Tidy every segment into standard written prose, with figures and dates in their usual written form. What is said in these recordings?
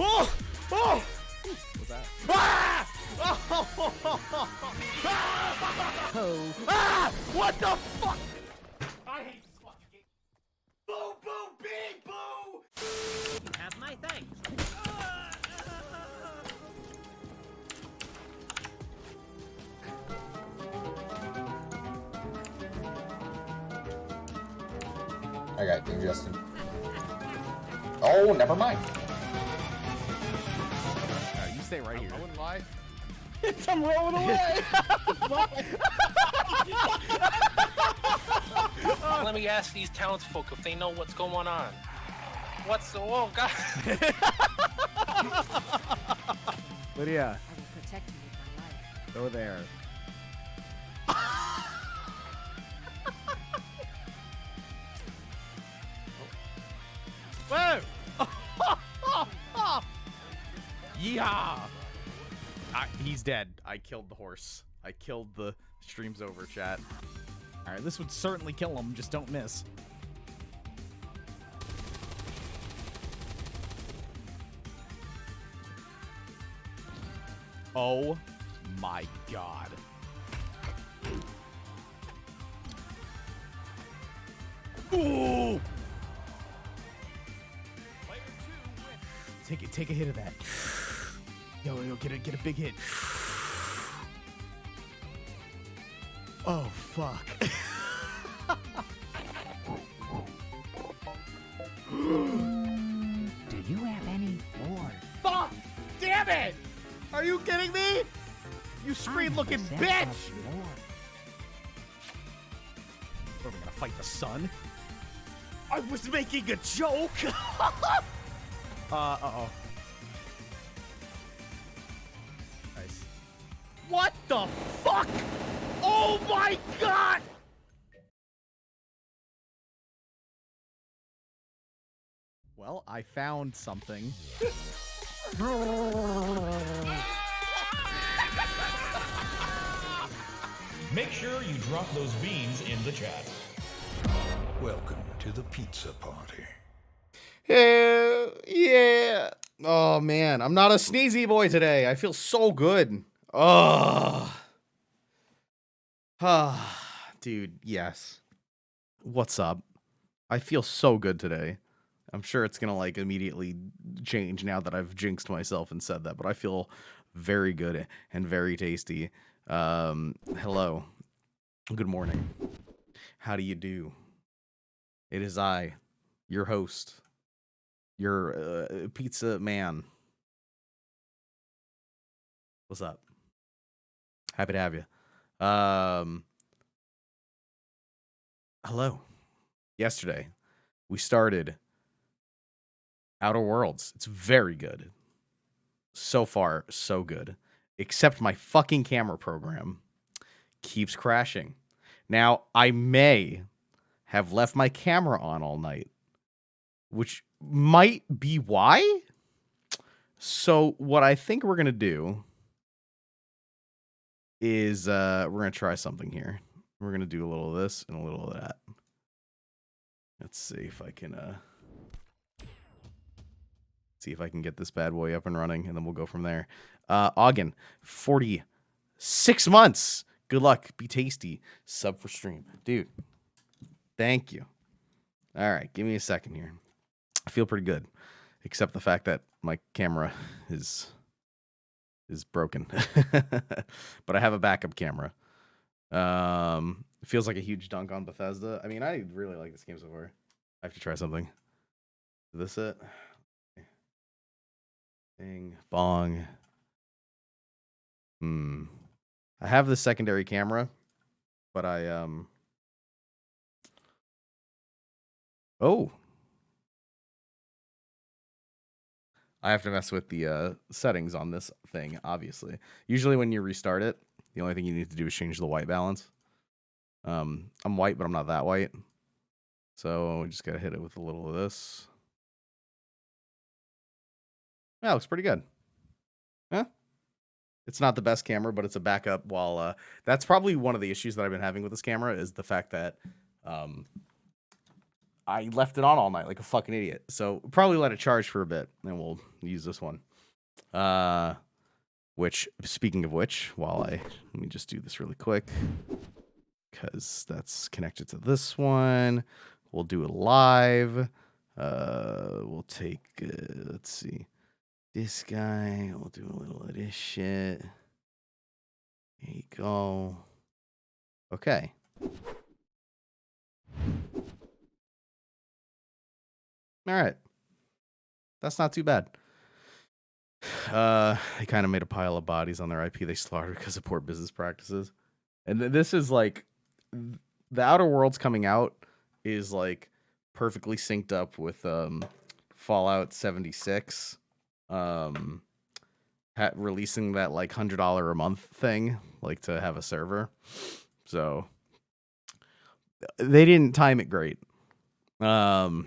Oh! Oh! What's that? Ah! Oh. Ah! What the fuck? I hate this fucking game. Boo! Boo! Big boo! Have my thanks. I got you, Justin. Oh, never mind. You stay right here. I wouldn't lie. I'm rolling away. Let me ask these townsfolk if they know what's going on. What's the oh god? Lydia, I will protect you with my life. go there. Whoa! Yeehaw! He's dead. I killed the horse. I killed the stream's over, chat. All right, this would certainly kill him. Just don't miss. Oh my god. Ooh! Take a hit of that. Yo, get a big hit. Oh fuck. Do you have any more? Fuck! Damn it! Are you kidding me? You screen-looking bitch! What, are we gonna fight the sun? I was making a joke! Uh-oh. Nice. What the fuck? Oh my god! Well, I found something. Make sure you drop those beans in the chat. Welcome to the pizza party. Hell yeah. Oh, man. I'm not a sneezy boy today. I feel so good. Oh. Dude, yes. What's up? I feel so good today. I'm sure it's going to, like, immediately change now that I've jinxed myself and said that, but I feel very good and very tasty. Hello. Good morning. How do you do? It is I, your host, your pizza man. What's up? Happy to have you. Hello. Yesterday, we started Outer Worlds. It's very good. So far, so good. Except my fucking camera program keeps crashing. Now, I may have left my camera on all night, which might be why. So what I think we're going to do is we're going to try something here. We're going to do a little of this and a little of that. Let's see if I can get this bad boy up and running, and then we'll go from there. Ogden, 46 months. Good luck. Be tasty. Sub for stream. Dude, thank you. All right, give me a second here. I feel pretty good, except the fact that my camera is broken. But I have a backup camera. It feels like a huge dunk on Bethesda. I mean, I really like this game so far. I have to try something. Is this it? Bing, bong. I have the secondary camera, but I I have to mess with the settings on this thing, obviously. Usually when you restart it, the only thing you need to do is change the white balance. I'm white, but I'm not that white. So we just gotta hit it with a little of this. Yeah, looks pretty good. Huh? It's not the best camera, but it's a backup. While that's probably one of the issues that I've been having with this camera is the fact that I left it on all night like a fucking idiot. So probably let it charge for a bit, and we'll use this one. Which, speaking of which, let me just do this really quick, because that's connected to this one. We'll do it live. We'll take, let's see, this guy. We'll do a little of this shit. There you go. Okay. All right. That's not too bad. They kind of made a pile of bodies on their IP they slaughtered because of poor business practices. And this is like, the Outer Worlds coming out is like perfectly synced up with Fallout 76 releasing that like $100 a month thing, like to have a server. So they didn't time it great. 100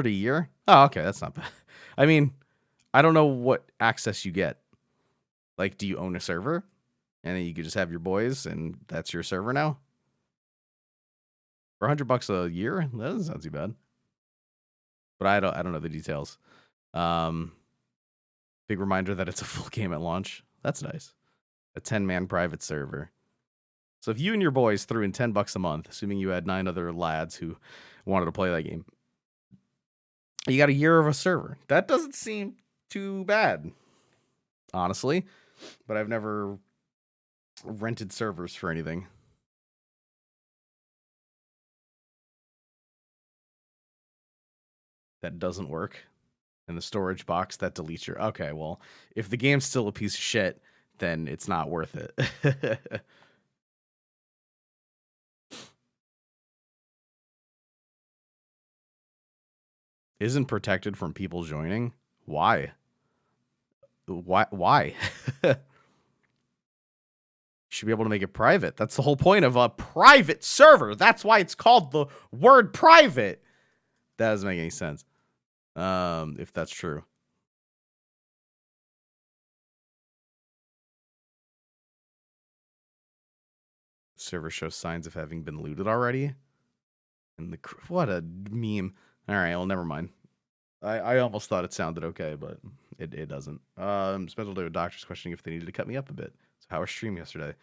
a year? Oh, okay, that's not bad. I mean, I don't know what access you get. Like, do you own a server? And then you could just have your boys and that's your server now? For $100 a year? That doesn't sound too bad. But I don't know the details. Big reminder that it's a full game at launch. That's nice. A 10-man private server. So if you and your boys threw in $10 a month, assuming you had 9 other lads who wanted to play that game, you got a year of a server. That doesn't seem too bad, honestly. But I've never rented servers for anything. That doesn't work. And the storage box that deletes your... Okay, well, if the game's still a piece of shit, then it's not worth it. Isn't protected from people joining? Why? Why? You should be able to make it private. That's the whole point of a private server. That's why it's called the word private. That doesn't make any sense. If that's true. Server shows signs of having been looted already. And what a meme. All right, well, never mind. I almost thought it sounded okay, but it doesn't. Special day with doctors questioning if they needed to cut me up a bit. So how was stream yesterday?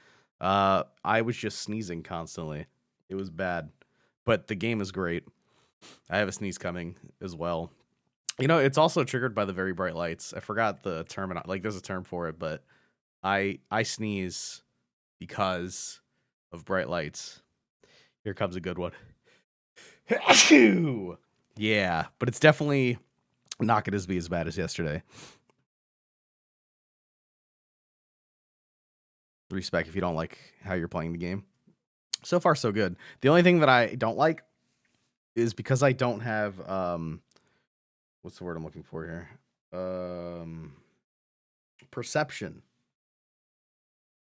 I was just sneezing constantly. It was bad, but the game is great. I have a sneeze coming as well. You know, it's also triggered by the very bright lights. I forgot the term. Like, there's a term for it, but I sneeze because of bright lights. Here comes a good one. Yeah, but it's definitely not going to be as bad as yesterday. Respect if you don't like how you're playing the game. So far, so good. The only thing that I don't like is because I don't have what's the word I'm looking for here? Perception.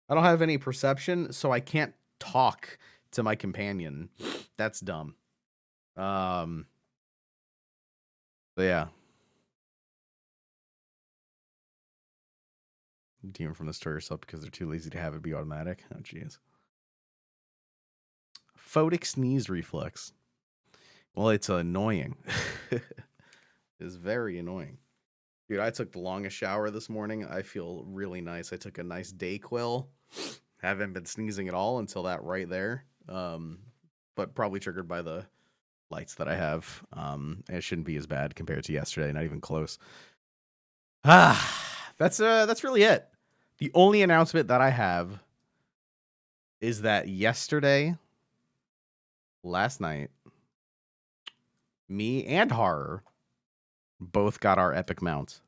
I don't have any perception, so I can't talk to my companion. That's dumb. So yeah. Demon from the store yourself because they're too lazy to have it be automatic. Oh, jeez. Photic sneeze reflex. Well, it's annoying. It's very annoying. Dude, I took the longest shower this morning. I feel really nice. I took a nice Dayquil. Haven't been sneezing at all until that right there. But probably triggered by the lights that I have. It shouldn't be as bad compared to yesterday. Not even close. That's really it. The only announcement that I have is that last night, me and Horror both got our epic mounts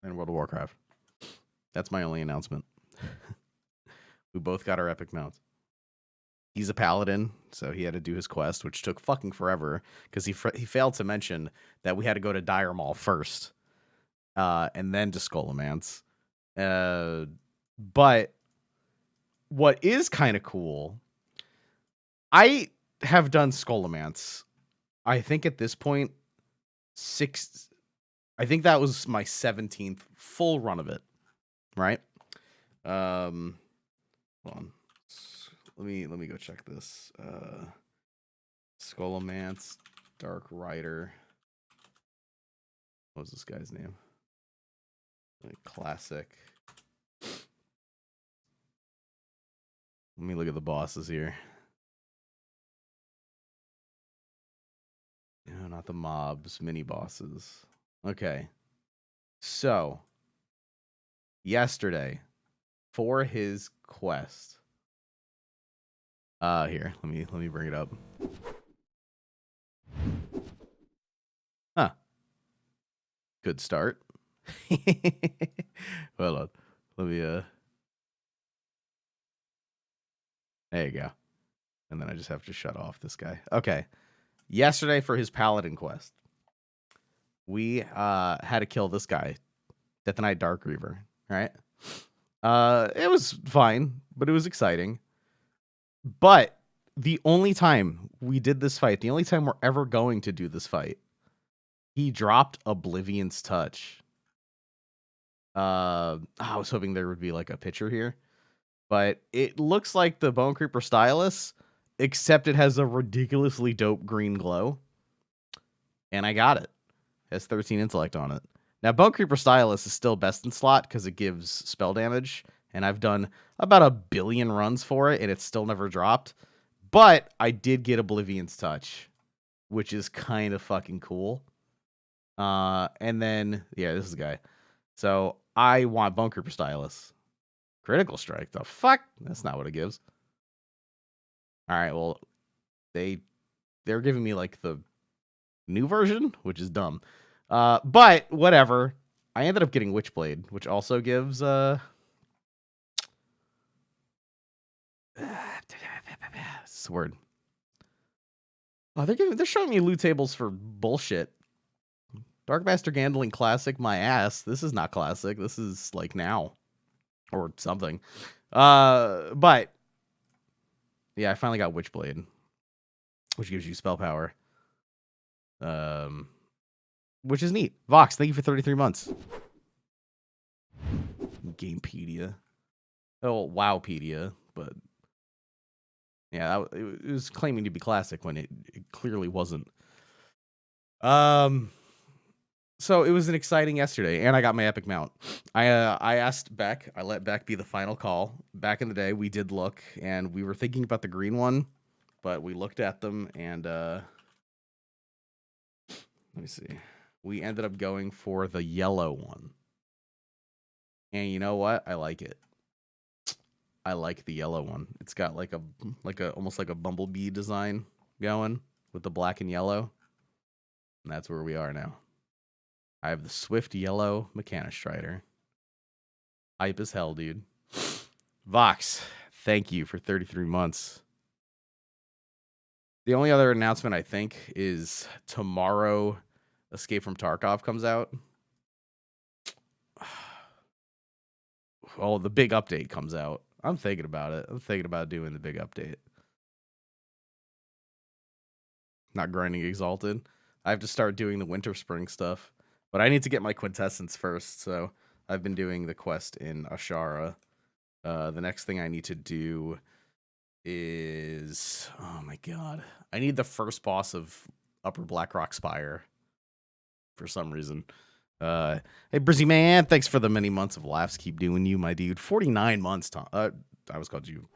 in World of Warcraft. That's my only announcement. We both got our epic mounts. He's a paladin, so he had to do his quest, which took fucking forever because he failed to mention that we had to go to Dire Maul first, and then to Scholomance. But what is kind of cool, I have done Scholomance. I think at this point, I think that was my 17th full run of it, right? Hold on. let me go check this. Scholomance, Dark Rider. What was this guy's name? Classic. Let me look at the bosses here. No, not the mobs, mini bosses. Okay. So, yesterday, for his quest. Here, let me bring it up. Huh. Good start. Hold on. Let me there you go. And then I just have to shut off this guy. Okay. Yesterday for his paladin quest, we had to kill this guy, Death Knight Dark Reaver, right? It was fine, but it was exciting. But the only time we did this fight, the only time we're ever going to do this fight, he dropped Oblivion's Touch. I was hoping there would be like a picture here, but it looks like the Bone Creeper Stylus, except it has a ridiculously dope green glow. And I got it. It has 13 intellect on it. Now, Bone Creeper Stylus is still best in slot because it gives spell damage, and I've done about 1 billion runs for it, and it's still never dropped. But I did get Oblivion's Touch, which is kind of fucking cool. And then, yeah, this is the guy. So I want Bone Creeper Stylus. Critical Strike, the fuck? That's not what it gives. All right, well, they're giving me like the new version, which is dumb. But whatever. I ended up getting Witchblade, which also gives sword. Oh, they're showing me loot tables for bullshit. Darkmaster Gandling Classic, my ass. This is not classic. This is like now or something. But yeah, I finally got Witchblade, which gives you spell power. Which is neat. Vox, thank you for 33 months. Gamepedia. Oh, Wowpedia, but yeah, it was claiming to be classic when it clearly wasn't. So it was an exciting yesterday, and I got my epic mount. I asked Beck. I let Beck be the final call. Back in the day, we did look, and we were thinking about the green one, but we looked at them, and let me see. We ended up going for the yellow one. And you know what? I like it. I like the yellow one. It's got like a almost like a bumblebee design going with the black and yellow. And that's where we are now. I have the Swift Yellow Mechanistrider. Hype as hell, dude. Vox, thank you for 33 months. The only other announcement I think is tomorrow Escape from Tarkov comes out. Oh, the big update comes out. I'm thinking about it. I'm thinking about doing the big update. Not grinding Exalted. I have to start doing the Winter Spring stuff. But I need to get my Quintessence first, so I've been doing the quest in Ashara. The next thing I need to do is... Oh my god. I need the first boss of Upper Blackrock Spire. For some reason. Hey, Brizzy Man, thanks for the many months of laughs. Keep doing you, my dude. 49 months, Tom. I was called you.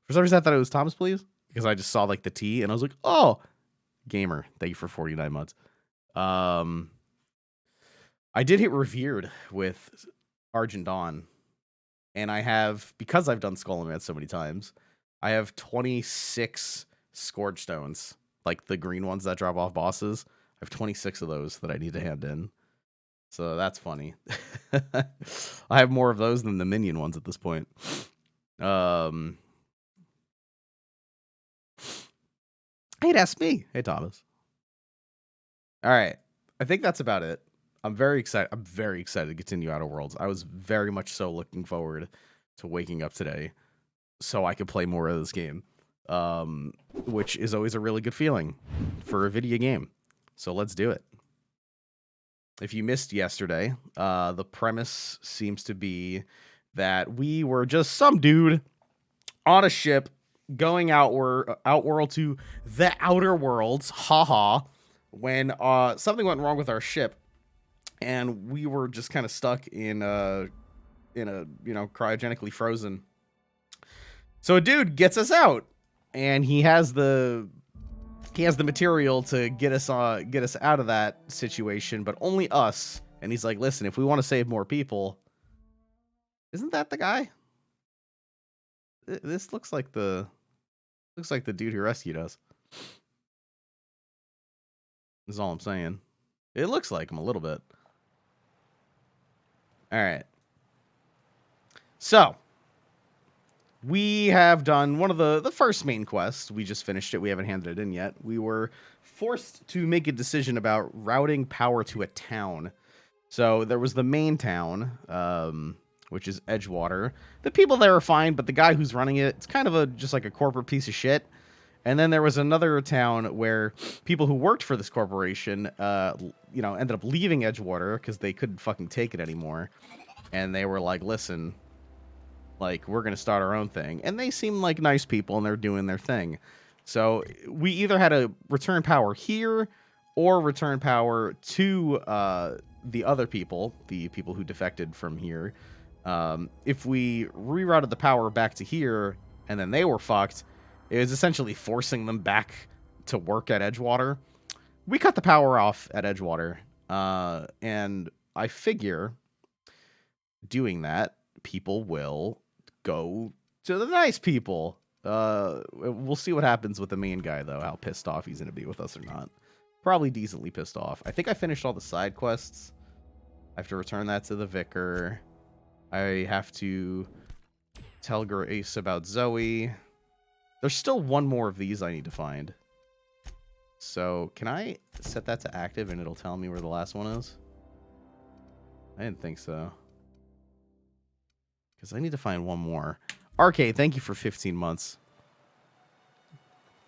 For some reason, I thought it was Thomas, please. Because I just saw, like, the T, and I was like, oh! Gamer, thank you for 49 months. I did hit Revered with Argent Dawn, and I have, because I've done Skull and Man so many times, I have 26 Scourge Stones, like the green ones that drop off bosses. I have 26 of those that I need to hand in. So that's funny. I have more of those than the minion ones at this point. Hey, that's me. Hey, Thomas. All right. I think that's about it. I'm very excited. I'm very excited to continue Outer Worlds. I was very much so looking forward to waking up today so I could play more of this game, which is always a really good feeling for a video game. So let's do it. If you missed yesterday, the premise seems to be that we were just some dude on a ship going outworld to the outer worlds, haha, when something went wrong with our ship, and we were just kind of stuck in a cryogenically frozen. So a dude gets us out, and he has the material to get us out of that situation, but only us. And he's like, listen, if we want to save more people, isn't that the guy? This looks like the dude who rescued us. That's all I'm saying. It looks like him a little bit. All right. So we have done one of the first main quests. We just finished it. We haven't handed it in yet. We were forced to make a decision about routing power to a town. So there was the main town, which is Edgewater. The people there are fine, but the guy who's running it, it's kind of just like a corporate piece of shit. And then there was another town where people who worked for this corporation, ended up leaving Edgewater because they couldn't fucking take it anymore. And they were like, listen, like, we're going to start our own thing. And they seem like nice people, and they're doing their thing. So we either had to return power here or return power to the other people, the people who defected from here. If we rerouted the power back to here and then they were fucked, it was essentially forcing them back to work at Edgewater. We cut the power off at Edgewater, and I figure doing that, people will go to the nice people. We'll see what happens with the main guy, though, how pissed off he's going to be with us or not. Probably decently pissed off. I think I finished all the side quests. I have to return that to the vicar. I have to tell Grace about Zoe. There's still one more of these I need to find. So, can I set that to active and it'll tell me where the last one is? I didn't think so. Because I need to find one more. RK, thank you for 15 months.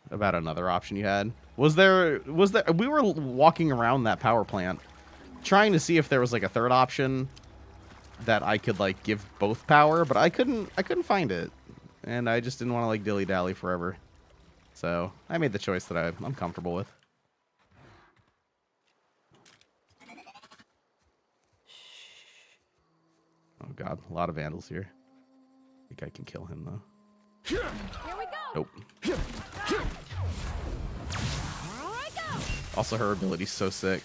About another option you had. Was there we were walking around that power plant trying to see if there was like a third option that I could like give both power, but I couldn't find it. And I just didn't want to like dilly-dally forever. So, I made the choice that I'm comfortable with. Oh god, a lot of vandals here. I think I can kill him though. Here we go. Nope. Here I go. Also, her ability's so sick.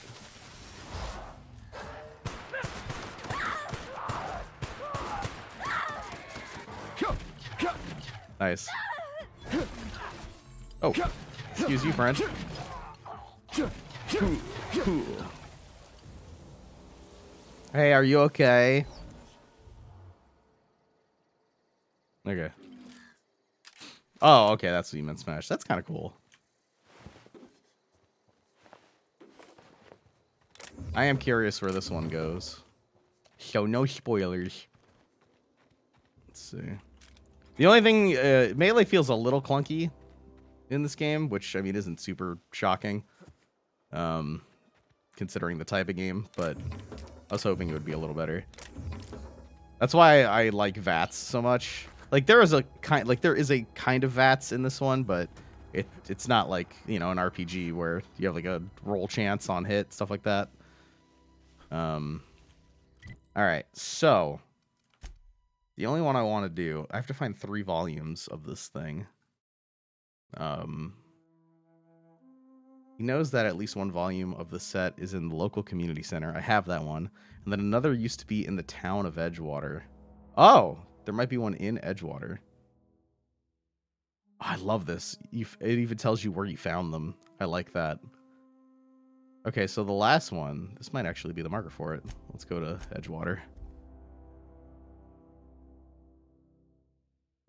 Nice. Oh, excuse you, friend. Hey, are you okay? Okay. Oh, okay, that's what you meant, Smash. That's kind of cool. I am curious where this one goes. So, no spoilers. Let's see. The only thing, melee feels a little clunky in this game, which, I mean, isn't super shocking, considering the type of game, but I was hoping it would be a little better. That's why I like VATS so much. Like, there is a kind of VATS in this one, but it's not like, you know, an RPG where you have like a roll chance on hit, stuff like that. All right, so the only one I want to do, I have to find 3 volumes of this thing. He knows that at least one volume of the set is in the local community center. I have that one. And then another used to be in the town of Edgewater. Oh, there might be one in Edgewater. Oh, I love this. It even tells you where you found them. I like that. Okay, so the last one, this might actually be the marker for it. Let's go to Edgewater.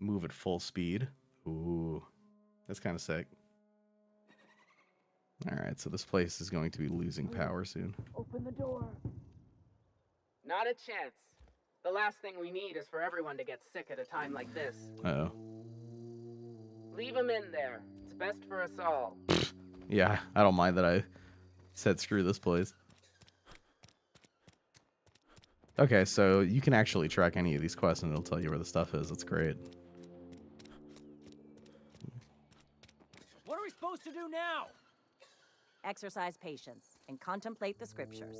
Move at full speed. Ooh, that's kind of sick. All right, so this place is going to be losing power soon. Open the door. Not a chance. The last thing we need is for everyone to get sick at a time like this. Uh-oh. Leave him in there. It's best for us all. Yeah, I don't mind that I said screw this place. Okay, so you can actually track any of these quests and it'll tell you where the stuff is. That's great. supposed to do now? Exercise patience and contemplate the scriptures.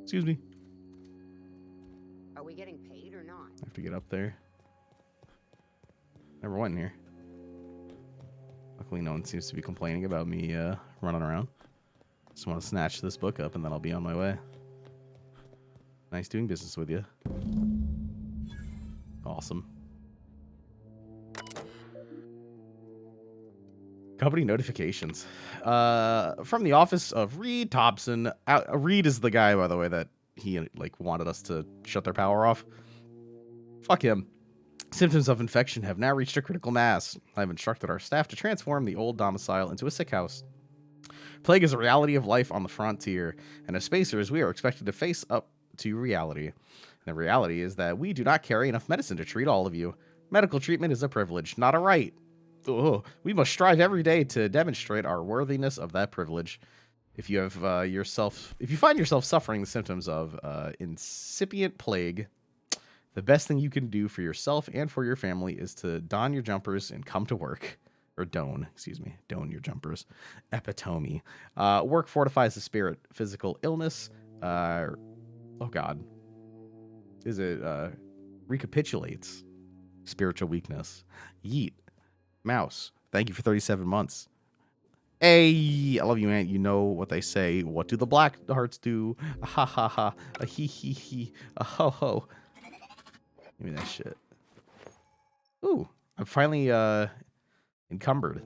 Excuse me. Are we getting paid or not? I have to get up there. Never went in here. Luckily, no one seems to be complaining about me running around. Just want to snatch this book up and then I'll be on my way. Nice doing business with you. Awesome. Company notifications. From the office of Reed Thompson. Reed is the guy, by the way, that he like wanted us to shut their power off. Fuck him. Symptoms of infection have now reached a critical mass. I've instructed our staff to transform the old domicile into a sick house. Plague is a reality of life on the frontier, and as spacers, we are expected to face up to reality. And the reality is that we do not carry enough medicine to treat all of you. Medical treatment is a privilege, not a right. Ugh. We must strive every day to demonstrate our worthiness of that privilege. If you have if you find yourself suffering the symptoms of incipient plague, the best thing you can do for yourself and for your family is to don your jumpers and come to work. Or don your jumpers. Epitome. Work fortifies the spirit. Physical illness. Oh God. Recapitulates spiritual weakness. Yeet. Mouse. Thank you for 37 months. Hey, I love you, Aunt. You know what they say. What do the black hearts do? Ha ha ha. A he he he. A ho ho. Give me that shit. Ooh. I'm finally encumbered.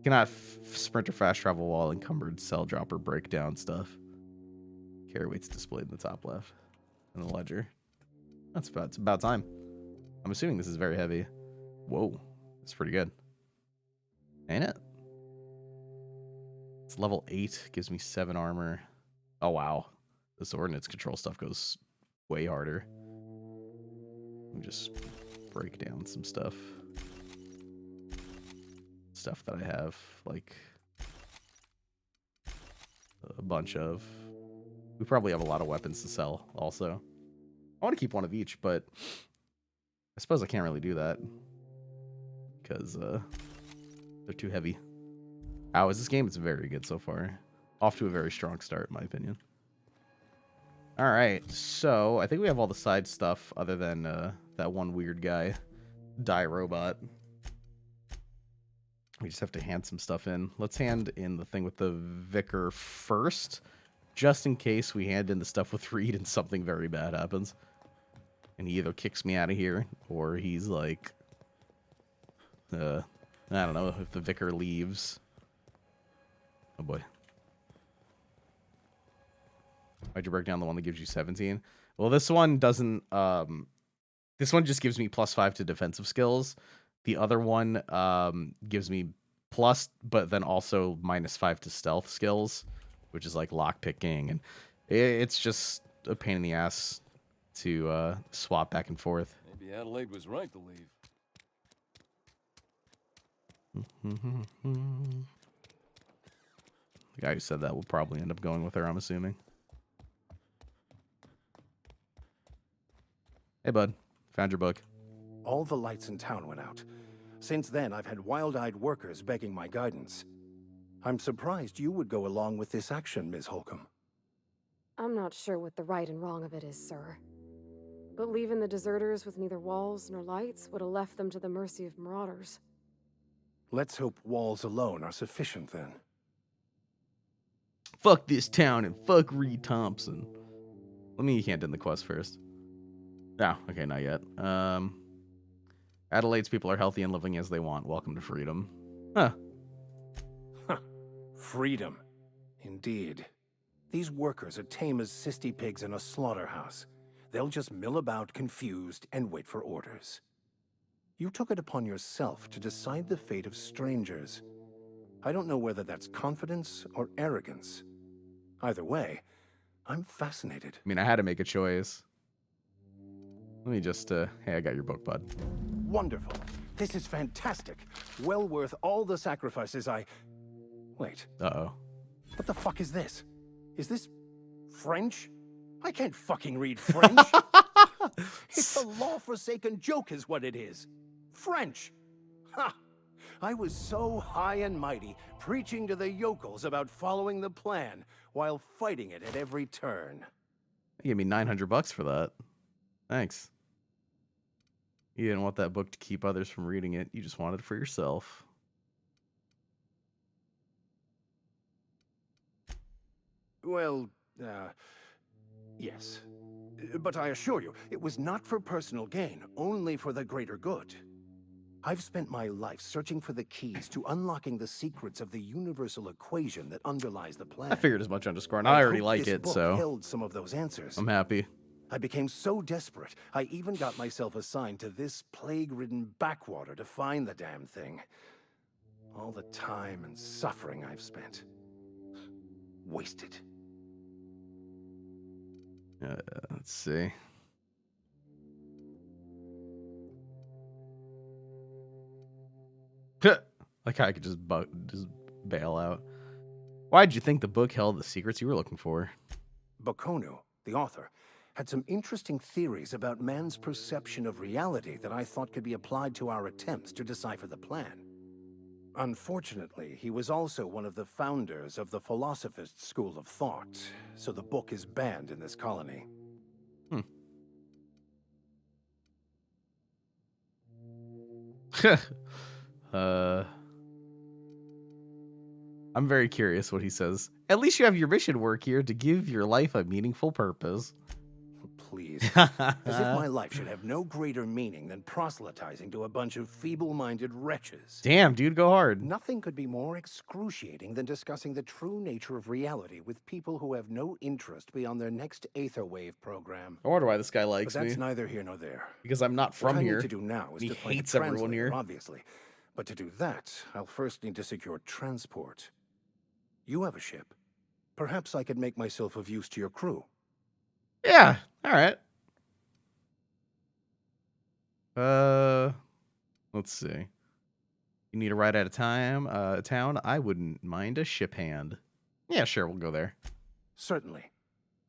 Cannot sprint or fast travel while encumbered. Cell dropper breakdown stuff. Carry weight's displayed in the top left. In the ledger. It's about time. I'm assuming this is very heavy. Whoa. It's pretty good. Ain't it? It's level 8. Gives me 7 armor. Oh, wow. This ordnance control stuff goes way harder. Let me just break down some stuff. Stuff that I have, like, a bunch of. We probably have a lot of weapons to sell, also. I want to keep one of each, but I suppose I can't really do that. Because they're too heavy. How is this game? It's very good so far. Off to a very strong start, in my opinion. Alright, so I think we have all the side stuff other than that one weird guy. Die robot. We just have to hand some stuff in. Let's hand in the thing with the vicar first. Just in case we hand in the stuff with Reed and something very bad happens. And he either kicks me out of here or he's like... I don't know if the vicar leaves. Oh boy. Why'd you break down the one that gives you 17? Well, this one doesn't... this one just gives me +5 to defensive skills. The other one gives me plus, but then also -5 to stealth skills, which is like lockpicking. And it's just a pain in the ass to swap back and forth. Maybe Adelaide was right to leave. The guy who said that will probably end up going with her, I'm assuming. Hey, bud. Found your book. All the lights in town went out. Since then, I've had wild-eyed workers begging my guidance. I'm surprised you would go along with this action, Ms. Holcomb. I'm not sure what the right and wrong of it is, sir. But leaving the deserters with neither walls nor lights would have left them to the mercy of marauders. Let's hope walls alone are sufficient, then. Fuck this town and fuck Reed Thompson. Let me hand in the quest first. Oh, okay, not yet. Adelaide's people are healthy and living as they want. Welcome to freedom. Huh. Freedom. Indeed. These workers are tame as cysty pigs in a slaughterhouse. They'll just mill about confused and wait for orders. You took it upon yourself to decide the fate of strangers. I don't know whether that's confidence or arrogance. Either way, I'm fascinated. I mean, I had to make a choice. Let me just, hey, I got your book, bud. Wonderful. This is fantastic. Well worth all the sacrifices I... Wait. Uh-oh. What the fuck is this? Is this French? I can't fucking read French. It's a law-forsaken joke is what it is. French. Ha! I was so high and mighty, preaching to the yokels about following the plan, while fighting it at every turn. You gave me $900 for that. Thanks. You didn't want that book to keep others from reading it. You just wanted it for yourself. Well, yes. But I assure you, it was not for personal gain, only for the greater good. I've spent my life searching for the keys to unlocking the secrets of the universal equation that underlies the plan. I figured as much, underscore, and I already hoped like this it, book so held some of those answers. I'm happy. I became so desperate, I even got myself assigned to this plague-ridden backwater to find the damn thing. All the time and suffering I've spent. Wasted. Let's see. Like I could just bail out. Why'd you think the book held the secrets you were looking for? Bakonu, the author, had some interesting theories about man's perception of reality that I thought could be applied to our attempts to decipher the plan. Unfortunately, he was also one of the founders of the Philosophist school of thought, so the book is banned in this colony. I'm very curious what he says. At least you have your mission work here to give your life a meaningful purpose. Please. As if my life should have no greater meaning than proselytizing to a bunch of feeble-minded wretches. Damn, dude, go hard. Nothing could be more excruciating than discussing the true nature of reality with people who have no interest beyond their next Aetherwave program. I wonder why this guy likes But that's me. neither here nor there. Because I'm not from what here. I need to do now is He to find a hates everyone translator, here. obviously. But to do that, I'll first need to secure transport. You have a ship. Perhaps I could make myself of use to your crew. Yeah, all right. Let's see. You need a ride at a town? I wouldn't mind a ship hand. Yeah, sure, we'll go there. Certainly.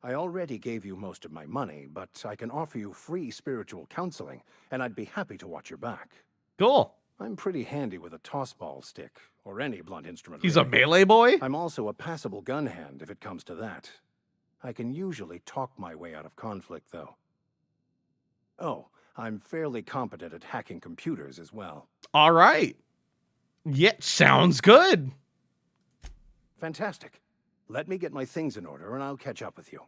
I already gave you most of my money, but I can offer you free spiritual counseling, and I'd be happy to watch your back. Cool. I'm pretty handy with a tossball stick, or any blunt instrument. He's really. a melee boy? I'm also a passable gun hand if it comes to that. I can usually talk my way out of conflict, though. Oh, I'm fairly competent at hacking computers as well. All right. Yeah, sounds good. Fantastic. Let me get my things in order, and I'll catch up with you.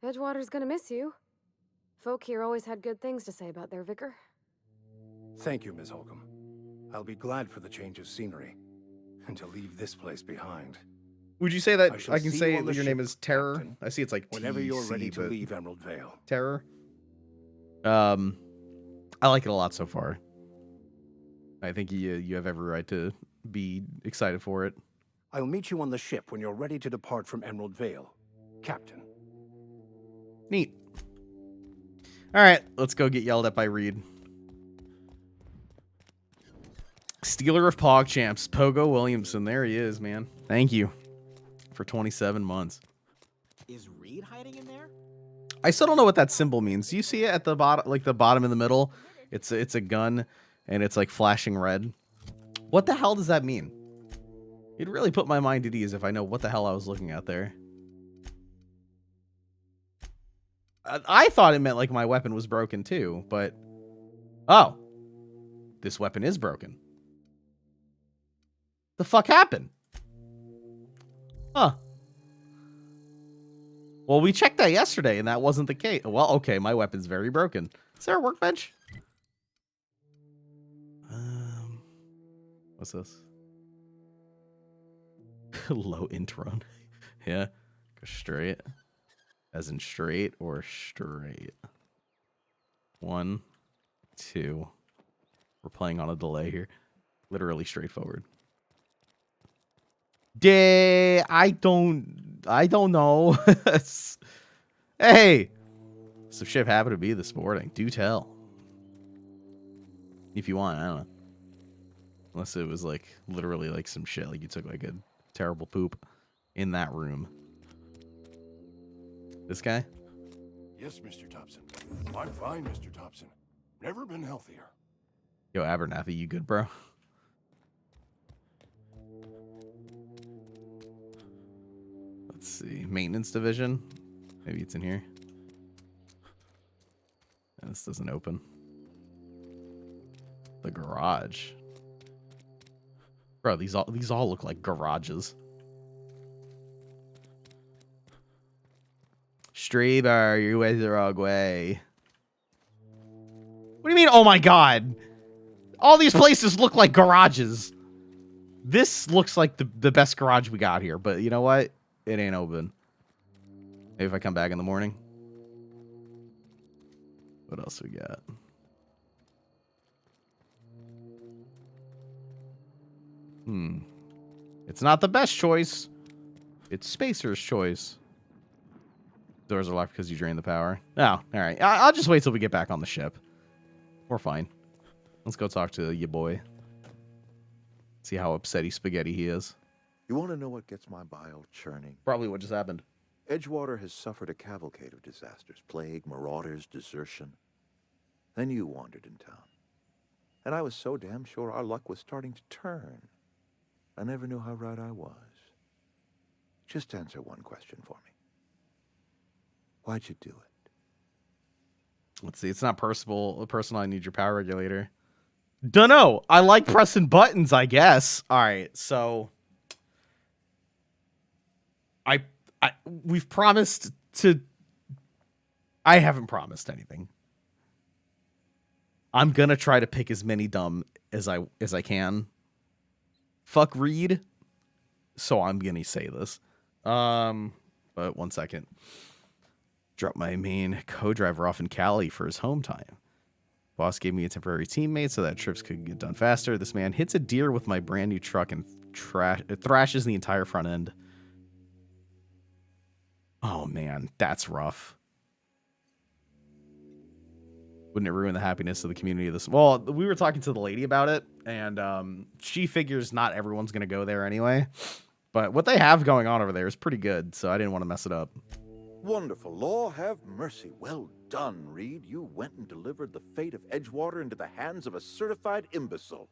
Edgewater's gonna miss you. Folk here always had good things to say about their vicar. Thank you, Ms. Holcomb. I'll be glad for the change of scenery, and to leave this place behind. Would you say that shall I can see say you on the your name ship, is Terror? Captain, I see it's like whenever you're ready TC, to but leave Emerald Vale. Terror. I like it a lot so far. I think you have every right to be excited for it. I'll meet you on the ship when you're ready to depart from Emerald Vale, Captain. Neat. All right, let's go get yelled at by Reed. Stealer of PogChamps, Pogo Williamson. There he is, man. Thank you for 27 months. Is Reed hiding in there? I still don't know what that symbol means. Do you see it at the bottom, like the bottom in the middle? It's a gun, and it's like flashing red. What the hell does that mean? It'd really put my mind at ease if I know what the hell I was looking at there. I thought it meant like my weapon was broken too, but... Oh. This weapon is broken. The fuck happened? Huh. Well, we checked that yesterday, and that wasn't the case. Well, okay, my weapon's very broken. Is there a workbench? What's this? Low intron. Yeah. Go straight. As in straight or straight? 1, 2. We're playing on a delay here. Literally straightforward. I don't know. Hey, some shit happened to me this morning. Do tell. If you want, I don't know. Unless it was like literally like some shit, like you took like a terrible poop in that room. This guy? Yes, Mr. Thompson. I'm fine, Mr. Thompson. Never been healthier. Yo, Abernathy, you good, bro? Let's see. Maintenance division. Maybe it's in here. And this doesn't open. The garage. Bro, these all look like garages. Streber, you went the wrong way. What do you mean, oh my god? All these places look like garages. This looks like the best garage we got here, but you know what? It ain't open. Maybe if I come back in the morning. What else we got? It's not the best choice. It's Spacer's choice. Doors are locked because you drained the power. Oh, all right. I'll just wait till we get back on the ship. We're fine. Let's go talk to your boy. See how upsetty spaghetti he is. You want to know what gets my bile churning? Probably what just happened. Edgewater has suffered a cavalcade of disasters. Plague, marauders, desertion. Then you wandered in town. And I was so damn sure our luck was starting to turn. I never knew how right I was. Just answer one question for me. Why'd you do it? Let's see. It's not personal. I need your power regulator. Dunno. I like pressing buttons, I guess. All right. So we've promised to. I haven't promised anything. I'm gonna try to pick as many dumb as I can. Fuck Reed. So I'm gonna say this. But 1 second. Drop my main co-driver off in Cali for his home time. Boss gave me a temporary teammate so that trips could get done faster. This man hits a deer with my brand new truck and thrashes the entire front end. Oh man, that's rough. Wouldn't it ruin the happiness of the community of this? Well, we were talking to the lady about it, and she figures not everyone's going to go there anyway. But what they have going on over there is pretty good, so I didn't want to mess it up. Wonderful. Law have mercy. Well done, Reed. You went and delivered the fate of Edgewater into the hands of a certified imbecile.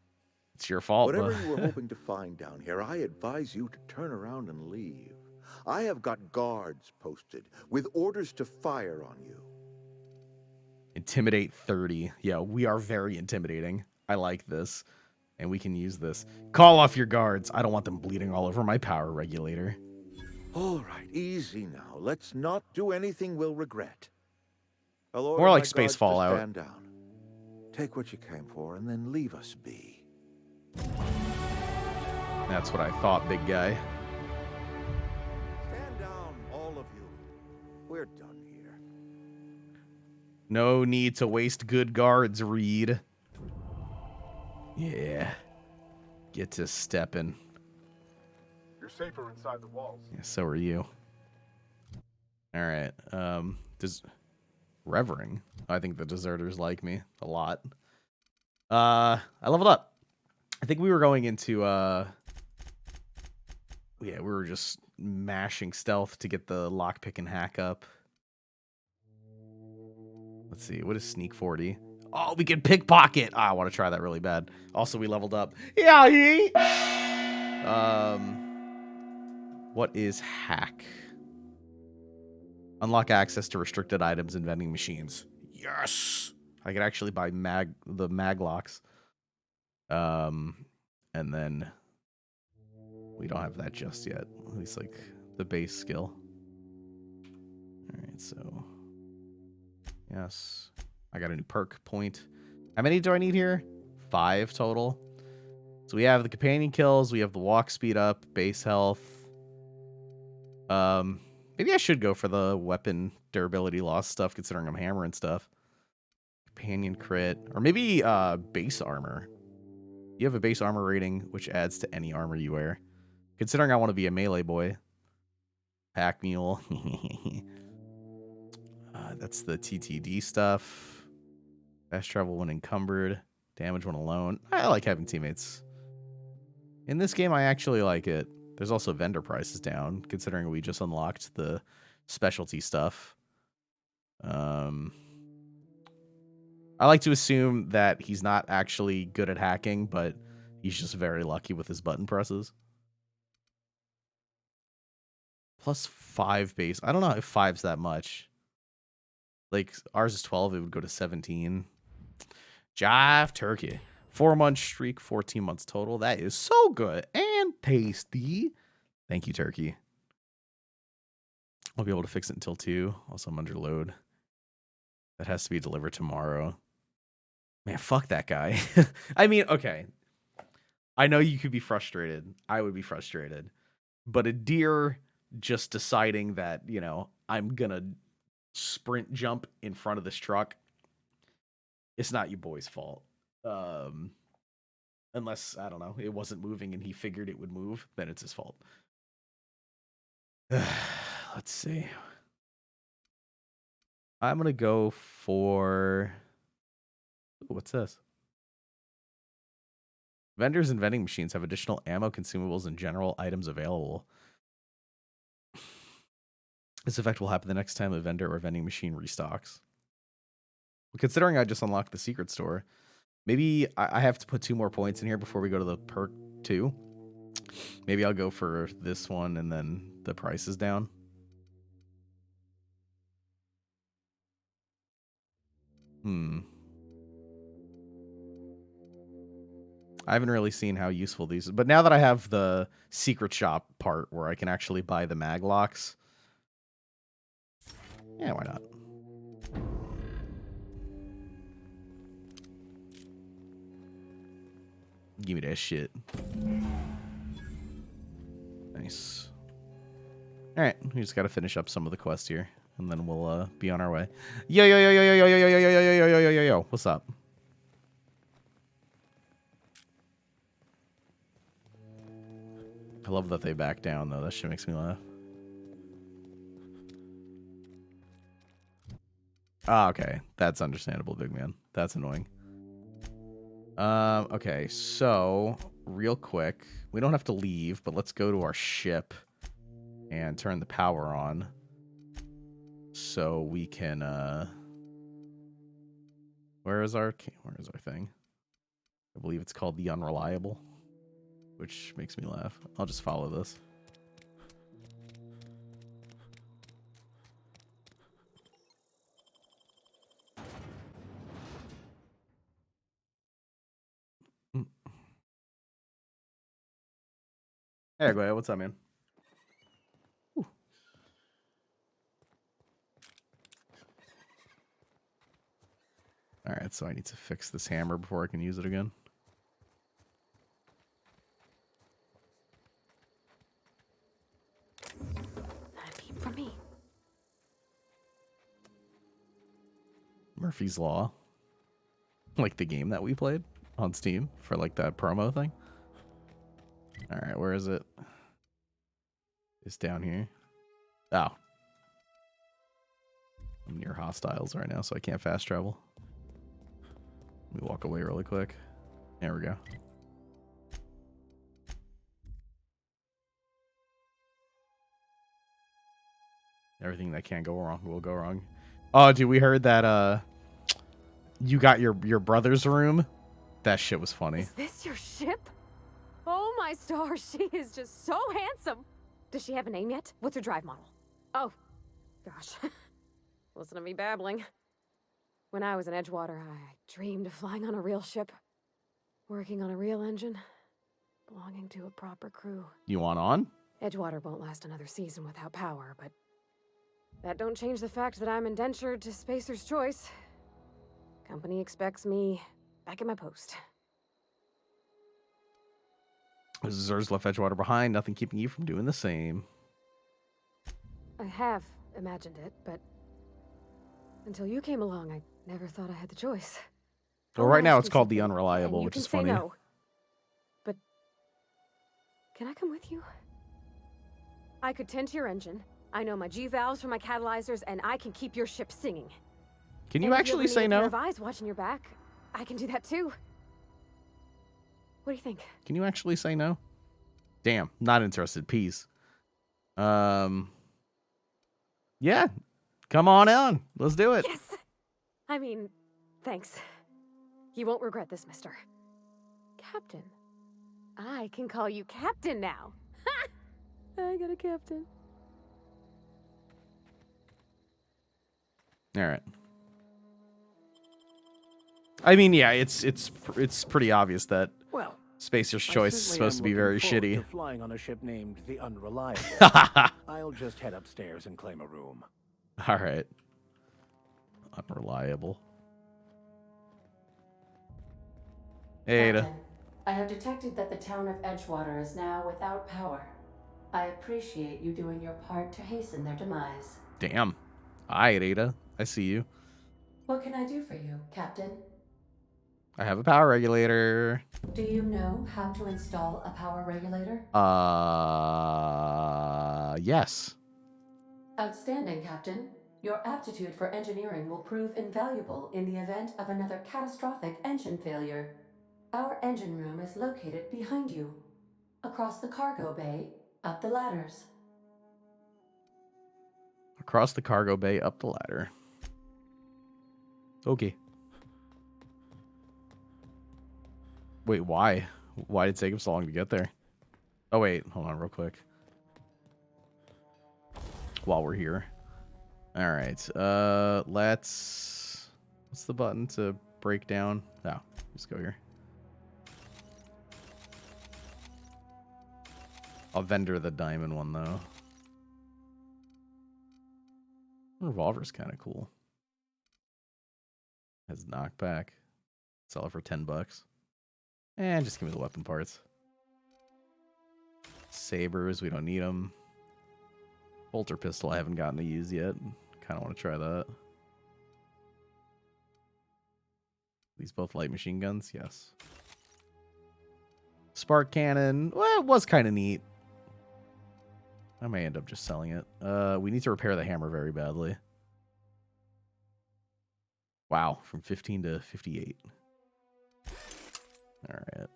It's your fault, Whatever but... you were hoping to find down here, I advise you to turn around and leave. I have got guards posted with orders to fire on you. Intimidate 30. Yeah, we are very intimidating. I like this. And we can use this. Call off your guards. I don't want them bleeding all over my power regulator. All right, easy now. Let's not do anything we'll regret. More like Space Fallout. Stand down. Take what you came for and then leave us be. That's what I thought, big guy. Stand down, all of you. We're done here. No need to waste good guards, Reed. Yeah. Get to stepping. You're safer inside the walls. Yeah, so are you. All right. Revering. I think the deserters like me a lot. I leveled up. I think we were going into yeah, we were just mashing stealth to get the lockpick and hack up. Let's see. What is sneak 40? Oh, we can pickpocket. I want to try that really bad. Also, we leveled up. Yeah. What is hack? Unlock access to restricted items and vending machines. Yes. I could actually buy the mag locks. And then we don't have that just yet. At least like the base skill. All right, so yes. I got a new perk point. How many do I need here? 5 total. So we have the companion kills. We have the walk speed up, base health. Maybe I should go for the weapon durability loss stuff, considering I'm hammering stuff. Companion crit, or maybe base armor. You have a base armor rating, which adds to any armor you wear. Considering I want to be a melee boy. Pack mule. That's the TTD stuff. Fast travel when encumbered. Damage when alone. I like having teammates. In this game, I actually like it. There's also vendor prices down, considering we just unlocked the specialty stuff. I like to assume that he's not actually good at hacking, but he's just very lucky with his button presses. +5 base. I don't know if 5's that much. Like, ours is 12. It would go to 17. Jive turkey. 4-month streak, 14 months total. That is so good and tasty. Thank you, turkey. I'll be able to fix it until 2. Also, I'm under load. That has to be delivered tomorrow. Man, fuck that guy. I mean, okay. I know you could be frustrated. I would be frustrated. But a deer just deciding that, you know, I'm going to sprint jump in front of this truck, it's not your boy's fault. Unless, I don't know, it wasn't moving and he figured it would move, then it's his fault. Let's see. I'm going to go for... Ooh, what's this? Vendors and vending machines have additional ammo, consumables, and general items available. This effect will happen the next time a vendor or vending machine restocks. Well, considering I just unlocked the secret store, maybe I have to put 2 more points in here before we go to the perk 2. Maybe I'll go for this one and then the price is down. I haven't really seen how useful these are. But now that I have the secret shop part where I can actually buy the mag locks, yeah, why not? Give me that shit. Nice. All right, we just got to finish up some of the quests here, and then we'll be on our way. Yo, yo, yo, yo, yo, yo, yo, yo, yo, yo, yo, yo, yo, yo, yo. What's up? I love that they back down, though. That shit makes me laugh. Ah, okay. That's understandable, big man. That's annoying. Okay, so real quick, we don't have to leave, but let's go to our ship and turn the power on so we can where is our thing? I believe it's called the Unreliable, which makes me laugh. I'll just follow this. Hey, Goya, what's up, man? Ooh. All right, so I need to fix this hammer before I can use it again. For me. Murphy's Law. Like the game that we played on Steam for like that promo thing. All right, where is it? It's down here. Oh. I'm near hostiles right now, so I can't fast travel. Let me walk away really quick. There we go. Everything that can go wrong will go wrong. Oh, dude, we heard that you got your brother's room. That shit was funny. Is this your ship? Oh my stars, she is just so handsome. Does she have a name yet? What's her drive model? Oh, gosh. Listen to me babbling. When I was in Edgewater, I dreamed of flying on a real ship, working on a real engine, belonging to a proper crew. You want on? Edgewater won't last another season without power, but that don't change the fact that I'm indentured to Spacer's Choice. Company expects me back at my post. Zers left Edgewater behind, nothing keeping you from doing the same. I have imagined it, but until you came along, I never thought I had the choice. Well, right now it's called the Unreliable, which is funny. No. But can I come with you? I could tend to your engine. I know my G-valves from my catalyzers, and I can keep your ship singing. Can you actually say no? If you have eyes watching your back, I can do that too. What do you think? Can you actually say no? Damn, not interested. Peace. Yeah. Come on in. Let's do it. Yes. I mean, thanks. You won't regret this, mister. Captain. I can call you Captain now. Ha! I got a captain. All right. I mean, yeah, it's pretty obvious that Well, Spacer's I Choice is certainly supposed am to be looking very forward shitty. to flying on a ship named the Unreliable. I'll just head upstairs and claim a room. All right. Unreliable. Hey, Ada. Captain, I have detected that the town of Edgewater is now without power. I appreciate you doing your part to hasten their demise. Damn. All right, Ada. I see you. What can I do for you, Captain? I have a power regulator. Do you know how to install a power regulator? Yes. Outstanding, Captain. Your aptitude for engineering will prove invaluable in the event of another catastrophic engine failure. Our engine room is located behind you. Across the cargo bay, up the ladders. Across the cargo bay, up the ladder. Okay. Wait, why? Why did it take him so long to get there? Oh, wait. Hold on real quick. While we're here. All right. Let's... What's the button to break down? Oh, just go here. I'll vendor the diamond one, though. Revolver's kind of cool. Has knockback. Sell it for $10. And just give me the weapon parts. Sabers, we don't need them. Bolter pistol I haven't gotten to use yet. Kind of want to try that. These both light machine guns? Yes. Spark cannon. Well, it was kind of neat. I may end up just selling it. We need to repair the hammer very badly. Wow, from 15 to 58. All right.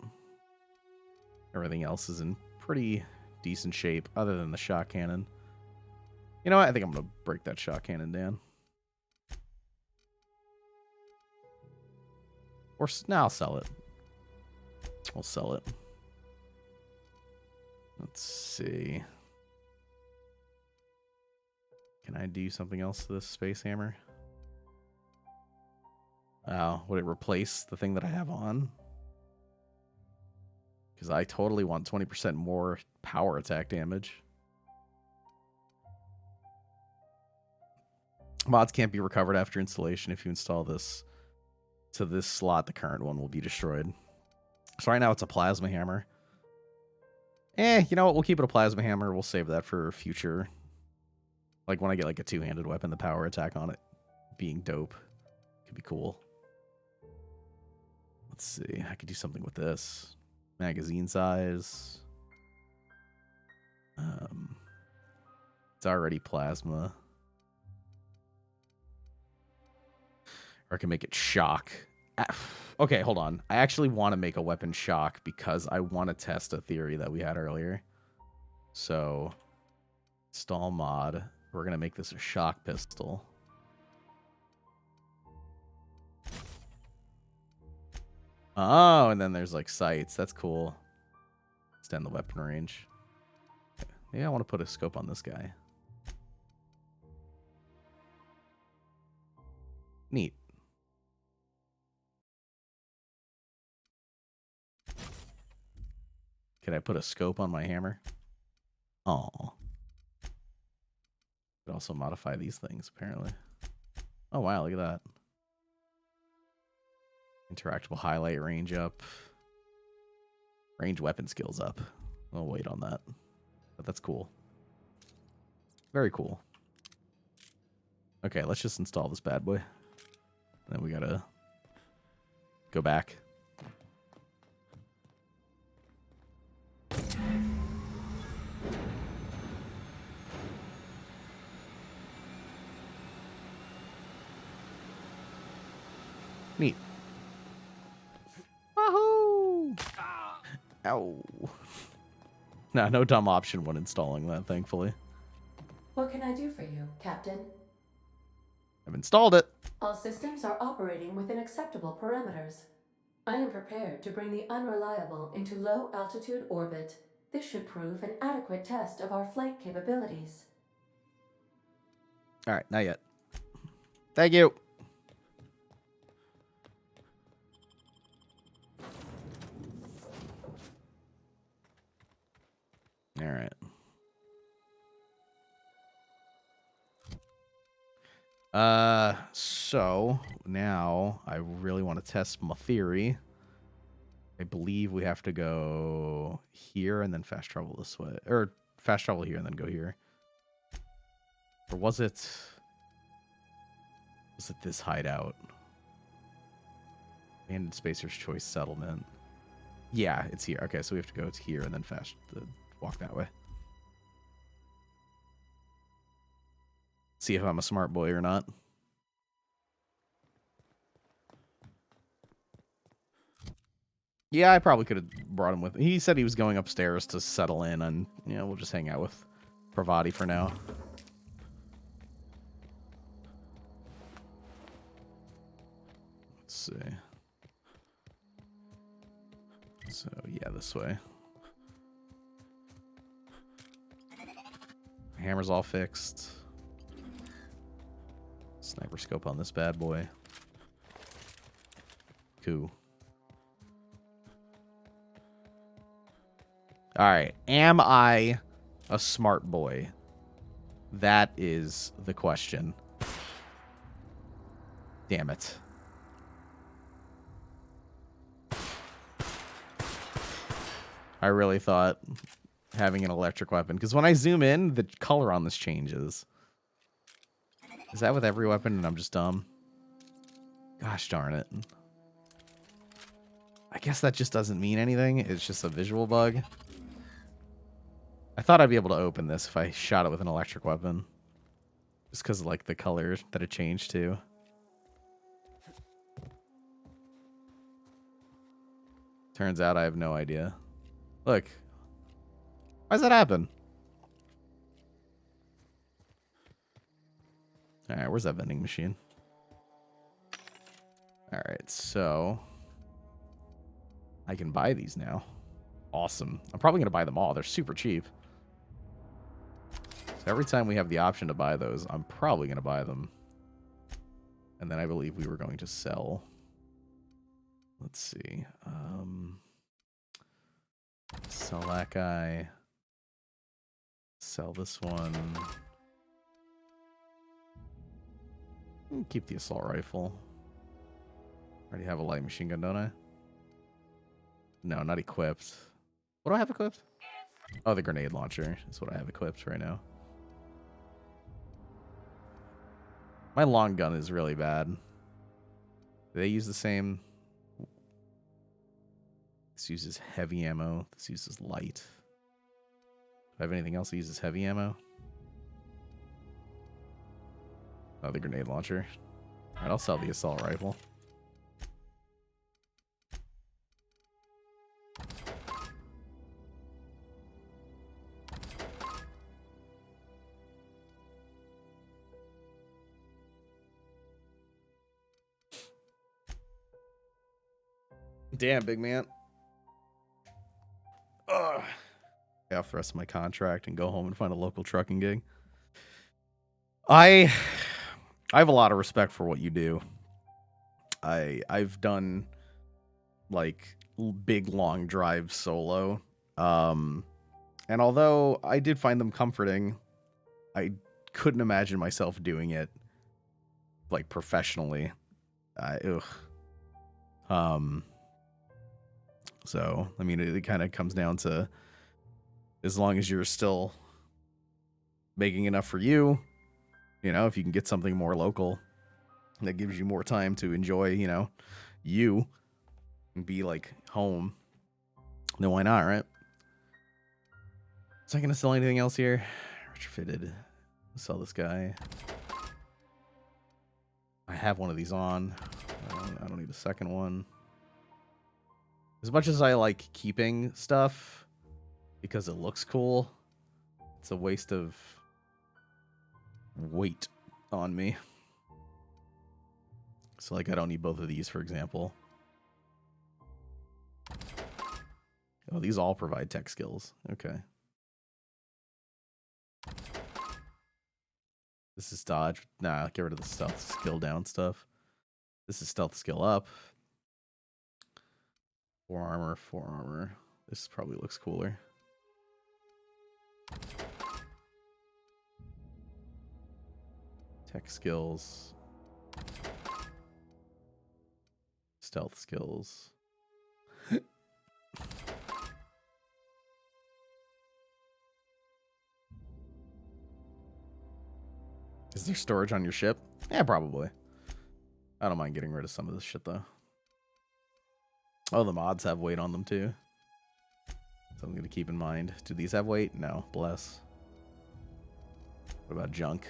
Everything else is in pretty decent shape, other than the shot cannon. You know what? I think I'm going to break that shot cannon down. Or, no, I'll sell it. We'll sell it. Let's see. Can I do something else to this space hammer? Oh, would it replace the thing that I have on? Because I totally want 20% more power attack damage. Mods can't be recovered after installation. If you install this to this slot, the current one will be destroyed. So right now it's a plasma hammer. You know what? We'll keep it a plasma hammer. We'll save that for future. Like when I get like a two-handed weapon, the power attack on it being dope. Could be cool. Let's see. I could do something with this. Magazine size. It's already plasma. Or I can make it shock. Okay, hold on. I actually want to make a weapon shock because I want to test a theory that we had earlier. So, install mod. We're going to make this a shock pistol. Oh, and then there's like sights. That's cool. Extend the weapon range. Maybe I want to put a scope on this guy. Neat. Can I put a scope on my hammer? Oh. Could also modify these things, apparently. Oh, wow, look at that. Interactable highlight range up. Range weapon skills up. I'll wait on that. But that's cool. Very cool. Okay, let's just install this bad boy. Then we gotta go back. Neat. Wahoo! Ow. Nah, no dumb option when installing that, thankfully. What can I do for you, Captain? I've installed it. All systems are operating within acceptable parameters. I am prepared to bring the Unreliable into low-altitude orbit. This should prove an adequate test of our flight capabilities. All right, not yet. Thank you. All right. So now I really want to test my theory. I believe we have to go here and then fast travel this way. Or fast travel here and then go here. Or was it this hideout? Abandoned Spacer's Choice Settlement. Yeah, it's here. Okay, so we have to go to here and then walk that way. See if I'm a smart boy or not. Yeah, I probably could have brought him with me. He said he was going upstairs to settle in, and we'll just hang out with Pravati for now. Let's see. So, yeah, this way. Hammer's all fixed. Sniper scope on this bad boy. Cool. All right. Am I a smart boy? That is the question. Damn it. I really thought having an electric weapon, because when I zoom in, the color on this changes. Is that with every weapon and I'm just dumb? Gosh darn it. I guess that just doesn't mean anything. It's just a visual bug. I thought I'd be able to open this if I shot it with an electric weapon. Just because of, like, the color that it changed to. Turns out I have no idea. Look. Why does that happen? Alright, where's that vending machine? Alright, so I can buy these now. Awesome. I'm probably going to buy them all. They're super cheap. So every time we have the option to buy those, I'm probably going to buy them. And then I believe we were going to sell. Let's see. Sell that guy. Sell this one. Keep the assault rifle. Already have a light machine gun, don't I? No, not equipped. What do I have equipped? Oh, the grenade launcher is what I have equipped right now. My long gun is really bad. Do they use the same? This uses heavy ammo. This uses light. Do I have anything else that uses heavy ammo? Oh, the grenade launcher. Alright, I'll sell the assault rifle. Damn, big man. Ugh. Get off the rest of my contract and go home and find a local trucking gig. I have a lot of respect for what you do. I've done like big long drives solo. And although I did find them comforting, I couldn't imagine myself doing it like professionally. So, I mean, it kind of comes down to as long as you're still making enough for you, if you can get something more local that gives you more time to enjoy, you and be like home, then why not, right? Is I going to sell anything else here? Retrofitted. Sell this guy. I have one of these on. I don't need a second one. As much as I like keeping stuff because it looks cool, it's a waste of weight on me. So, like, I don't need both of these, for example. Oh, these all provide tech skills. Okay. This is dodge. Nah, get rid of the stealth skill down stuff. This is stealth skill up. 4 armor, 4 armor. This probably looks cooler. Tech skills. Stealth skills. Is there storage on your ship? Yeah, probably. I don't mind getting rid of some of this shit, though. Oh, the mods have weight on them, too. Something to keep in mind. Do these have weight? No. Bless. What about junk?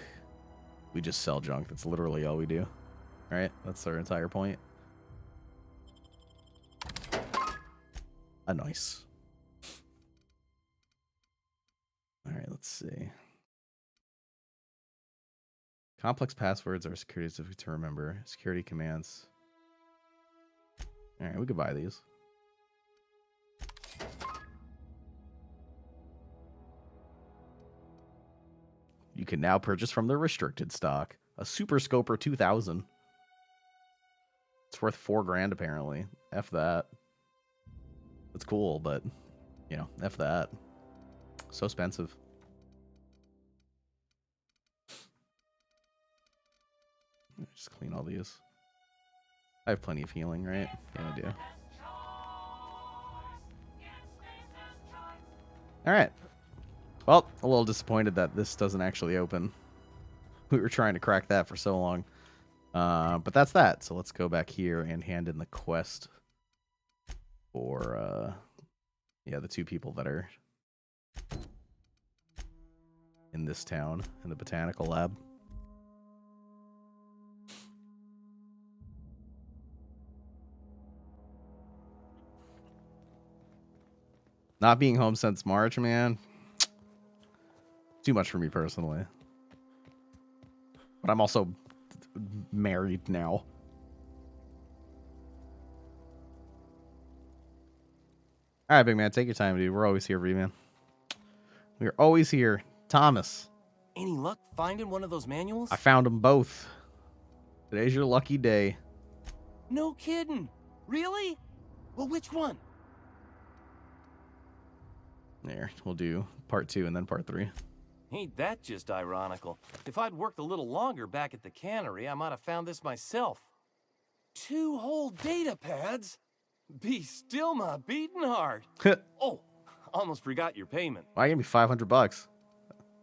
We just sell junk. That's literally all we do. All right? That's our entire point. Nice. All right, let's see. Complex passwords are security difficult to remember. Security commands. All right, we could buy these. You can now purchase from the restricted stock a Super Scoper 2000. It's worth $4 grand apparently. F that. It's cool, but you know, F that. So expensive. Just clean all these. I have plenty of healing, right? Yeah, I do. All right. Well, a little disappointed that this doesn't actually open. We were trying to crack that for so long. But that's that. So let's go back here and hand in the quest for, yeah, the 2 people that are in this town, in the botanical lab. Not being home since March, man. Too much for me personally. But I'm also married now. All right, big man, take your time, dude. We're always here for you, man. We're always here. Thomas. Any luck finding one of those manuals? I found them both. Today's your lucky day. No kidding. Really? Well, which one? There, we'll do part 2 and then part 3. Ain't that just ironical? If I'd worked a little longer back at the cannery, I might have found this myself. 2 whole data pads? Be still my beating heart. Oh, almost forgot your payment. Why give me $500?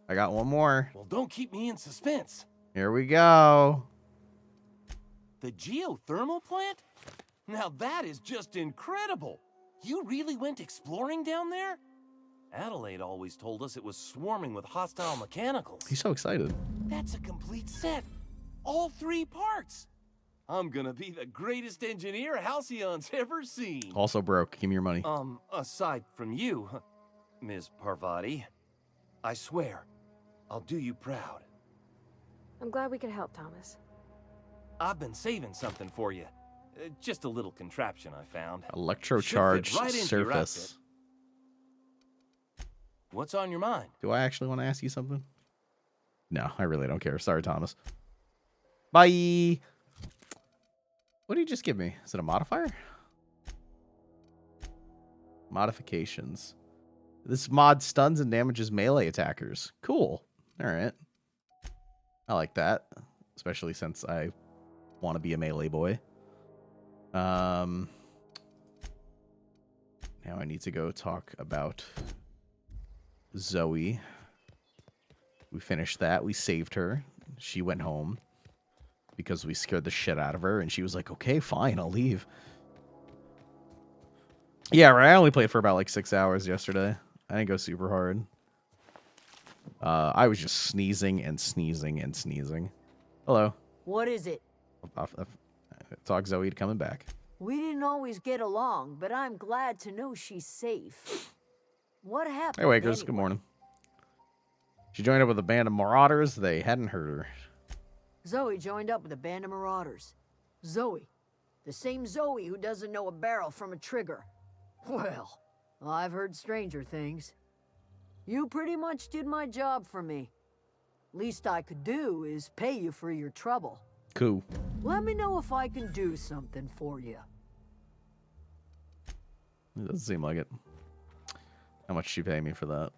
I got one more. Well, don't keep me in suspense. Here we go. The geothermal plant? Now that is just incredible. You really went exploring down there? Adelaide always told us it was swarming with hostile mechanicals. He's so excited. That's a complete set. All 3 parts. I'm gonna be the greatest engineer Halcyon's ever seen. Also broke. Give me your money. Aside from you, Ms. Parvati, I swear, I'll do you proud. I'm glad we could help, Thomas. I've been saving something for you. Just a little contraption I found. Electrocharged Right surface. What's on your mind? Do I actually want to ask you something? No, I really don't care. Sorry, Thomas. Bye. What did you just give me? Is it a modifier? Modifications. This mod stuns and damages melee attackers. Cool. All right. I like that. Especially since I want to be a melee boy. Now I need to go talk about Zoe. We finished that. We saved her. She went home because we scared the shit out of her, and she was like, okay, fine, I'll leave. Yeah, right. I only played for about like 6 hours yesterday. I didn't go super hard. I was just sneezing and sneezing and sneezing. Hello. What is it? Talk Zoe to coming back. We didn't always get along, but I'm glad to know she's safe. What happened? Hey, Wakers. Anyway? Good morning. She joined up with a band of marauders. They hadn't hurt her. Zoe joined up with a band of marauders. Zoe. The same Zoe who doesn't know a barrel from a trigger. Well, I've heard stranger things. You pretty much did my job for me. Least I could do is pay you for your trouble. Cool. Let me know if I can do something for you. It doesn't seem like it. How much did she pay me for that?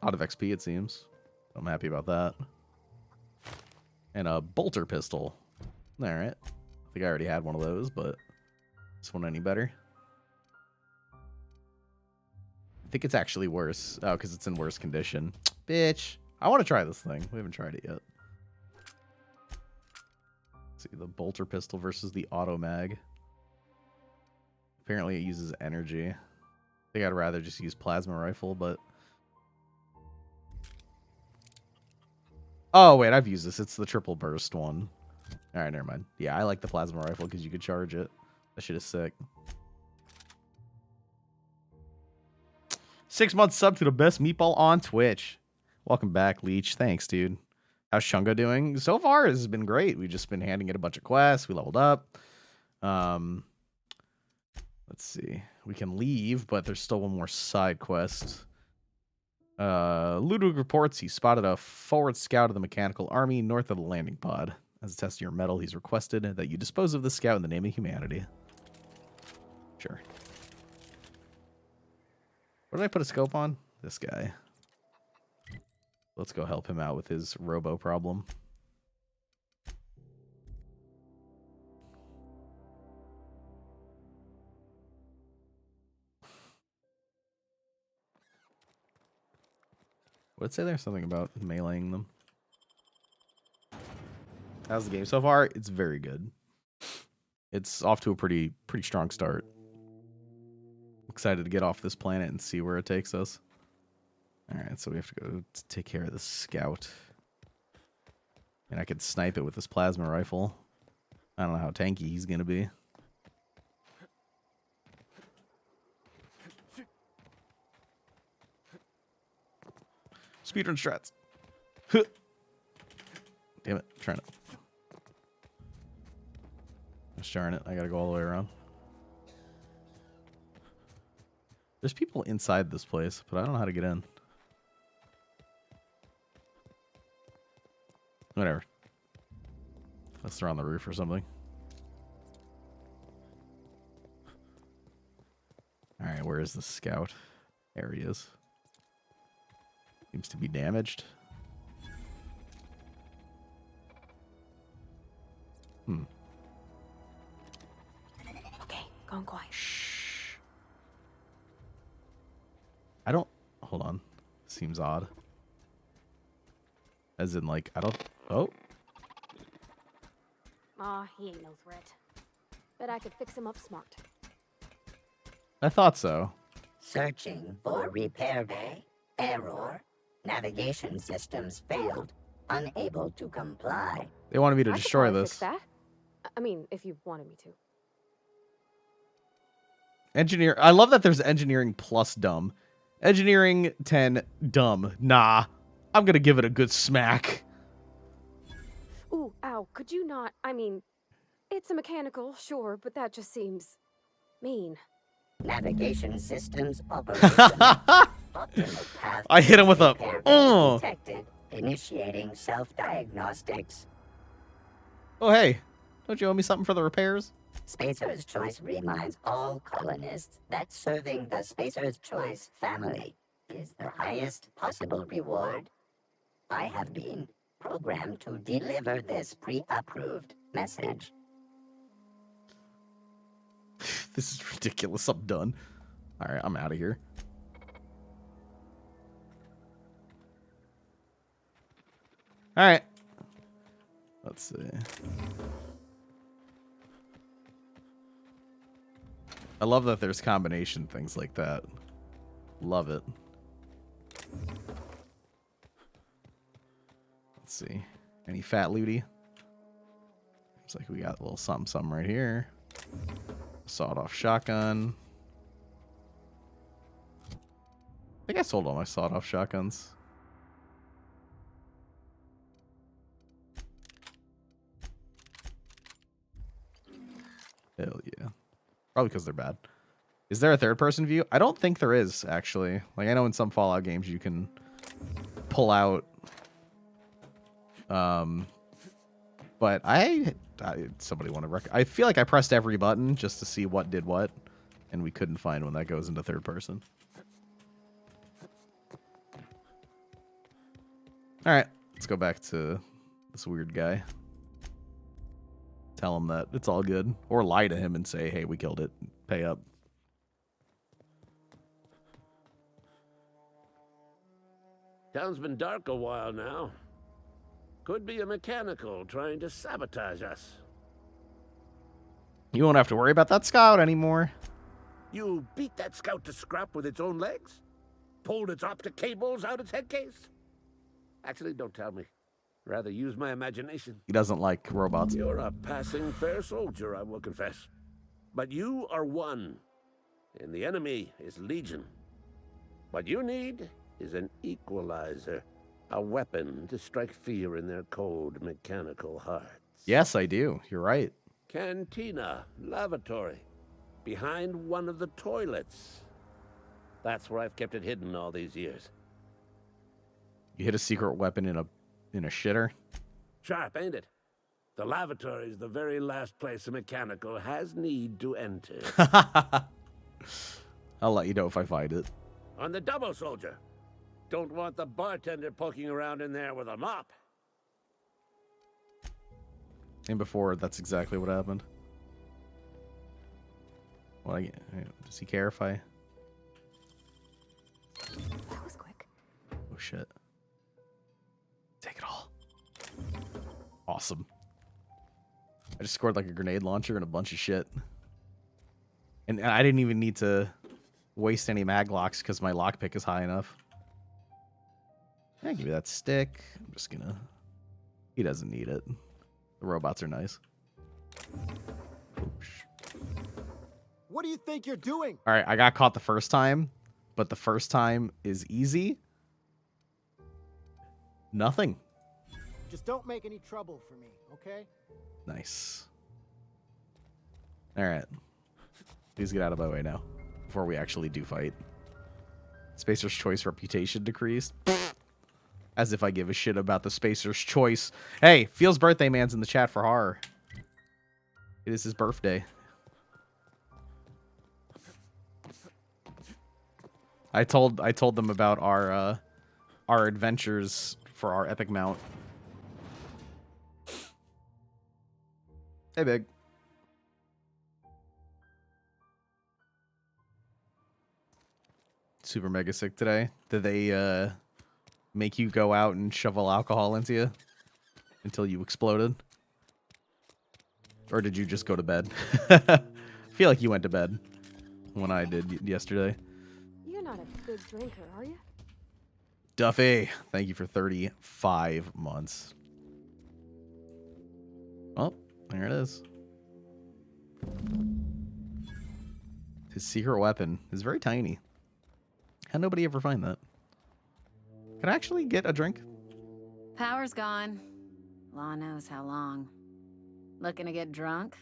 Out of XP, it seems. I'm happy about that. And a bolter pistol. Alright. I think I already had one of those, but this one any better? I think it's actually worse. Oh, because it's in worse condition. Bitch. I want to try this thing. We haven't tried it yet. Let's see, the bolter pistol versus the auto mag. Apparently it uses energy. I think I'd rather just use plasma rifle, but... Oh, wait, I've used this. It's the triple burst one. Alright, never mind. Yeah, I like the plasma rifle because you could charge it. That shit is sick. 6 months sub to the best meatball on Twitch. Welcome back, Leech. Thanks, dude. How's Chungo doing? So far, it has been great. We've just been handing it a bunch of quests. We leveled up. Let's see. We can leave, but there's still one more side quest. Ludwig reports he spotted a forward scout of the mechanical army north of the landing pod. As a test of your metal, he's requested that you dispose of the scout in the name of humanity. Sure. What did I put a scope on? This guy. Let's go help him out with his robo problem. Would it say there's something about meleeing them? How's the game so far? It's very good. It's off to a pretty strong start. Excited to get off this planet and see where it takes us. Alright, so we have to go take care of the scout. And I could snipe it with this plasma rifle. I don't know how tanky he's gonna be. Speedrun strats. Damn it, I'm trying to. Gosh darn it, I gotta go all the way around. There's people inside this place, but I don't know how to get in. Whatever. Unless they're on the roof or something. Alright, where is the scout? There he is. Seems to be damaged. Okay, going quiet. Shh. I don't... Hold on. Seems odd. As in, like, I don't... Oh. Aw, he ain't no threat. Bet I could fix him up smart. I thought so. Searching for repair bay. Error. Navigation systems failed. Unable to comply. They wanted me to I could destroy probably this. fix that. I mean, if you wanted me to. Engineer... I love that there's engineering plus dumb. Engineering 10, dumb. Nah. I'm gonna give it a good smack. Ooh, ow, could you not? I mean, it's a mechanical, sure, but that just seems mean. Navigation systems operational. Optimal path I hit him with a... detected. Initiating self-diagnostics. Oh, hey. Don't you owe me something for the repairs? Spacer's Choice reminds all colonists that serving the Spacer's Choice family is the highest possible reward. I have been programmed to deliver this pre-approved message. This is ridiculous. I'm done. Alright, I'm out of here. Alright. Let's see. I love that there's combination things like that. Love it. Let's see. Any fat looty? Looks like we got a little something right here. Sawed-off shotgun. I think I sold all my sawed-off shotguns. Hell yeah. Probably because they're bad. Is there a third-person view? I don't think there is, actually. Like, I know in some Fallout games you can pull out But somebody want to I feel like I pressed every button just to see what did what, and we couldn't find when that goes into third person. All right, let's go back to this weird guy. Tell him that it's all good, or lie to him and say, "Hey, we killed it. Pay up." Town's been dark a while now. Could be a mechanical trying to sabotage us. You won't have to worry about that scout anymore. You beat that scout to scrap with its own legs? Pulled its optic cables out its head case? Actually, don't tell me. Rather use my imagination. He doesn't like robots. You're a passing fair soldier, I will confess. But you are one, and the enemy is legion. What you need is an equalizer. A weapon to strike fear in their cold mechanical hearts. Yes, I do. You're right. Cantina, lavatory, behind one of the toilets. That's where I've kept it hidden all these years. You hid a secret weapon in a shitter? Sharp, ain't it? The lavatory is the very last place a mechanical has need to enter. I'll let you know if I find it. On the double, soldier. Don't want the bartender poking around in there with a mop. And before, that's exactly what happened. Well, does he care if I... That was quick. Oh, shit. Take it all. Awesome. I just scored like a grenade launcher and a bunch of shit. And I didn't even need to waste any mag locks because my lockpick is high enough. Yeah, give me that stick. I'm just gonna... He doesn't need it. The robots are nice. Oops. What do you think you're doing? All right, I got caught the first time, but the first time is easy. Nothing. Just don't make any trouble for me, okay? Nice. All right. Please get out of my way now before we actually do fight. Spacer's Choice reputation decreased. As if I give a shit about the Spacer's Choice. Hey, Feels Birthday Man's in the chat for horror. It is his birthday. I told them about our adventures for our epic mount. Hey, Big. Super mega sick today. Did they make you go out and shovel alcohol into you until you exploded? Or did you just go to bed? I feel like you went to bed when I did yesterday. You're not a big drinker, are you? Duffy, thank you for 35 months. Oh, there it is. His secret weapon is very tiny. How'd nobody ever find that? Can I actually get a drink? Power's gone. Law knows how long. Looking to get drunk?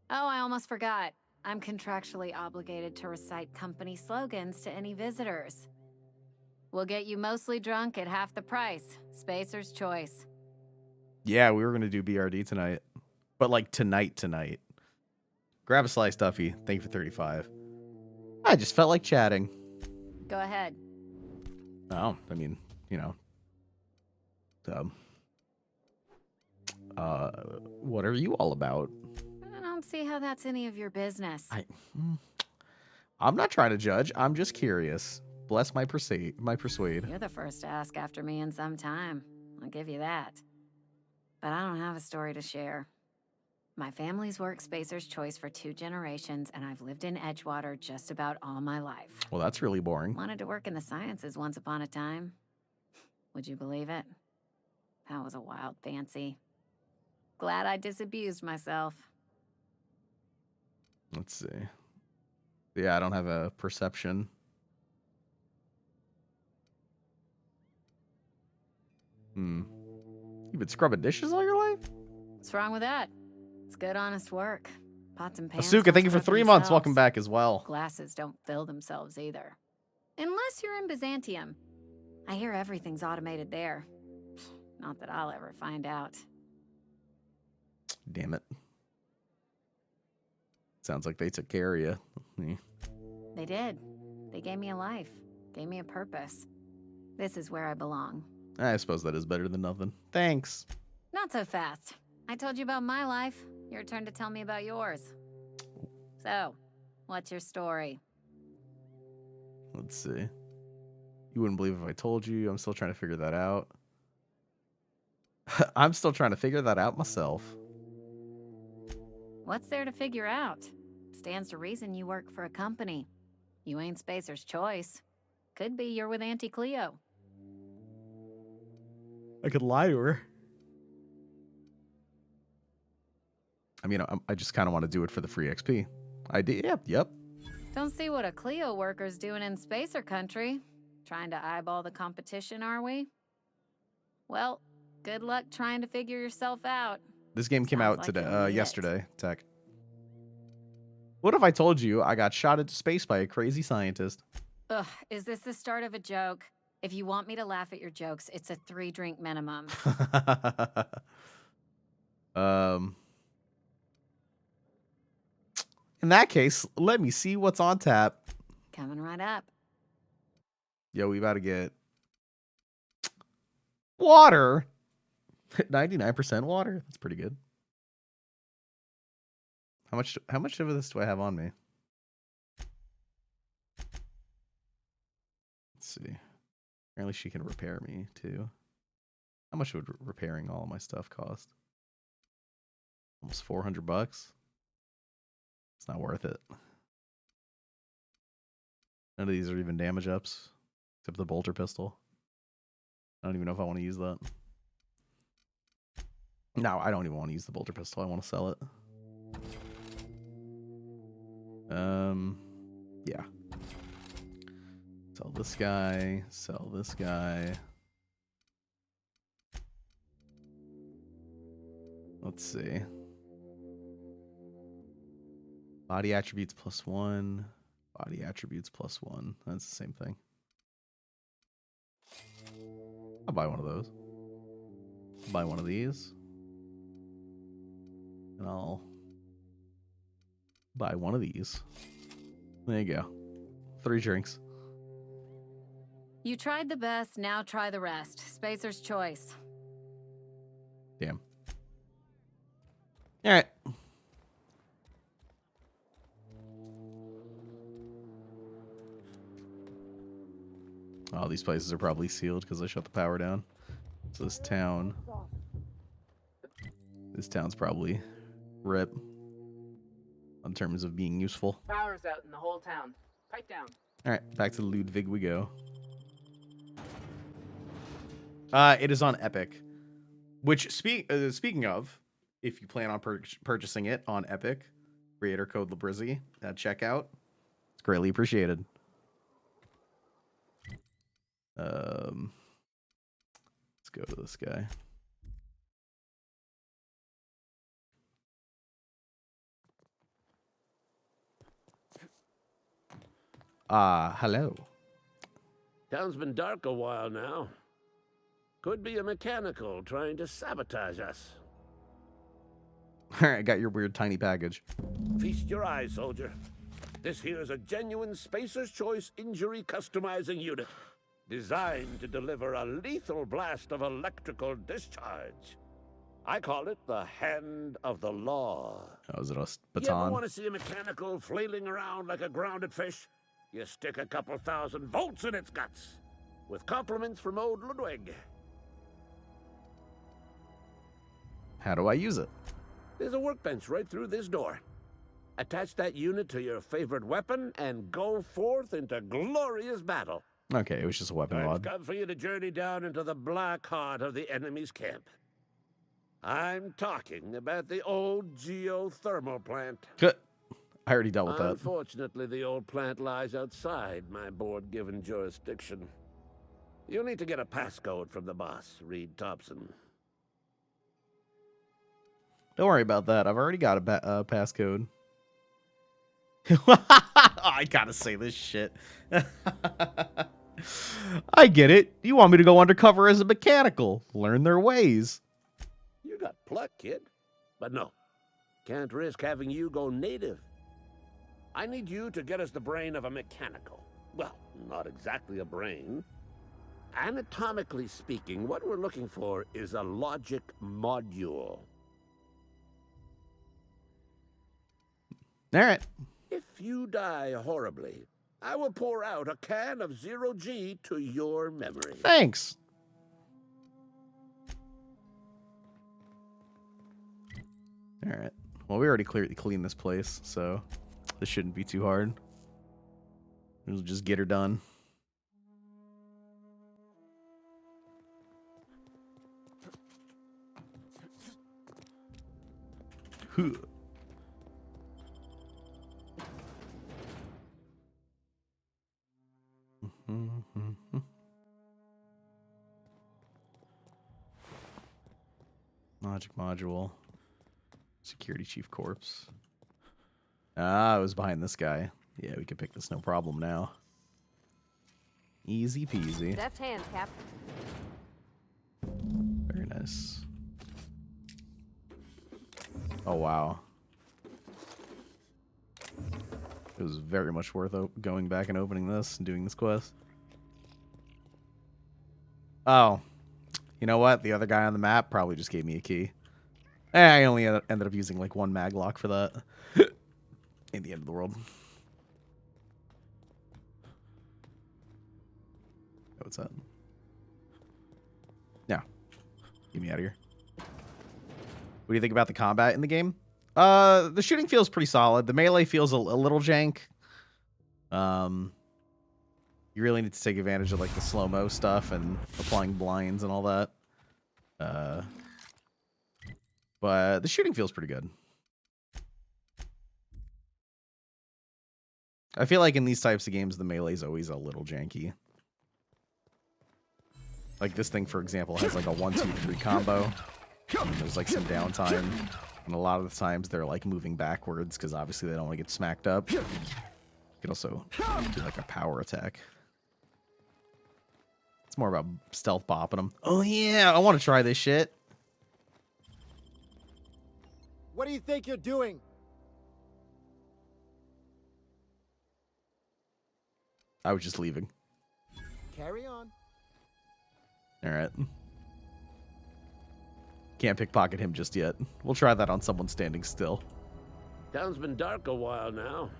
Oh, I almost forgot. I'm contractually obligated to recite company slogans to any visitors. We'll get you mostly drunk at half the price. Spacer's Choice. Yeah, we were going to do BRD tonight. But like tonight. Grab a slice, Duffy. Thank you for 35. I just felt like chatting. Go ahead. Oh, I mean, you know. What are you all about? I don't see how that's any of your business. I'm not trying to judge. I'm just curious. Bless my persuade. You're the first to ask after me in some time. I'll give you that. But I don't have a story to share. My family's worked Spacer's Choice for 2 generations, and I've lived in Edgewater just about all my life. Well, that's really boring. Wanted to work in the sciences once upon a time. Would you believe it? That was a wild fancy. Glad I disabused myself. Let's see. Yeah, I don't have a perception. You've been scrubbing dishes all your life? What's wrong with that? It's good, honest work. Pots and pans. Asuka, thank you for 3 months. Welcome back as well. Glasses don't fill themselves either. Unless you're in Byzantium. I hear everything's automated there. Not that I'll ever find out. Damn it. Sounds like they took care of you. Yeah. They did. They gave me a life, gave me a purpose. This is where I belong. I suppose that is better than nothing. Thanks. Not so fast. I told you about my life. Your turn to tell me about yours. So, what's your story? Let's see. You wouldn't believe if I told you. I'm still trying to figure that out. I'm still trying to figure that out myself. What's there to figure out? Stands to reason you work for a company. You ain't Spacer's choice. Could be you're with Auntie Cleo. I could lie to her. I mean, I just kind of want to do it for the free XP. I did. Yep. Don't see what a Cleo worker's doing in Spacer country. Trying to eyeball the competition, are we? Well, good luck trying to figure yourself out. This game came out like today, yesterday, Tech. What if I told you I got shot into space by a crazy scientist? Ugh, is this the start of a joke? If you want me to laugh at your jokes, it's a 3-drink minimum. In that case, let me see what's on tap. Coming right up. Yo, we about to get water. 99% water. That's pretty good. How much of this do I have on me? Let's see. Apparently she can repair me too. How much would repairing all of my stuff cost? Almost $400. It's not worth it. None of these are even damage ups, except the bolter pistol. I don't even know if I want to use that. No, I don't even want to use the bolter pistol. I want to sell it. Yeah. Sell this guy. Sell this guy. Let's see. Body attributes +1. Body attributes +1. That's the same thing. I'll buy one of those. I'll buy one of these. And I'll buy one of these. There you go. 3 drinks. You tried the best, now try the rest. Spacer's choice. Damn. All right. Oh, these places are probably sealed because I shut the power down. So this town's probably rip in terms of being useful. Power's out in the whole town. Pipe down. All right, back to Ludwig we go. It is on Epic, which speaking of, if you plan on purchasing it on Epic, creator code Labrizzi at checkout. It's greatly appreciated. Let's go to this guy. Hello. Town's been dark a while now. Could be a mechanical trying to sabotage us. All right, got your weird tiny package. Feast your eyes, soldier. This here's a genuine Spacer's Choice injury customizing unit, designed to deliver a lethal blast of electrical discharge. I call it the Hand of the Law. Oh, is it a You ever baton? want to see a mechanical flailing around like a grounded fish? You stick a couple thousand volts in its guts. With compliments from old Ludwig. How do I use it? There's a workbench right through this door. Attach that unit to your favorite weapon and go forth into glorious battle. Okay, it was just a weapon Time's mod. come for you to journey down into the black heart of the enemy's camp. I'm talking about the old geothermal plant. I already dealt with that. Unfortunately, the old plant lies outside my board-given jurisdiction. You'll need to get a passcode from the boss, Reed Thompson. Don't worry about that. I've already got a passcode. I gotta say this shit. I get it. You want me to go undercover as a mechanical, learn their ways. You got pluck, kid. But no, can't risk having you go native. I need you to get us the brain of a mechanical. Well, not exactly a brain. Anatomically speaking, what we're looking for is a logic module. All right. If you die horribly, I will pour out a can of 0G to your memory. Thanks. All right. Well, we already cleaned this place, so this shouldn't be too hard. We'll just get her done. Logic module. Security chief corpse. Ah, it was behind this guy. Yeah, we can pick this no problem now. Easy peasy. Deft hands, Cap. Very nice. Oh, wow. It was very much worth going back and opening this and doing this quest. Oh. You know what? The other guy on the map probably just gave me a key. I only ended up using like one mag lock for that. In the end of the world. What's that? No. Get me out of here. What do you think about the combat in the game? The shooting feels pretty solid. The melee feels a little jank. You really need to take advantage of like the slow-mo stuff and applying blinds and all that. But the shooting feels pretty good. I feel like in these types of games, the melee is always a little janky. Like this thing, for example, has like a 1-2-3 combo. And there's like some downtime. And a lot of the times they're like moving backwards because obviously they don't want to get smacked up. You can also do like a power attack. It's more about stealth bopping them. Oh yeah, I want to try this shit. What do you think you're doing? I was just leaving. Carry on. All right. Can't pickpocket him just yet. We'll try that on someone standing still. Town's been dark a while now.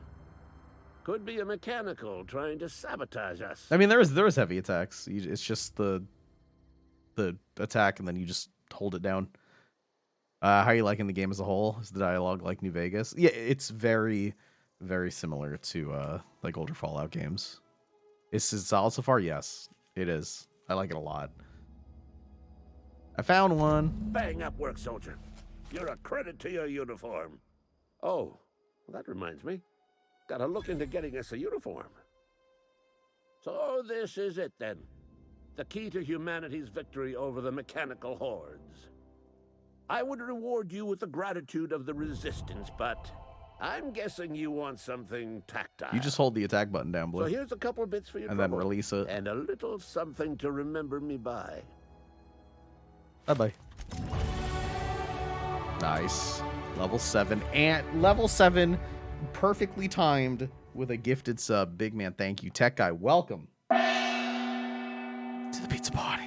Could be a mechanical trying to sabotage us. I mean, there is heavy attacks. It's just the attack, and then you just hold it down. How are you liking the game as a whole? Is the dialogue like New Vegas? Yeah, it's very, very similar to like older Fallout games. Is it solid so far? Yes, it is. I like it a lot. I found one. Bang up work, soldier. You're a credit to your uniform. Oh, well, that reminds me. Gotta look into getting us a uniform. So this is it then. The key to humanity's victory over the mechanical hordes. I would reward you with the gratitude of the resistance, but I'm guessing you want something tactile. You just hold the attack button down, Blue. So here's a couple bits for your and trouble, then release it. And a little something to remember me by. Bye-bye. Nice. Level 7. And level 7, perfectly timed with a gifted sub. Big man, thank you. Tech guy, welcome to the pizza party.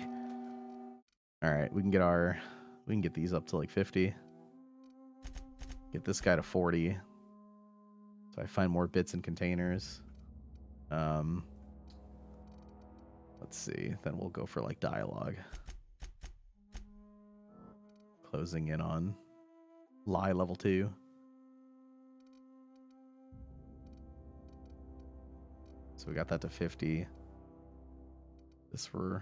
All right, we can get these up to like 50. Get this guy to 40. So I find more bits and containers. Let's see. Then we'll go for like dialogue. Closing in on lie level 2. So we got that to 50. This we're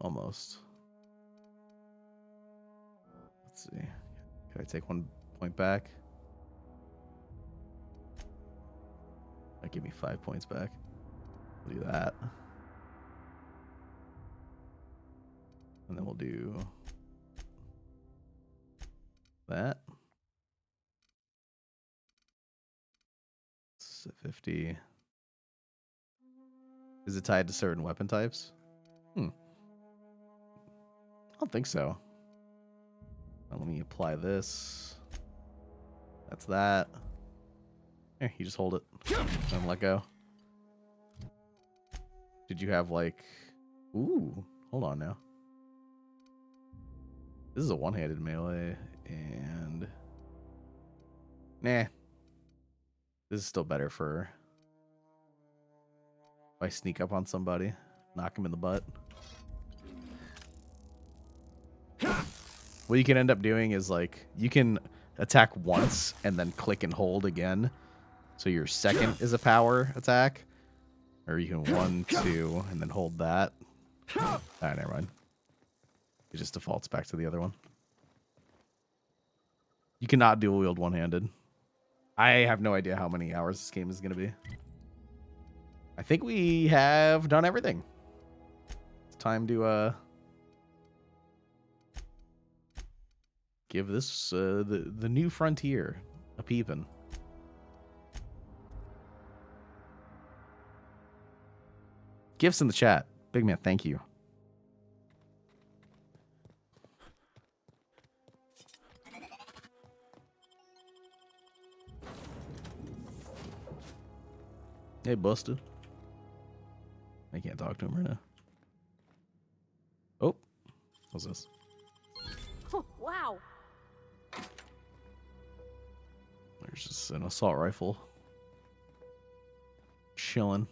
almost. Let's see. Can I take 1 point back? That give me 5 points back. We'll do that. And then we'll do that. 50. Is it tied to certain weapon types? I don't think so. Now let me apply this. That's that. Here, you just hold it and let go. Did you have like... Ooh, hold on now. This is a one-handed melee, and... Nah. This is still better for... If I sneak up on somebody, knock him in the butt. What you can end up doing is, like, you can attack once and then click and hold again. So your second is a power attack. Or you can 1, 2, and then hold that. Alright, never mind. It just defaults back to the other one. You cannot dual wield one-handed. I have no idea how many hours this game is going to be. I think we have done everything. It's time to give this the new frontier a peepin'. Gifts in the chat. Big man, thank you. Hey, Buster. I can't talk to him right now. Oh, what's this? Oh, wow. There's just an assault rifle. Chilling.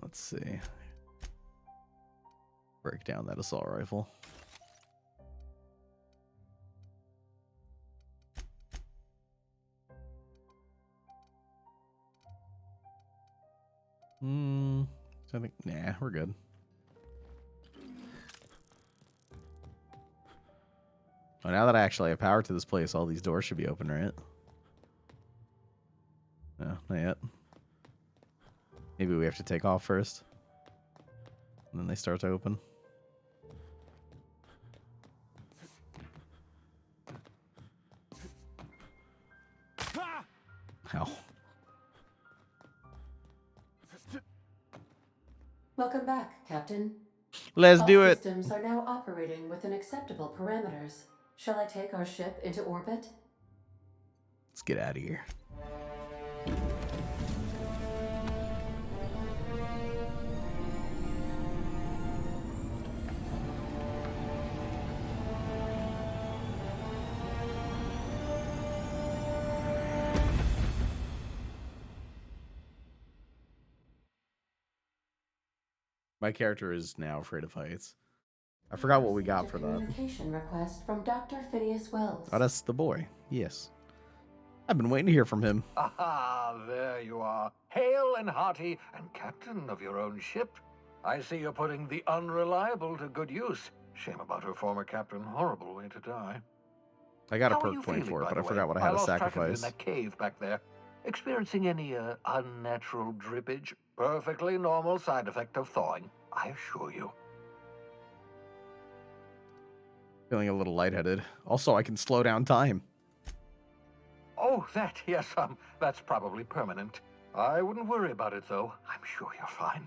Let's see. Break down that assault rifle. So I think, nah, we're good. Well, now that I actually have power to this place, all these doors should be open, right? No, not yet. Maybe we have to take off first. And then they start to open. Ow. Welcome back, Captain. Let's do it. Systems are now operating within acceptable parameters. Shall I take our ship into orbit? Let's get out of here. My character is now afraid of heights. I forgot what we got for that. Communication request from Dr. Phineas Wells. Oh, that's the boy. Yes. I've been waiting to hear from him. Aha, there you are. Hale and hearty and captain of your own ship. I see you're putting the unreliable to good use. Shame about her former captain. Horrible way to die. I got a How are perk you 24, feeling, but by I the forgot way? what I had to lost track of you sacrifice. in that cave back there. Experiencing any unnatural drippage? Perfectly normal side effect of thawing, I assure you. Feeling a little lightheaded. Also, I can slow down time. Oh, that, yes, that's probably permanent. I wouldn't worry about it, though. I'm sure you're fine.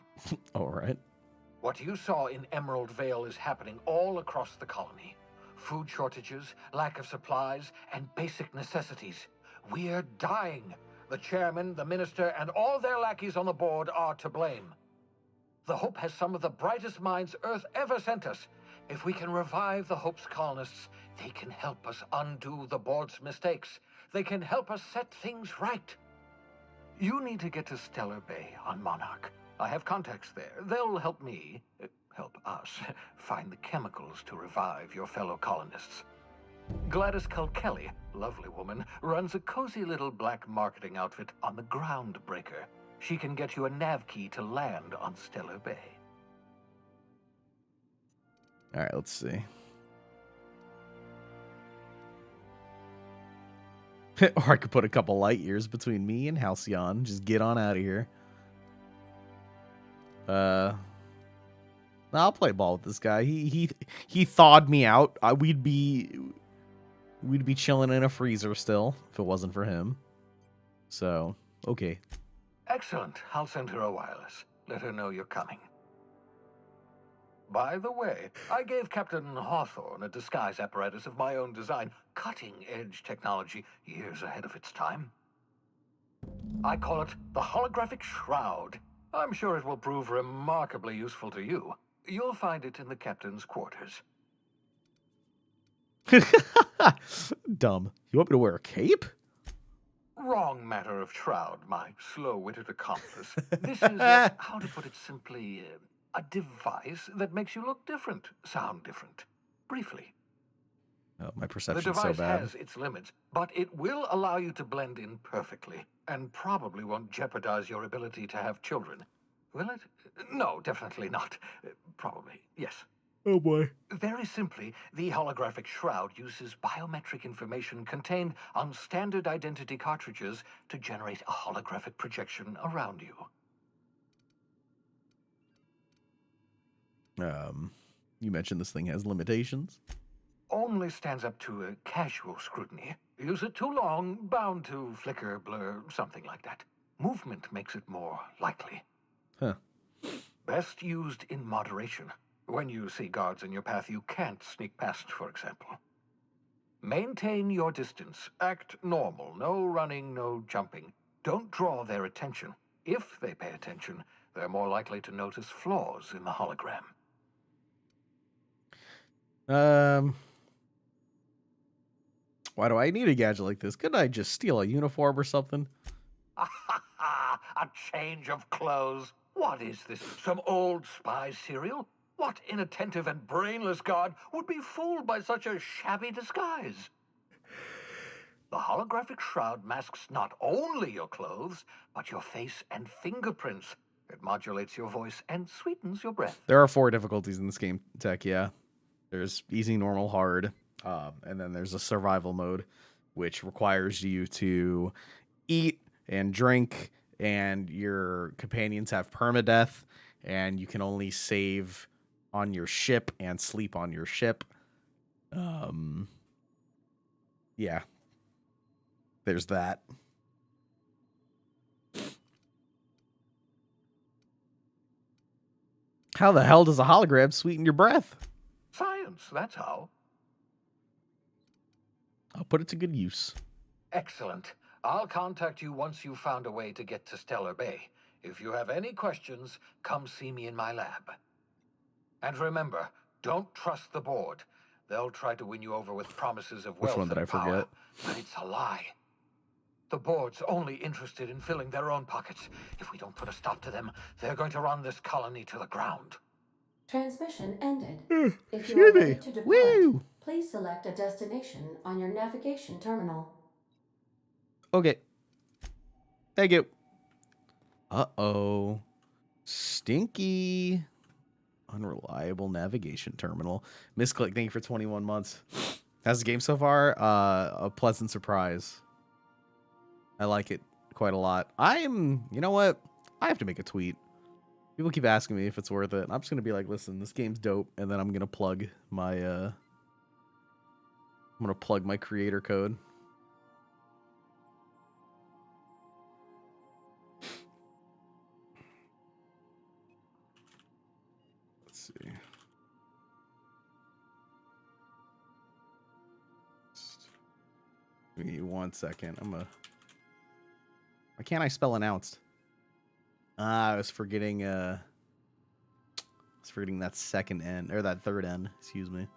All right. What you saw in Emerald Vale is happening all across the colony. Food shortages, lack of supplies, and basic necessities. We're dying. The chairman, the minister, and all their lackeys on the board are to blame. The Hope has some of the brightest minds Earth ever sent us. If we can revive the Hope's colonists, they can help us undo the board's mistakes. They can help us set things right. You need to get to Stellar Bay on Monarch. I have contacts there. They'll help me, help us, find the chemicals to revive your fellow colonists. Gladys Kelly, lovely woman, runs a cozy little black marketing outfit on the Groundbreaker. She can get you a nav key to land on Stellar Bay. All right, let's see. Or I could put a couple light years between me and Halcyon. Just get on out of here. I'll play ball with this guy. He thawed me out. We'd be chilling in a freezer still if it wasn't for him. So, okay. Excellent. I'll send her a wireless. Let her know you're coming. By the way, I gave Captain Hawthorne a disguise apparatus of my own design, cutting-edge technology years ahead of its time. I call it the holographic shroud. I'm sure it will prove remarkably useful to you. You'll find it in the captain's quarters. Dumb. You want me to wear a cape? Wrong matter of shroud, my slow-witted accomplice. This is, how to put it simply, a device that makes you look different, sound different. Briefly. Oh, my The perception's device so bad. has its limits, but it will allow you to blend in perfectly, and probably won't jeopardize your ability to have children. Will it? No, definitely not. Probably, yes. Oh boy. Very simply, the holographic shroud uses biometric information contained on standard identity cartridges to generate a holographic projection around you. You mentioned this thing has limitations. Only stands up to a casual scrutiny. Use it too long, bound to flicker, blur, something like that. Movement makes it more likely. Huh. Best used in moderation. When you see guards in your path you can't sneak past, for example. Maintain your distance. Act normal. No running, no jumping. Don't draw their attention. If they pay attention, they're more likely to notice flaws in the hologram. Why do I need a gadget like this? Couldn't I just steal a uniform or something? A change of clothes. What is this? Some old spy serial? What inattentive and brainless guard would be fooled by such a shabby disguise? The holographic shroud masks not only your clothes, but your face and fingerprints. It modulates your voice and sweetens your breath. There are 4 difficulties in this game, Tech, yeah. There's easy, normal, hard, and then there's a survival mode, which requires you to eat and drink, and your companions have permadeath, and you can only save on your ship and sleep on your ship. Yeah. There's that. How the hell does a hologram sweeten your breath? Science, that's how. I'll put it to good use. Excellent. I'll contact you once you've found a way to get to Stellar Bay. If you have any questions, come see me in my lab. And remember, don't trust the board. They'll try to win you over with promises of Which wealth one did and I forget? power, but it's a lie. The board's only interested in filling their own pockets. If we don't put a stop to them, they're going to run this colony to the ground. Transmission ended. Excuse If you are ready me. to depart, Woo! please select a destination on your navigation terminal. Okay. Thank you. Uh-oh. Stinky. Unreliable navigation terminal. Misclick, thank you for 21 months. How's the game so far? A pleasant surprise. I like it quite a lot. You know what? I have to make a tweet. People keep asking me if it's worth it. I'm just going to be like, listen, this game's dope. And then I'm going to plug my, creator code. Let's see. Give me 1 second. Why can't I spell announced? I was forgetting that second N, or that third N, excuse me.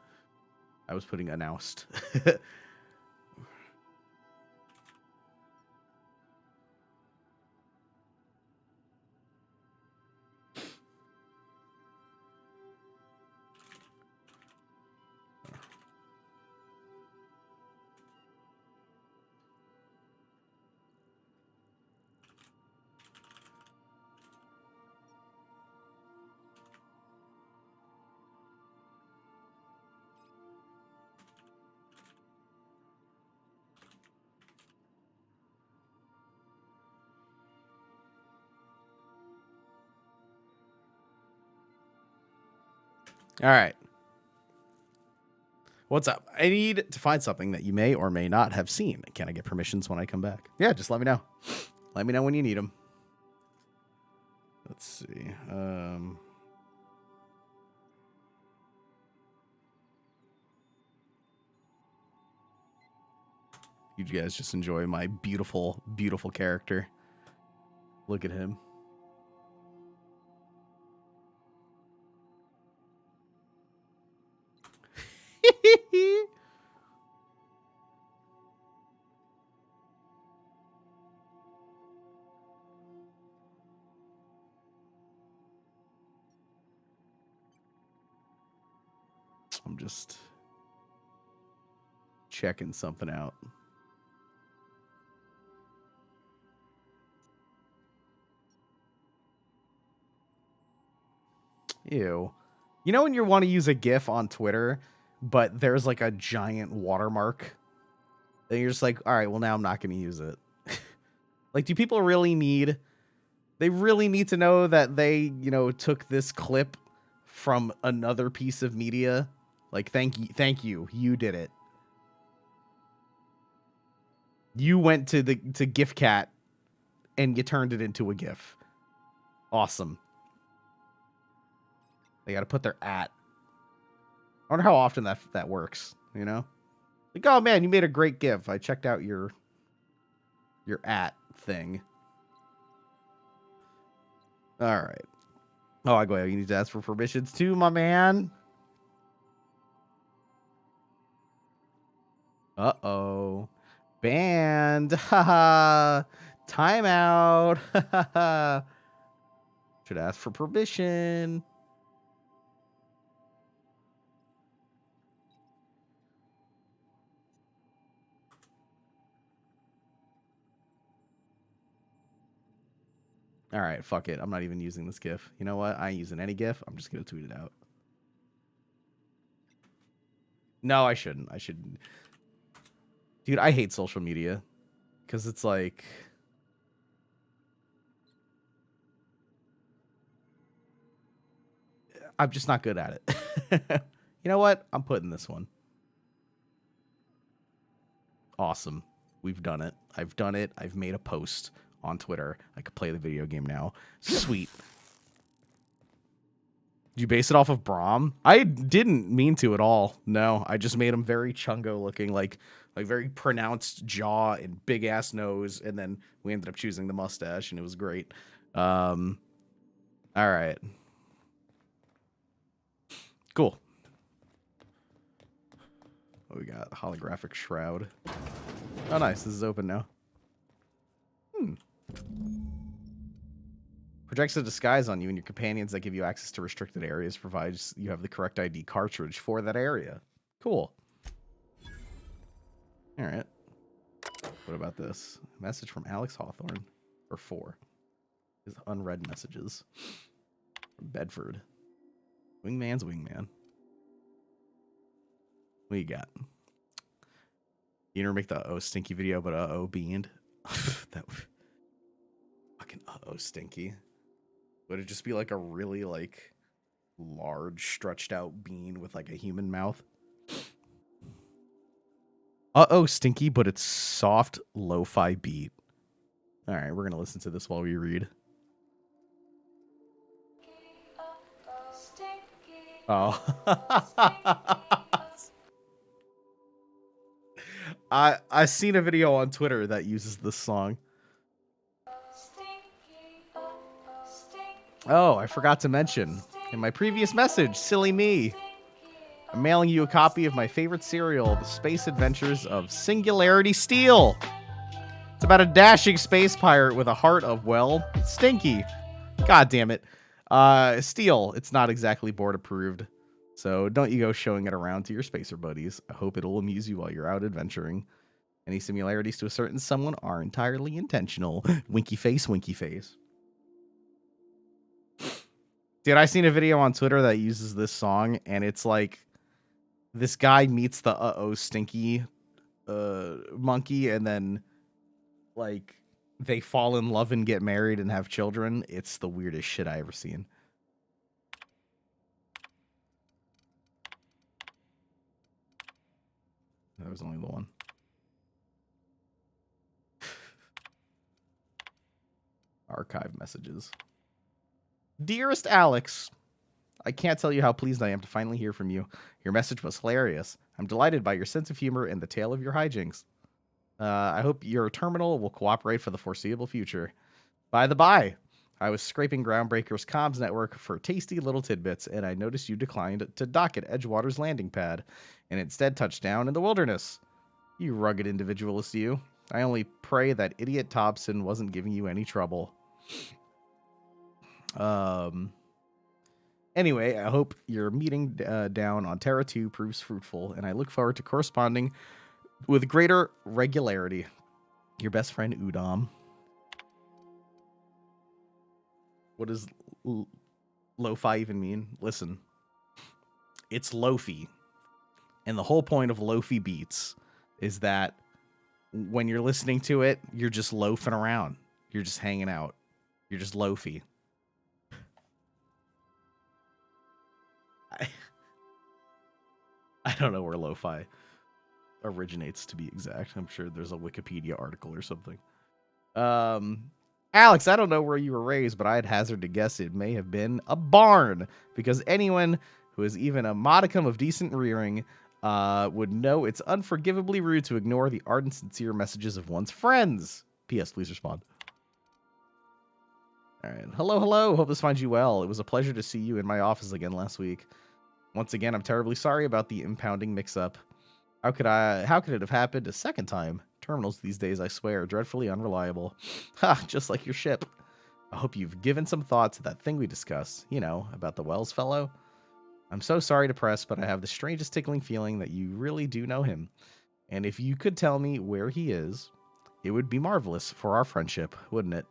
I was putting announced. All right. What's up? I need to find something that you may or may not have seen. Can I get permissions when I come back? Yeah, just let me know. Let me know when you need them. Let's see. You guys just enjoy my beautiful, beautiful character. Look at him. I'm just checking something out. Ew. You know when you want to use a GIF on Twitter, but there's like a giant watermark? And you're just like, all right, well, now I'm not going to use it. Like, do people really need... They really need to know that they, you know, took this clip from another piece of media? Like, thank you. You did it. You went to GIFCat and you turned it into a GIF. Awesome. They got to put their @. I wonder how often that works, you know? Like, oh man, you made a great GIF. I checked out your @ thing. All right. Oh, I go. You need to ask for permissions too, my man. Uh-oh. Banned. Haha. Timeout. Haha. Should ask for permission. All right, fuck it. I'm not even using this GIF. You know what? I ain't using any GIF. I'm just going to tweet it out. No, I shouldn't. I shouldn't. Dude, I hate social media because it's like... I'm just not good at it. You know what? I'm putting this one. Awesome. We've done it. I've done it. I've made a post on Twitter. I could play the video game now. Sweet. Did you base it off of Braum? I didn't mean to at all. No, I just made him very Chungo looking, like very pronounced jaw and big ass nose, and then we ended up choosing the mustache, and it was great. All right. Cool. What we got? Holographic shroud. Oh, nice. This is open now. Projects a disguise on you and your companions that give you access to restricted areas, provides you have the correct ID cartridge for that area. Cool. All right. What about this? Message from Alex Hawthorne. Or 4. His unread messages. From Bedford. Wingman's wingman. What you got? You never make the uh-oh stinky video, but uh-oh beaned. That fucking uh-oh stinky. Would it just be like a really like large stretched out bean with like a human mouth? Uh-oh stinky, but it's soft lo-fi beat. All right, we're gonna listen to this while we read. Oh. I seen a video on Twitter that uses this song. Oh, I forgot to mention in my previous message, silly me. I'm mailing you a copy of my favorite serial, The Space Adventures of Singularity Steel. It's about a dashing space pirate with a heart of, well, stinky. God damn it. Steel, it's not exactly board approved. So don't you go showing it around to your spacer buddies. I hope it'll amuse you while you're out adventuring. Any similarities to a certain someone are entirely intentional. Winky face, winky face. Dude, I seen a video on Twitter that uses this song, and it's like this guy meets the uh-oh stinky monkey, and then like they fall in love and get married and have children. It's the weirdest shit I ever seen. That was only the one. Archive messages. Dearest Alex, I can't tell you how pleased I am to finally hear from you. Your message was hilarious. I'm delighted by your sense of humor and the tale of your hijinks. I hope your terminal will cooperate for the foreseeable future. By the by, I was scraping Groundbreaker's comms network for tasty little tidbits, and I noticed you declined to dock at Edgewater's landing pad, and instead touched down in the wilderness. You rugged individualist, you. I only pray that idiot Thompson wasn't giving you any trouble. Anyway, I hope your meeting down on Terra 2 proves fruitful, and I look forward to corresponding with greater regularity. Your best friend, Udom. What does lo-fi even mean? Listen, it's lofi. And the whole point of lofi beats is that when you're listening to it, you're just loafing around. You're just hanging out. You're just lofi. I don't know where lo-fi originates, to be exact. I'm sure there's a Wikipedia article or something. Alex, I don't know where you were raised, but I'd hazard to guess it may have been a barn, because anyone who has even a modicum of decent rearing would know it's unforgivably rude to ignore the ardent, sincere messages of one's friends. P.S. Please respond. All right. Hello, hello. Hope this finds you well. It was a pleasure to see you in my office again last week. Once again, I'm terribly sorry about the impounding mix-up. How could it have happened a second time? Terminals these days, I swear, are dreadfully unreliable. Ha, just like your ship. I hope you've given some thought to that thing we discussed, you know, about the Wells fellow. I'm so sorry to press, but I have the strangest tickling feeling that you really do know him. And if you could tell me where he is, it would be marvelous for our friendship, wouldn't it?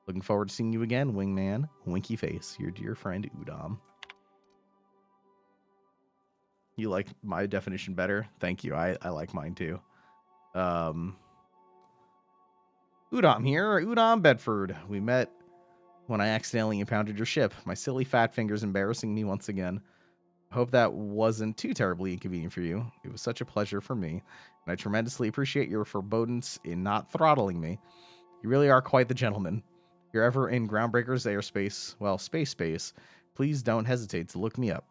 Looking forward to seeing you again, wingman. Winky face, your dear friend Udom. You like my definition better? Thank you. I like mine too. Udom here, Udom Bedford. We met when I accidentally impounded your ship. My silly fat fingers embarrassing me once again. I hope that wasn't too terribly inconvenient for you. It was such a pleasure for me, and I tremendously appreciate your forebodance in not throttling me. You really are quite the gentleman. If you're ever in Groundbreaker's airspace, well, space, please don't hesitate to look me up.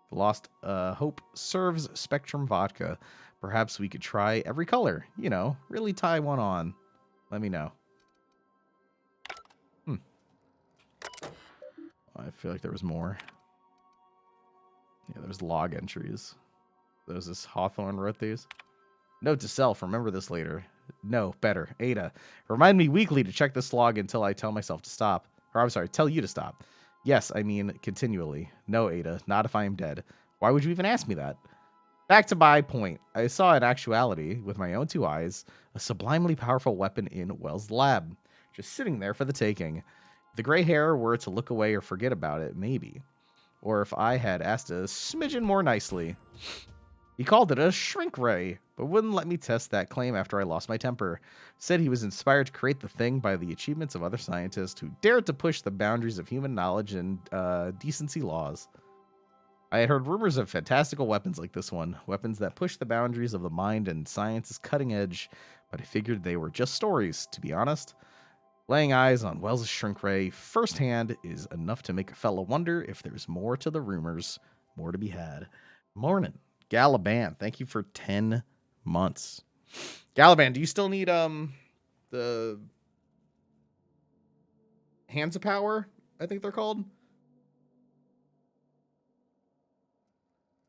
Lost Hope serves Spectrum vodka. Perhaps we could try every color. You know, really tie one on. Let me know. I feel like there was more. Yeah, there's log entries. There's this Hawthorne wrote these. Note to self, remember this later. No, better. Ada, remind me weekly to check this log until I tell myself to stop. Or I'm sorry, tell you to stop. Yes, I mean continually. No, Ada, not if I am dead. Why would you even ask me that? Back to my point. I saw in actuality, with my own two eyes, a sublimely powerful weapon in Wells' lab, just sitting there for the taking. If the gray hair were to look away or forget about it, maybe. Or if I had asked a smidgen more nicely. He called it a shrink ray, but wouldn't let me test that claim after I lost my temper. Said he was inspired to create the thing by the achievements of other scientists who dared to push the boundaries of human knowledge and decency laws. I had heard rumors of fantastical weapons like this one, weapons that push the boundaries of the mind and science's cutting edge, but I figured they were just stories, to be honest. Laying eyes on Wells' shrink ray firsthand is enough to make a fellow wonder if there's more to the rumors, more to be had. Morning. Galaban, thank you for 10 months. Galaban, do you still need the Hands of Power? I think they're called.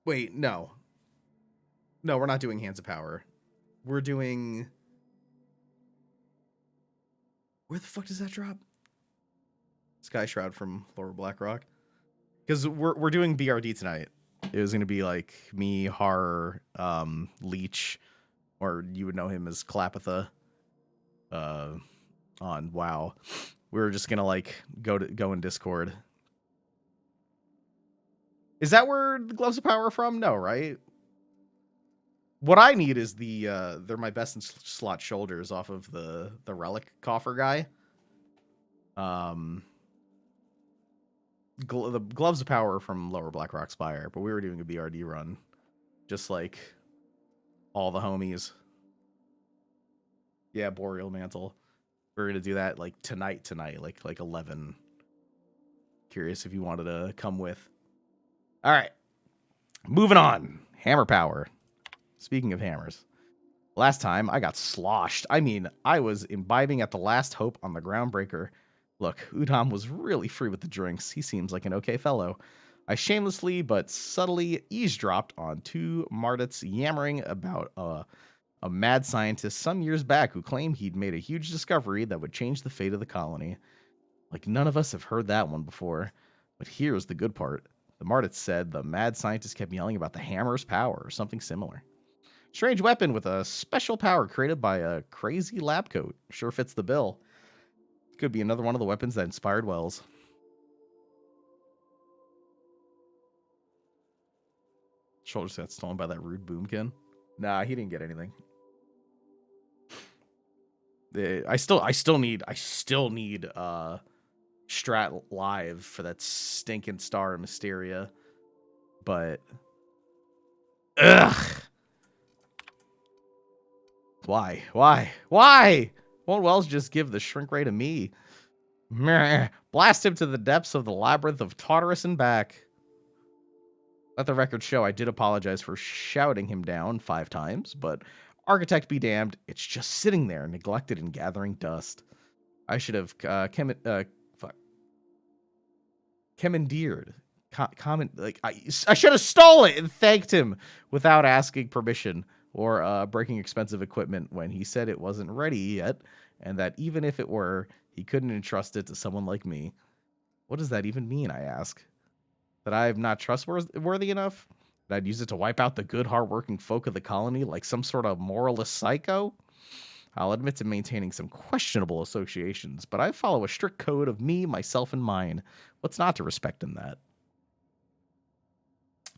Wait, no. No, we're not doing Hands of Power. We're doing... Where the fuck does that drop? Sky Shroud from Lower Blackrock. Because we're doing BRD tonight. It was going to be like me, Har, Leech, or you would know him as Clapatha on WoW. We were just going to like go in Discord. Is that where the Gloves of Power are from? No, right? What I need is they're my best in slot shoulders off of the relic coffer guy. The Gloves of Power from Lower Blackrock Spire, but we were doing a BRD run, just like all the homies. Yeah, Boreal Mantle. We're gonna do that like tonight, like 11. Curious if you wanted to come with. All right. Moving on. Hammer power. Speaking of hammers. Last time, I got sloshed. I mean, I was imbibing at the last hope on the groundbreaker. Look, Udam was really free with the drinks. He seems like an okay fellow. I shamelessly but subtly eavesdropped on two Mardits yammering about a mad scientist some years back who claimed he'd made a huge discovery that would change the fate of the colony. Like, none of us have heard that one before. But here's the good part. The Mardits said the mad scientist kept yelling about the hammer's power or something similar. Strange weapon with a special power created by a crazy lab coat. Sure fits the bill. Could be another one of the weapons that inspired Wells. Shoulders got stolen by that rude boomkin. Nah, he didn't get anything. I still need Strat Live for that stinking Star of Mysteria. But ugh. Why? Won't Wells just give the shrink ray to me? Meh. Blast him to the depths of the labyrinth of Tartarus and back. Let the record show I did apologize for shouting him down 5 times, but architect be damned, it's just sitting there, neglected and gathering dust. I should have commandeered. I should have stolen it and thanked him without asking permission or breaking expensive equipment when he said it wasn't ready yet, and that even if it were, he couldn't entrust it to someone like me. What does that even mean, I ask? That I'm not trustworthy enough? That I'd use it to wipe out the good, hardworking folk of the colony like some sort of moralist psycho? I'll admit to maintaining some questionable associations, but I follow a strict code of me, myself, and mine. What's not to respect in that?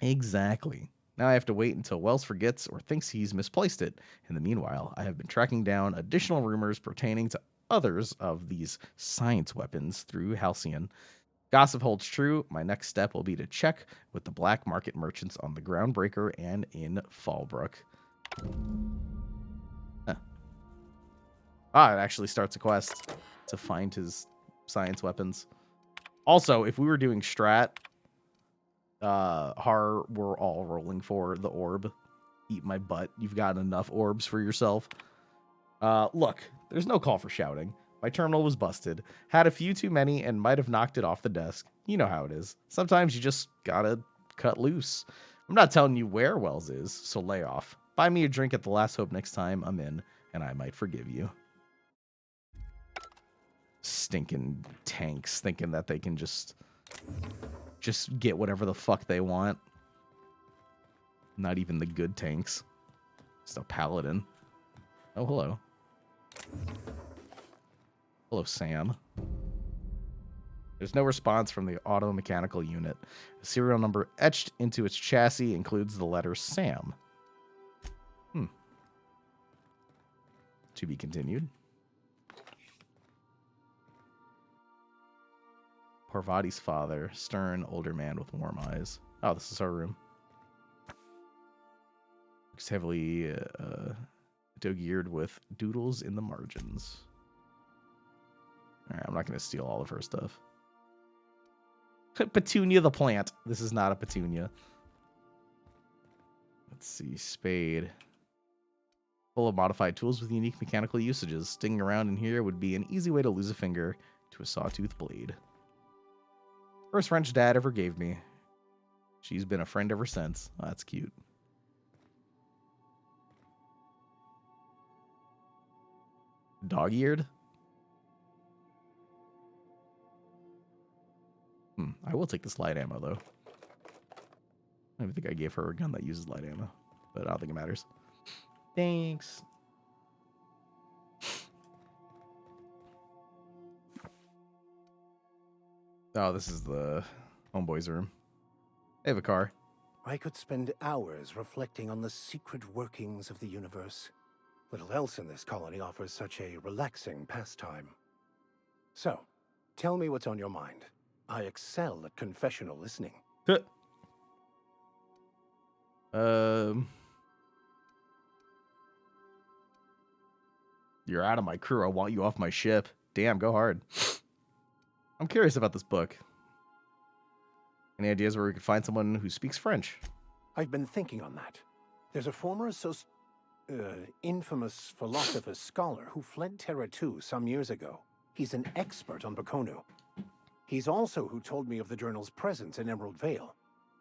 Exactly. Now I have to wait until Wells forgets or thinks he's misplaced it. In the meanwhile, I have been tracking down additional rumors pertaining to others of these science weapons through Halcyon. Gossip holds true. My next step will be to check with the black market merchants on the Groundbreaker and in Fallbrook. Huh. Ah, it actually starts a quest to find his science weapons. Also, if we were doing strat, we're all rolling for the orb. Eat my butt. You've got enough orbs for yourself. Look, there's no call for shouting. My terminal was busted. Had a few too many and might have knocked it off the desk. You know how it is. Sometimes you just gotta cut loose. I'm not telling you where Wells is, so lay off. Buy me a drink at the Last Hope next time I'm in, and I might forgive you. Stinking tanks thinking that they can just get whatever the fuck they want. Not even the good tanks. Just a paladin. Oh, hello. Hello, Sam. There's no response from the auto-mechanical unit. The serial number etched into its chassis includes the letter Sam. To be continued. Parvati's father, stern, older man with warm eyes. Oh, this is our room. Looks heavily dog-eared with doodles in the margins. Alright, I'm not going to steal all of her stuff. Petunia the plant. This is not a petunia. Let's see. Spade. Full of modified tools with unique mechanical usages. Sticking around in here would be an easy way to lose a finger to a sawtooth blade. First wrench Dad ever gave me. She's been a friend ever since. Oh, that's cute. Dog-eared? I will take this light ammo, though. I don't think I gave her a gun that uses light ammo, but I don't think it matters. Thanks. Oh, this is the homeboy's room. They have a car. I could spend hours reflecting on the secret workings of the universe. Little else in this colony offers such a relaxing pastime. So, tell me what's on your mind. I excel at confessional listening. You're out of my crew. I want you off my ship. Damn, go hard. I'm curious about this book. Any ideas where we could find someone who speaks French? I've been thinking on that. There's a former infamous philosopher scholar who fled Terra 2 some years ago. He's an expert on Bakonu. He's also who told me of the journal's presence in Emerald Vale.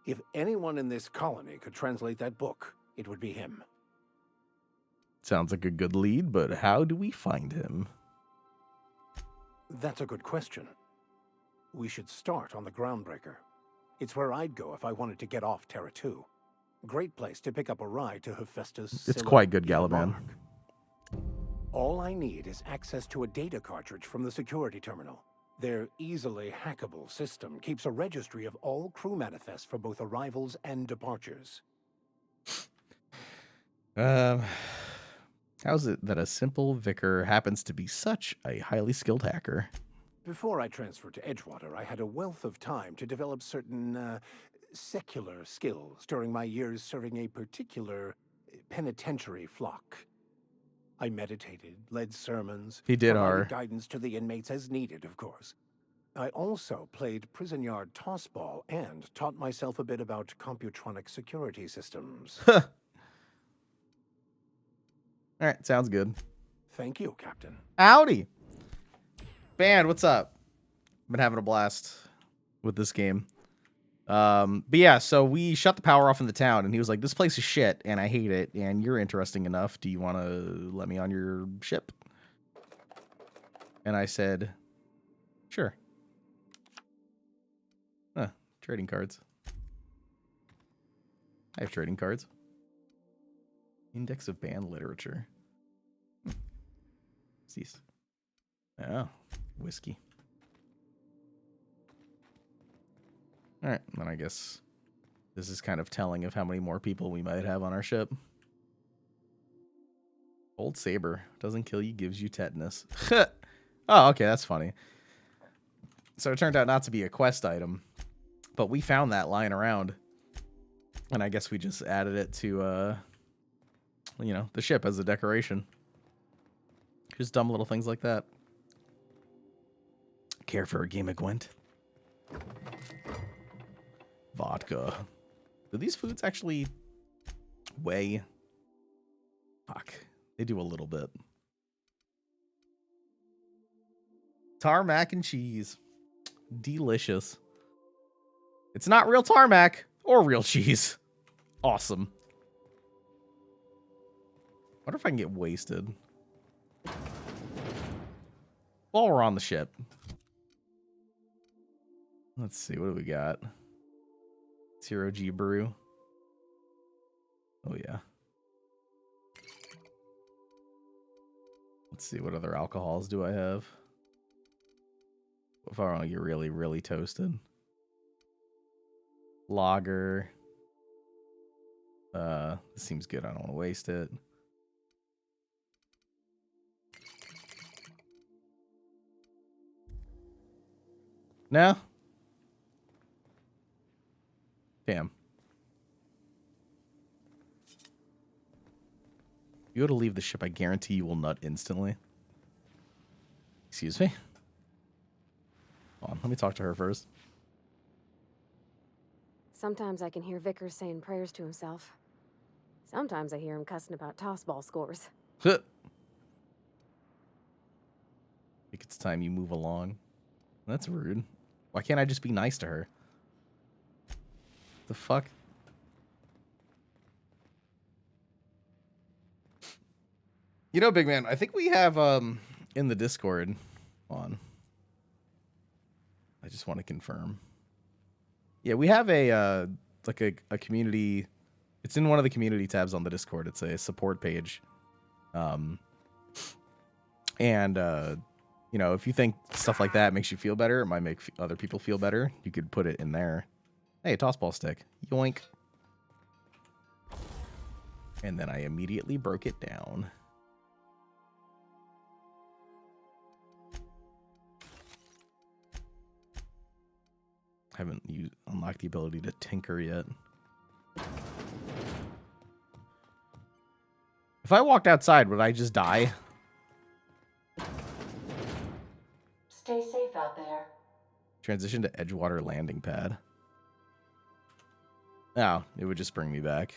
If anyone in this colony could translate that book, it would be him. Sounds like a good lead, but how do we find him? That's a good question. We should start on the Groundbreaker. It's where I'd go if I wanted to get off Terra 2. Great place to pick up a ride to Hephaestus. It's quite good, Galaban. All I need is access to a data cartridge from the security terminal. Their easily hackable system keeps a registry of all crew manifests for both arrivals and departures. How's it that a simple vicar happens to be such a highly skilled hacker? Before I transferred to Edgewater, I had a wealth of time to develop certain secular skills during my years serving a particular penitentiary flock. I meditated, led sermons, He did provided our guidance to the inmates as needed, of course. I also played prison yard tossball and taught myself a bit about computronic security systems. All right, sounds good. Thank you, Captain. Howdy. Band, what's up? Been having a blast with this game. But yeah, so we shut the power off in the town, and he was like, this place is shit, and I hate it, and you're interesting enough. Do you want to let me on your ship? And I said, sure. Huh, trading cards. I have trading cards. Index of banned literature. Cease. Oh, whiskey. All right, then I guess this is kind of telling of how many more people we might have on our ship. Old Saber doesn't kill you, gives you tetanus. Oh, okay, that's funny. So it turned out not to be a quest item, but we found that lying around, and I guess we just added it to, you know, the ship as a decoration. Just dumb little things like that. Care for a game of Gwent? Vodka. Do these foods actually weigh? Fuck. They do a little bit. Tarmac and cheese. Delicious. It's not real tarmac or real cheese. Awesome. Wonder if I can get wasted while we're on the ship. Let's see, what do we got? 0G brew. Oh yeah. Let's see, what other alcohols do I have? If I want to get really, really toasted. Lager. This seems good. I don't want to waste it. No? Damn. If you go to leave the ship, I guarantee you will nut instantly. Excuse me? Hold on, let me talk to her first. Sometimes I can hear Vickers saying prayers to himself. Sometimes I hear him cussing about tossball scores. I think it's time you move along. That's rude. Why can't I just be nice to her? The fuck? You know, big man, I think we have in the Discord on. I just want to confirm. Yeah, we have a like a community. It's in one of the community tabs on the Discord. It's a support page. You know, if you think stuff like that makes you feel better, it might make other people feel better, you could put it in there. Hey, tossball stick. Yoink. And then I immediately broke it down. Haven't unlocked the ability to tinker yet. If I walked outside, would I just die? Stay safe out there. Transition to Edgewater landing pad. No, it would just bring me back.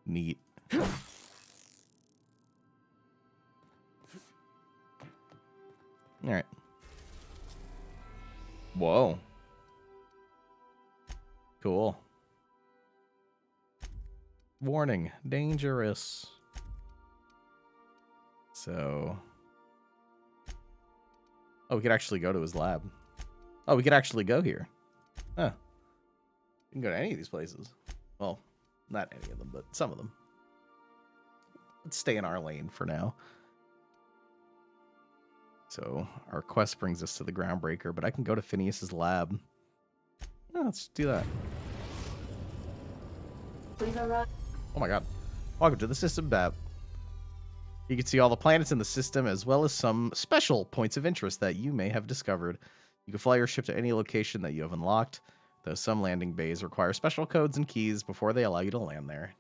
Neat. All right. Whoa. Cool. Warning, dangerous. So... Oh, we could actually go to his lab. Oh, we could actually go here. Huh. We can go to any of these places. Well, not any of them, but some of them. Let's stay in our lane for now. So our quest brings us to the Groundbreaker, but I can go to Phineas's lab. Oh, let's do that. Oh my god. Welcome to the system, Bab. You can see all the planets in the system, as well as some special points of interest that you may have discovered. You can fly your ship to any location that you have unlocked, though some landing bays require special codes and keys before they allow you to land there.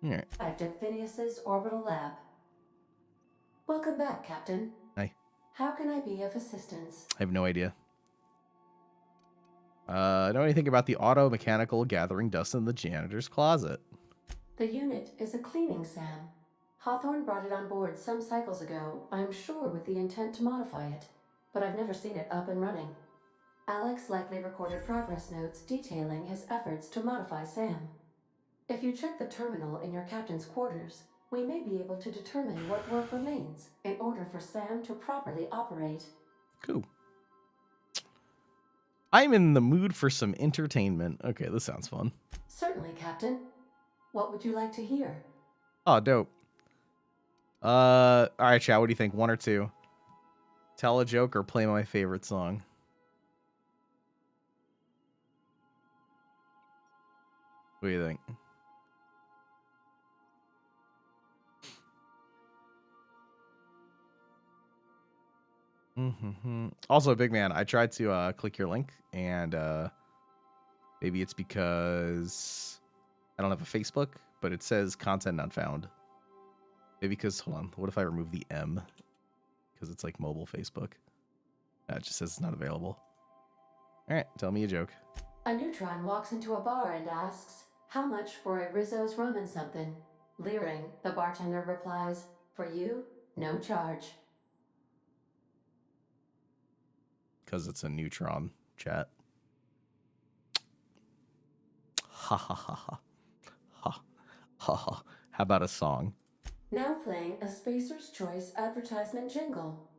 Alright. Arrived at Phineas's orbital lab. Welcome back, Captain. Hi. How can I be of assistance? I have no idea. Know anything about the auto-mechanical gathering dust in the janitor's closet? The unit is a cleaning SAM. Hawthorne brought it on board some cycles ago, I'm sure with the intent to modify it, but I've never seen it up and running. Alex likely recorded progress notes detailing his efforts to modify SAM. If you check the terminal in your captain's quarters, we may be able to determine what work remains in order for SAM to properly operate. Cool. I'm in the mood for some entertainment. Okay, this sounds fun. Certainly, Captain. What would you like to hear? Oh, dope. All right, chat. What do you think? One or two? Tell a joke or play my favorite song? What do you think? Also, big man, I tried to click your link, and maybe it's because I don't have a Facebook, but it says content not found. Maybe because, hold on, what if I remove the M? Because it's like mobile Facebook. It just says it's not available. All right, tell me a joke. A neutron walks into a bar and asks, "How much for a Rizzo's rum and something?" Leering, the bartender replies, "For you, no charge." Because it's a neutron, chat. Ha ha ha ha. Ha ha ha. How about a song? Now playing a Spacer's Choice advertisement jingle.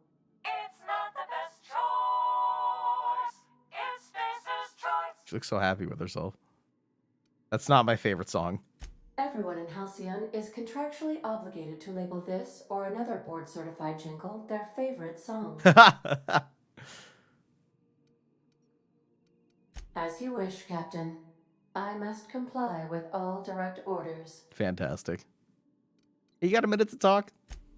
It's not the best choice. It's Spacer's Choice. She looks so happy with herself. That's not my favorite song. Everyone in Halcyon is contractually obligated to label this or another board-certified jingle their favorite song. As you wish, Captain. I must comply with all direct orders. Fantastic. You got a minute to talk?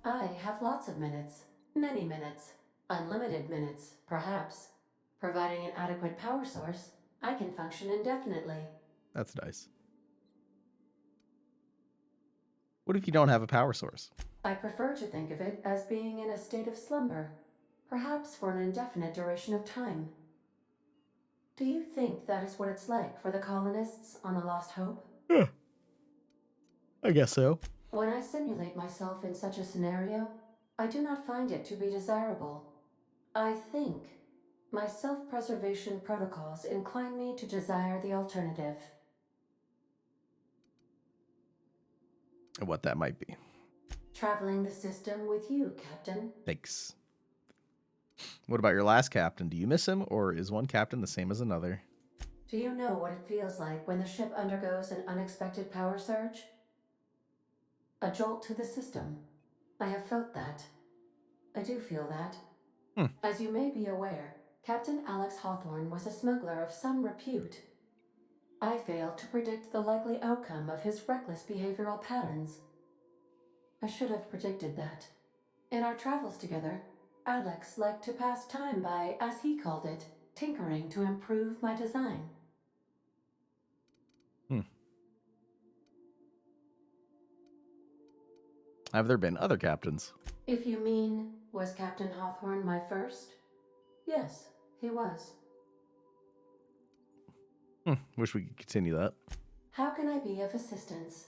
I have lots of minutes. Many minutes. Unlimited minutes, perhaps. Providing an adequate power source, I can function indefinitely. That's nice. What if you don't have a power source? I prefer to think of it as being in a state of slumber, perhaps for an indefinite duration of time. Do you think that is what it's like for the colonists on the Lost Hope? Yeah. I guess so. When I simulate myself in such a scenario, I do not find it to be desirable. I think my self-preservation protocols incline me to desire the alternative. And what that might be. Traveling the system with you, Captain. Thanks. What about your last captain? Do you miss him, or is one captain the same as another? Do you know what it feels like when the ship undergoes an unexpected power surge? A jolt to the system. I have felt that. I do feel that. As you may be aware, Captain Alex Hawthorne was a smuggler of some repute. I failed to predict the likely outcome of his reckless behavioral patterns. I should have predicted that. In our travels together, Alex liked to pass time by, as he called it, tinkering to improve my design. Have there been other captains? If you mean, was Captain Hawthorne my first? Yes, he was. Wish we could continue that. How can I be of assistance?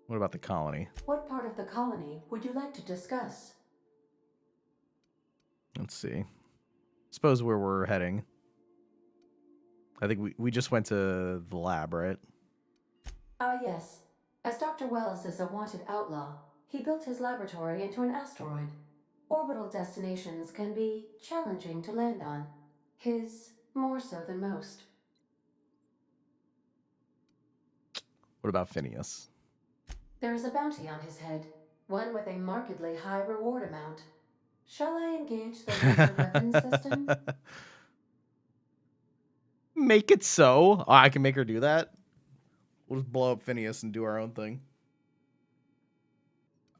What about the colony? What part of the colony would you like to discuss? Let's see. Suppose where we're heading. I think we just went to the lab, right? Ah, yes. As Dr. Wells is a wanted outlaw, he built his laboratory into an asteroid. Orbital destinations can be challenging to land on. His more so than most. What about Phineas? There is a bounty on his head, one with a markedly high reward amount. Shall I engage the laser weapons system? Make it so. Oh, I can make her do that. We'll just blow up Phineas and do our own thing.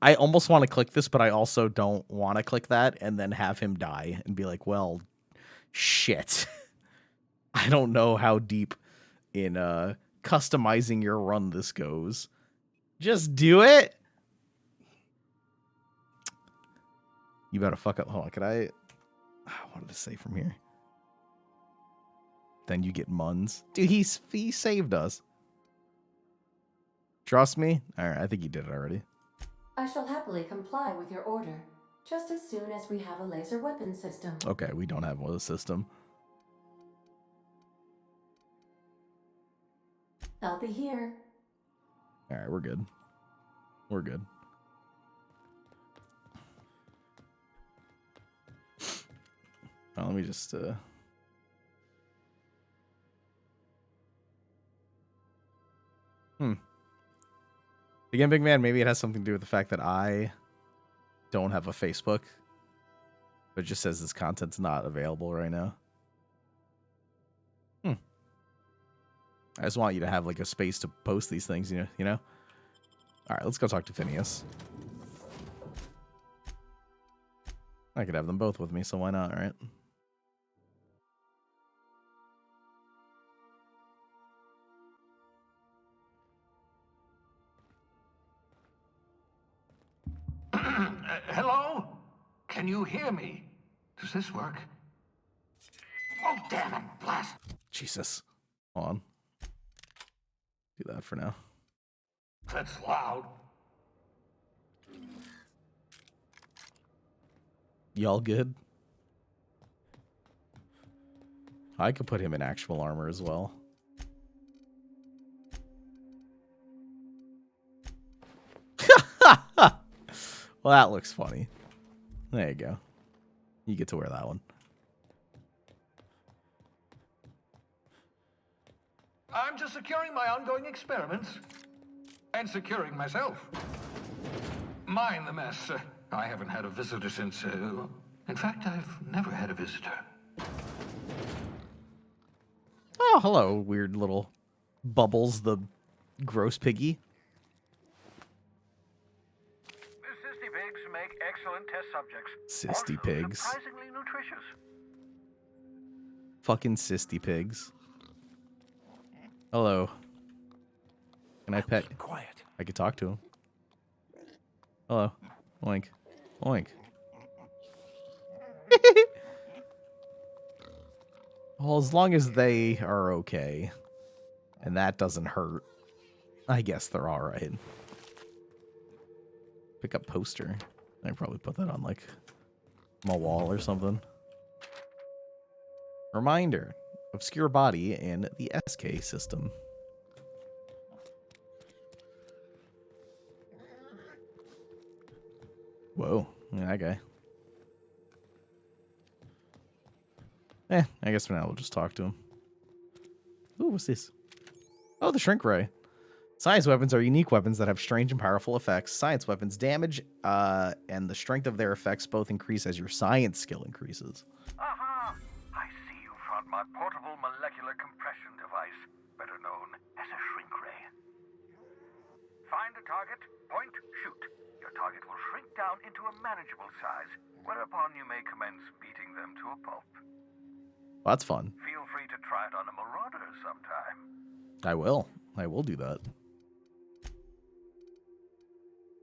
I almost want to click this, but I also don't want to click that and then have him die and be like, well, shit. I don't know how deep in customizing your run this goes. Just do it. You better fuck up. Hold on, I wanted to say from here. Then you get Muns. Dude, he saved us. Trust me? Alright, I think he did it already. I shall happily comply with your order, just as soon as we have a laser weapon system. Okay, we don't have one system. I'll be here. Alright, we're good. We're good. Let me just Again, big man, maybe it has something to do with the fact that I don't have a Facebook. But it just says this content's not available right now. I just want you to have like a space to post these things, you know? Alright, let's go talk to Phineas. I could have them both with me, so why not, right? Hello? Can you hear me? Does this work? Oh, damn it, blast. Jesus. Hold on. Do that for now. That's loud. Y'all good? I could put him in actual armor as well. Well, that looks funny. There you go. You get to wear that one. I'm just securing my ongoing experiments. And securing myself. Mind the mess. I haven't had a visitor since... in fact, I've never had a visitor. Oh, hello, weird little Bubbles, the gross piggy. Cysty pigs make excellent test subjects. Cysty pigs. Surprisingly nutritious. Fucking cysty pigs. Hello. Can I pet? Quiet. I could talk to him. Hello. Oink. Oink. Well, as long as they are okay, and that doesn't hurt, I guess they're alright. Pick up poster. I could probably put that on, like, my wall or something. Reminder. Obscure body in the SK system. Whoa. Yeah, that guy. I guess for now we'll just talk to him. Ooh, what's this? Oh, the shrink ray. Science weapons are unique weapons that have strange and powerful effects. Science weapons damage and the strength of their effects both increase as your science skill increases. Aha! I see you found my portable molecular compression device, better known as a shrink ray. Find a target, point, shoot. Your target will shrink down into a manageable size, whereupon you may commence beating them to a pulp. Well, that's fun. Feel free to try it on a marauder sometime. I will. I will do that.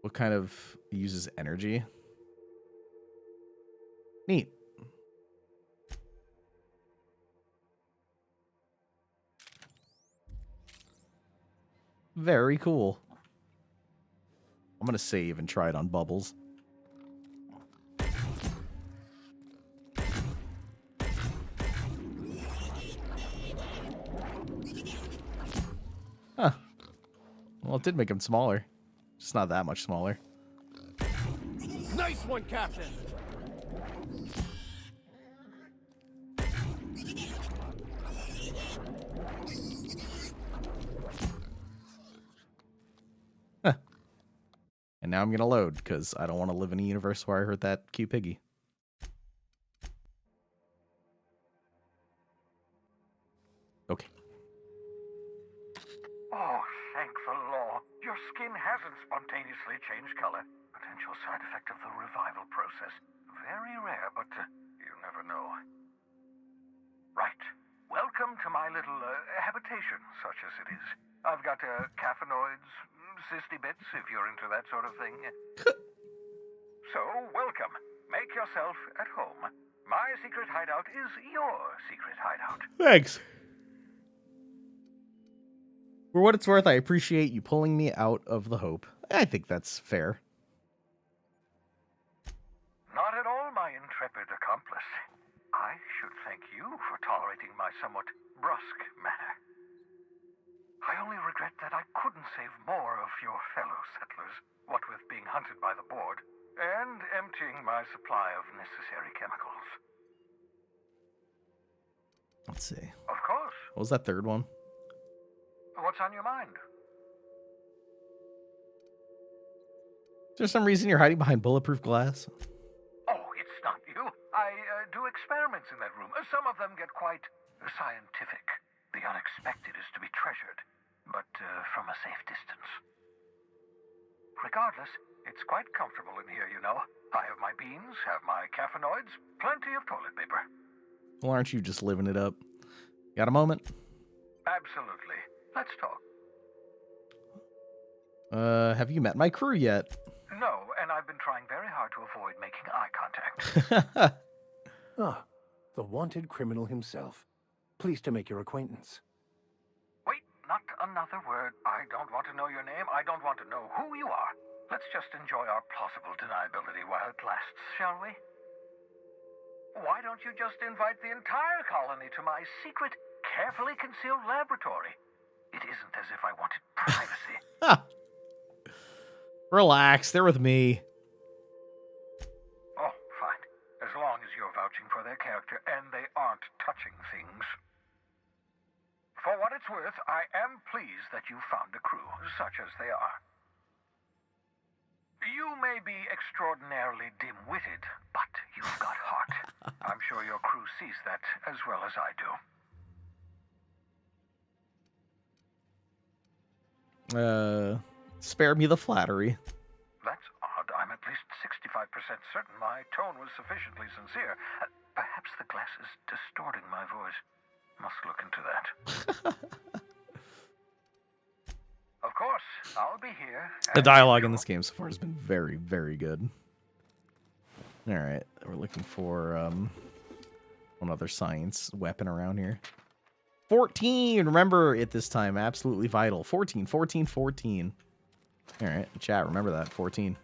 What kind of uses energy? Neat. Very cool. I'm gonna save and try it on Bubbles. Huh. Well, it did make him smaller. Just not that much smaller. Nice one, Captain! Huh. And now I'm gonna load, because I don't want to live in a universe where I hurt that cute piggy. Okay. Oh, thank the law. Your skin hasn't spontaneously changed color. Potential side effect of the revival process. Very rare, but you never know. Right. Welcome to my little habitation, such as it is. I've got caffeinoids, cysty bits, if you're into that sort of thing. So, welcome. Make yourself at home. My secret hideout is your secret hideout. Thanks. For what it's worth, I appreciate you pulling me out of the hope. I think that's fair. Not at all, my intrepid accomplice. I should thank you for tolerating my somewhat brusque manner. I only regret that I couldn't save more of your fellow settlers, what with being hunted by the board, and emptying my supply of necessary chemicals. Let's see. Of course. What was that third one? What's on your mind? Is there some reason you're hiding behind bulletproof glass? Oh, it's not you. I do experiments in that room. Some of them get quite scientific. The unexpected is to be treasured, but from a safe distance. Regardless, it's quite comfortable in here, you know. I have my beans, have my caffeinoids, plenty of toilet paper. Well, aren't you just living it up? Got a moment? Absolutely. Let's talk. Have you met my crew yet? No, and I've been trying very hard to avoid making eye contact. Ah, the wanted criminal himself. Pleased to make your acquaintance. Wait, not another word. I don't want to know your name. I don't want to know who you are. Let's just enjoy our plausible deniability while it lasts, shall we? Why don't you just invite the entire colony to my secret, carefully concealed laboratory? It isn't as if I wanted privacy. Relax, they're with me. Oh, fine. As long as you're vouching for their character and they aren't touching things. For what it's worth, I am pleased that you found a crew, such as they are. You may be extraordinarily dim-witted, but you've got heart. I'm sure your crew sees that as well as I do. Spare me the flattery. That's odd. I'm at least 65% certain my tone was sufficiently sincere. Perhaps the glass is distorting my voice. Must look into that. Of course, I'll be here. The dialogue in this game so far has been very, very good. Alright, we're looking for one other science weapon around here. 14! Remember it this time. Absolutely vital. 14, 14, 14. Alright, chat, remember that. 14.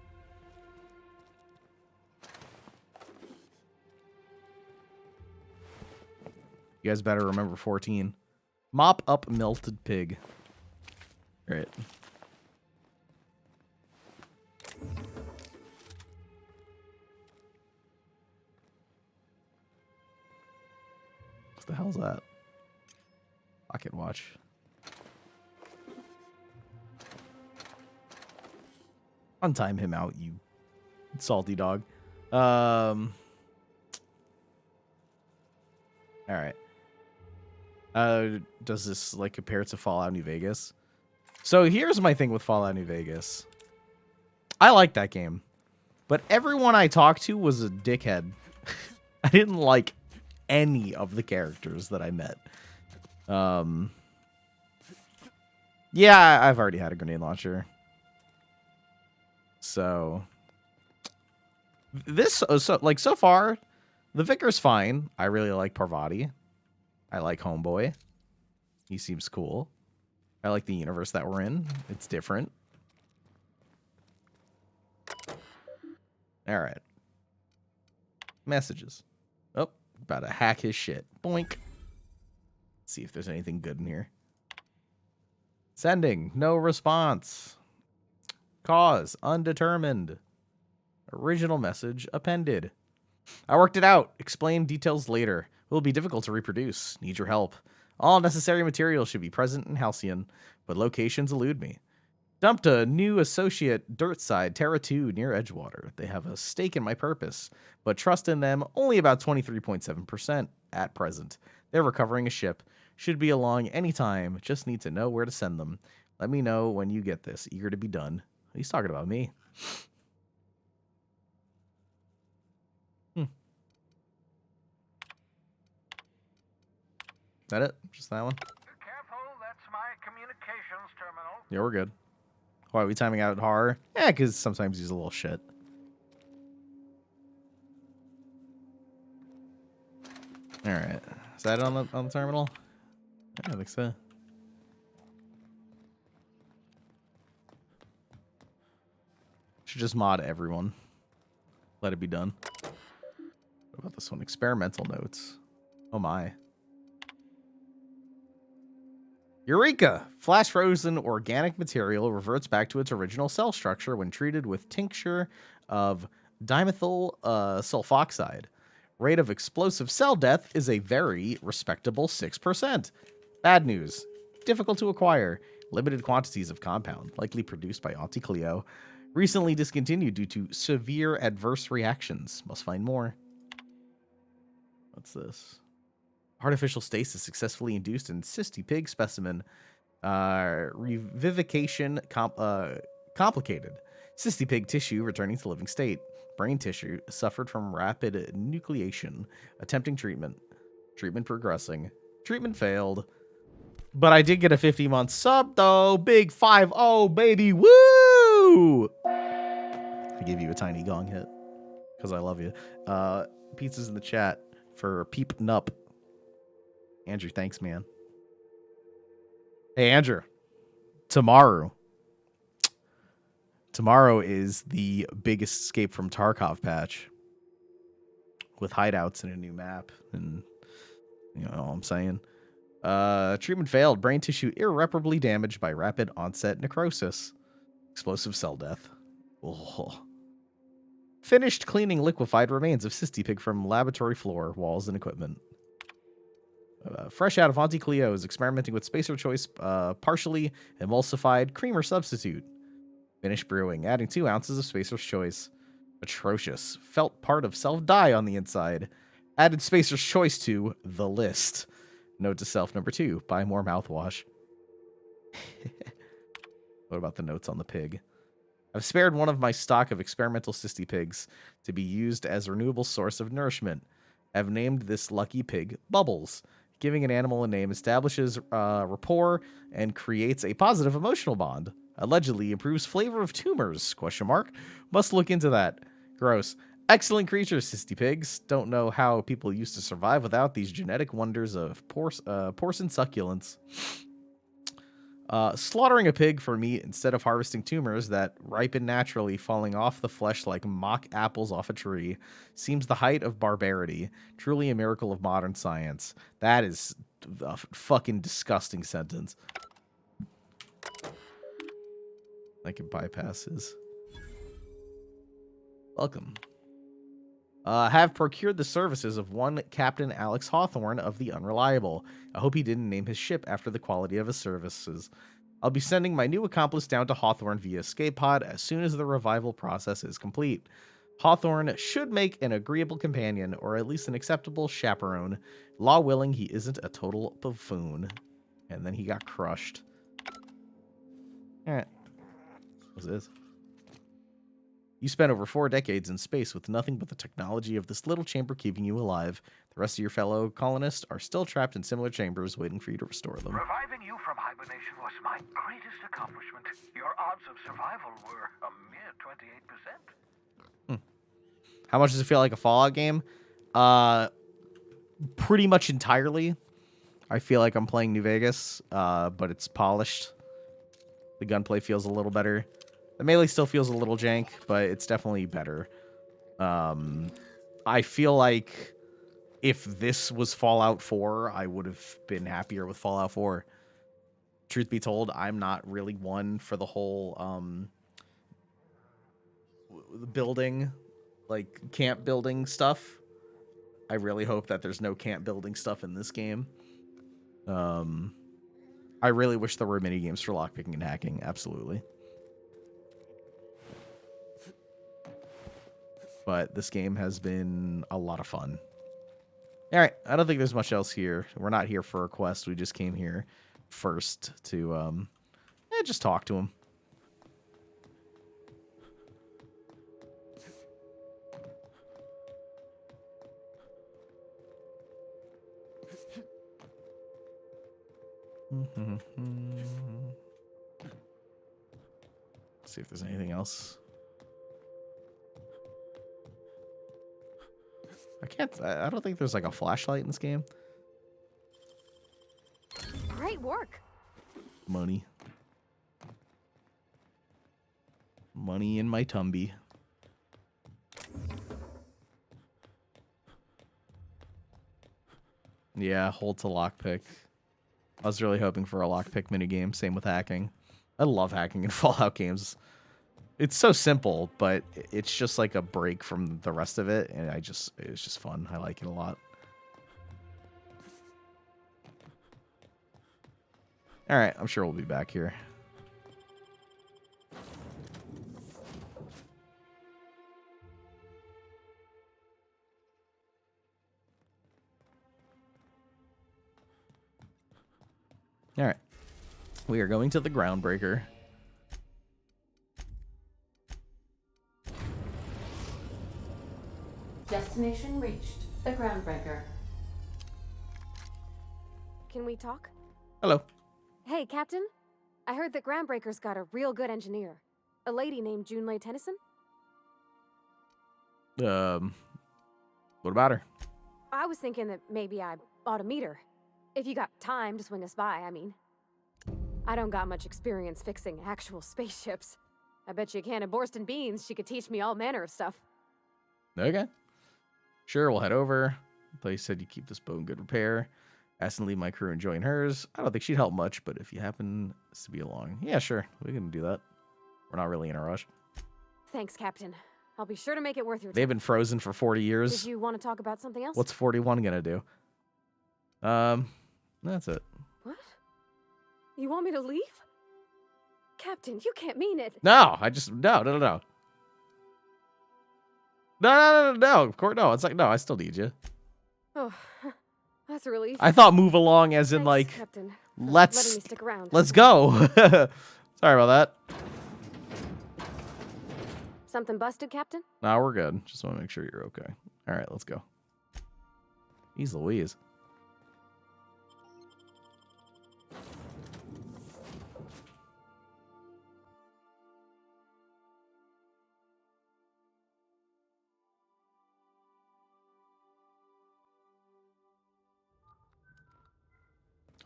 You guys better remember 14. Mop up melted pig. Alright. What the hell's that? Pocket watch. Untime him out, you salty dog. Alright. Does this like compare to Fallout New Vegas? So here's my thing with Fallout New Vegas. I like that game, but everyone I talked to was a dickhead. I didn't like any of the characters that I met. Yeah, I've already had a grenade launcher. So this so far, the Vicar's fine. I really like Parvati. I like Homeboy. He seems cool. I like the universe that we're in. It's different. All right. Messages. Oh, about to hack his shit. Boink. See if there's anything good in here. Sending. No response. Cause. Undetermined. Original message appended. I worked it out. Explain details later. It will be difficult to reproduce. Need your help. All necessary materials should be present in Halcyon, but locations elude me. Dumped a new associate Dirtside Terra 2 near Edgewater. They have a stake in my purpose, but trust in them only about 23.7% at present. They're recovering a ship. Should be along any time. Just need to know where to send them. Let me know when you get this. Eager to be done. He's talking about me. That it? Just that one? Careful, that's my communications terminal. Yeah, we're good. Why are we timing out horror? Yeah, because sometimes he's a little shit. All right. Is that on the terminal? I think so. Should just mod everyone. Let it be done. What about this one? Experimental notes. Oh my. Eureka! Flash frozen organic material reverts back to its original cell structure when treated with tincture of dimethyl sulfoxide. Rate of explosive cell death is a very respectable 6%. Bad news. Difficult to acquire. Limited quantities of compound, likely produced by Auntie Cleo. Recently discontinued due to severe adverse reactions. Must find more. What's this? Artificial stasis successfully induced in cysty pig specimen. Revivification complicated. Cysty pig tissue returning to living state. Brain tissue suffered from rapid nucleation. Attempting treatment. Treatment progressing. Treatment failed. But I did get a 50-month sub though. Big 5-0, baby. Woo! I gave you a tiny gong hit because I love you. Pizzas in the chat for Peep Nup. Andrew, thanks, man. Hey, Andrew. Tomorrow is the biggest escape from Tarkov patch with hideouts and a new map. And you know what I'm saying? Treatment failed. Brain tissue irreparably damaged by rapid onset necrosis. Explosive cell death. Oh. Finished cleaning liquefied remains of cysty pig from laboratory floor, walls, and equipment. Fresh out of Auntie Cleo is experimenting with Spacer Choice partially emulsified creamer substitute. Finished brewing, adding 2 ounces of Spacer's Choice. Atrocious. Felt part of self-die on the inside. Added Spacer's Choice to the list. Note to self number 2, buy more mouthwash. What about the notes on the pig? I've spared one of my stock of experimental cysty pigs to be used as a renewable source of nourishment. I've named this lucky pig Bubbles. Giving an animal a name establishes rapport and creates a positive emotional bond. Allegedly improves flavor of tumors, ? Must look into that. Gross. Excellent creatures, cysty pigs. Don't know how people used to survive without these genetic wonders of porcine succulents. Slaughtering a pig for meat instead of harvesting tumors that ripen naturally falling off the flesh like mock apples off a tree seems the height of barbarity. Truly a miracle of modern science. That is a fucking disgusting sentence. I can bypass his. Welcome. Have procured the services of one Captain Alex Hawthorne of the Unreliable. I hope he didn't name his ship after the quality of his services. I'll be sending my new accomplice down to Hawthorne via escape pod as soon as the revival process is complete. Hawthorne should make an agreeable companion, or at least an acceptable chaperone. Law willing, he isn't a total buffoon. And then he got crushed. Alright. What's this? You spent over 4 decades in space with nothing but the technology of this little chamber keeping you alive. The rest of your fellow colonists are still trapped in similar chambers waiting for you to restore them. Reviving you from hibernation was my greatest accomplishment. Your odds of survival were a mere 28%. How much does it feel like a Fallout game? Pretty much entirely. I feel like I'm playing New Vegas, but it's polished. The gunplay feels a little better. The melee still feels a little jank, but it's definitely better. I feel like if this was Fallout 4, I would have been happier with Fallout 4. Truth be told, I'm not really one for the whole building, like camp building stuff. I really hope that there's no camp building stuff in this game. I really wish there were mini games for lockpicking and hacking. Absolutely. But this game has been a lot of fun. All right, I don't think there's much else here. We're not here for a quest. We just came here first to just talk to him. See if there's anything else. I don't think there's like a flashlight in this game. Great work. Money in my tumby. Yeah, hold to lockpick. I was really hoping for a lockpick minigame. Same with hacking. I love hacking in Fallout games. It's so simple, but it's just like a break from the rest of it, and it's just fun. I like it a lot. All right, I'm sure we'll be back here. All right. We are going to the Groundbreaker. Destination reached. The Groundbreaker. Can we talk? Hello. Hey, Captain. I heard that Groundbreaker's got a real good engineer. A lady named Junlei Tennyson? What about her? I was thinking that maybe I ought to meet her. If you got time to swing us by, I mean. I don't got much experience fixing actual spaceships. I bet you a can of Borston beans she could teach me all manner of stuff. Okay. Sure, we'll head over. The place said you keep this boat in good repair. Asked to leave my crew and join hers. I don't think she'd help much, but if you happen to be along, yeah, sure, we can do that. We're not really in a rush. Thanks, Captain. I'll be sure to make it worth your time. They've been frozen for 40 years. Did you want to talk about something else? What's 41 gonna do? That's it. What? You want me to leave? Captain, you can't mean it. No, no. No. Of course, no. It's like, no, I still need you. Oh, that's a relief. I thought move along as in like, Captain, let's letting me stick around. Let's go. Sorry about that. Something busted, Captain? No, we're good. Just want to make sure you're okay. All right, let's go. Jeez Louise.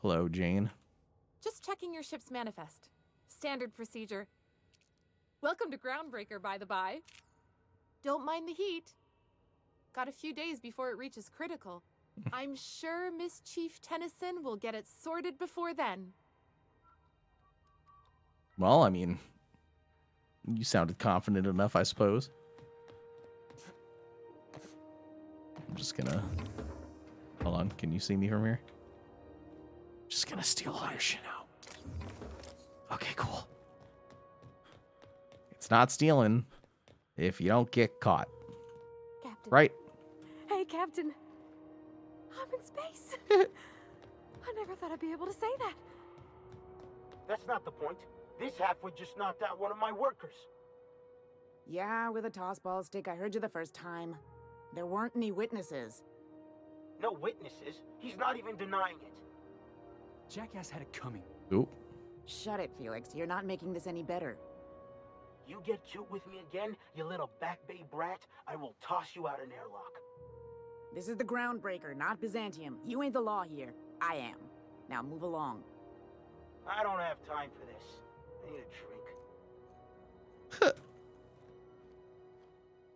Hello, Jane. Just checking your ship's manifest. Standard procedure. Welcome to Groundbreaker, by the by. Don't mind the heat. Got a few days before it reaches critical. I'm sure Miss Chief Tennyson will get it sorted before then. Well, I mean, you sounded confident enough, I suppose. I'm just gonna... Hold on, can you see me from here? Just gonna steal all your shit out. Okay, cool. It's not stealing if you don't get caught. Captain. Right? Hey, Captain. I'm in space. I never thought I'd be able to say that. That's not the point. This halfwit just knocked out one of my workers. Yeah, with a tossball stick. I heard you the first time. There weren't any witnesses. No witnesses? He's not even denying it. Jackass had it coming. Oop. Shut it, Felix. You're not making this any better. You get cute with me again, you little Back Bay brat, I will toss you out an airlock. This is the Groundbreaker, not Byzantium. You ain't the law here. I am. Now move along. I don't have time for this. I need a drink.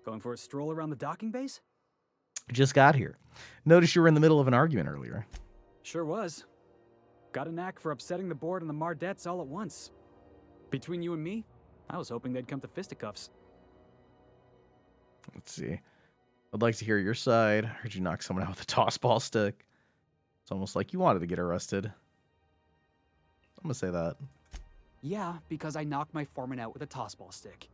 Going for a stroll around the docking base? Just got here. Noticed you were in the middle of an argument earlier. Sure was. Got a knack for upsetting the board and the Mardettes all at once. Between you and me, I was hoping they'd come to fisticuffs. Let's see. I'd like to hear your side. Heard you knock someone out with a toss ball stick. It's almost like you wanted to get arrested. I'm gonna say that. Yeah, because I knocked my foreman out with a tossball stick.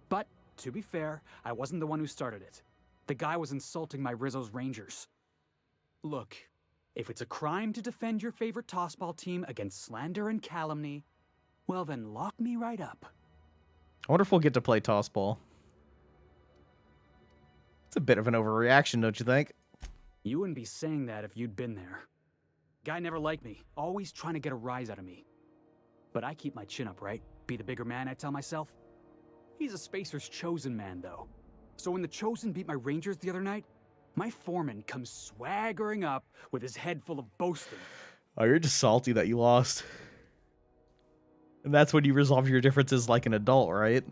But, to be fair, I wasn't the one who started it. The guy was insulting my Rizzo's Rangers. Look, if it's a crime to defend your favorite tossball team against slander and calumny, well then lock me right up. I wonder if we'll get to play toss ball. It's a bit of an overreaction, don't you think? You wouldn't be saying that if you'd been there. Guy never liked me, always trying to get a rise out of me. But I keep my chin up, right? Be the bigger man, I tell myself. He's a Spacer's chosen man, though. So when the Chosen beat my Rangers the other night, my foreman comes swaggering up with his head full of boasting. Oh, you're just salty that you lost. And that's when you resolve your differences like an adult, right?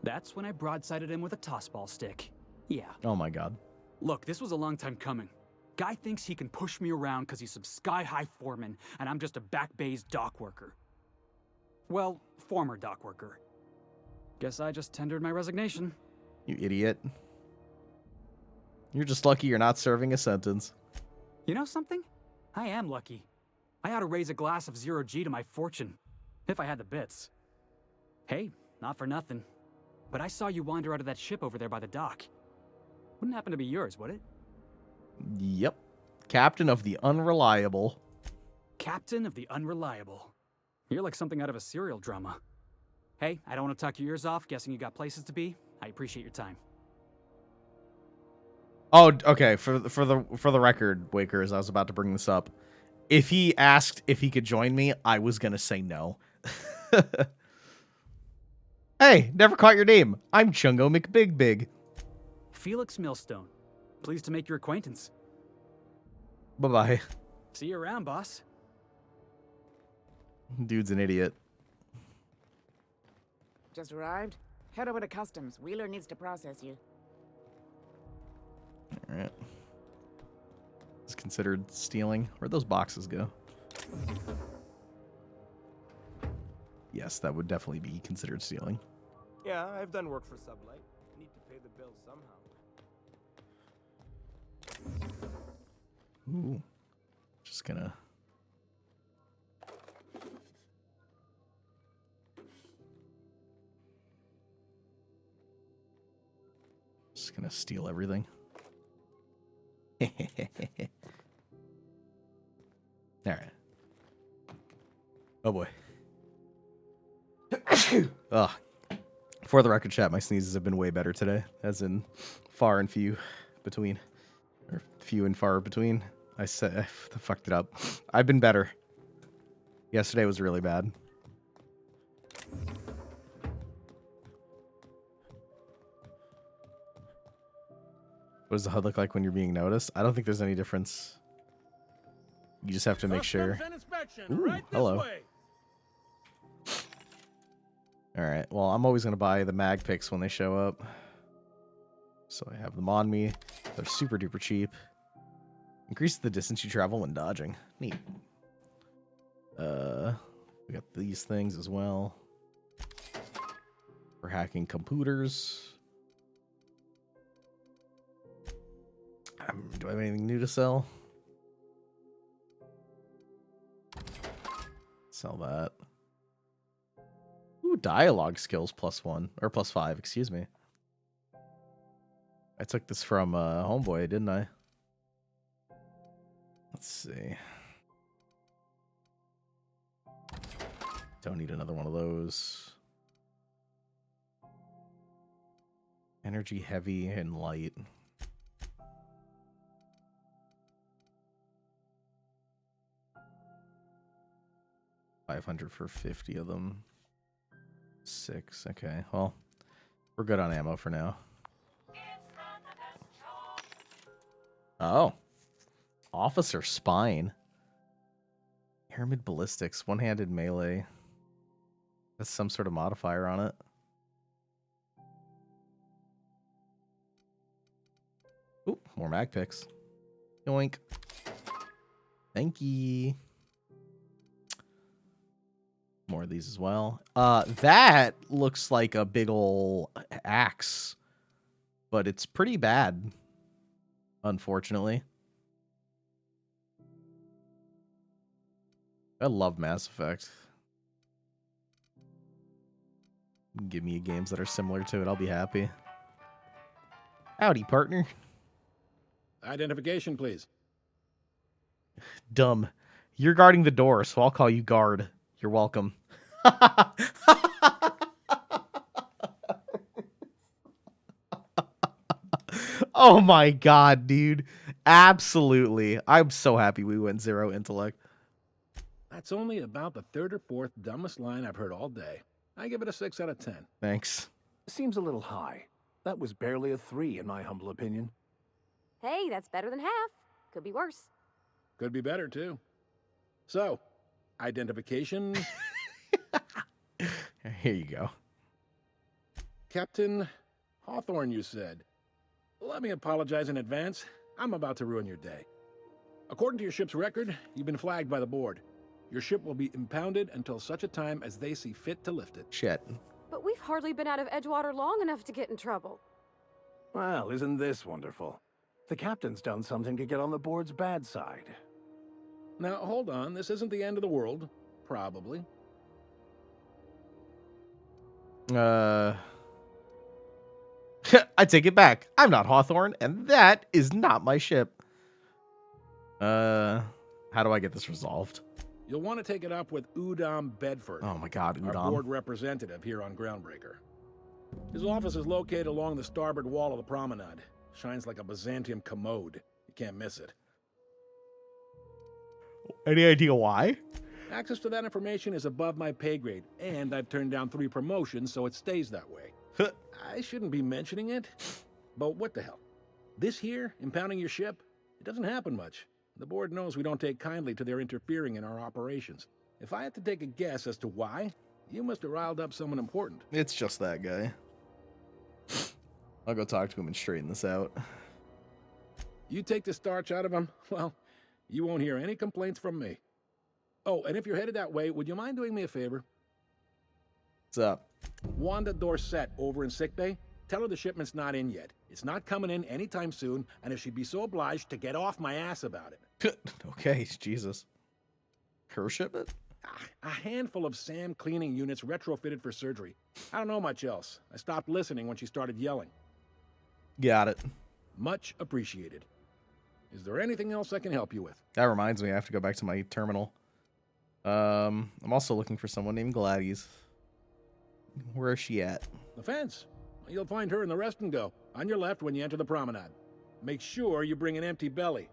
That's when I broadsided him with a tossball stick. Yeah. Oh my god. Look, this was a long time coming. Guy thinks he can push me around because he's some sky-high foreman, and I'm just a back bay's dock worker. Well, former dock worker. Guess I just tendered my resignation. You idiot. You're just lucky you're not serving a sentence. You know something? I am lucky. I ought to raise a glass of 0G to my fortune, if I had the bits. Hey, not for nothing, but I saw you wander out of that ship over there by the dock. Wouldn't happen to be yours, would it? Yep. Captain of the Unreliable. Captain of the Unreliable. You're like something out of a serial drama. Hey, I don't want to talk your ears off, guessing you got places to be. I appreciate your time. Oh, okay. For the record, Wakers, I was about to bring this up. If he asked if he could join me, I was gonna say no. Hey, never caught your name. I'm Chungo McBigBig. Felix Millstone. Pleased to make your acquaintance. Bye-bye. See you around, boss. Dude's an idiot. Just arrived? Head over to customs. Wheeler needs to process you. Alright. It's considered stealing. Where'd those boxes go? Yes, that would definitely be considered stealing. Yeah, I've done work for Sublight. Need to pay the bill somehow. Ooh. Just gonna... Just gonna steal everything. Alright. Oh boy. Ugh. For the record, chat, my sneezes have been way better today. As in far and few between. Or few and far between. I fucked it up. I've been better. Yesterday was really bad. What does the HUD look like when you're being noticed? I don't think there's any difference. You just have to make sure. Ooh, right hello. Alright, well, I'm always going to buy the mag picks when they show up. So I have them on me. They're super duper cheap. Increase the distance you travel when dodging. Neat. We got these things as well. For hacking computers. Do I have anything new to sell? Sell that. Ooh, dialogue skills +1 or +5, excuse me. I took this from Homeboy, didn't I? Let's see. Don't need another one of those. Energy, heavy, and light. 500 for 50 of them. 6. Okay, well, we're good on ammo for now. Oh. Officer Spine. Airmid Ballistics. One-handed melee. That's some sort of modifier on it. Ooh, more mag picks. Yoink. Thank you. More of these as well. That looks like a big ol' axe, but it's pretty bad, unfortunately. I love Mass Effect. Give me games that are similar to it, I'll be happy. Howdy, partner. Identification, please. Dumb. You're guarding the door, so I'll call you guard. You're welcome. Oh my god, dude. Absolutely. I'm so happy we went 0 intellect. That's only about the 3rd or 4th dumbest line I've heard all day. I give it a 6 out of 10. Thanks. Seems a little high. That was barely a 3 in my humble opinion. Hey, that's better than half. Could be worse. Could be better, too. So, identification. Here you go. Captain Hawthorne, you said. Let me apologize in advance. I'm about to ruin your day. According to your ship's record, you've been flagged by the board. Your ship will be impounded until such a time as they see fit to lift it. Shit. But we've hardly been out of Edgewater long enough to get in trouble. Well, isn't this wonderful? The captain's done something to get on the board's bad side. Now, hold on. This isn't the end of the world. Probably. I take it back. I'm not Hawthorne, and that is not my ship. How do I get this resolved? You'll want to take it up with Udom Bedford. Oh my god, Udom. Our board representative here on Groundbreaker. His office is located along the starboard wall of the promenade. Shines like a Byzantium commode. You can't miss it. Any idea why? Access to that information is above my pay grade, and I've turned down 3 promotions, so it stays that way. I shouldn't be mentioning it, but what the hell? This here, impounding your ship, it doesn't happen much. The board knows we don't take kindly to their interfering in our operations. If I had to take a guess as to why, you must have riled up someone important. It's just that guy. I'll go talk to him and straighten this out. You take the starch out of him, well, you won't hear any complaints from me. Oh, and if you're headed that way, would you mind doing me a favor? What's up? Wanda Dorset over in sickbay. Tell her the shipment's not in yet. It's not coming in anytime soon, and if she'd be so obliged to get off my ass about it. Okay, Jesus. Her shipment? A handful of SAM cleaning units retrofitted for surgery. I don't know much else. I stopped listening when she started yelling. Got it. Much appreciated. Is there anything else I can help you with? That reminds me, I have to go back to my terminal. I'm also looking for someone named Gladys. Where is she at? The fence. You'll find her in the rest and go, on your left when you enter the promenade. Make sure you bring an empty belly.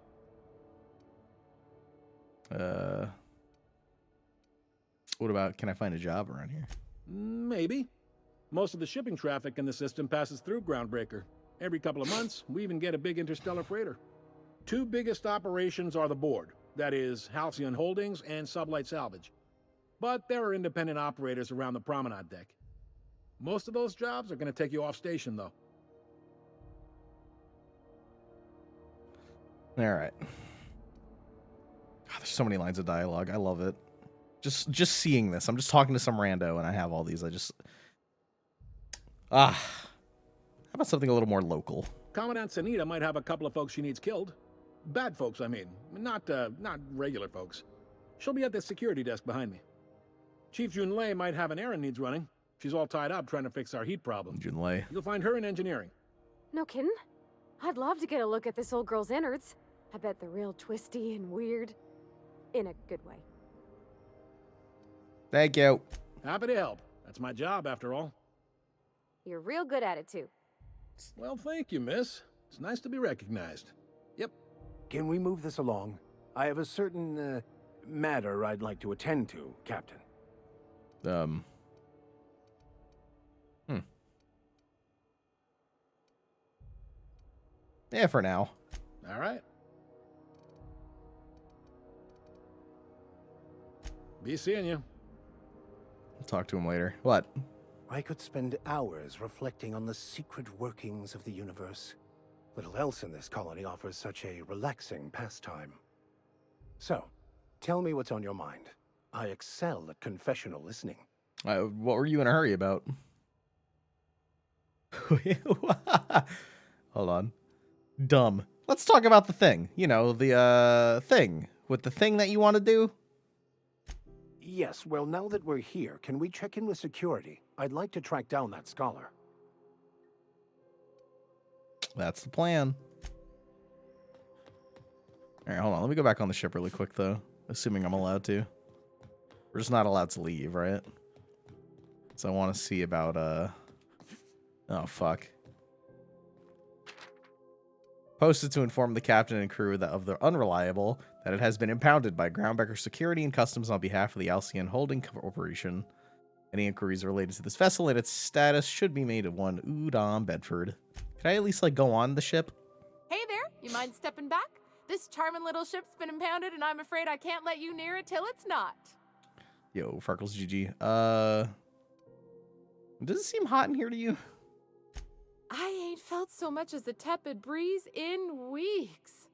What about, can I find a job around here? Maybe. Most of the shipping traffic in the system passes through Groundbreaker. Every couple of months, we even get a big interstellar freighter. 2 biggest operations are the board. That is, Halcyon Holdings and Sublight Salvage. But there are independent operators around the promenade deck. Most of those jobs are going to take you off station, though. All right. God, there's so many lines of dialogue. I love it. Just seeing this. I'm just talking to some rando, and I have all these. How about something a little more local? Commandant Sanita might have a couple of folks she needs killed. Bad folks, I mean. Not regular folks. She'll be at the security desk behind me. Chief Junlei might have an errand needs running. She's all tied up trying to fix our heat problem. Junlei. You'll find her in engineering. No kidding? I'd love to get a look at this old girl's innards. I bet they're real twisty and weird. In a good way. Thank you. Happy to help. That's my job, after all. You're real good at it, too. Well, thank you, miss. It's nice to be recognized. Yep. Can we move this along? I have a certain, matter I'd like to attend to, Captain. Yeah, for now. All right. Be seeing you. I'll talk to him later. What? I could spend hours reflecting on the secret workings of the universe. Little else in this colony offers such a relaxing pastime. So, tell me what's on your mind. I excel at confessional listening. What were you in a hurry about? Hold on. Dumb. Let's talk about the thing. You know, the thing. With the thing that you want to do? Yes, well, now that we're here, can we check in with security? I'd like to track down that scholar. That's the plan. Alright, hold on. Let me go back on the ship really quick, though. Assuming I'm allowed to. We're just not allowed to leave, right? So I want to see about, oh, fuck. Posted to inform the captain and crew of the unreliable that it has been impounded by Groundbreaker Security and Customs on behalf of the Alcyon Holding Corporation. Any inquiries related to this vessel and its status should be made at one Udom Bedford. Can I at least, like, go on the ship? Hey there, you mind stepping back? This charming little ship's been impounded, and I'm afraid I can't let you near it till it's not. Yo, Freckles GG. Does it seem hot in here to you? I ain't felt so much as a tepid breeze in weeks.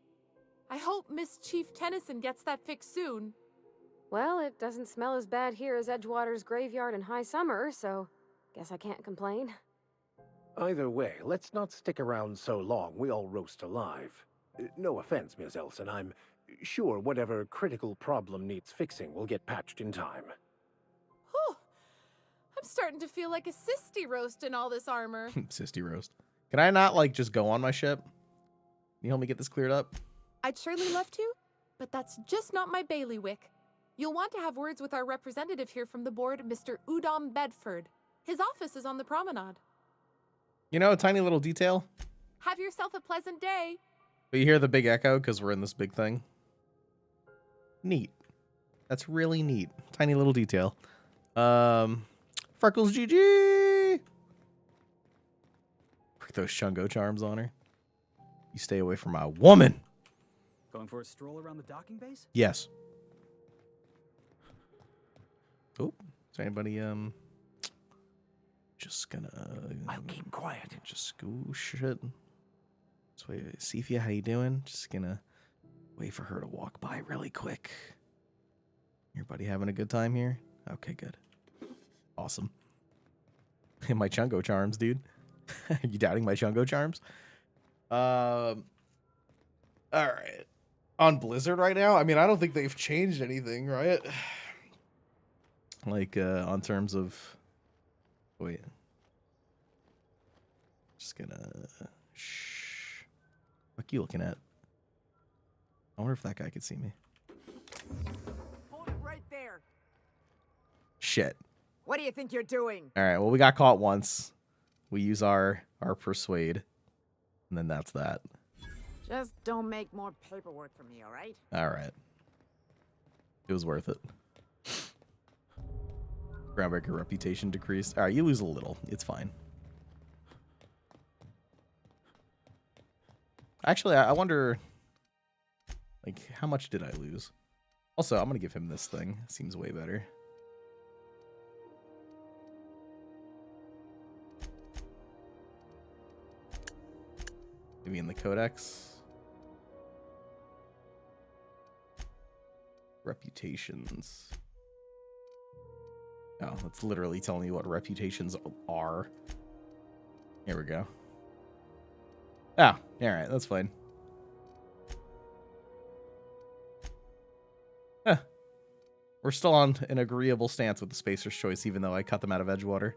I hope Miss Chief Tennyson gets that fixed soon. Well, it doesn't smell as bad here as Edgewater's graveyard in high summer, so guess I can't complain. Either way, let's not stick around so long we all roast alive. No offense, Ms. Elson, I'm sure whatever critical problem needs fixing will get patched in time. Whew. I'm starting to feel like a sisty roast in all this armor. Sisty roast. Can I not, like, just go on my ship? Can you help me get this cleared up? I'd surely love to, but that's just not my bailiwick. You'll want to have words with our representative here from the board, Mr. Udom Bedford. His office is on the promenade. You know, a tiny little detail. Have yourself a pleasant day. But you hear the big echo because we're in this big thing. Neat. That's really neat. Tiny little detail. Freckles GG. Put those Chungo charms on her. You stay away from my woman. Going for a stroll around the docking base? Yes. Oh, is there anybody, just gonna... I'll keep quiet. Just goosh it. Just wait, Cephia, how you doing? Just gonna wait for her to walk by really quick. Your buddy having a good time here? Okay, good. Awesome. And my Chungo charms, dude. Are you doubting my Chungo charms? All right. On Blizzard right now, I mean, I don't think they've changed anything, right? Like, on terms of... Wait. Just gonna... Shh. What are you looking at? I wonder if that guy could see me. Hold it right there. Shit. What do you think you're doing? All right, well, we got caught once. We use our persuade. And then that's that. Just don't make more paperwork for me, all right? All right. It was worth it. Groundbreaker reputation decreased. All right, you lose a little. It's fine. Actually, I wonder, like, how much did I lose? Also, I'm going to give him this thing. Seems way better. Maybe in the codex. Reputations. Oh, that's literally telling you what reputations are. Here we go. Ah, alright, that's fine. Huh. We're still on an agreeable stance with the Spacer's Choice, even though I cut them out of Edgewater.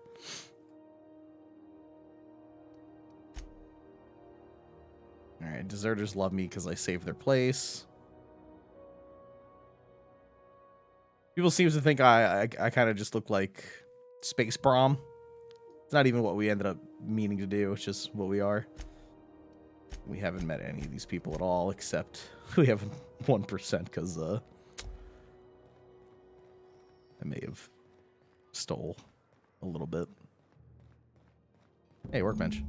Alright, deserters love me because I saved their place. People seem to think I kind of just look like Space Brom. It's not even what we ended up meaning to do. It's just what we are. We haven't met any of these people at all, except we have 1% because I may have stole a little bit. Hey, workbench.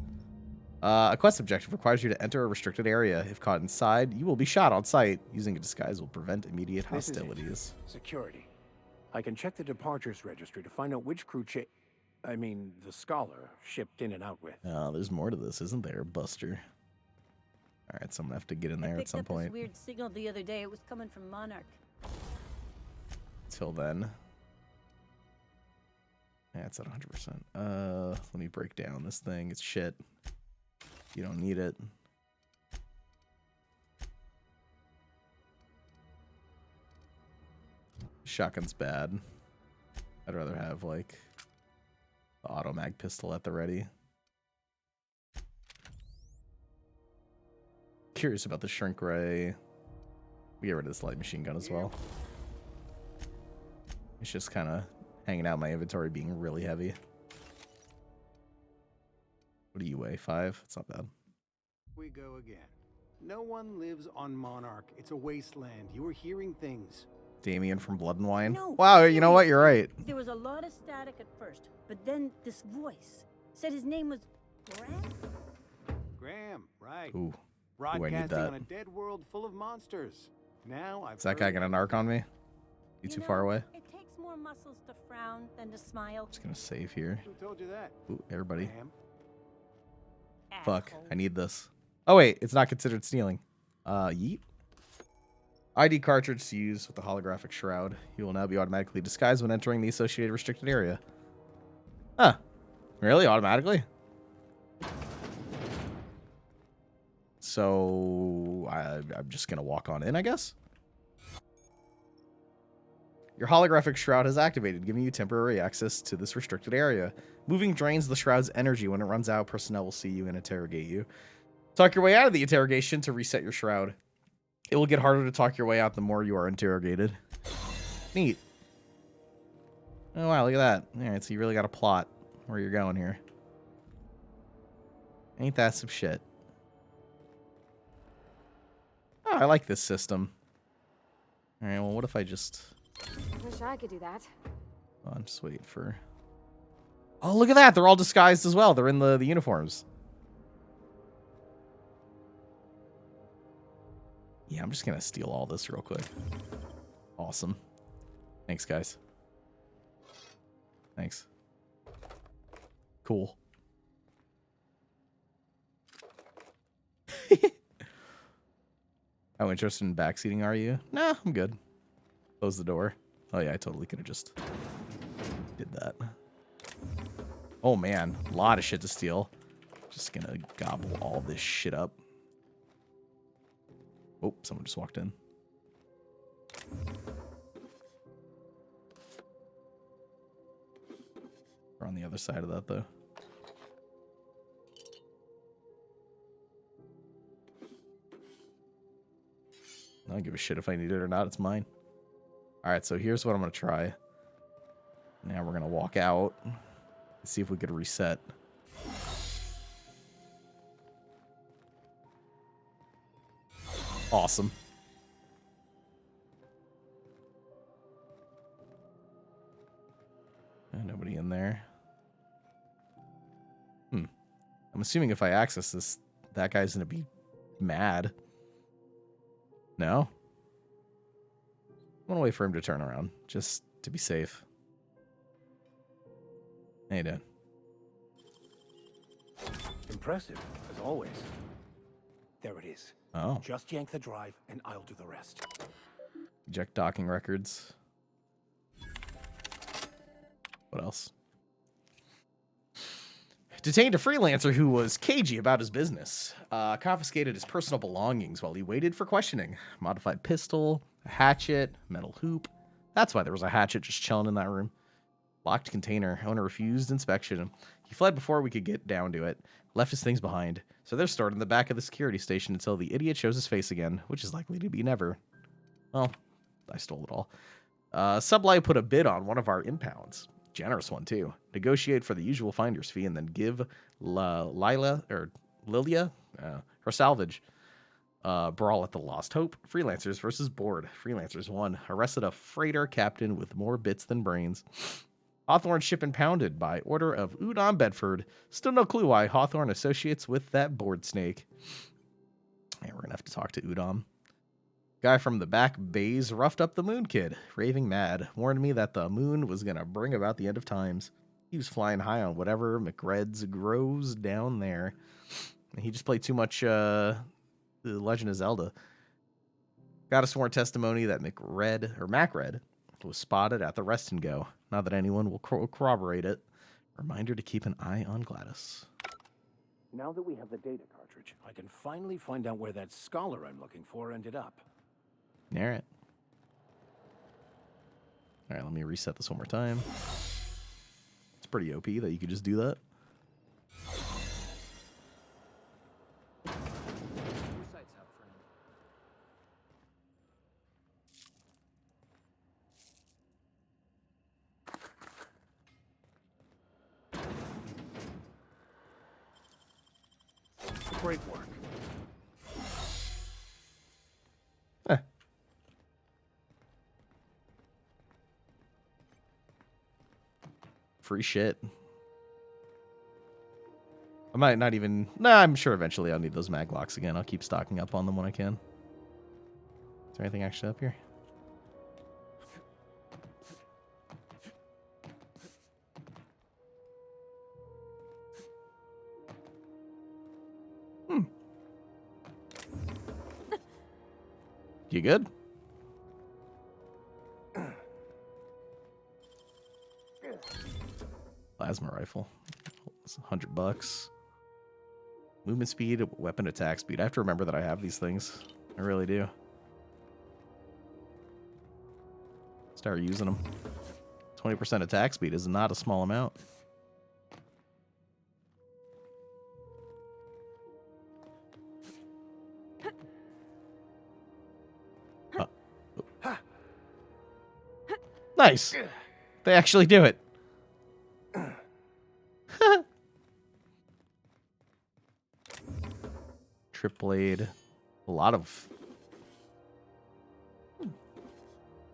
A quest objective requires you to enter a restricted area. If caught inside, you will be shot on sight. Using a disguise will prevent immediate This is it. hostilities. Security. I can check the departures registry to find out which crew the scholar shipped in and out with. There's more to this, isn't there, Buster? All right, so I'm gonna have to get in there at some Picked up this point. weird signal the other day. It was coming from Monarch. Till then. Yeah, it's at 100%. Let me break down this thing. It's shit. You don't need it. Shotgun's bad. I'd rather have, like, the auto mag pistol at the ready. Curious about the shrink ray. We get rid of this light machine gun as well. It's just kind of hanging out in my inventory, being really heavy. What do you weigh? 5? It's not bad. We go again. No one lives on Monarch. It's a wasteland. You were hearing things. Damien from Blood and Wine. No, Wow, you know what? You're right. There was a lot of static at first, but then this voice said his name was Graham. Graham, right. Ooh. I need Broadcasting that. on a dead world full of monsters. Now I've Is that guy gonna narc on me? You too far away? It takes more muscles to frown than to smile. Just gonna save here. Who told you that? Ooh, everybody. Graham? Fuck, I need this. Oh wait, it's not considered stealing. Yeet. ID cartridge to use with the holographic shroud. You will now be automatically disguised when entering the associated restricted area. Huh. Really? Automatically? So I'm just gonna walk on in, I guess. Your holographic shroud has activated, giving you temporary access to this restricted area. Moving drains the shroud's energy. When it runs out, personnel will see you and interrogate you. Talk your way out of the interrogation to reset your shroud. It will get harder to talk your way out the more you are interrogated. Neat. Oh, wow, look at that. All right, so you really got a plot where you're going here. Ain't that some shit? Oh, I like this system. All right, well, what if I just... Wish I could do that. Hold on, just wait for... Oh, look at that. They're all disguised as well. They're in the uniforms. Yeah, I'm just going to steal all this real quick. Awesome. Thanks, guys. Thanks. Cool. How interested in backseating are you? Nah, I'm good. Close the door. Oh yeah, I totally could have just did that. Oh man, a lot of shit to steal. Just gonna gobble all this shit up. Oh, someone just walked in. We're on the other side of that though. I don't give a shit if I need it or not. It's mine. All right, so here's what I'm going to try. Now we're going to walk out and see if we could reset. Awesome. Nobody in there. I'm assuming if I access this, that guy's going to be mad. No? I'm gonna wait for him to turn around, just to be safe. How you doing? Impressive, as always. There it is. Oh. Just yank the drive, and I'll do the rest. Eject docking records. What else? Detained a freelancer who was cagey about his business. Confiscated his personal belongings while he waited for questioning. Modified pistol, a hatchet, metal hoop. That's why there was a hatchet just chilling in that room. Locked container. Owner refused inspection. He fled before we could get down to it. Left his things behind. So they're stored in the back of the security station until the idiot shows his face again, which is likely to be never. Well, I stole it all. Sublight put a bid on one of our impounds. Generous one, too. Negotiate for the usual finder's fee and then give Lilia her salvage. Brawl at the Lost Hope. Freelancers versus board. Freelancers won. Arrested a freighter captain with more bits than brains. Hawthorne ship impounded by order of Udon Bedford. Still no clue why Hawthorne associates with that board snake. Yeah, we're gonna have to talk to Udon. Guy from the back bays roughed up the moon kid, raving mad, warned me that the moon was gonna bring about the end of times. He was flying high on whatever McReds grows down there. He just played too much The Legend of Zelda. Got a sworn testimony that MacRed was spotted at the Rest and Go. Not that anyone will corroborate it. Reminder to keep an eye on Gladys. Now that we have the data cartridge, I can finally find out where that scholar I'm looking for ended up. All right. All right, let me reset this one more time. It's pretty OP that you could just do that. Great work. Free shit. I might not even... Nah, I'm sure eventually I'll need those mag locks again. I'll keep stocking up on them when I can. Is there anything actually up here? You good? Plasma rifle. It's $100. Movement speed, weapon attack speed. I have to remember that I have these things. I really do. Start using them. 20% attack speed is not a small amount. Nice. They actually do it. Trip blade. A lot of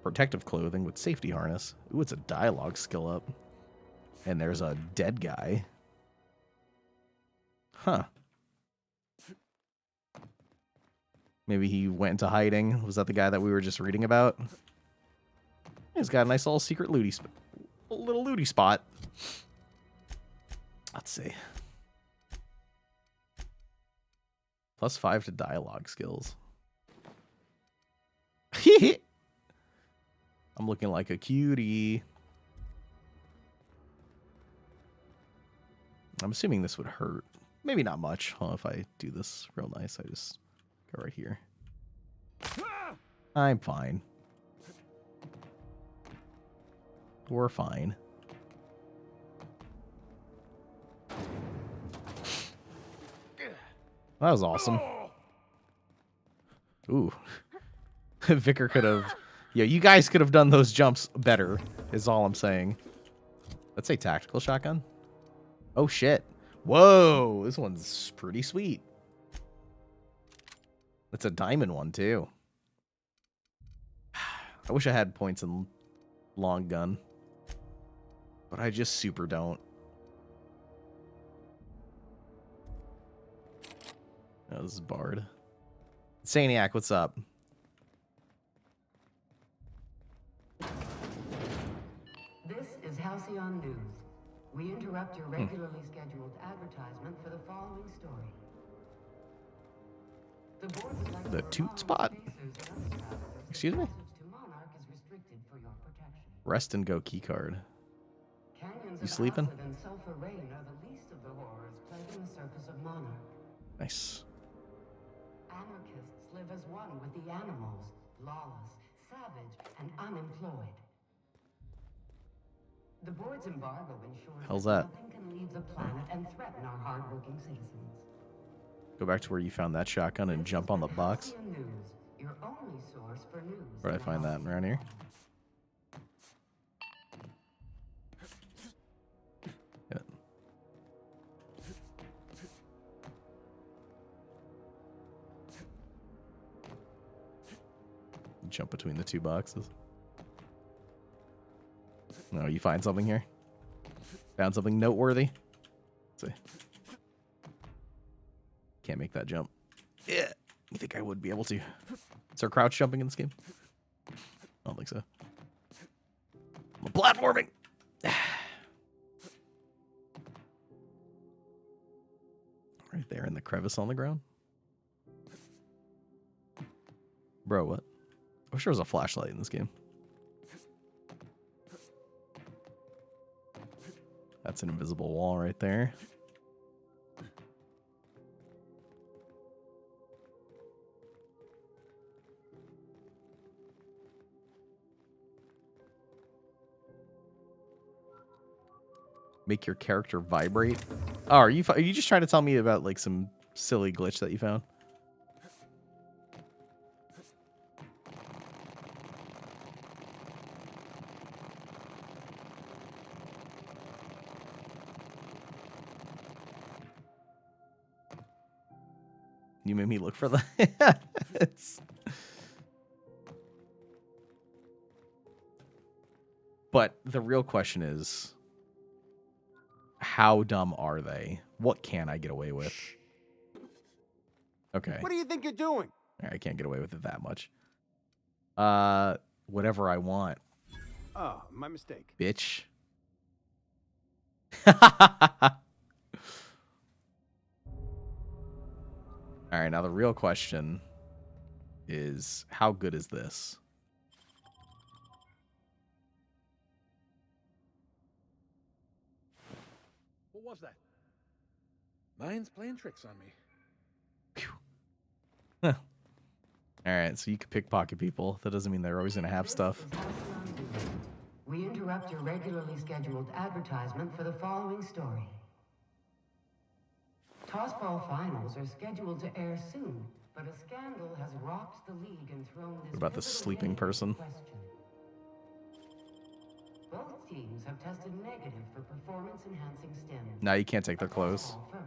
protective clothing with safety harness. Ooh, it's a dialogue skill up. And there's a dead guy. Huh. Maybe he went into hiding. Was that the guy that we were just reading about? He's got a nice little secret little looty spot. Let's see. +5 to dialogue skills. I'm looking like a cutie. I'm assuming this would hurt. Maybe not much. Huh, if I do this real nice, I just go right here. I'm fine. We're fine. That was awesome. Ooh. Vicar could have... Yeah, you guys could have done those jumps better, is all I'm saying. Let's say tactical shotgun. Oh, shit. Whoa, this one's pretty sweet. It's a diamond one, too. I wish I had points in long gun. But I just super don't. Oh, this is Bard. Saniac, what's up? This is Halcyon News. We interrupt your regularly scheduled advertisement for the following story. The board would like The toot spot. Excuse me? Rest and go key card. You sleeping? Nice. Anarchists live as one with the animals, lawless, savage, and unemployed. The board's embargo ensures How's that? nothing can leave the planet and threaten our hardworking citizens. Go back to where you found that shotgun and jump on the box. News, your only source for news. Where'd I find that? Around here? Yeah. Jump between the two boxes. No, you find something here? Found something noteworthy. Let's see. Can't make that jump. Yeah. You think I would be able to? Is there crouch jumping in this game? I don't think so. I'm platforming. Right there in the crevice on the ground. Bro, what? I wish there was a flashlight in this game. That's an invisible wall right there. Make your character vibrate. Oh, are you just trying to tell me about like some silly glitch that you found? You made me look for that. But the real question is, how dumb are they? What can I get away with? Okay. What do you think you're doing? I can't get away with it that much. Whatever I want. Oh, my mistake. Bitch. All right, now the real question is, how good is this? What was that? Mine's playing tricks on me. All right, so you can pickpocket people. That doesn't mean they're always going to have stuff. We interrupt your regularly scheduled advertisement for the following story. Tossball finals are scheduled to air soon, but a scandal has rocked the league and thrown this What about the sleeping into person? question. Both teams have tested negative for performance-enhancing stims. Now you can't take their clothes. First.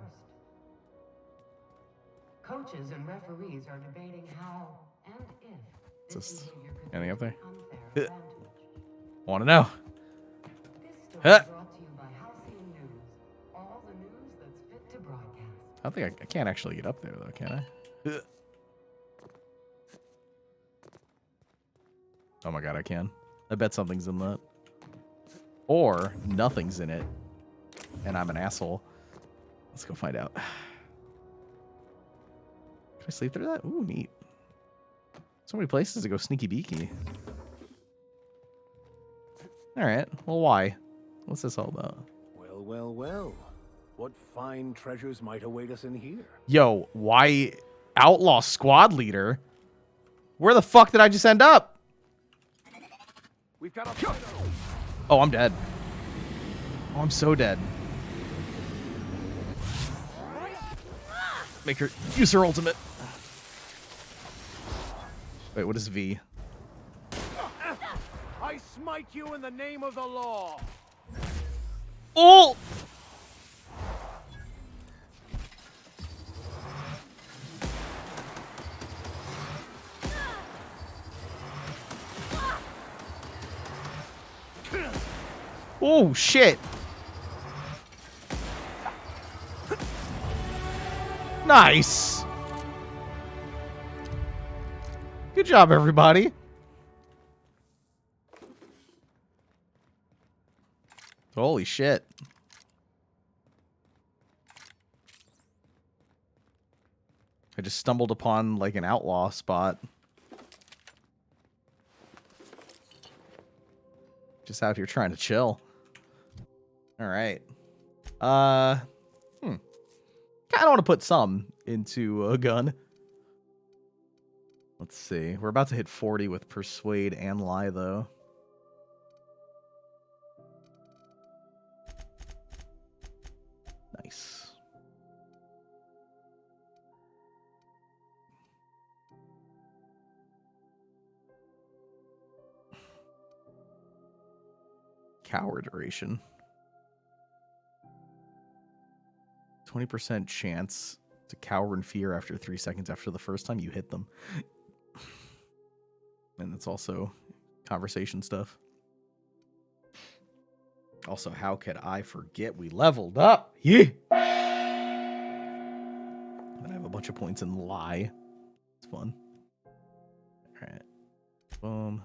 Coaches and referees are debating how and if this Just behavior could anything up there? unfair advantage. Want to know? This story Huh. brought to you by Halcyon News. All the news that's fit to broadcast. I don't think I can't actually get up there though, can I? Oh my god, I can. I bet something's in that. Or nothing's in it, and I'm an asshole. Let's go find out. Can I sleep through that? Ooh, neat. So many places to go sneaky beaky. Alright, well why? What's this all about? Well, well, well. What fine treasures might await us in here? Yo, why outlaw squad leader? Where the fuck did I just end up? We've got a Oh, I'm dead. Oh, I'm so dead. Make her use her ultimate. Wait, what is V? I smite you in the name of the law. Oh! Oh, shit. Nice. Good job, everybody. Holy shit. I just stumbled upon like an outlaw spot. Just out here trying to chill. All right. Kind of want to put some into a gun. Let's see. We're about to hit 40 with Persuade and Lie, though. Nice. Cower duration. 20% chance to cower in fear after 3 seconds after the first time you hit them. And it's also conversation stuff. Also, how could I forget we leveled up? Yeah. Then I have a bunch of points in lie. It's fun. All right. Boom.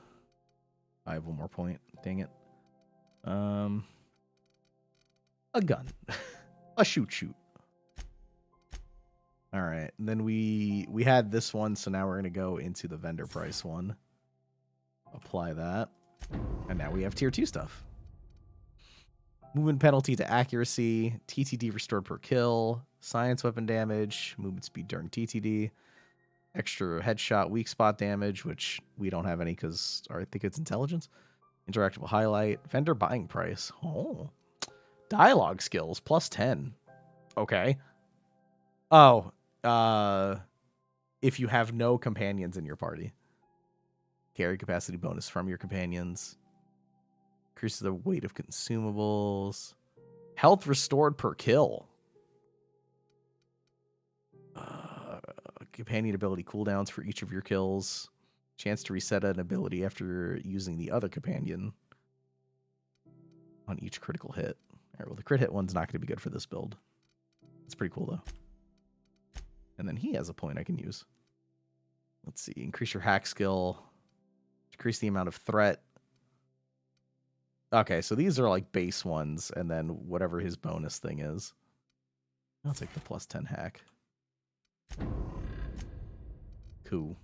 I have one more point. Dang it. A gun. A shoot. All right. And then we had this one, so now we're going to go into the vendor price one. Apply that. And now we have tier 2 stuff. Movement penalty to accuracy, TTD restored per kill, science weapon damage, movement speed during TTD, extra headshot weak spot damage, which we don't have any because I think it's intelligence, interactable highlight, vendor buying price. Oh, dialogue skills plus 10. Okay. Oh, if you have no companions in your party, carry capacity bonus from your companions. Increases the weight of consumables. Health restored per kill. Companion ability cooldowns for each of your kills. Chance to reset an ability after using the other companion on each critical hit. All right, well, the crit hit one's not going to be good for this build. It's pretty cool, though. And then he has a point I can use. Let's see. Increase your hack skill. Decrease the amount of threat. Okay, so these are like base ones, and then whatever his bonus thing is. I'll take the plus 10 hack. Cool.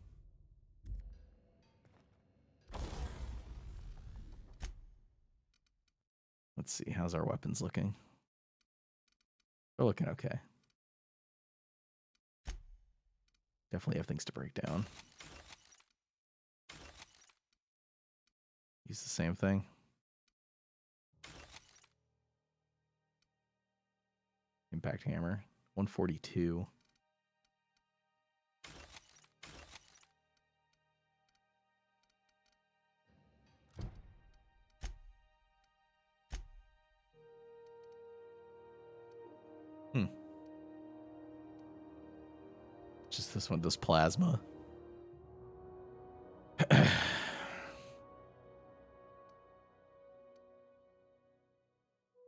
Let's see, how's our weapons looking? They're looking okay. Definitely have things to break down. Use the same thing. Impact hammer, 142. Just this one does plasma.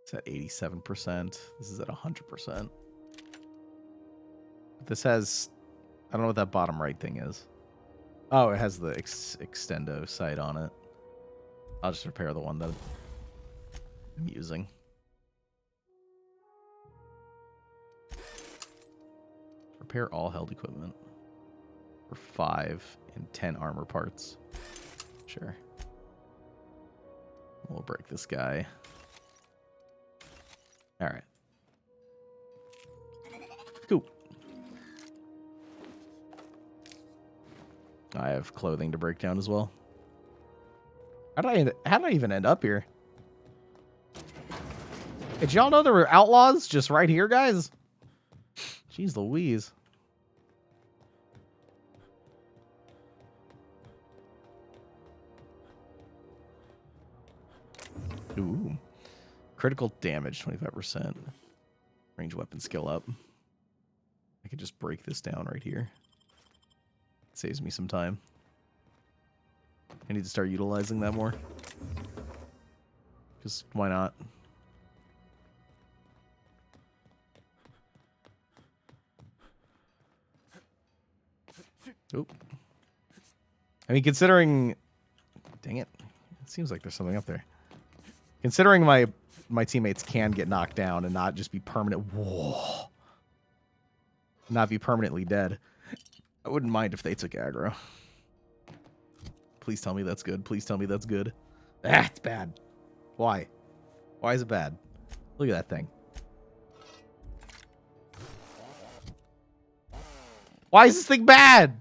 It's at 87%. This is at 100%. This has... I don't know what that bottom right thing is. Oh, it has the extendo sight on it. I'll just repair the one that I'm using. Repair all held equipment. For 5 and 10 armor parts. Sure. We'll break this guy. Alright. Cool. I have clothing to break down as well. How did I even end up here? Did y'all know there were outlaws just right here, guys? Jeez Louise. Ooh. Critical damage, 25%. Range weapon skill up. I could just break this down right here. It saves me some time. I need to start utilizing that more. Just why not? Oop. I mean, considering... Dang it. It seems like there's something up there. Considering my teammates can get knocked down and not just be permanent... Whoa. Not be permanently dead. I wouldn't mind if they took aggro. Please tell me that's good. Please tell me that's good. Ah, it's bad. Why? Why is it bad? Look at that thing. Why is this thing bad?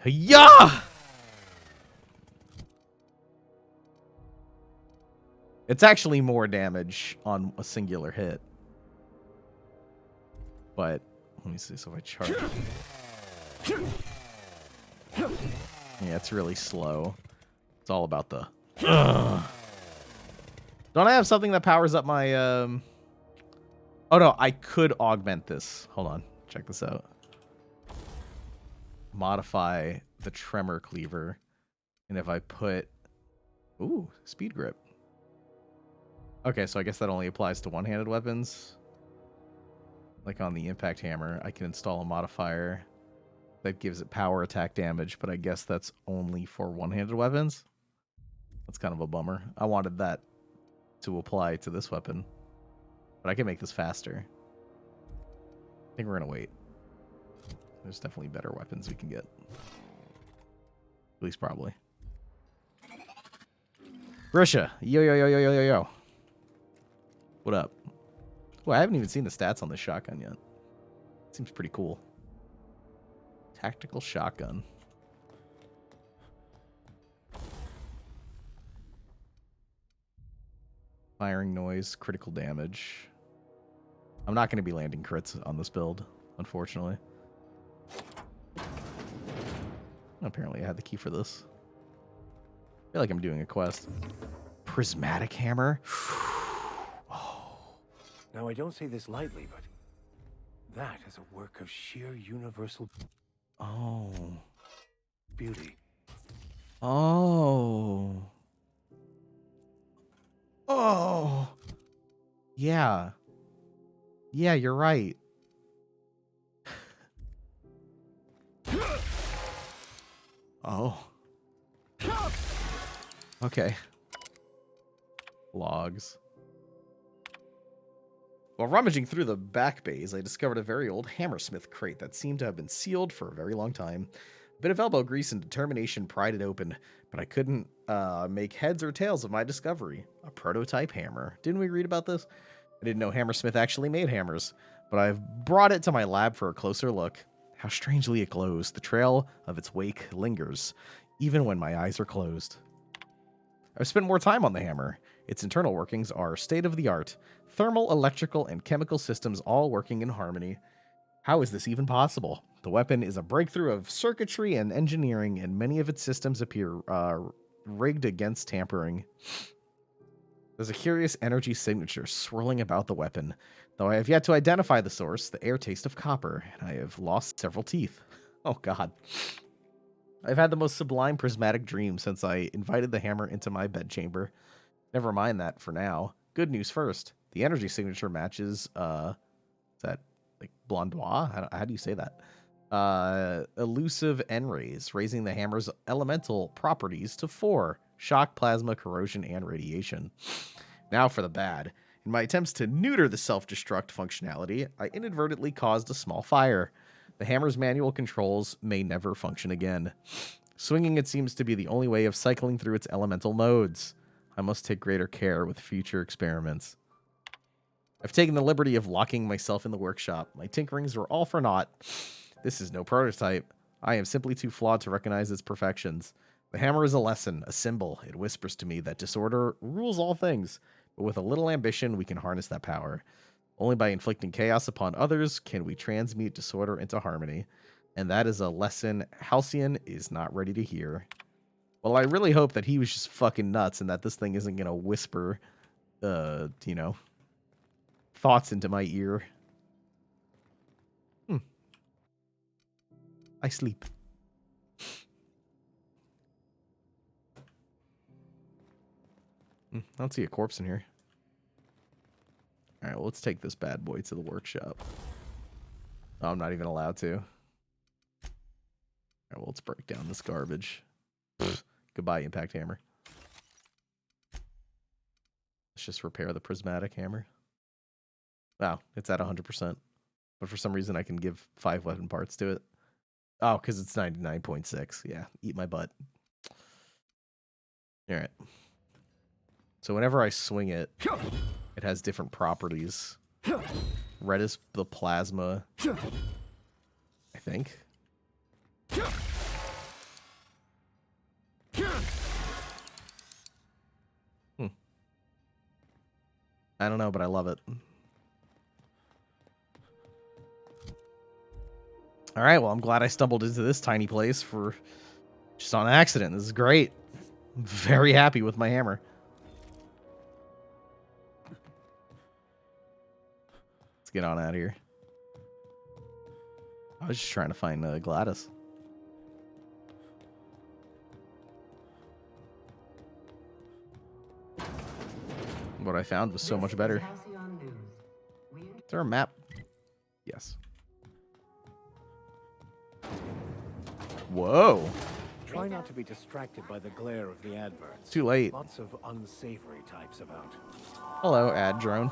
Yeah! It's actually more damage on a singular hit. But, let me see, so if I charge... Yeah, it's really slow. It's all about the... Don't I have something that powers up my... Oh no, I could augment this. Hold on, check this out. Modify the tremor cleaver. And if I put... Ooh, speed grip. Okay, so I guess that only applies to one-handed weapons. Like on the impact hammer, I can install a modifier that gives it power attack damage, but I guess that's only for one-handed weapons. That's kind of a bummer. I wanted that to apply to this weapon, but I can make this faster. I think we're gonna wait. There's definitely better weapons we can get. At least probably. Grisha, yo. What up? Well, I haven't even seen the stats on this shotgun yet. Seems pretty cool. Tactical shotgun. Firing noise, critical damage. I'm not going to be landing crits on this build, unfortunately. Apparently I had the key for this. I feel like I'm doing a quest. Prismatic hammer? Now, I don't say this lightly, but that is a work of sheer universal beauty. Oh. Yeah. Yeah, you're right. Oh. Okay. Logs. While rummaging through the back bays, I discovered a very old hammersmith crate that seemed to have been sealed for a very long time. A bit of elbow grease and determination pried it open, but I couldn't make heads or tails of my discovery. A prototype hammer. Didn't we read about this? I didn't know Hammersmith actually made hammers, but I've brought it to my lab for a closer look. How strangely it glows. The trail of its wake lingers, even when my eyes are closed. I've spent more time on the hammer. Its internal workings are state-of-the-art. Thermal, electrical, and chemical systems all working in harmony. How is this even possible? The weapon is a breakthrough of circuitry and engineering, and many of its systems appear rigged against tampering. There's a curious energy signature swirling about the weapon. Though I have yet to identify the source, the air taste of copper, and I have lost several teeth. Oh, God. I've had the most sublime prismatic dream since I invited the hammer into my bedchamber. Never mind that for now. Good news first. The energy signature matches, is that like Blondois? How do you say that? Elusive N-rays, raising the hammer's elemental properties to 4. Shock, plasma, corrosion, and radiation. Now for the bad. In my attempts to neuter the self-destruct functionality, I inadvertently caused a small fire. The hammer's manual controls may never function again. Swinging it seems to be the only way of cycling through its elemental modes. I must take greater care with future experiments. I've taken the liberty of locking myself in the workshop. My tinkerings were all for naught. This is no prototype. I am simply too flawed to recognize its perfections. The hammer is a lesson, a symbol. It whispers to me that disorder rules all things, but with a little ambition, we can harness that power. Only by inflicting chaos upon others can we transmute disorder into harmony. And that is a lesson Halcyon is not ready to hear. Well, I really hope that he was just fucking nuts and that this thing isn't going to whisper, you know, thoughts into my ear. I sleep. I don't see a corpse in here. All right, well, let's take this bad boy to the workshop. Oh, I'm not even allowed to. All right, well, let's break down this garbage. Goodbye, impact hammer. Let's just repair the prismatic hammer. Wow, it's at 100%. But for some reason, I can give 5 weapon parts to it. Oh, because it's 99.6. Yeah, eat my butt. All right. So whenever I swing it, it has different properties. Red is the plasma, I think. I don't know, but I love it. All right, well, I'm glad I stumbled into this tiny place for just on accident. This is great. I'm very happy with my hammer. Let's get on out of here. I was just trying to find Gladys. What I found was so much better. Is there a map? Yes. Whoa. Try not to be distracted by the glare of the adverts. Too late. Lots of unsavory types about. Hello, ad drone.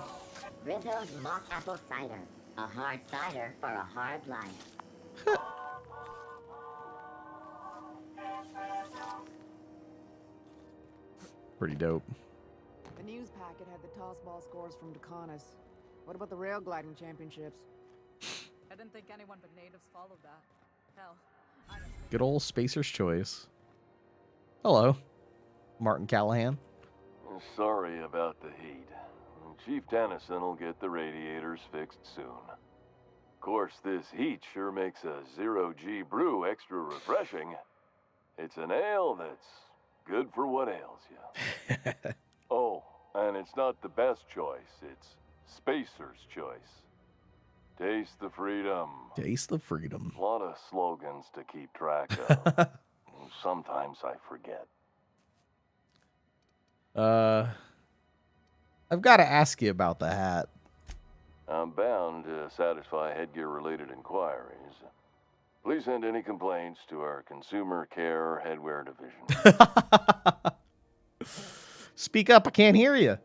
Rizzo's mock apple cider. A hard cider for a hard life. Pretty dope. The news packet had the tossball scores from Dakonis. What about the rail gliding championships? I didn't think anyone but natives followed that. Hell, I don't think Good old Spacer's Choice. Hello, Martin Callahan. Sorry about the heat. Chief Tennyson will get the radiators fixed soon. Of course, this heat sure makes a zero-G brew extra refreshing. It's an ale that's good for what ails you. Oh, and it's not the best choice. It's Spacer's Choice. Taste the freedom. Taste the freedom. A lot of slogans to keep track of. Sometimes I forget. I've got to ask you about the hat. I'm bound to satisfy headgear-related inquiries. Please send any complaints to our Consumer Care Headwear Division. Speak up, I can't hear you.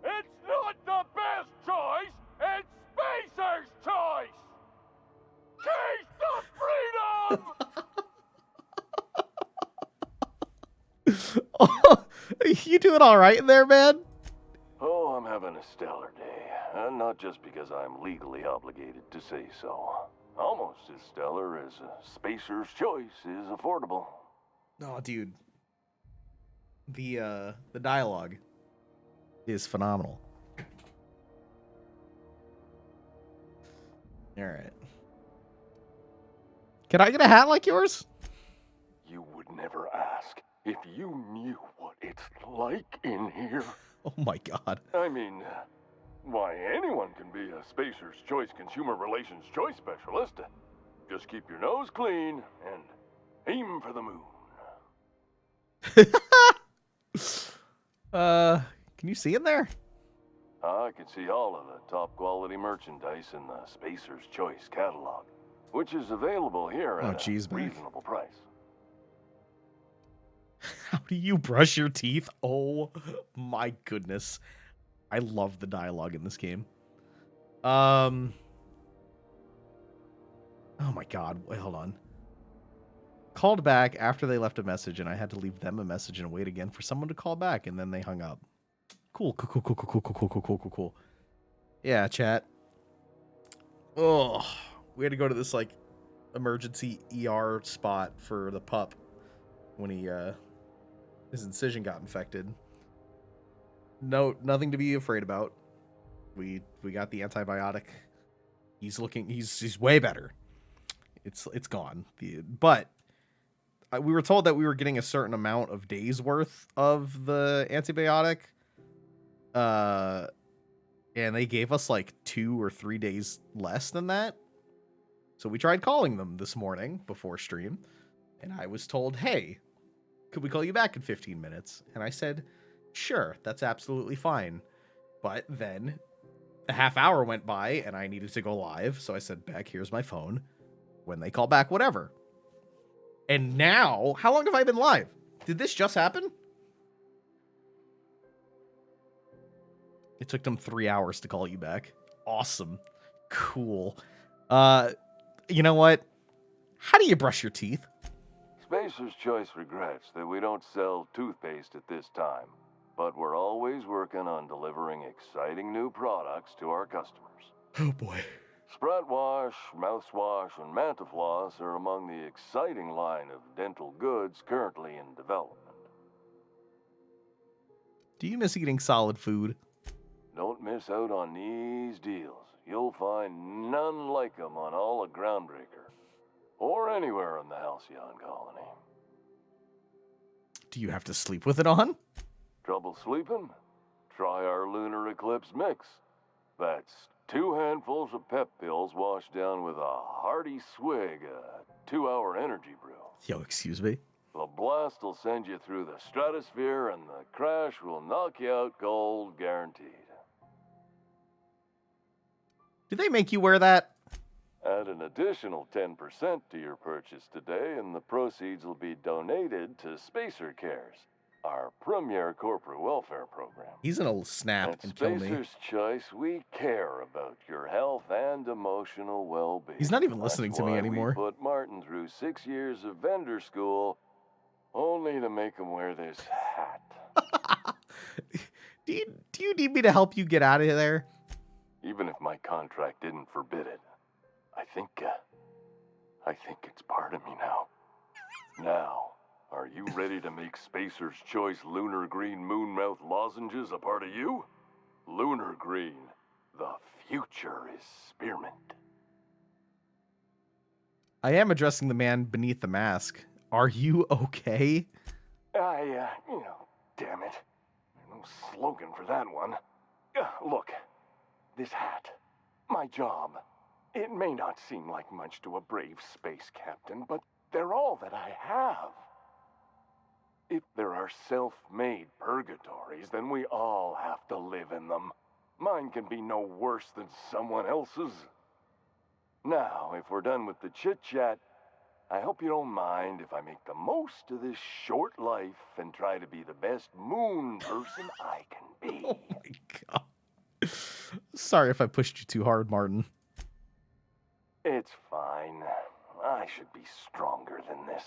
It's not the best choice, it's Spacer's choice! Taste the freedom! Oh, you doing all right in there, man? Oh, I'm having a stellar day. And not just because I'm legally obligated to say so. Almost as stellar as Spacer's Choice is affordable. Oh, dude. The dialogue is phenomenal. All right. Can I get a hat like yours? You would never ask if you knew what it's like in here. Oh my god. I mean, why, anyone can be a Spacer's Choice Consumer Relations Choice Specialist. Just keep your nose clean and aim for the moon. Can you see in there? I can see all of the top quality merchandise in the Spacer's Choice catalog, which is available here at a reasonable price. How do you brush your teeth? Oh my goodness. I love the dialogue in this game. Oh my god. Wait, hold on. Called back after they left a message, and I had to leave them a message and wait again for someone to call back, and then they hung up. Cool. Yeah, chat. Oh, we had to go to this like emergency ER spot for the pup when he his incision got infected. No, nothing to be afraid about. We got the antibiotic. He's way better. It's gone. But we were told that we were getting a certain amount of days worth of the antibiotic. And they gave us like 2 or 3 days less than that. So we tried calling them this morning before stream, and I was told, hey, could we call you back in 15 minutes? And I said, sure, that's absolutely fine. But then a half hour went by and I needed to go live. So I said, Beck, here's my phone. When they call back, whatever. And now, how long have I been live? Did this just happen? It took them 3 hours to call you back. Awesome. Cool. You know what? How do you brush your teeth? Spacer's Choice regrets that we don't sell toothpaste at this time, but we're always working on delivering exciting new products to our customers. Oh boy. Sprout Wash, Mouthwash, and Mantafloss are among the exciting line of dental goods currently in development. Do you miss eating solid food? Don't miss out on these deals. You'll find none like them on all of Groundbreaker, or anywhere in the Halcyon colony. Do you have to sleep with it on? Trouble sleeping? Try our Lunar Eclipse mix. That's 2 handfuls of pep pills washed down with a hearty swig of 2-hour energy brew. Yo, excuse me? The blast will send you through the stratosphere, and the crash will knock you out cold, guaranteed. Do they make you wear that? Add an additional 10% to your purchase today, and the proceeds will be donated to Spacer Cares, our premier corporate welfare program. He's gonna snap At and kill me. Spacer's Choice, we care about your health and emotional well-being. He's not even listening to me anymore. We put Martin through 6 years of vendor school, only to make him wear this hat. Do you need me to help you get out of there? Even if my contract didn't forbid it, I think it's part of me now. Now, are you ready to make Spacer's Choice Lunar Green Moonmouth lozenges a part of you? Lunar Green, the future is spearmint. I am addressing the man beneath the mask. Are you okay? Damn it. No slogan for that one. Look, this hat, my job. It may not seem like much to a brave space captain, but they're all that I have. If there are self-made purgatories, then we all have to live in them. Mine can be no worse than someone else's. Now, if we're done with the chit-chat, I hope you don't mind if I make the most of this short life and try to be the best moon person I can be. Oh my god. Sorry if I pushed you too hard, Martin. It's fine. I should be stronger than this.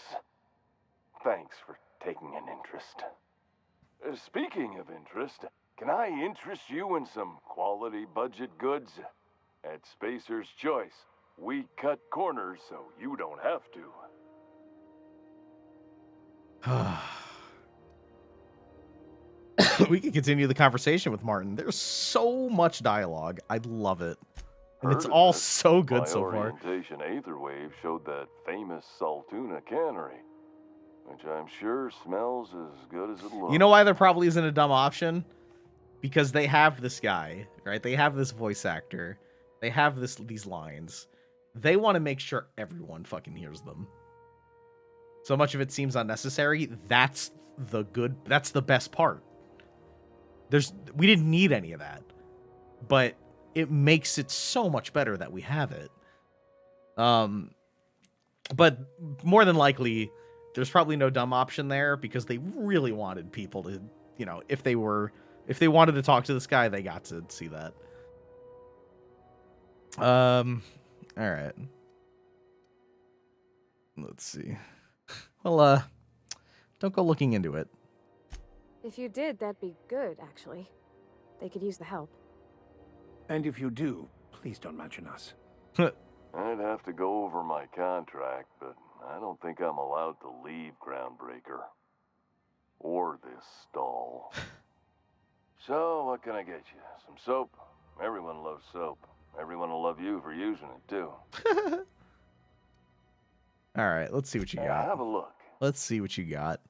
Thanks for taking an interest. Speaking of interest, can I interest you in some quality budget goods? At Spacer's Choice, we cut corners so you don't have to. We can continue the conversation with Martin. There's so much dialogue. I love it. And it's all so good so far. My orientation aether wave showed that famous Saltuna cannery, which I'm sure smells as good as it looks. You know why there probably isn't a dumb option? Because they have this guy, right? They have this voice actor. They have these lines. They want to make sure everyone fucking hears them. So much of it seems unnecessary. That's the best part. We didn't need any of that. But it makes it so much better that we have it. But more than likely, there's probably no dumb option there because they really wanted people to, if they wanted to talk to this guy, they got to see that. All right. Let's see. Well, don't go looking into it. If you did, that'd be good, actually. They could use the help. And if you do, please don't mention us. I'd have to go over my contract, but I don't think I'm allowed to leave Groundbreaker. Or this stall. So, what can I get you? Some soap? Everyone loves soap. Everyone will love you for using it, too. All right, let's see what you got. Have a look. Let's see what you got.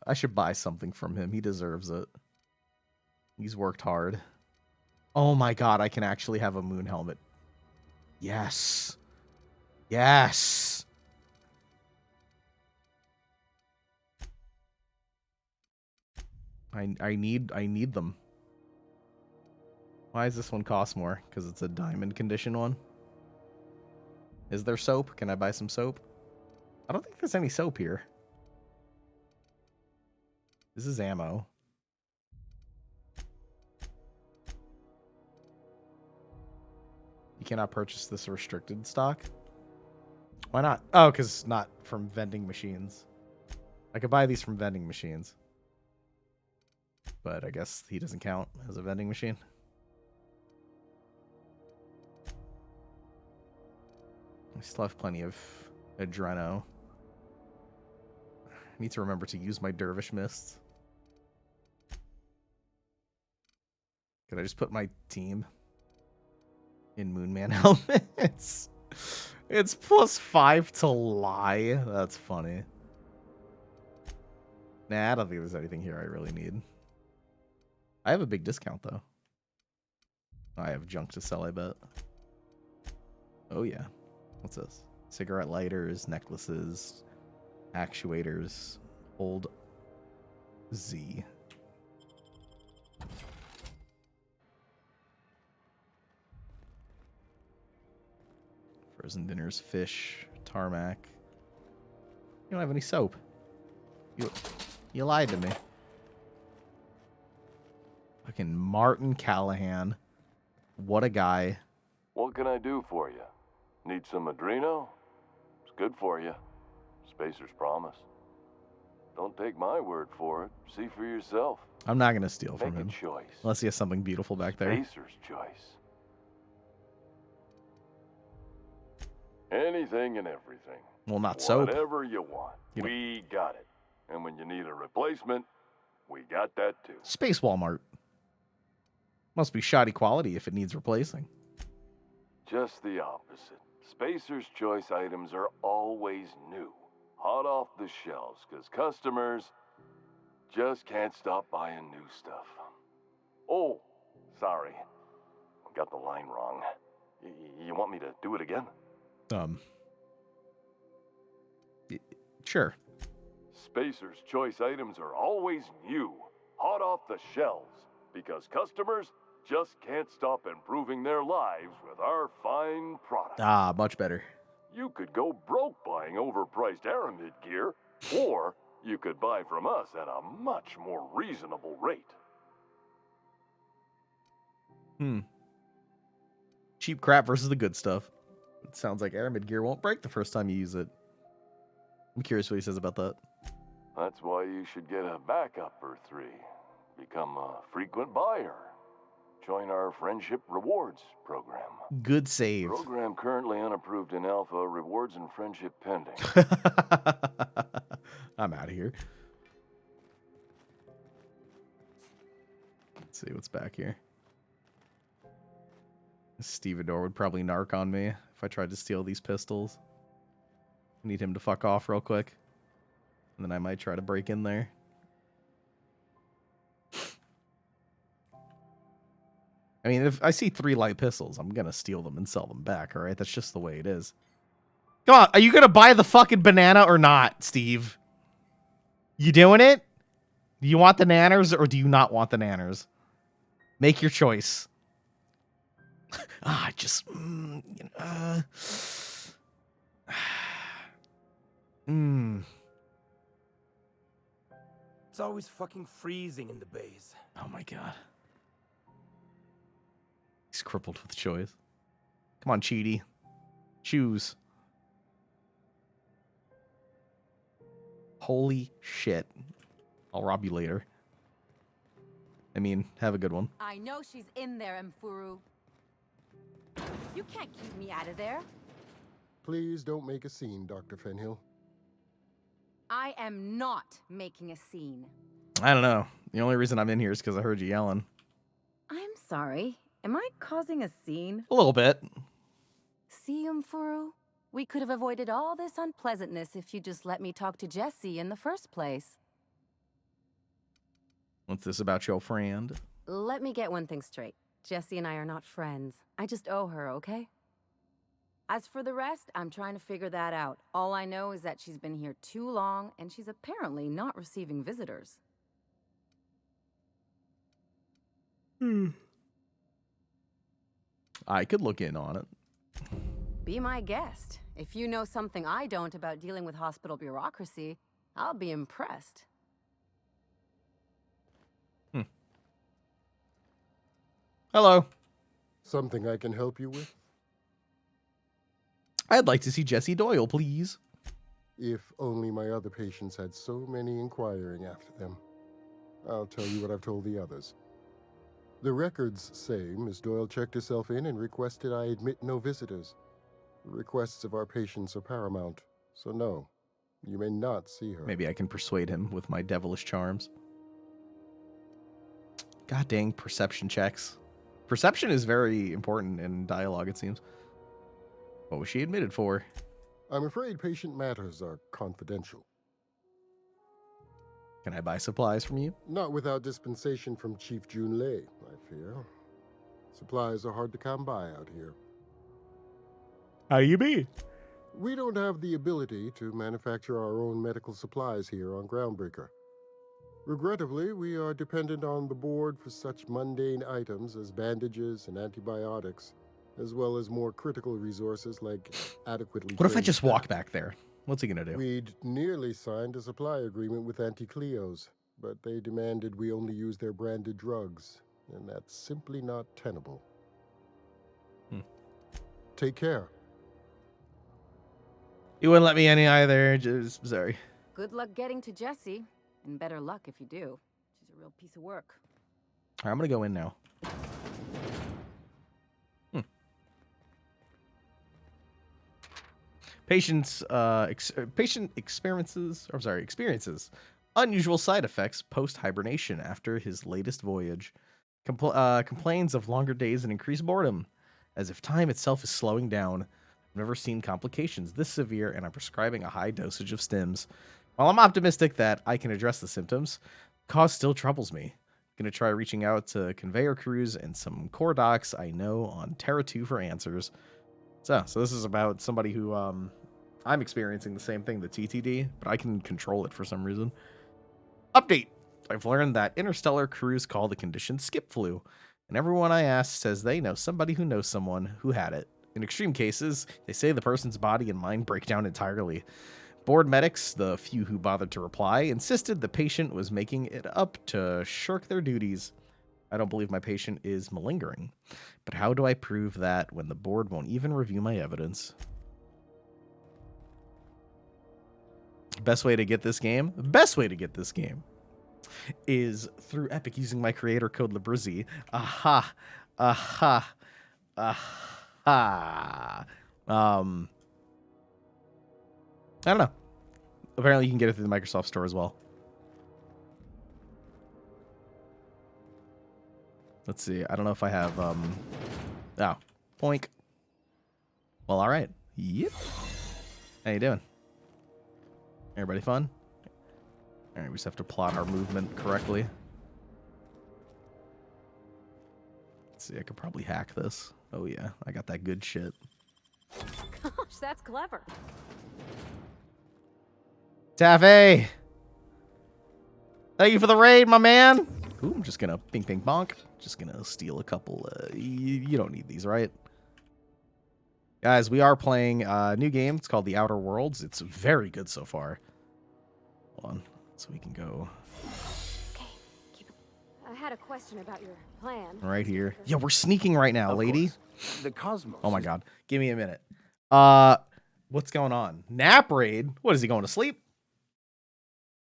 I should buy something from him. He deserves it. He's worked hard. Oh my god, I can actually have a moon helmet. Yes. Yes. I need them. Why does this one cost more? Because it's a diamond condition one? Is there soap? Can I buy some soap? I don't think there's any soap here. This is ammo. You cannot purchase this restricted stock? Why not? Oh, because it's not from vending machines. I could buy these from vending machines. But I guess he doesn't count as a vending machine. I still have plenty of Adreno. I need to remember to use my Dervish Mists. Could I just put my team in Moonman helmets? It's +5 to lie. That's funny. Nah, I don't think there's anything here I really need. I have a big discount, though. I have junk to sell, I bet. Oh, yeah. What's this? Cigarette lighters, necklaces, Actuators. Hold Z. Frozen dinners, fish, tarmac. You don't have any soap. You lied to me. Fucking Martin Callahan. What a guy. What can I do for you? Need some Adreno? It's good for you. Spacer's promise. Don't take my word for it. See for yourself. I'm not going to steal from Make him. a choice. Unless he has something beautiful back there. Spacer's choice. Anything and everything. Well, not soap. Whatever you want. We got it. And when you need a replacement, we got that too. Space Walmart. Must be shoddy quality if it needs replacing. Just the opposite. Spacer's choice items are always new. Hot off the shelves, because customers just can't stop buying new stuff. Oh, sorry. Got the line wrong. You want me to do it again? Sure. Spacer's choice items are always new, hot off the shelves, because customers just can't stop improving their lives with our fine products. Ah, much better. You could go broke buying overpriced Aramid gear, or you could buy from us at a much more reasonable rate. Cheap crap versus the good stuff. It sounds like Aramid gear won't break the first time you use it. I'm curious what he says about that. That's why you should get a backup or 3. Become a frequent buyer. Join our Friendship Rewards program. Good save. Program currently unapproved in Alpha. Rewards and friendship pending. I'm out of here. Let's see what's back here. Stevedore would probably narc on me if I tried to steal these pistols. I need him to fuck off real quick. And then I might try to break in there. I mean, if I see 3 light pistols, I'm going to steal them and sell them back, all right? That's just the way it is. Come on, are you going to buy the fucking banana or not, Steve? You doing it? Do you want the nanners or do you not want the nanners? Make your choice. It's always fucking freezing in the bays. Oh my god. He's crippled with choice. Come on, Cheaty. Choose. Holy shit. I'll rob you later. I mean, have a good one. I know she's in there, Mfuru. You can't keep me out of there. Please don't make a scene, Dr. Fenhill. I am not making a scene. I don't know. The only reason I'm in here is because I heard you yelling. I'm sorry. Am I causing a scene? A little bit. See, Mfuru? We could have avoided all this unpleasantness if you just let me talk to Jessie in the first place. What's this about your friend? Let me get one thing straight. Jessie and I are not friends. I just owe her, okay? As for the rest, I'm trying to figure that out. All I know is that she's been here too long, and she's apparently not receiving visitors. I could look in on it. Be my guest. If you know something I don't about dealing with hospital bureaucracy, I'll be impressed. Hello. Something I can help you with? I'd like to see Jessie Doyle, please. If only my other patients had so many inquiring after them. I'll tell you what I've told the others. The records say Miss Doyle checked herself in and requested I admit no visitors. The requests of our patients are paramount, so no, you may not see her. Maybe I can persuade him with my devilish charms. God dang perception checks. Perception is very important in dialogue, it seems. What was she admitted for? I'm afraid patient matters are confidential. Can I buy supplies from you? Not without dispensation from Chief Junlei, I fear. Supplies are hard to come by out here. How you be? We don't have the ability to manufacture our own medical supplies here on Groundbreaker. Regrettably, we are dependent on the board for such mundane items as bandages and antibiotics, as well as more critical resources like adequately What if I trained just walk staff. back there? What's he gonna do? We'd nearly signed a supply agreement with Anti-Cleos, but they demanded we only use their branded drugs, and that's simply not tenable. Take care. You wouldn't let me any either. Just sorry. Good luck getting to Jessie, and better luck if you do. She's a real piece of work. All right, I'm gonna go in now. Patients, patient experiences. Unusual side effects post hibernation after his latest voyage. Complains of longer days and increased boredom, as if time itself is slowing down. I've never seen complications this severe, and I'm prescribing a high dosage of stims. While I'm optimistic that I can address the symptoms, the cause still troubles me. Gonna try reaching out to conveyor crews and some core docs I know on Terra 2 for answers. So this is about somebody who I'm experiencing the same thing, the TTD, but I can control it for some reason. Update. I've learned that interstellar crews call the condition skip flu, and everyone I ask says they know somebody who knows someone who had it. In extreme cases, they say the person's body and mind break down entirely. Board medics, the few who bothered to reply, insisted the patient was making it up to shirk their duties. I don't believe my patient is malingering. But how do I prove that when the board won't even review my evidence? Best way to get this game is through Epic using my creator code Labrizzi. Aha. Aha. Aha. I don't know. Apparently you can get it through the Microsoft Store as well. Let's see. I don't know if I have oh, poink. Well, all right. Yep. How you doing? Everybody fun? All right, we just have to plot our movement correctly. Let's see, I could probably hack this. Oh yeah, I got that good shit. Gosh, that's clever. Taffy! Thank you for the raid, my man! Ooh, I'm just gonna ping ping bonk. Just gonna steal a couple. You don't need these, right? Guys, we are playing a new game. It's called The Outer Worlds. It's very good so far. Hold on, so we can go I had a question about your plan. right here. Yeah, we're sneaking right now, lady. The cosmos. Oh my god. Give me a minute. What's going on? Nap raid? What, is he going to sleep?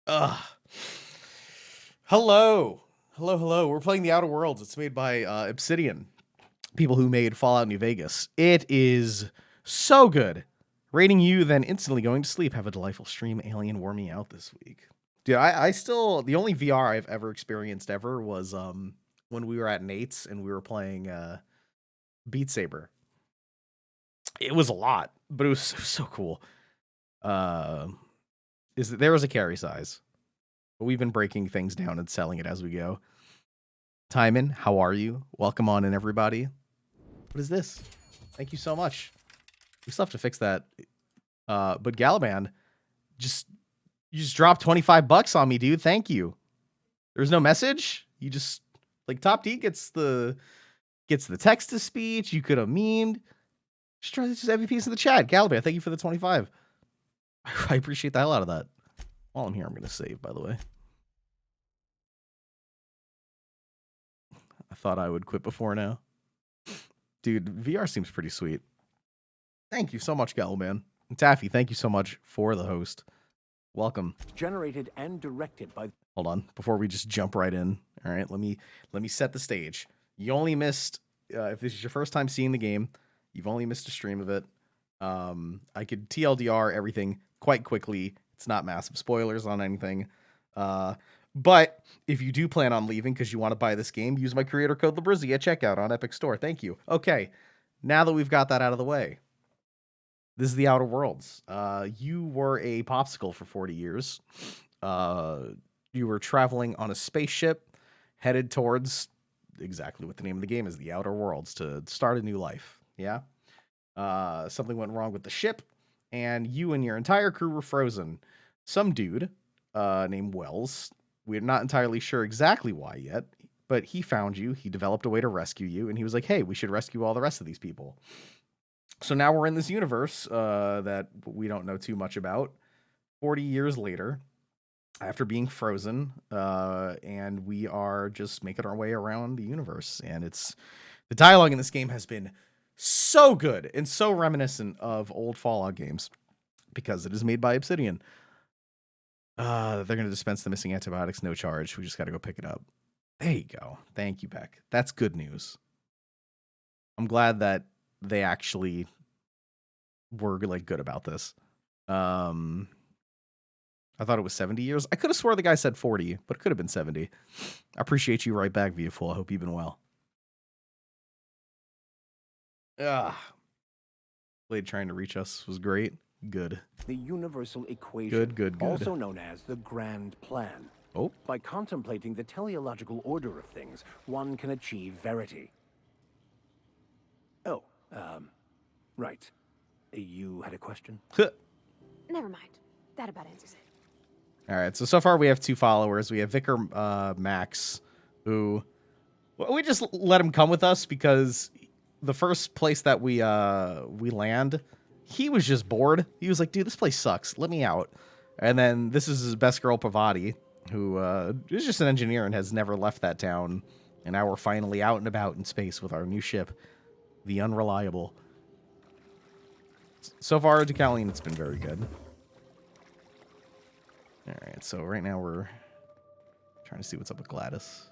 Ugh. Hello. We're playing The Outer Worlds. It's made by Obsidian. People who made Fallout New Vegas. It is so good. Rating you, then instantly going to sleep. Have a delightful stream. Alien wore me out this week. Dude, I still, the only VR I've ever experienced was when we were at Nate's and we were playing Beat Saber. It was a lot, but it was so cool. There was a carry size, but we've been breaking things down and selling it as we go. Timon, how are you? Welcome on in, everybody. What is this? Thank you so much. We still have to fix that. But Galaban, you just dropped $25 on me, dude. Thank you. There's no message. You just, like, Top D gets the text to speech. You could have memed. Just try this every piece of the chat. Galaban, thank you for the 25. I appreciate the hell out of that. While I'm here, I'm going to save, by the way. I thought I would quit before now. Dude, VR seems pretty sweet. Thank you so much, Galaban. And Taffy, thank you so much for the host. Welcome. Generated and directed by... Hold on, before we just jump right in. All right, let me set the stage. You only missed, if this is your first time seeing the game, you've only missed a stream of it. I could TLDR everything quite quickly. It's not massive spoilers on anything. But if you do plan on leaving because you want to buy this game, use my creator code Labrizzi at checkout on Epic Store. Thank you. Okay, now that we've got that out of the way, this is The Outer Worlds. You were a popsicle for 40 years. You were traveling on a spaceship headed towards exactly what the name of the game is, The Outer Worlds, to start a new life. Yeah? Something went wrong with the ship, and you and your entire crew were frozen. Some dude named Wells, we're not entirely sure exactly why yet, but he found you. He developed a way to rescue you, and he was like, hey, we should rescue all the rest of these people. So now we're in this universe that we don't know too much about. 40 years later, after being frozen, and we are just making our way around the universe. And the dialogue in this game has been so good and so reminiscent of old Fallout games because it is made by Obsidian. They're going to dispense the missing antibiotics, no charge. We just got to go pick it up. There you go. Thank you, Beck. That's good news. I'm glad that they actually were like good about this. I thought it was 70 years. I could have swore the guy said 40, but it could have been 70. I appreciate you right back, Viewful. I hope you've been well. Blade trying to reach us was great. Good. The universal equation, Good. also known as the Grand Plan. Oh. By contemplating the teleological order of things, one can achieve verity. Oh, right. You had a question? Never mind. That about answers it. All right, so far we have 2 followers. We have Vicar Max, who we just let him come with us because the first place that we land, he was just bored. He was like, dude, this place sucks. Let me out. And then this is his best girl, Pavati, who is just an engineer and has never left that town. And now we're finally out and about in space with our new ship, the Unreliable. So far, Decalion, it's been very good. All right, so right now we're trying to see what's up with Gladys.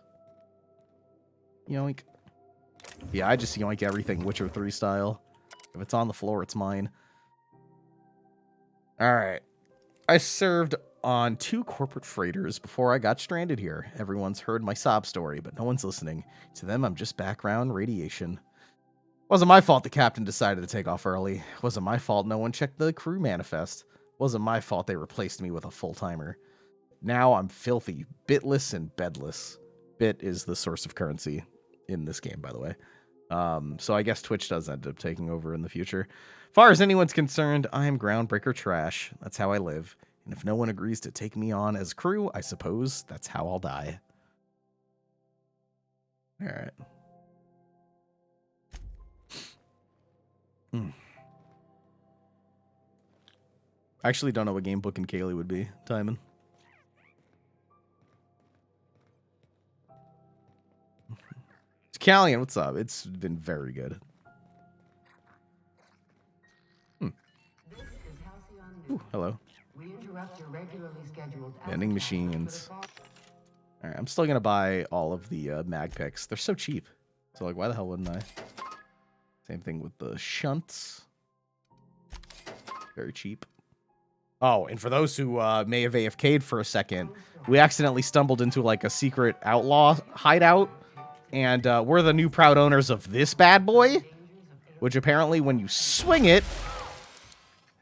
Yoink. Yeah, I just yoink everything Witcher 3 style. If it's on the floor, it's mine. All right. I served on 2 corporate freighters before I got stranded here. Everyone's heard my sob story, but no one's listening. To them, I'm just background radiation. Wasn't my fault the captain decided to take off early. Wasn't my fault no one checked the crew manifest. Wasn't my fault they replaced me with a full-timer. Now I'm filthy, bitless, and bedless. Bit is the source of currency in this game, by the way. So I guess Twitch does end up taking over in the future. As far as anyone's concerned, I am groundbreaker trash. That's how I live. And if no one agrees to take me on as crew, I suppose that's how I'll die. All right. I actually don't know what game Book and Kaylee would be. Timon. Callian, what's up? It's been very good. Ooh, hello. Vending machines. Alright, I'm still gonna buy all of the mag picks. They're so cheap. So like, why the hell wouldn't I? Same thing with the shunts. Very cheap. Oh, and for those who may have AFK'd for a second, we accidentally stumbled into like a secret outlaw hideout, and we're the new proud owners of this bad boy, which apparently when you swing it,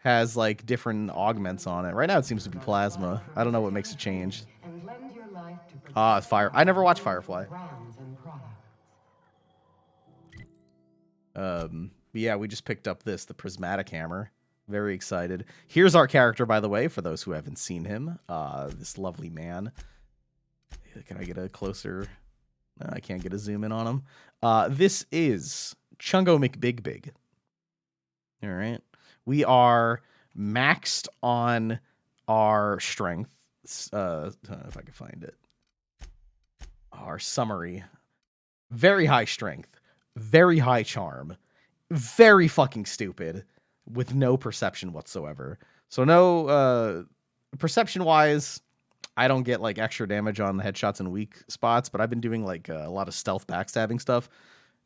has like different augments on it. Right now it seems to be plasma. I don't know what makes it change. Fire. I never watched Firefly. But yeah, we just picked up the prismatic hammer. Very excited. Here's our character, by the way, for those who haven't seen him. This lovely man. Can I get a closer? No, I can't get a zoom in on him. This is Chungo McBigBig. All right. We are maxed on our strength. I don't know if I can find it. Our summary. Very high strength. Very high charm. Very fucking stupid. With no perception whatsoever. So no, perception-wise, I don't get like extra damage on the headshots and weak spots, but I've been doing like a lot of stealth backstabbing stuff,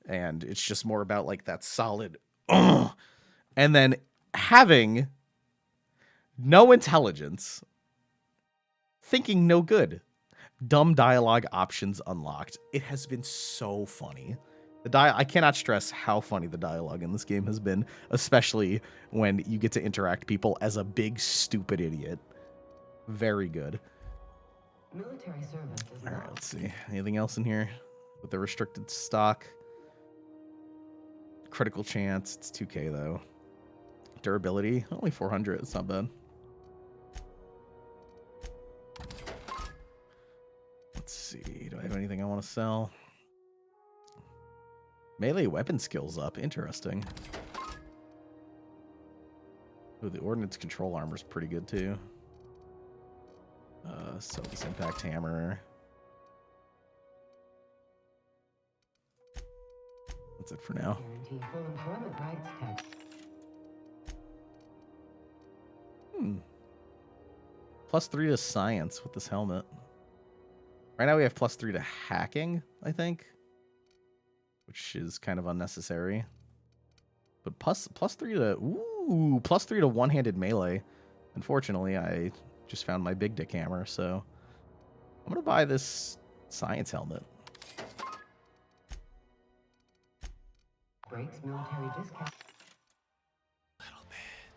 and it's just more about like that solid, and then having no intelligence, thinking no good, dumb dialogue options unlocked. It has been so funny. I cannot stress how funny the dialogue in this game has been, especially when you get to interact people as a big, stupid idiot. Very good. Military service is all right, let's see. Anything else in here with the restricted stock? Critical chance. It's 2K, though. durability. Only 400. It's not bad. Let's see. Do I have anything I want to sell? Melee weapon skills up. Interesting. Ooh, the ordnance control armor is pretty good too. So this impact hammer. That's it for now. +3 to science with this helmet. Right now we have +3 to hacking, I think, which is kind of unnecessary. But +3 to +3 to one-handed melee. Unfortunately, I just found my big dick hammer, so I'm gonna buy this science helmet. Breaks military discount.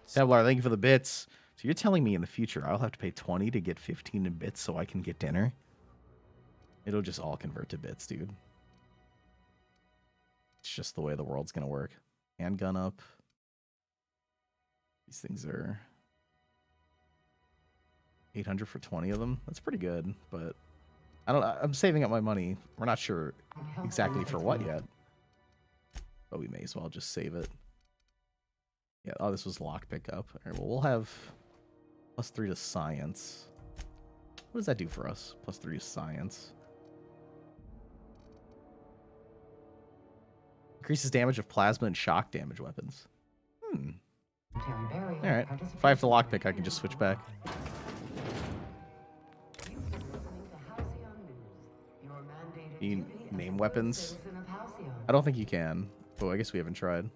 Tablar, thank you for the bits. So you're telling me in the future I'll have to pay 20 to get 15 in bits so I can get dinner? It'll just all convert to bits, dude. It's just the way the world's gonna work. Handgun up. These things are 800 for 20 of them. That's pretty good, but I don't know. I'm saving up my money. We're not sure exactly for what yet, but we may as well just save it. Yeah. Oh, this was lock pickup. All right, well, we'll have +3 to science. What does that do for us? +3 to science. Increases damage of plasma and shock damage weapons. Alright. If I have to lockpick, I can just switch back. Can you name weapons? I don't think you can. Oh, I guess we haven't tried.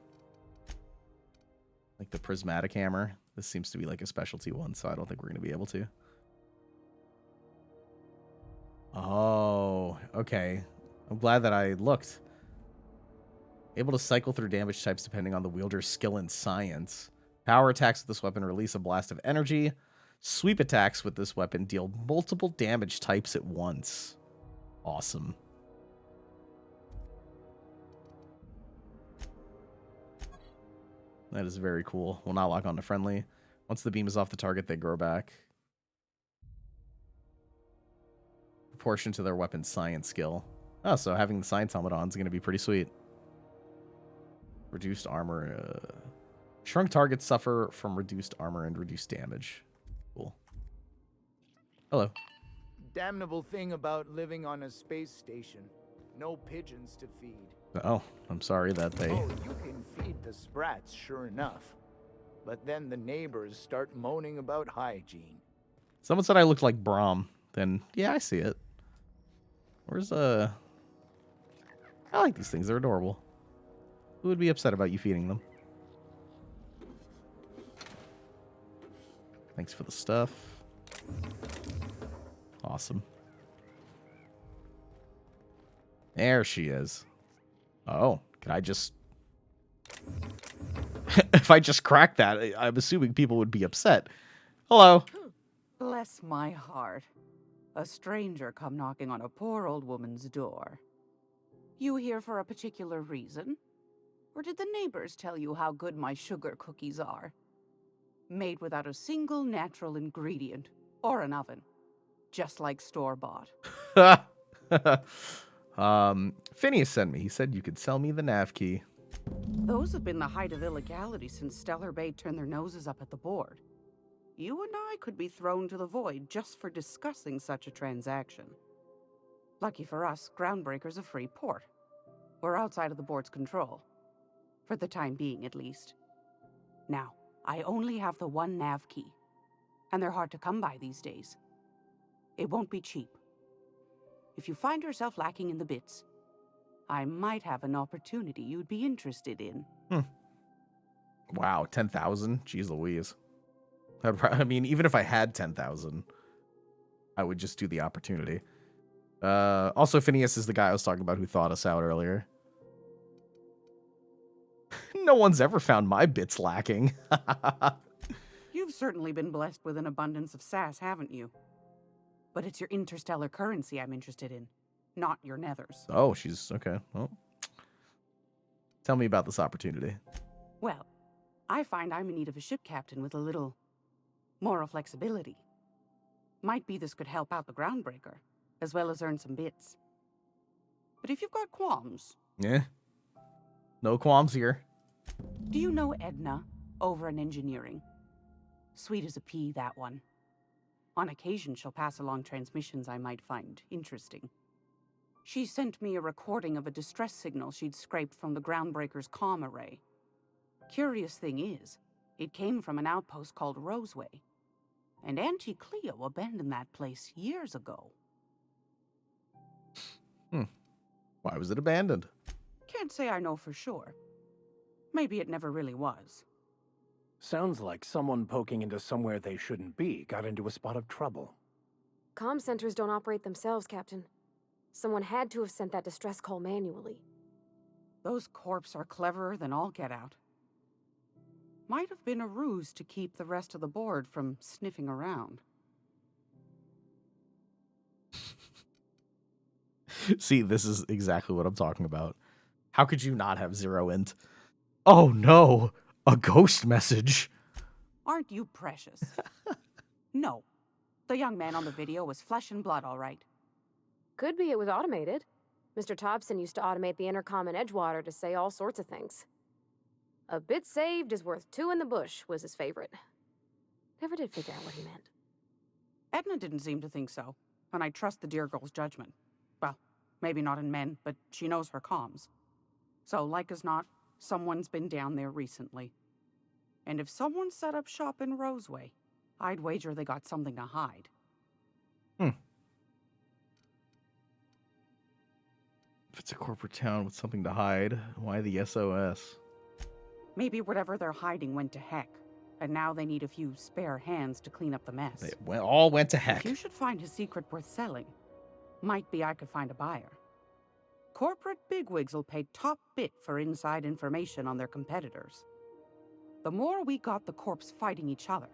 Like the prismatic hammer. This seems to be like a specialty one, so I don't think we're going to be able to. Oh, okay. I'm glad that I looked. Able to cycle through damage types depending on the wielder's skill and science. Power attacks with this weapon release a blast of energy. Sweep attacks with this weapon deal multiple damage types at once. Awesome. That is very cool. Will not lock on to friendly. Once the beam is off the target, they grow back. Proportion to their weapon's science skill. Oh, so having the science helmet on is going to be pretty sweet. Reduced armor. Shrunk targets suffer from reduced armor and reduced damage. Cool. Hello. Damnable thing about living on a space station. No pigeons to feed. Oh, I'm sorry that they... Oh, you can feed the sprats, sure enough. But then the neighbors start moaning about hygiene. Someone said I looked like Braum. Then, yeah, I see it. Where's, I like these things. They're adorable. Who would be upset about you feeding them? Thanks for the stuff. Awesome. There she is. Oh, can I just... If I just cracked that, I'm assuming people would be upset. Hello. Bless my heart. A stranger come knocking on a poor old woman's door. You here for a particular reason? Or did the neighbors tell you how good my sugar cookies are? Made without a single natural ingredient or an oven. Just like store-bought. Phineas sent me. He said you could sell me the nav key. Those have been the height of illegality since Stellar Bay turned their noses up at the board. You and I could be thrown to the void just for discussing such a transaction. Lucky for us, Groundbreaker's a free port. We're outside of the board's control. For the time being, at least. Now, I only have the one nav key. And they're hard to come by these days. It won't be cheap. If you find yourself lacking in the bits, I might have an opportunity you'd be interested in. Wow, 10,000? Jeez Louise. I mean, even if I had 10,000, I would just do the opportunity. Also, Phineas is the guy I was talking about who thought us out earlier. No one's ever found my bits lacking. You've certainly been blessed with an abundance of sass, haven't you? But it's your interstellar currency I'm interested in, not your nethers. Oh, she's... Okay. Well, tell me about this opportunity. Well, I find I'm in need of a ship captain with a little moral flexibility. Might be this could help out the groundbreaker, as well as earn some bits. But if you've got qualms... Yeah. No qualms here. Do you know Edna, over in engineering? Sweet as a pea, that one. On occasion, she'll pass along transmissions I might find interesting. She sent me a recording of a distress signal she'd scraped from the groundbreaker's comm array. Curious thing is, it came from an outpost called Roseway. And Auntie Cleo abandoned that place years ago. Why was it abandoned? Can't say I know for sure. Maybe it never really was. Sounds like someone poking into somewhere they shouldn't be got into a spot of trouble. Comm centers don't operate themselves, Captain. Someone had to have sent that distress call manually. Those corps are cleverer than all get out. Might have been a ruse to keep the rest of the board from sniffing around. See, this is exactly what I'm talking about. How could you not have 0 int? Oh no, a ghost message. Aren't you precious? No. The young man on the video was flesh and blood, all right. Could be it was automated. Mr. Thompson used to automate the intercom in Edgewater to say all sorts of things. A bit saved is worth 2 in the bush was his favorite. Never did figure out what he meant. Edna didn't seem to think so, and I trust the dear girl's judgment. Well, maybe not in men, but she knows her comms. So, like as not, someone's been down there recently. And if someone set up shop in Roseway, I'd wager they got something to hide. If it's a corporate town with something to hide, why the SOS? Maybe whatever they're hiding went to heck, and now they need a few spare hands to clean up the mess. They all went to heck. If you should find his secret worth selling, might be I could find a buyer. Corporate bigwigs will pay top bit for inside information on their competitors. The more we got the corps fighting each other,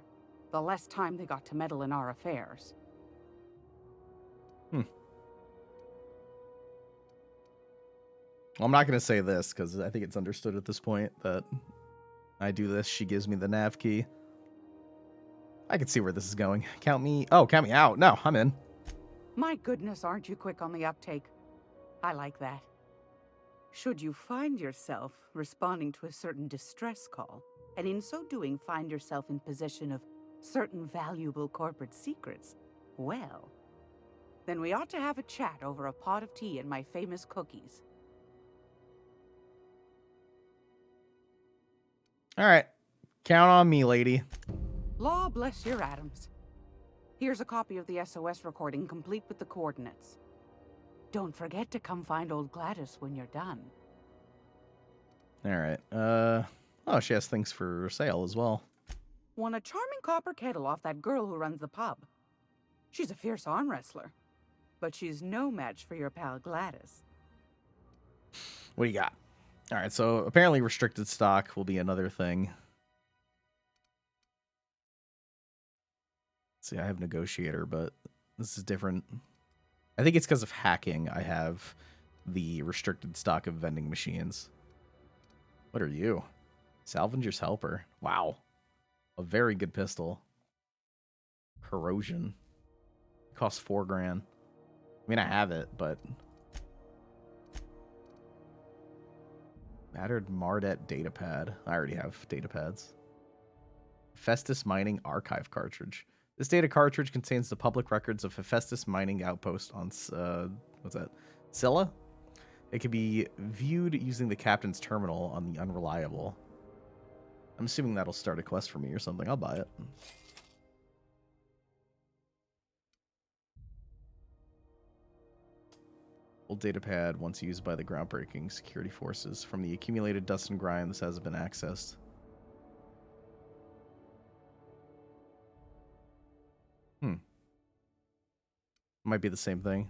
the less time they got to meddle in our affairs. Well, I'm not going to say this because I think it's understood at this point that I do this. She gives me the nav key. I can see where this is going. Count me. Oh, count me out. No, I'm in. My goodness, aren't you quick on the uptake? I like that. Should you find yourself responding to a certain distress call, and in so doing find yourself in possession of certain valuable corporate secrets, well, then we ought to have a chat over a pot of tea and my famous cookies. All right. Count on me, lady. Law bless your atoms. Here's a copy of the SOS recording, complete with the coordinates. Don't forget to come find old Gladys when you're done. All right. Oh, she has things for sale as well. Won a charming copper kettle off that girl who runs the pub. She's a fierce arm wrestler, but she's no match for your pal Gladys. What do you got? All right, so apparently restricted stock will be another thing. Let's see, I have negotiator, but this is different. I think it's because of hacking I have the restricted stock of vending machines. What are you? Salvenger's helper. Wow. A very good pistol. Corrosion. Costs $4 grand. I mean, I have it, but... Battered Mardet datapad. I already have datapads. Hephaestus Mining Archive cartridge. This data cartridge contains the public records of Hephaestus Mining Outpost on, what's that? Scylla? It can be viewed using the captain's terminal on the Unreliable. I'm assuming that'll start a quest for me or something. I'll buy it. Old datapad once used by the groundbreaking security forces. From the accumulated dust and grime, this hasn't been accessed. Might be the same thing.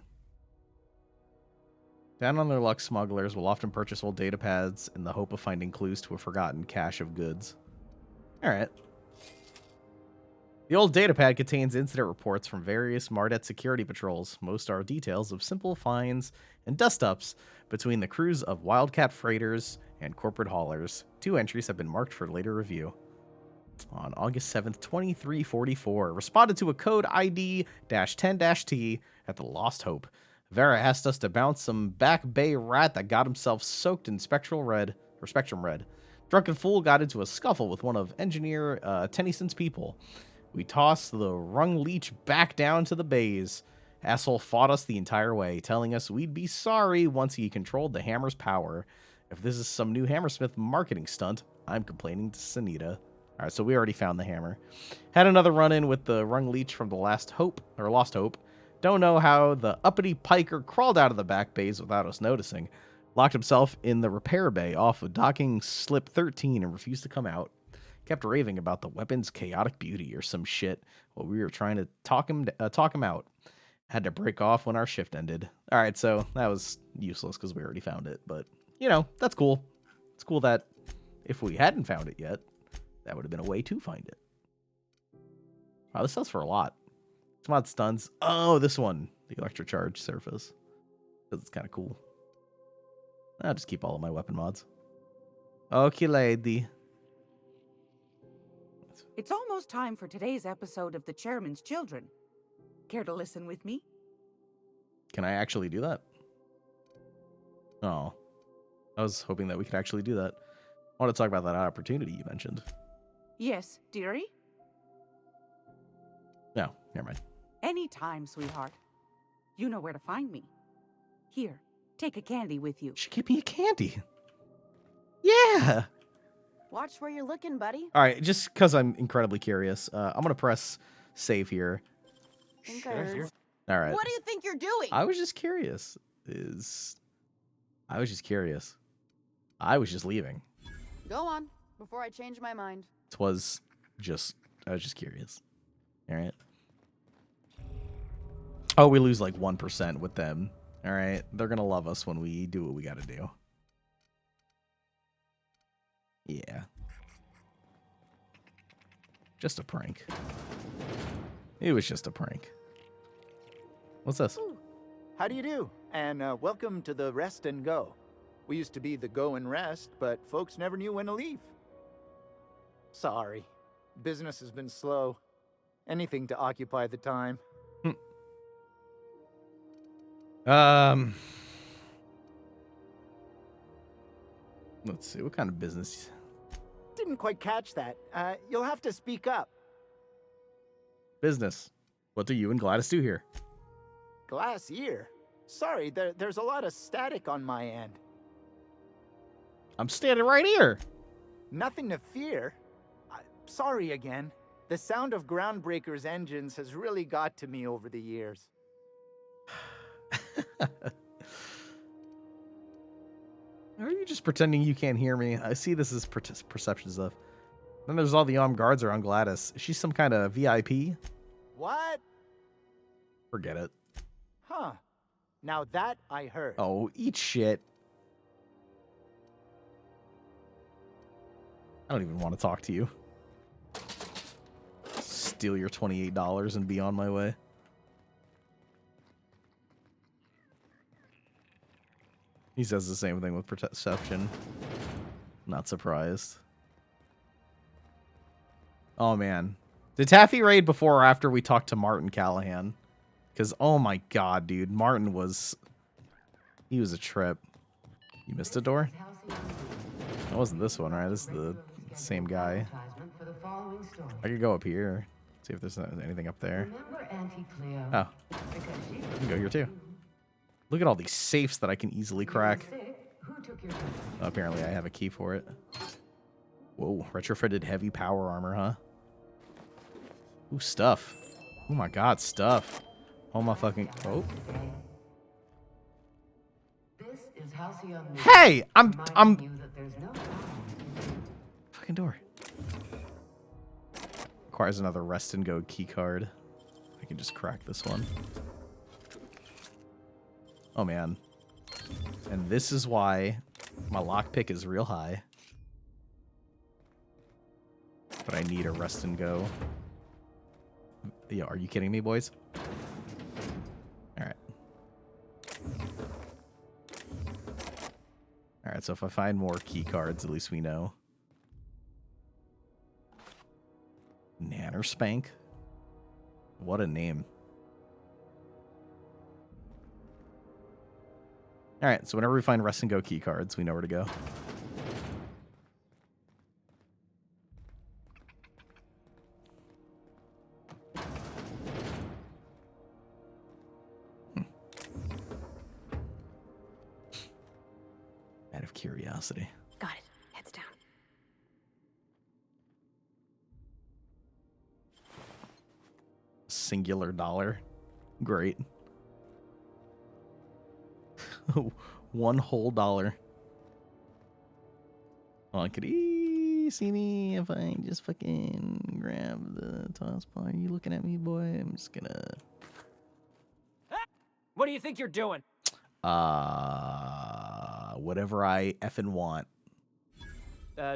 Down on their luck, smugglers will often purchase old datapads in the hope of finding clues to a forgotten cache of goods. Alright. The old datapad contains incident reports from various Mardet security patrols. Most are details of simple finds and dust-ups between the crews of Wildcat freighters and corporate haulers. 2 entries have been marked for later review. On August 7th, 2344, responded to a code ID-10-T at the Lost Hope. Vera asked us to bounce some Back Bay rat that got himself soaked in Spectrum Red. Drunken fool got into a scuffle with one of Engineer Tennyson's people. We tossed the rung leech back down to the bays. Asshole fought us the entire way, telling us we'd be sorry once he controlled the hammer's power. If this is some new Hammersmith marketing stunt, I'm complaining to Sanita. All right, so we already found the hammer. Had another run-in with the rung leech from the Lost Hope. Don't know how the uppity piker crawled out of the back bays without us noticing. Locked himself in the repair bay off of docking slip 13 and refused to come out. Kept raving about the weapon's chaotic beauty or some shit while we were trying to talk him out. Had to break off when our shift ended. All right, so that was useless because we already found it. But, you know, that's cool. It's cool that if we hadn't found it yet, that would have been a way to find it. Wow, this sells for a lot. Some odd stuns. Oh, this one. The electrocharge surface. Because it's kind of cool. I'll just keep all of my weapon mods. Okay, lady. It's almost time for today's episode of The Chairman's Children. Care to listen with me? Can I actually do that? Oh. I was hoping that we could actually do that. I want to talk about that opportunity you mentioned. Yes, dearie? No, never mind. Anytime, sweetheart. You know where to find me. Here, take a candy with you. She gave me a candy. Yeah. Watch where you're looking, buddy. All right, just because I'm incredibly curious, I'm going to press save here. All right. What do you think you're doing? I was just curious. I was just curious. I was just leaving. Go on, before I change my mind. I was just curious. All right. Oh, we lose like 1% with them. All right. They're going to love us when we do what we got to do. Yeah. Just a prank. It was just a prank. What's this? How do you do? And welcome to the Rest and Go. We used to be the Go and Rest, but folks never knew when to leave. Sorry. Business has been slow. Anything to occupy the time. Let's see. What kind of business? Didn't quite catch that. You'll have to speak up. Business. What do you and Gladys do here? Glass ear? Sorry, there's a lot of static on my end. I'm standing right here. Nothing to fear. Sorry again. The sound of Groundbreaker's engines has really got to me over the years. Are you just pretending you can't hear me? I see this as perception stuff. Then there's all the armed guards around Gladys. Is she some kind of VIP? What? Forget it. Huh. Now that I heard. Oh, eat shit. I don't even want to talk to you. Steal your $28 and be on my way. He says the same thing with perception. Not surprised. Oh, man. Did Taffy raid before or after we talked to Martin Callahan? Because, oh my god, dude. Martin was... He was a trip. You missed a door? That wasn't this one, right? This is the same guy. I could go up here. See if there's anything up there. Oh. You can go here too. Look at all these safes that I can easily crack. Apparently I have a key for it. Whoa, retrofitted heavy power armor, huh? Ooh, stuff. Oh my god, stuff. Oh my fucking... Oh. Hey! I'm... Fucking door. Requires another rest and go key card. I can just crack this one. Oh man. And this is why my lockpick is real high. But I need a rest and go. Yeah, are you kidding me, boys? Alright. Alright, Alright, so if I find more key cards, at least we know. Nanner Spank? What a name. Alright, so whenever we find Rest and Go key cards, we know where to go. Out of curiosity. Got it. Heads down. Singular dollar. Great. One whole dollar. Oh, could he see me if I just fucking grab the toss ball? Are you looking at me, boy? I'm just gonna... What do you think you're doing? Whatever I effing want.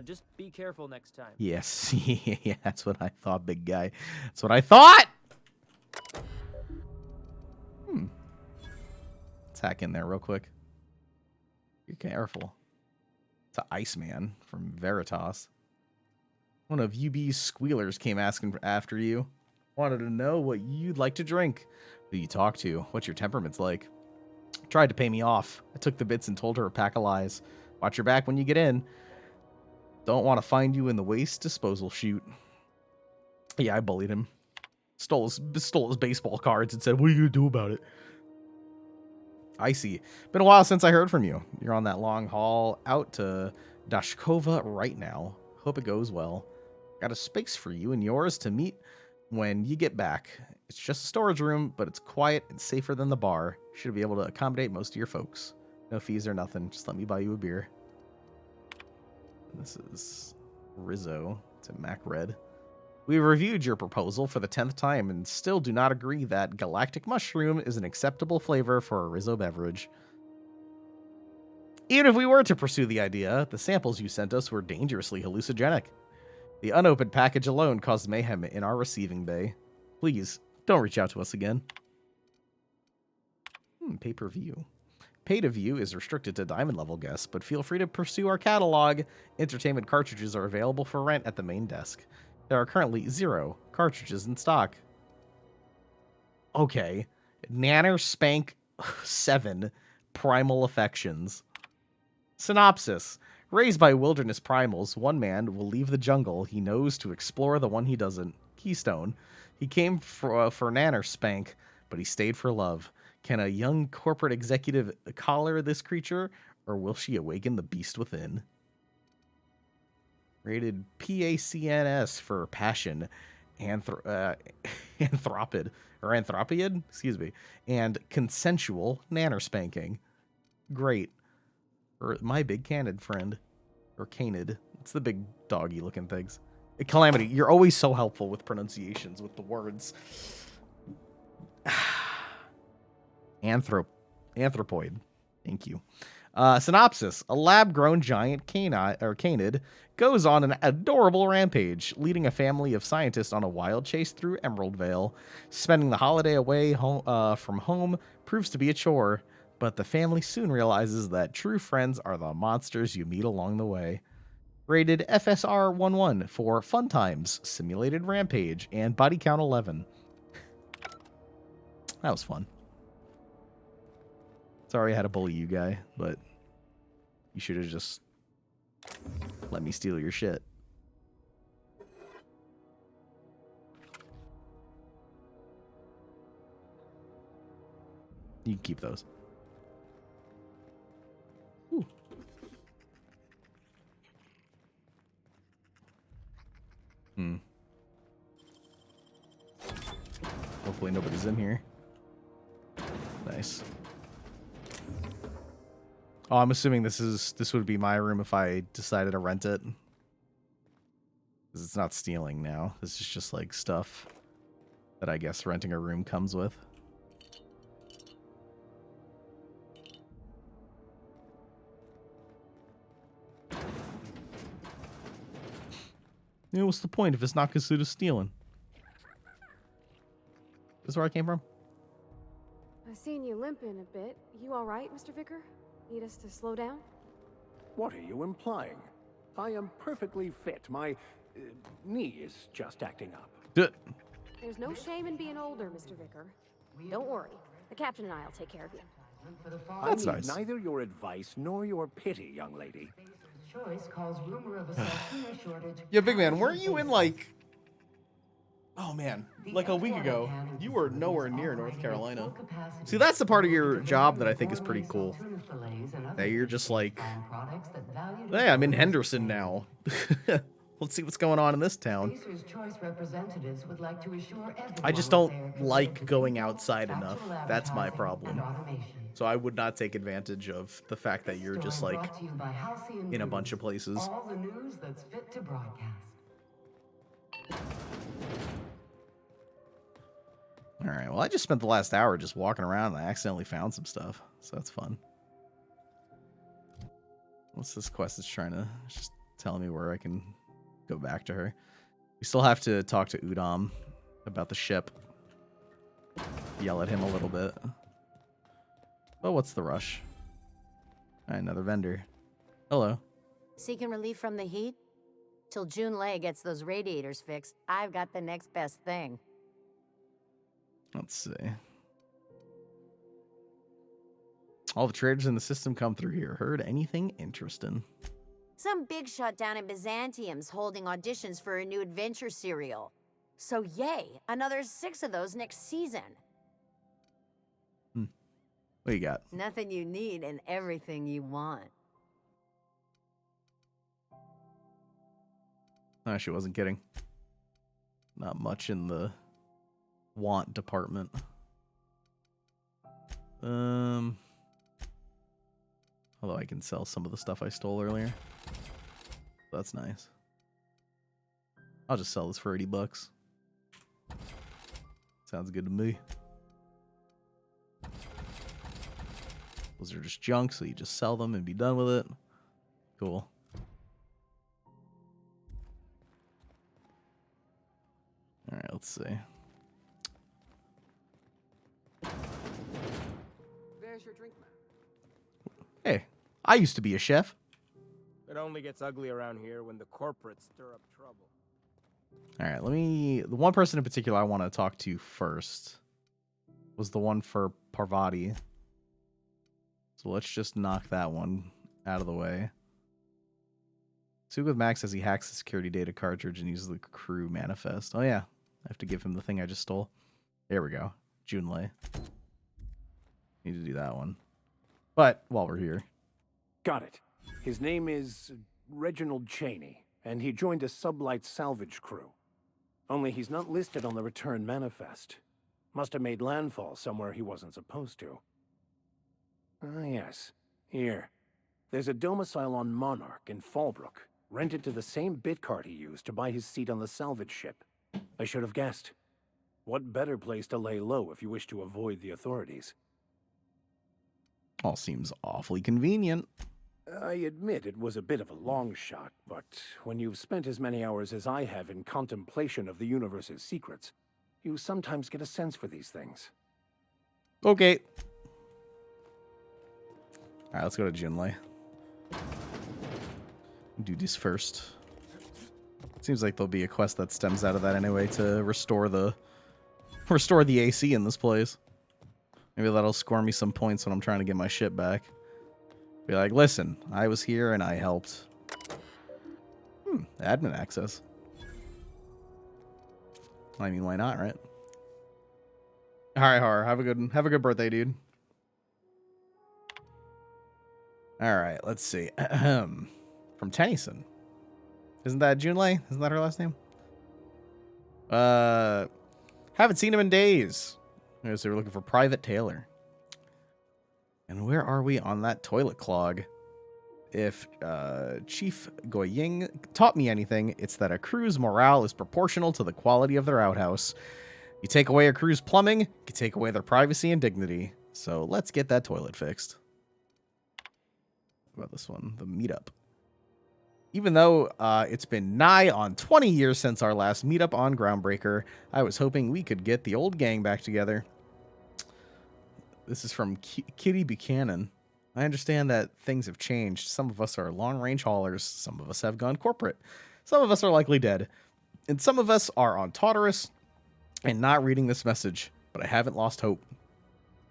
Just be careful next time. Yes, yeah, that's what I thought, big guy. That's what I thought! Let's hack in there real quick. Be careful. It's an Iceman from Veritas. One of UB's squealers came asking after you. Wanted to know what you'd like to drink. Who you talk to. What's your temperament's like. Tried to pay me off. I took the bits and told her a pack of lies. Watch your back when you get in. Don't want to find you in the waste disposal chute. Yeah, I bullied him. Stole his baseball cards and said, what are you going to do about it? I see. Been a while since I heard from you. You're on that long haul out to Dashkova right now. Hope it goes well. Got a space for you and yours to meet when you get back. It's just a storage room, but it's quiet and safer than the bar. Should be able to accommodate most of your folks. No fees or nothing. Just let me buy you a beer. This is Rizzo to Mac Red. We reviewed your proposal for the 10th time and still do not agree that Galactic Mushroom is an acceptable flavor for a Rizzo beverage. Even if we were to pursue the idea, the samples you sent us were dangerously hallucinogenic. The unopened package alone caused mayhem in our receiving bay. Please, don't reach out to us again. Pay-per-view. Pay-to-view is restricted to diamond level guests, but feel free to pursue our catalog. Entertainment cartridges are available for rent at the main desk. There are currently 0 cartridges in stock. Okay. Nanner Spank 7 Primal Affections. Synopsis. Raised by wilderness primals, one man will leave the jungle he knows to explore the one he doesn't. Keystone. He came for Nanner Spank, but he stayed for love. Can a young corporate executive collar this creature, or will she awaken the beast within? Rated PACNS for passion, anthropid, excuse me, and consensual nanner spanking. Great. Or my big canid friend, or canid. It's the big doggy looking things. Calamity, you're always so helpful with pronunciations with the words. Anthropoid. Thank you. Synopsis. A lab-grown giant canid goes on an adorable rampage, leading a family of scientists on a wild chase through Emerald Vale. Spending the holiday away from home proves to be a chore, but the family soon realizes that true friends are the monsters you meet along the way. Rated FSR 11 for fun times, simulated rampage, and body count 11. That was fun. Sorry I had to bully you, guy, but you should have just let me steal your shit. You can keep those. Ooh. Hopefully nobody's in here. Nice. Oh, I'm assuming this would be my room if I decided to rent it. Because it's not stealing now. This is just like stuff that I guess renting a room comes with. You know, what's the point if it's not considered stealing? This is where I came from? I've seen you limping a bit. You all right, Mr. Vicar? Need us to slow down? What are you implying? I am perfectly fit. My knee is just acting up. There's no shame in being older, Mr. Vicker. Don't worry. The captain and I'll take care of you. That's I need nice. neither your advice nor your pity, young lady. Choice calls rumor of a Saltina shortage. Yeah, big man, weren't you in like... Oh man, like a week ago, you were nowhere near North Carolina. See, that's the part of your job that I think is pretty cool. That you're just like, hey, I'm in Henderson now. Let's see what's going on in this town. Choice representatives would like to assure I just don't like going outside enough. That's my problem. So I would not take advantage of the fact that you're just like in a bunch of places. All the news that's fit to broadcast. All right, well, I just spent the last hour just walking around and I accidentally found some stuff. So that's fun. What's this quest? It's trying to just tell me where I can go back to her. We still have to talk to Udam about the ship. Yell at him a little bit. But what's the rush? All right, another vendor. Hello. Seeking relief from the heat? Till June Lay gets those radiators fixed, I've got the next best thing. Let's see. All the traders in the system come through here. Heard anything interesting? Some big shot down in Byzantium's holding auditions for a new adventure serial. So yay, another 6 of those next season. What do you got? Nothing you need and everything you want. No, she wasn't kidding. Not much in the want department. Although I can sell some of the stuff I stole earlier. That's nice. I'll just sell this for $80. Sounds good to me. Those are just junk, so you just sell them and be done with it. Cool. Alright, let's see. There's your drink, man. Hey, I used to be a chef. It only gets ugly around here when the corporates stir up trouble. Alright, the one person in particular I want to talk to first was the one for Parvati. So let's just knock that one out of the way. Speak with Max says he hacks the security data cartridge and uses the crew manifest. Oh yeah, I have to give him the thing I just stole. There we go. Junlei. Need to do that one. But while we're here. Got it. His name is Reginald Cheney, and he joined a sublight salvage crew. Only he's not listed on the return manifest. Must have made landfall somewhere he wasn't supposed to. Ah, yes. Here. There's a domicile on Monarch in Fallbrook, rented to the same bit card he used to buy his seat on the salvage ship. I should have guessed. What better place to lay low if you wish to avoid the authorities? All seems awfully convenient. I admit it was a bit of a long shot, but when you've spent as many hours as I have in contemplation of the universe's secrets, you sometimes get a sense for these things. Okay. Alright, let's go to Junlei. Do this first. Seems like there'll be a quest that stems out of that anyway to restore the AC in this place. Maybe that'll score me some points when I'm trying to get my ship back. Be like, listen, I was here and I helped. Admin access. I mean, why not, right? Alright, Har, have a good birthday, dude. Alright, let's see. From Tennyson. Isn't that Junlei? Isn't that her last name? Haven't seen him in days. So we're looking for Private Taylor. And where are we on that toilet clog? If Chief Goying taught me anything, it's that a crew's morale is proportional to the quality of their outhouse. You take away a crew's plumbing, you can take away their privacy and dignity. So let's get that toilet fixed. What about this one? The meetup. Even though it's been nigh on 20 years since our last meetup on Groundbreaker, I was hoping we could get the old gang back together. This is from Kitty Buchanan. I understand that things have changed. Some of us are long-range haulers. Some of us have gone corporate. Some of us are likely dead. And some of us are on Tartarus and not reading this message. But I haven't lost hope.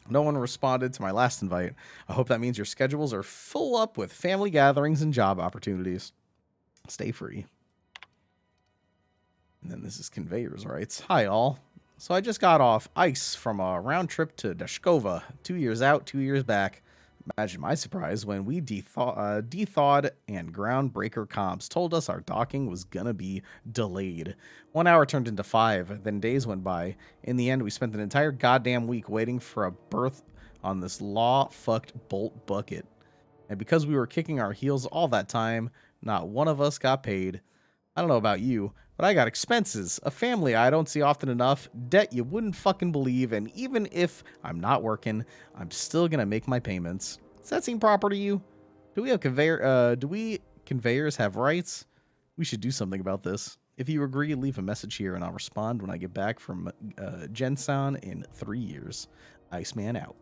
No one responded to my last invite. I hope that means your schedules are full up with family gatherings and job opportunities. Stay free. And then this is Conveyors Rights. Hi, all. So I just got off ICE from a round trip to Dashkova. 2 years out, 2 years back. Imagine my surprise when we dethawed and groundbreaker comps told us our docking was gonna be delayed. 1 hour turned into 5, then days went by. In the end, we spent an entire goddamn week waiting for a berth on this law-fucked bolt bucket. And because we were kicking our heels all that time, not one of us got paid. I don't know about you, but I got expenses, a family I don't see often enough, debt you wouldn't fucking believe, and even if I'm not working, I'm still gonna make my payments. Does that seem proper to you? Do we conveyors have rights? We should do something about this. If you agree, leave a message here and I'll respond when I get back from Gensound in 3 years. Iceman out.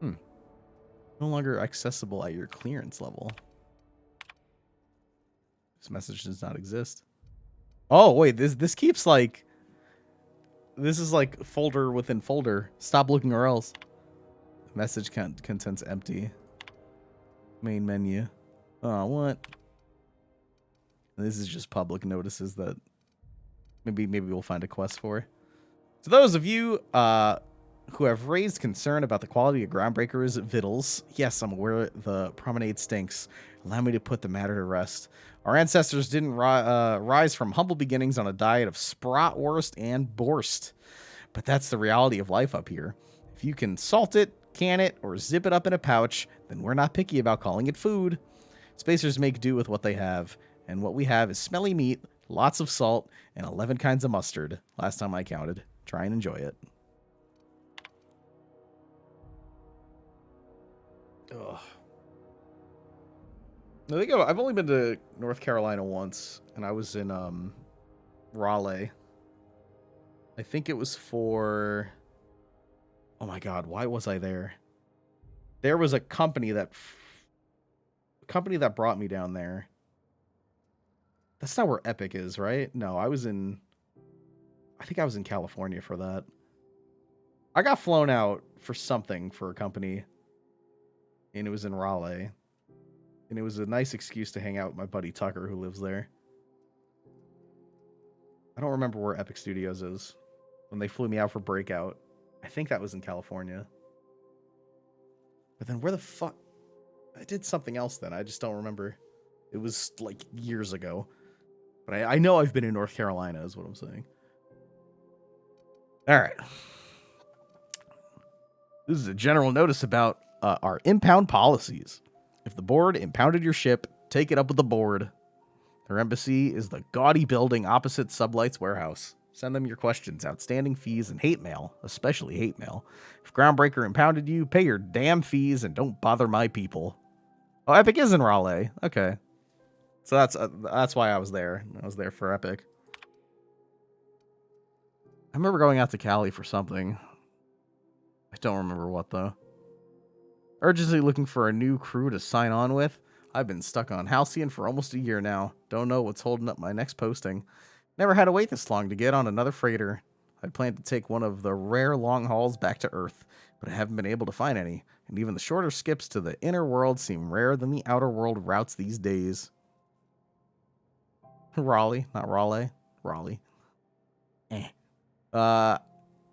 No longer accessible at your clearance level. This message does not exist. Oh, wait, this keeps like... This is like folder within folder. Stop looking or else. Message contents empty. Main menu. Oh, what? This is just public notices that maybe we'll find a quest for. To those of you who have raised concern about the quality of Groundbreaker's victuals, yes, I'm aware the promenade stinks. Allow me to put the matter to rest. Our ancestors didn't rise from humble beginnings on a diet of Spratwurst and Borst. But that's the reality of life up here. If you can salt it, can it, or zip it up in a pouch, then we're not picky about calling it food. Spacers make do with what they have, and what we have is smelly meat, lots of salt, and 11 kinds of mustard. Last time I counted. Try and enjoy it. Ugh. I think I've only been to North Carolina once, and I was in Raleigh. I think it was for... Oh my god, why was I there? There was a company that brought me down there. That's not where Epic is, right? No, I think I was in California for that. I got flown out for something for a company, and it was in Raleigh. And it was a nice excuse to hang out with my buddy Tucker, who lives there. I don't remember where Epic Studios is. When they flew me out for Breakout. I think that was in California. But then where the fuck... I did something else then. I just don't remember. It was like years ago. But I know I've been in North Carolina is what I'm saying. Alright. This is a general notice about our impound policies. If the board impounded your ship, take it up with the board. Their embassy is the gaudy building opposite Sublights Warehouse. Send them your questions, outstanding fees, and hate mail, especially hate mail. If Groundbreaker impounded you, pay your damn fees and don't bother my people. Oh, Epic is in Raleigh. Okay. So that's why I was there. I was there for Epic. I remember going out to Cali for something. I don't remember what, though. Urgently looking for a new crew to sign on with. I've been stuck on Halcyon for almost a year now. Don't know what's holding up my next posting. Never had to wait this long to get on another freighter. I'd planned to take one of the rare long hauls back to Earth, but I haven't been able to find any, and even the shorter skips to the inner world seem rarer than the outer world routes these days. Raleigh, not Raleigh. Raleigh. Let's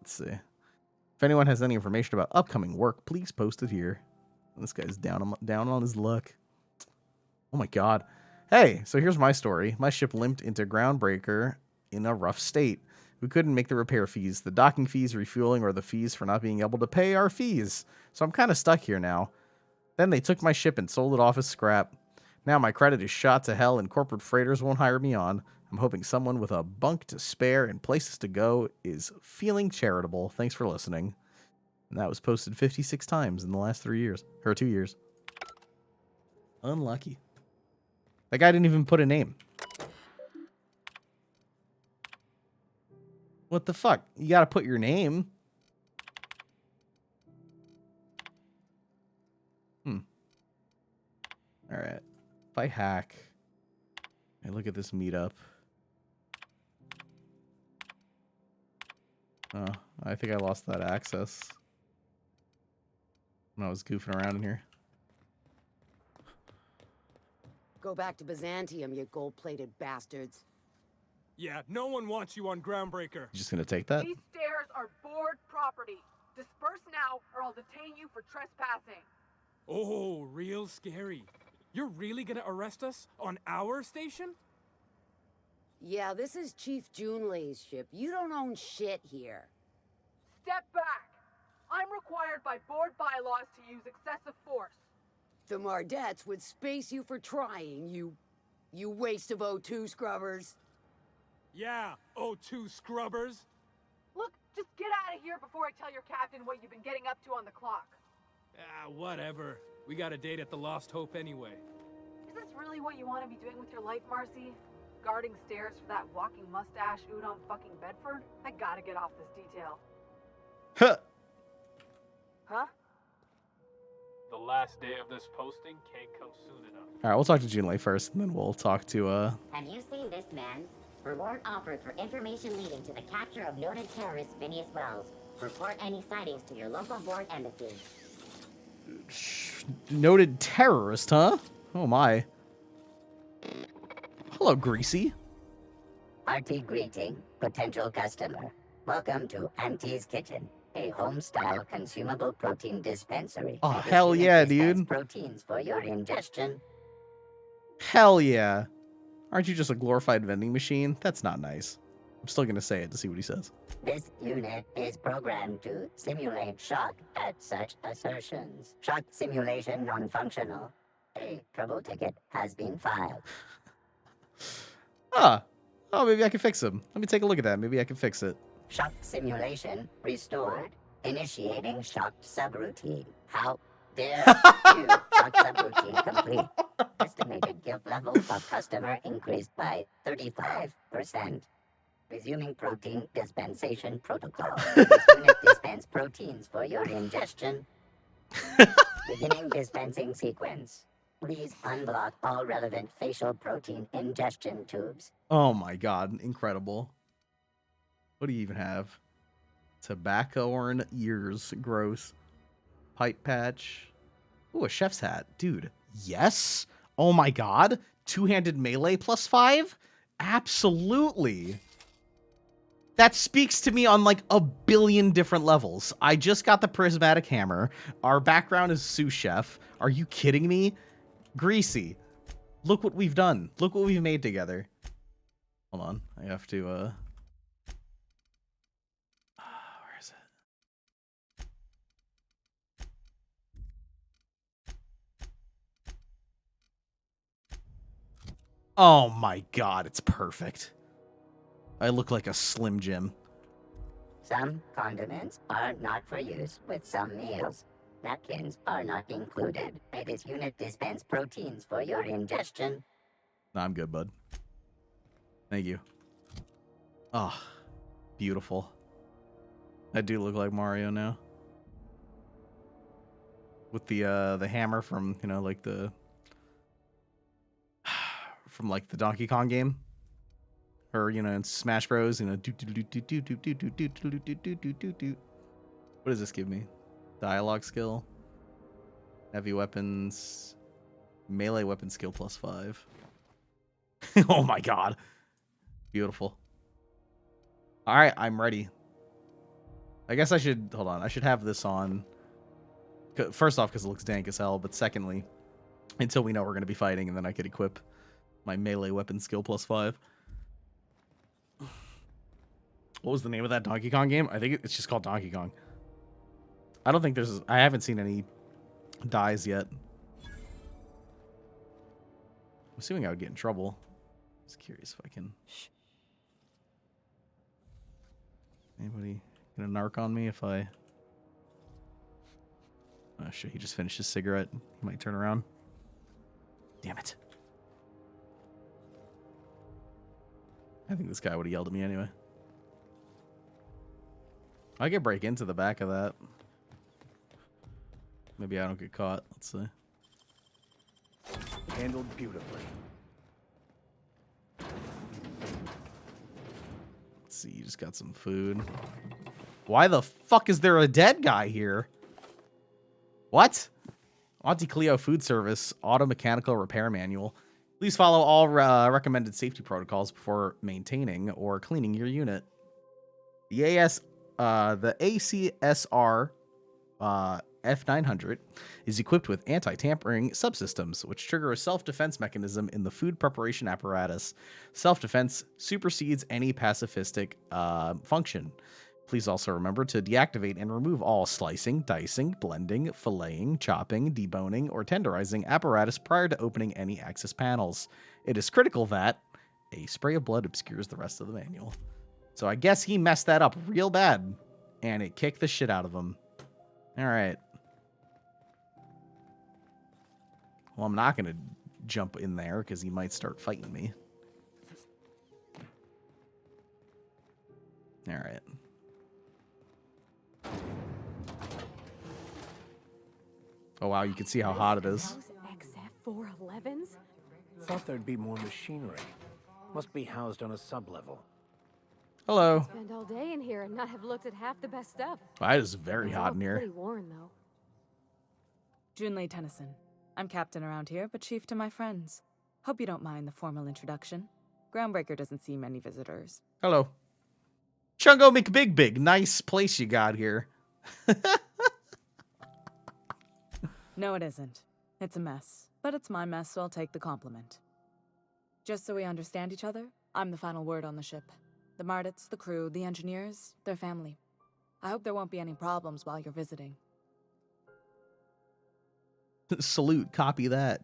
see. If anyone has any information about upcoming work, please post it here. This guy's down on his luck. Oh my god. Hey, so here's my story. My ship limped into Groundbreaker in a rough state. We couldn't make the repair fees, the docking fees, refueling, or the fees for not being able to pay our fees. So I'm kind of stuck here now. Then they took my ship and sold it off as scrap. Now my credit is shot to hell and corporate freighters won't hire me on. I'm hoping someone with a bunk to spare and places to go is feeling charitable. Thanks for listening. And that was posted 56 times in the last 3 years. Or 2 years. Unlucky. That guy didn't even put a name. What the fuck? You gotta put your name. All right. If I hack and look at this meetup. Oh, I think I lost that access when I was goofing around in here. Go back to Byzantium, you gold-plated bastards. Yeah, no one wants you on Groundbreaker. You just gonna take that? These stairs are board property. Disperse now, or I'll detain you for trespassing. Oh, real scary. You're really gonna arrest us on our station? Yeah, this is Chief Junlei's ship. You don't own shit here. Step back. I'm required by board bylaws to use excessive force. The Mardettes would space you for trying, you waste of O2 scrubbers. Yeah, O2 scrubbers. Look, just get out of here before I tell your captain what you've been getting up to on the clock. Ah, whatever. We got a date at the Lost Hope anyway. Is this really what you want to be doing with your life, Marcy? Guarding stairs for that walking mustache Udon fucking Bedford? I gotta get off this detail. Huh. Huh? The last day of this posting can't come soon enough. All right, we'll talk to Junlei first, and then we'll talk to Have you seen this man? Reward offered for information leading to the capture of noted terrorist Phineas Wells. Report any sightings to your local board embassy. noted terrorist, huh? Oh my. Hello, Greasy. Hearty greeting, potential customer. Welcome to Auntie's Kitchen, a home-style consumable protein dispensary. Oh, This hell unit yeah, dispense dude. Proteins for your ingestion. Hell yeah. Aren't you just a glorified vending machine? That's not nice. I'm still gonna say it to see what he says. This unit is programmed to simulate shock at such assertions. Shock simulation non-functional. A trouble ticket has been filed. Ah. Oh, maybe I can fix him. Let me take a look at that. Maybe I can fix it. Shock simulation restored. Initiating shocked subroutine. How dare you? Shock subroutine complete. Estimated guilt level of customer increased by 35%. Resuming protein dispensation protocol. This unit dispense proteins for your ingestion. Beginning dispensing sequence. Please unblock all relevant facial protein ingestion tubes. Oh my god, incredible. What do you even have? Tobacco horn ears, gross. Pipe patch. Ooh, a chef's hat. Dude, yes? Oh my god. Two-handed melee +5? Absolutely. That speaks to me on like a billion different levels. I just got the prismatic hammer. Our background is sous chef. Are you kidding me? Greasy. Look what we've done. Look what we've made together. Hold on. I have to, where is it? Oh my god, it's perfect. I look like a Slim Jim. Some condiments are not for use with some meals. Napkins are not included. May this unit dispense proteins for your ingestion. No, I'm good, bud. Thank you. Oh, beautiful. I do look like Mario now. With the hammer from, you know, like the from like the Donkey Kong game. Or, you know, in Smash Bros, you know, what does this give me? Dialogue skill. Heavy weapons. Melee weapon skill +5. Oh my god. Beautiful. Alright, I'm ready. I guess I should... Hold on. I should have this on. First off, because it looks dank as hell. But secondly, until we know we're going to be fighting, and then I could equip my melee weapon skill +5. What was the name of that Donkey Kong game? I think it's just called Donkey Kong. I don't think there's... I haven't seen any dies yet. I'm assuming I would get in trouble. I was curious if I can... Shh. Anybody gonna narc on me if I... Oh shit, he just finished his cigarette. He might turn around. Damn it. I think this guy would have yelled at me anyway. I could break into the back of that. Maybe I don't get caught. Let's see. Handled beautifully. Let's see, you just got some food. Why the fuck is there a dead guy here? What? Auntie Cleo Food Service Auto Mechanical Repair Manual. Please follow all recommended safety protocols before maintaining or cleaning your unit. The ACSR F900 is equipped with anti-tampering subsystems, which trigger a self-defense mechanism in the food preparation apparatus. Self-defense supersedes any pacifistic function. Please also remember to deactivate and remove all slicing, dicing, blending, filleting, chopping, deboning, or tenderizing apparatus prior to opening any access panels. It is critical that a spray of blood obscures the rest of the manual. So I guess he messed that up real bad, and it kicked the shit out of him. All right. Well, I'm not going to jump in there because he might start fighting me. All right. Oh, wow, you can see how hot it is. XF411s? Thought there'd be more machinery. Must be housed on a sub-level. Hello. Spend all day in here and not have looked at half the best stuff. It is very It's hot all in here. Pretty worn though. Junlei Tennyson. I'm captain around here, but chief to my friends. Hope you don't mind the formal introduction. Groundbreaker doesn't see many visitors. Hello. Chungo McBigBig. Nice place you got here. No, it isn't. It's a mess. But it's my mess, so I'll take the compliment. Just so we understand each other, I'm the final word on the ship. The Mardits, the crew, the engineers, their family. I hope there won't be any problems while you're visiting. Salute. Copy that.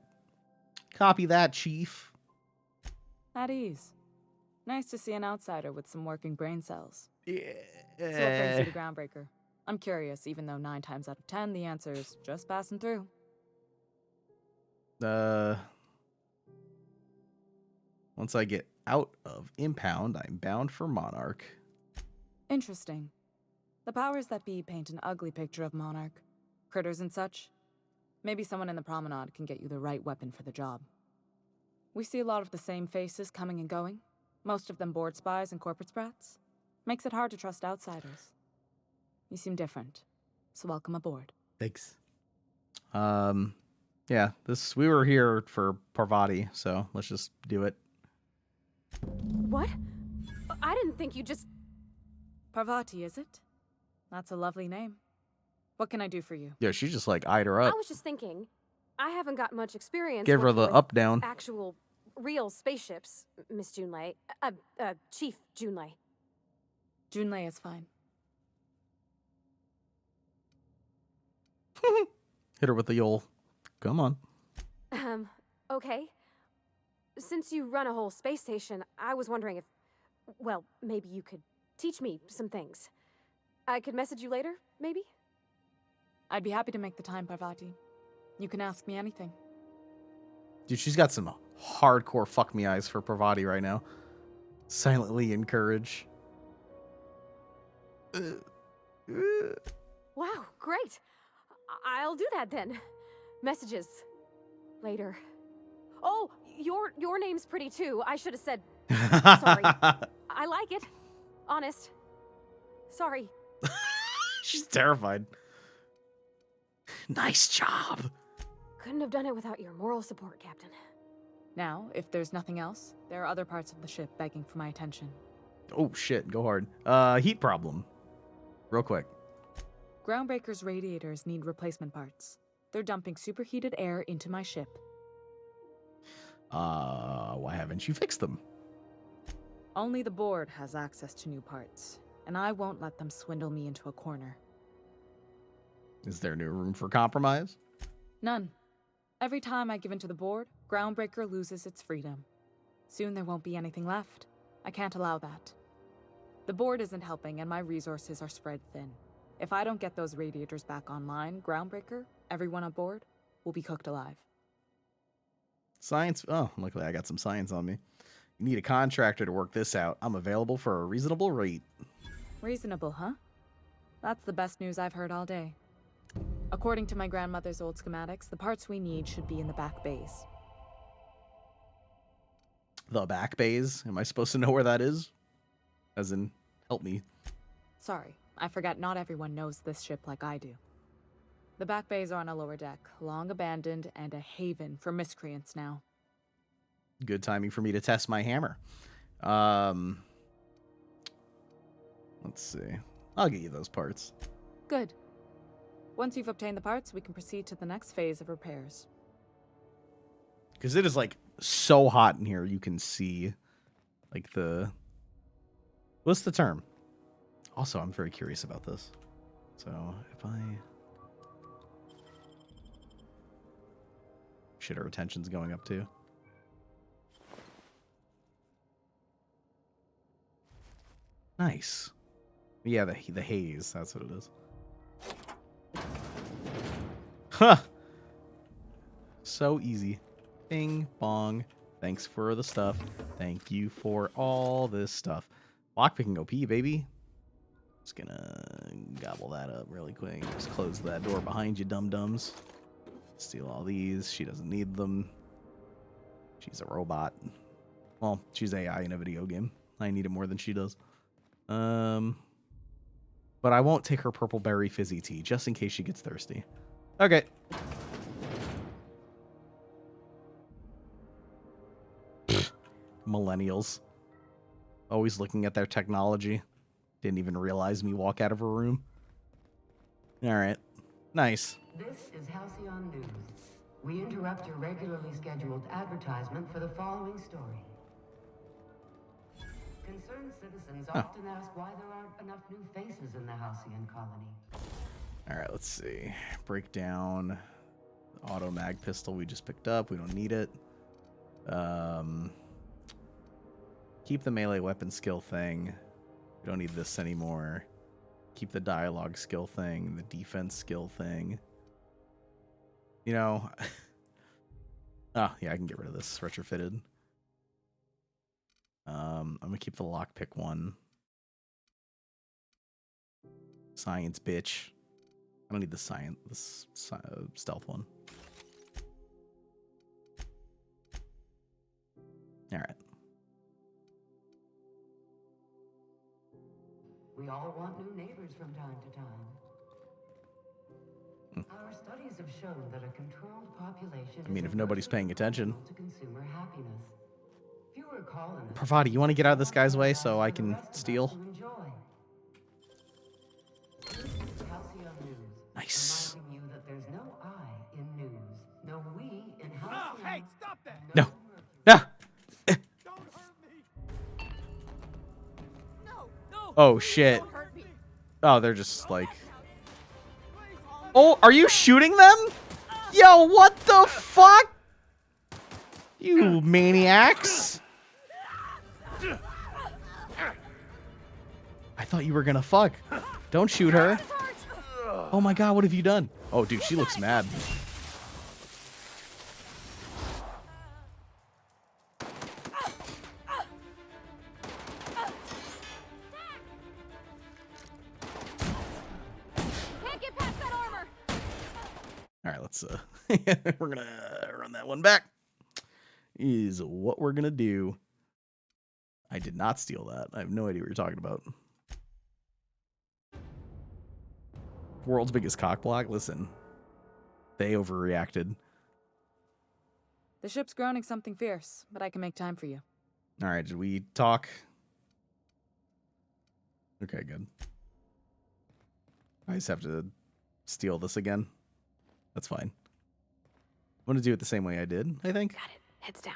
Copy that, Chief. At ease. Nice to see an outsider with some working brain cells. Yeah. So what brings you to Groundbreaker? I'm curious, even though 9 times out of 10, the answer is just passing through. Once I get out of Impound, I'm bound for Monarch. Interesting. The powers that be paint an ugly picture of Monarch. Critters and such. Maybe someone in the promenade can get you the right weapon for the job. We see a lot of the same faces coming and going. Most of them board spies and corporate sprats. Makes it hard to trust outsiders. You seem different, so welcome aboard. Thanks. Yeah, we were here for Parvati, so let's just do it. What? I didn't think you just... Parvati, is it? That's a lovely name. What can I do for you? Yeah, she just like eyed her up. I was just thinking, I haven't got much experience Gave her working the with up down. actual, real spaceships, Miss Junlei. Chief Junlei. Junlei is fine. Hit her with the old, come on. Okay. Since you run a whole space station, I was wondering if, well, maybe you could teach me some things. I could message you later, maybe? I'd be happy to make the time, Parvati. You can ask me anything. Dude, she's got some hardcore fuck me eyes for Parvati right now. Silently encourage. Wow, great. I'll do that then. Messages. Later. Oh, your name's pretty too. I should have said sorry. I like it. Honest. Sorry. She's terrified. Nice job. Couldn't have done it without your moral support, Captain. Now, if there's nothing else, there are other parts of the ship begging for my attention. Oh shit, go hard. Heat problem. Real quick. Groundbreaker's radiators need replacement parts. They're dumping superheated air into my ship. Why haven't you fixed them? Only the board has access to new parts, and I won't let them swindle me into a corner. Is there no room for compromise? None. Every time I give in to the board, Groundbreaker loses its freedom. Soon there won't be anything left. I can't allow that. The board isn't helping, and my resources are spread thin. If I don't get those radiators back online, Groundbreaker, everyone aboard, will be cooked alive. Science. Oh, luckily I got some science on me. You need a contractor to work this out. I'm available for a reasonable rate. Reasonable, huh? That's the best news I've heard all day. According to my grandmother's old schematics, the parts we need should be in the back bays. The back bays. Am I supposed to know where that is? As in, help me. Sorry, I forgot not everyone knows this ship like I do. The back bays are on a lower deck, long abandoned and a haven for miscreants now. Good timing for me to test my hammer. Let's see. I'll get you those parts. Good. Once you've obtained the parts, we can proceed to the next phase of repairs. Because it is like so hot in here, you can see like the... What's the term? Also, I'm very curious about this. So if I... Shit, our attention's going up too. Nice. Yeah, the haze, that's what it is. Huh. So easy. Bing, bong. Thanks for the stuff. Thank you for all this stuff. Lockpicking OP, baby. Just gonna gobble that up really quick. Just close that door behind you, dum-dums. Steal all these. She doesn't need them. She's a robot. Well, she's AI in a video game. I need it more than she does. But I won't take her purple berry fizzy tea, just in case she gets thirsty. Okay. Millennials. Always looking at their technology. Didn't even realize me walk out of her room. Alright. Nice. This is Halcyon News. We interrupt your regularly scheduled advertisement for the following story. Concerned citizens often ask why there aren't enough new faces in the Halcyon colony. Alright, let's see. Break down the auto mag pistol we just picked up. We don't need it. Keep the melee weapon skill thing. We don't need this anymore. Keep the dialogue skill thing, the defense skill thing. You know... Oh, yeah, I can get rid of this retrofitted. I'm gonna keep the lockpick one. Science, bitch. I don't need the stealth one. Alright. We all want new neighbors from time to time. Our studies have shown that a controlled population I mean, if nobody's paying attention. to consumer happiness. Fewer colonists. Pravati, you want to get out of this guy's way so I can steal? Halcyon News. Nice. Reminding you that there's no I in news. No we in Halcyon. Oh, hey, stop that! No. No. Oh, shit. Oh, they're just like... Oh, are you shooting them? Yo, what the fuck? You maniacs. I thought you were gonna fuck. Don't shoot her. Oh my god, what have you done? Oh, dude, she looks mad. Alright, let's we're gonna run that one back. Is what we're gonna do. I did not steal that. I have no idea what you're talking about. World's biggest cock block? Listen. They overreacted. The ship's groaning something fierce, but I can make time for you. Alright, did we talk? Okay, good. I just have to steal this again. That's fine. I'm gonna do it the same way I did, I think. Got it. Heads down.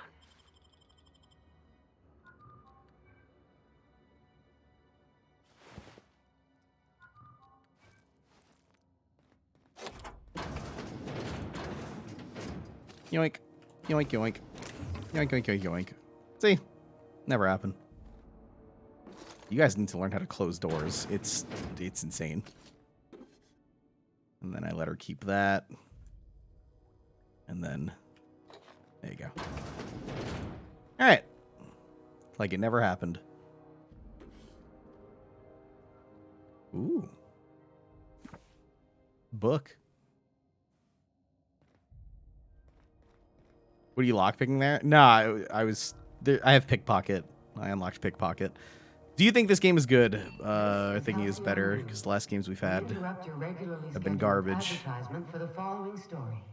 Yoink. Yoink, yoink. Yoink, yoink, yoink, yoink. See? Never happened. You guys need to learn how to close doors. It's insane. And then I let her keep that. And then... There you go. Alright. Like it never happened. Ooh. Book. What are you lockpicking there? Nah, I was I have pickpocket. I unlocked pickpocket. Do you think this game is good? I think it is better because the last games we've had Interrupt your regularly have been scheduled garbage. advertisement for the following story.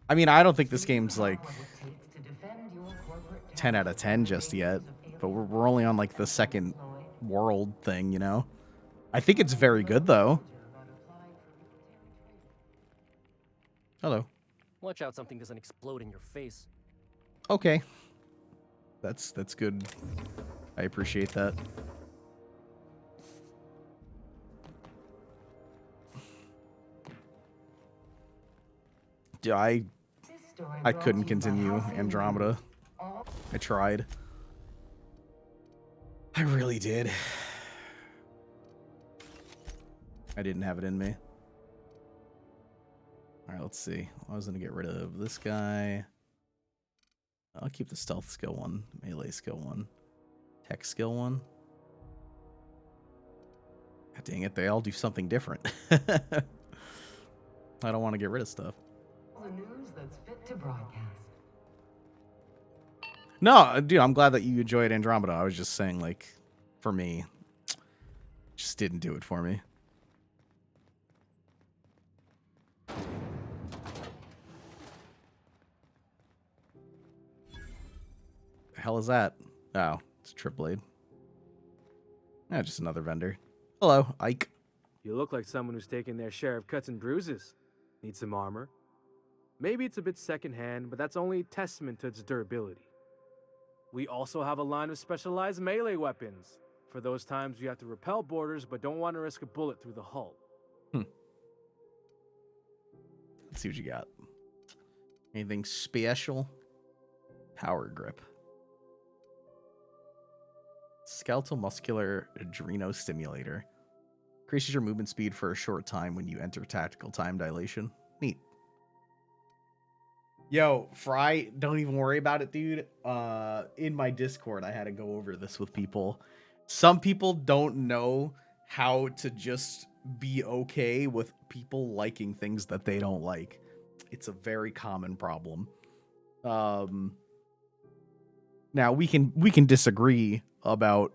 I mean, I don't think this game's like What it takes to defend your corporate 10 out of 10 just yet, but we're only on like the second world thing, you know? I think it's very good though. Hello. Watch out something doesn't explode in your face. Okay. That's good. I appreciate that. Yeah, I couldn't continue Andromeda. I tried. I really did. I didn't have it in me. All right, let's see. I was going to get rid of this guy. I'll keep the stealth skill one, melee skill one, tech skill one. God dang it, they all do something different. I don't want to get rid of stuff. The news that's fit to broadcast. No, dude, I'm glad that you enjoyed Andromeda. I was just saying, like, for me, just didn't do it for me. The hell is that? Oh, it's a trip blade. Yeah, just another vendor. Hello, Ike. You look like someone who's taken their share of cuts and bruises. Need some armor? Maybe it's a bit secondhand, but that's only a testament to its durability. We also have a line of specialized melee weapons, for those times you have to repel boarders but don't want to risk a bullet through the hull. Let's see what you got. Anything special? Power grip. Skeletal muscular adreno stimulator. Increases your movement speed for a short time when you enter tactical time dilation. Neat. Yo, Fry, don't even worry about it, dude. In my Discord, I had to go over this with people. Some people don't know how to just be okay with people liking things that they don't like. It's a very common problem. Now we can disagree about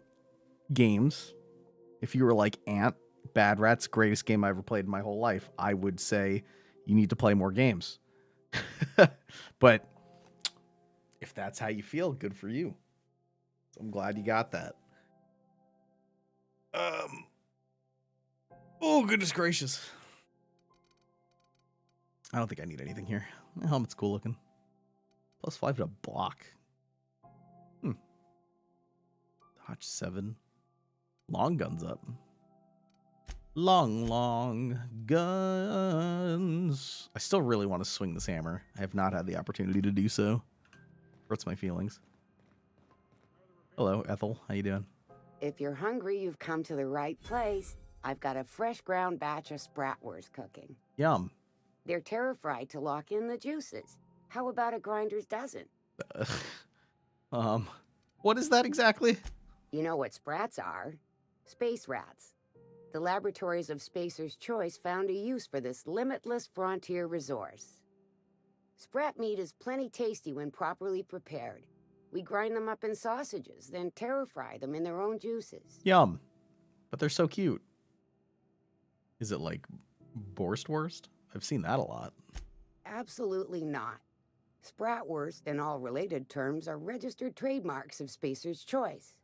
games. If you were like Ant, Bad Rats, greatest game I ever played in my whole life, I would say you need to play more games. But if that's how you feel, good for you. So I'm glad you got that. Oh, goodness gracious. I don't think I need anything here. The helmet's cool looking. +5 to block. Dodge 7. Long guns up. Long guns. I still really want to swing this hammer. I have not had the opportunity to do so. Hurts my feelings. Hello, Ethel. How you doing? If you're hungry, you've come to the right place. I've got a fresh ground batch of spratwurst cooking. Yum. They're terra-fried to lock in the juices. How about a grinder's dozen? What is that exactly? You know what sprats are? Space rats. The laboratories of Spacer's Choice found a use for this limitless frontier resource. Sprat meat is plenty tasty when properly prepared. We grind them up in sausages, then terra-fry them in their own juices. Yum. But they're so cute. Is it like Borstwurst? I've seen that a lot. Absolutely not. Spratwurst and all related terms are registered trademarks of Spacer's Choice.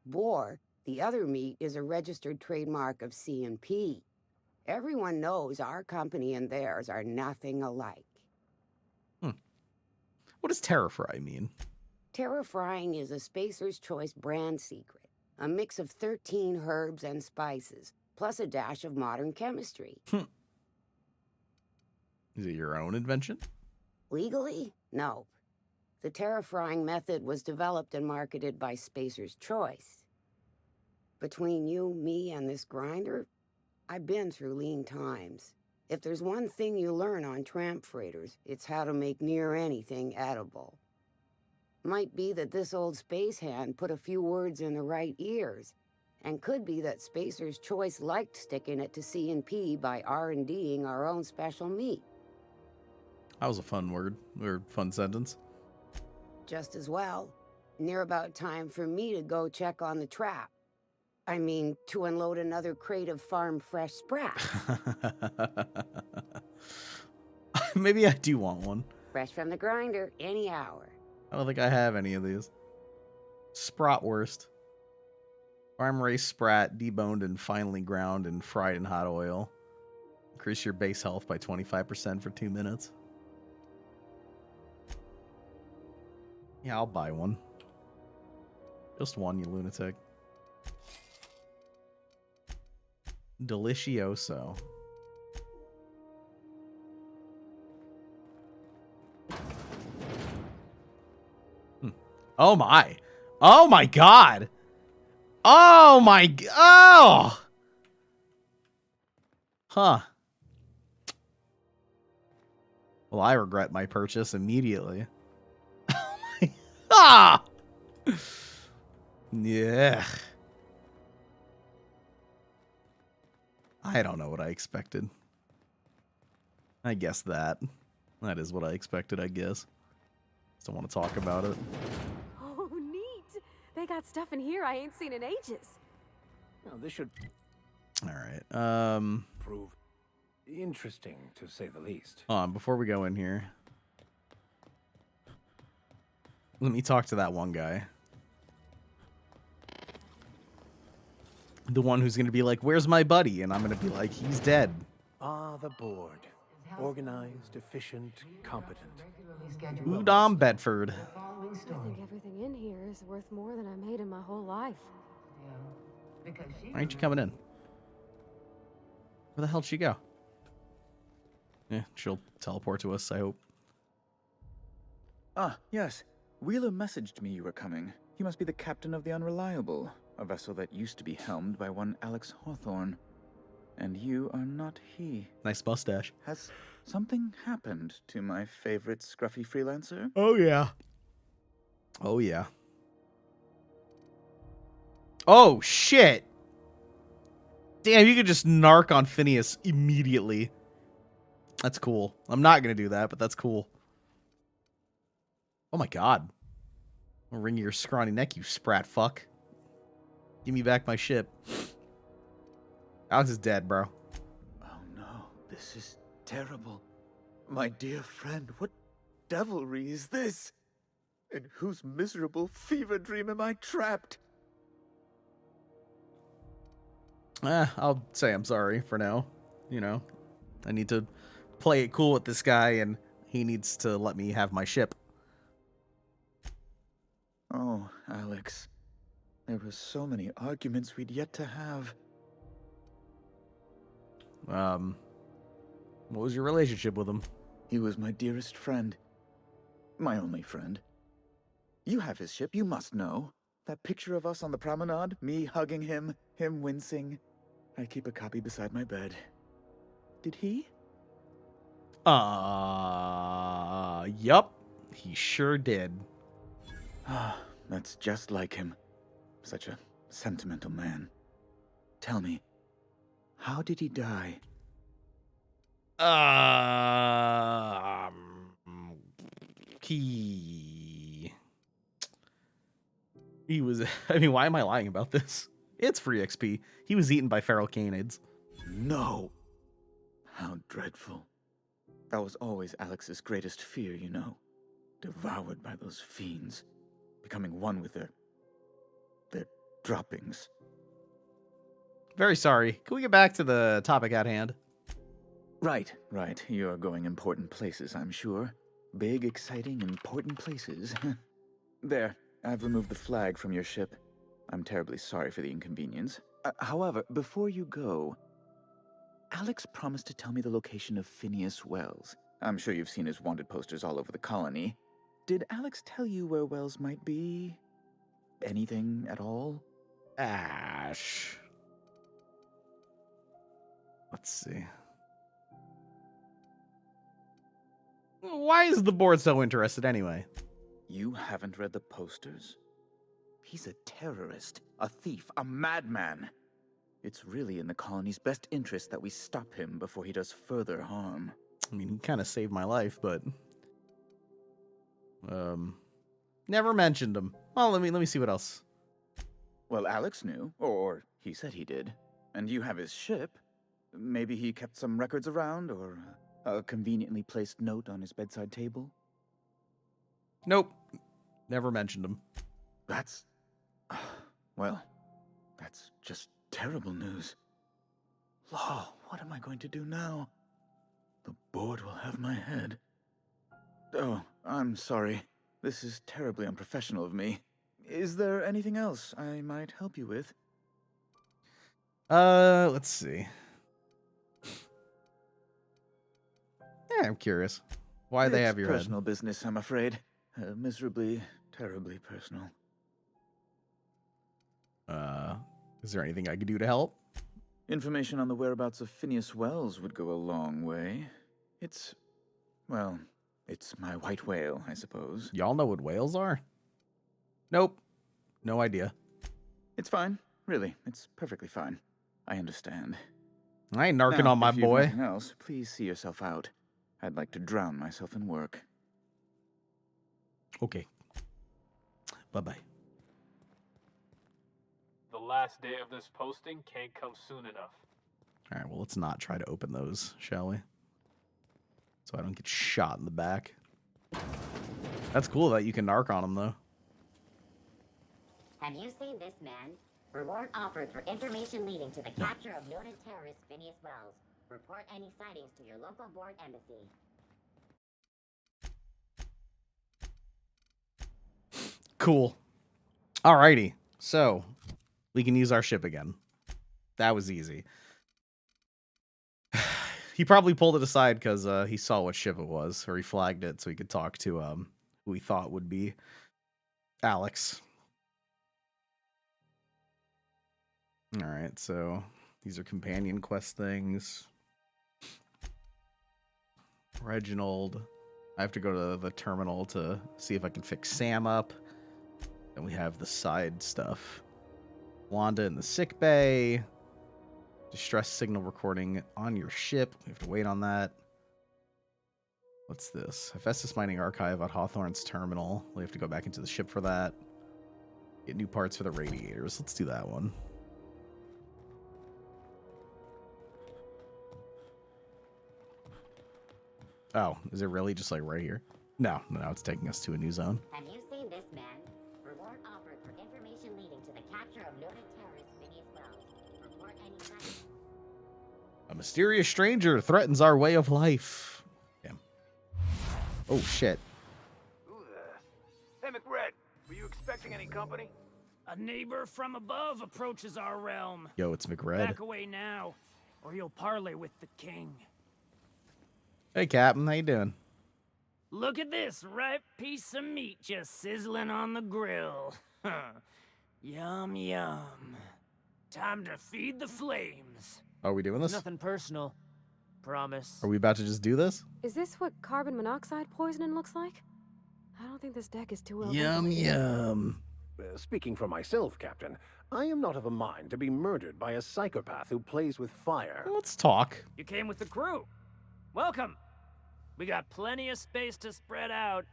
Boar, the other meat, is a registered trademark of C&P. Everyone knows our company and theirs are nothing alike. What does terra-fry mean? Terra-frying is a Spacer's Choice brand secret. A mix of 13 herbs and spices, plus a dash of modern chemistry. Is it your own invention? Legally? No. The terra-frying method was developed and marketed by Spacer's Choice. Between you, me, and this grinder, I've been through lean times. If there's one thing you learn on tramp freighters, it's how to make near anything edible. Might be that this old space hand put a few words in the right ears, and could be that Spacer's Choice liked sticking it to C&P by R&Ding our own special meat. That was a fun word, or fun sentence. Just as well. Near about time for me to go check on the trap. I mean, to unload another crate of farm fresh sprats. Maybe I do want one. Fresh from the grinder, any hour. I don't think I have any of these. Spratwurst. Farm raised sprat, deboned and finely ground and fried in hot oil. Increase your base health by 25% for 2 minutes. Yeah, I'll buy one. Just one, you lunatic. Delicioso. Oh my. Oh my god. Oh my oh. Huh. Well, I regret my purchase immediately. Ah. Yeah. I don't know what I expected. I guess that. That is what I expected, I guess. Just don't want to talk about it. Oh, neat. They got stuff in here I ain't seen in ages. Now, this should All right. prove interesting, to say the least. Before we go in here, let me talk to that one guy. The one who's going to be like, where's my buddy? And I'm going to be like, he's dead. Ah, the board. Organized, efficient, competent. Udom Bedford. I think everything in here is worth more than I made in my whole life. Why aren't you coming in? Where the hell'd she go? Yeah, she'll teleport to us, I hope. Ah, yes. Wheeler messaged me you were coming. He must be the captain of the Unreliable, a vessel that used to be helmed by one Alex Hawthorne. And you are not he. Nice mustache. Has something happened to my favorite scruffy freelancer? Oh, yeah. Oh, yeah. Oh, shit. Damn, you could just narc on Phineas immediately. That's cool. I'm not going to do that, but that's cool. Oh, my God. I'll wring your scrawny neck, you sprat fuck. Give me back my ship. Alex is dead, bro. Oh no, this is terrible. My dear friend, what devilry is this? In whose miserable fever dream am I trapped? I'll say I'm sorry for now. You know, I need to play it cool with this guy, and he needs to let me have my ship. Oh, Alex. There were so many arguments we'd yet to have. What was your relationship with him? He was my dearest friend. My only friend. You have his ship, you must know. That picture of us on the promenade, me hugging him, him wincing. I keep a copy beside my bed. Did he? Yup. He sure did. Ah, that's just like him. Such a sentimental man. Tell me, how did he die? He was, I mean, why am I lying about this? It's free XP. He was eaten by feral canids. No. How dreadful. That was always Alex's greatest fear, you know. Devoured by those fiends. Becoming one with their droppings. Very sorry. Can we get back to the topic at hand? Right. You're going important places, I'm sure. Big, exciting, important places. There, I've removed the flag from your ship. I'm terribly sorry for the inconvenience. However, before you go, Alex promised to tell me the location of Phineas Wells. I'm sure you've seen his wanted posters all over the colony. Did Alex tell you where Wells might be? Anything at all? Ash. Let's see. Why is the board so interested anyway? You haven't read the posters? He's a terrorist, a thief, a madman. It's really in the colony's best interest that we stop him before he does further harm. I mean, he kind of saved my life, but... Never mentioned him. Well, let me see what else. Well, Alex knew, or he said he did. And you have his ship. Maybe he kept some records around, or a conveniently placed note on his bedside table? Nope. Never mentioned him. That's... well, that's just terrible news. Law, what am I going to do now? The board will have my head. Oh, I'm sorry. This is terribly unprofessional of me. Is there anything else I might help you with? Let's see. Yeah, I'm curious. Why they have your head? Personal business, I'm afraid. Miserably, terribly personal. Is there anything I could do to help? Information on the whereabouts of Phineas Wells would go a long way. It's my white whale, I suppose. Y'all know what whales are? Nope. No idea. It's fine. Really, it's perfectly fine. I understand. I ain't narking on my if you've boy. nothing else, please see yourself out. I'd like to drown myself in work. Okay. Bye-bye. The last day of this posting can't come soon enough. All right, well, let's not try to open those, shall we? So I don't get shot in the back. That's cool that you can narc on him, though. Have you seen this man? Reward offered for information leading to the capture of noted terrorist Phineas Wells. Report any sightings to your local board embassy. Cool. Alrighty. So, we can use our ship again. That was easy. He probably pulled it aside because he saw what ship it was, or he flagged it so he could talk to who he thought would be Alex. Alright, so these are companion quest things. Reginald. I have to go to the terminal to see if I can fix Sam up. Then we have the side stuff. Wanda in the sick bay. Distress signal recording on your ship. We have to wait on that. What's this? Hephaestus mining archive at Hawthorne's terminal. We have to go back into the ship for that. Get new parts for the radiators. Let's do that one. Oh, is it really just like right here? No, it's taking us to a new zone. Have you seen this man? Reward offered for information leading to the capture of noted terrorist Phineas Wells. Report any sightings. A mysterious stranger threatens our way of life. Damn. Oh, shit. Who the... Hey, McRed, were you expecting any company? A neighbor from above approaches our realm. Yo, it's McRed. Back away now, or you'll parley with the king. Hey, Captain. How you doing? Look at this ripe piece of meat just sizzling on the grill. Yum, yum. Time to feed the flames. Are we doing this? Nothing personal. Promise. Are we about to just do this? Is this what carbon monoxide poisoning looks like? I don't think this deck is too well Yum, ventilated. yum. Speaking for myself, Captain, I am not of a mind to be murdered by a psychopath who plays with fire. Let's talk. You came with the crew. Welcome. We got plenty of space to spread out,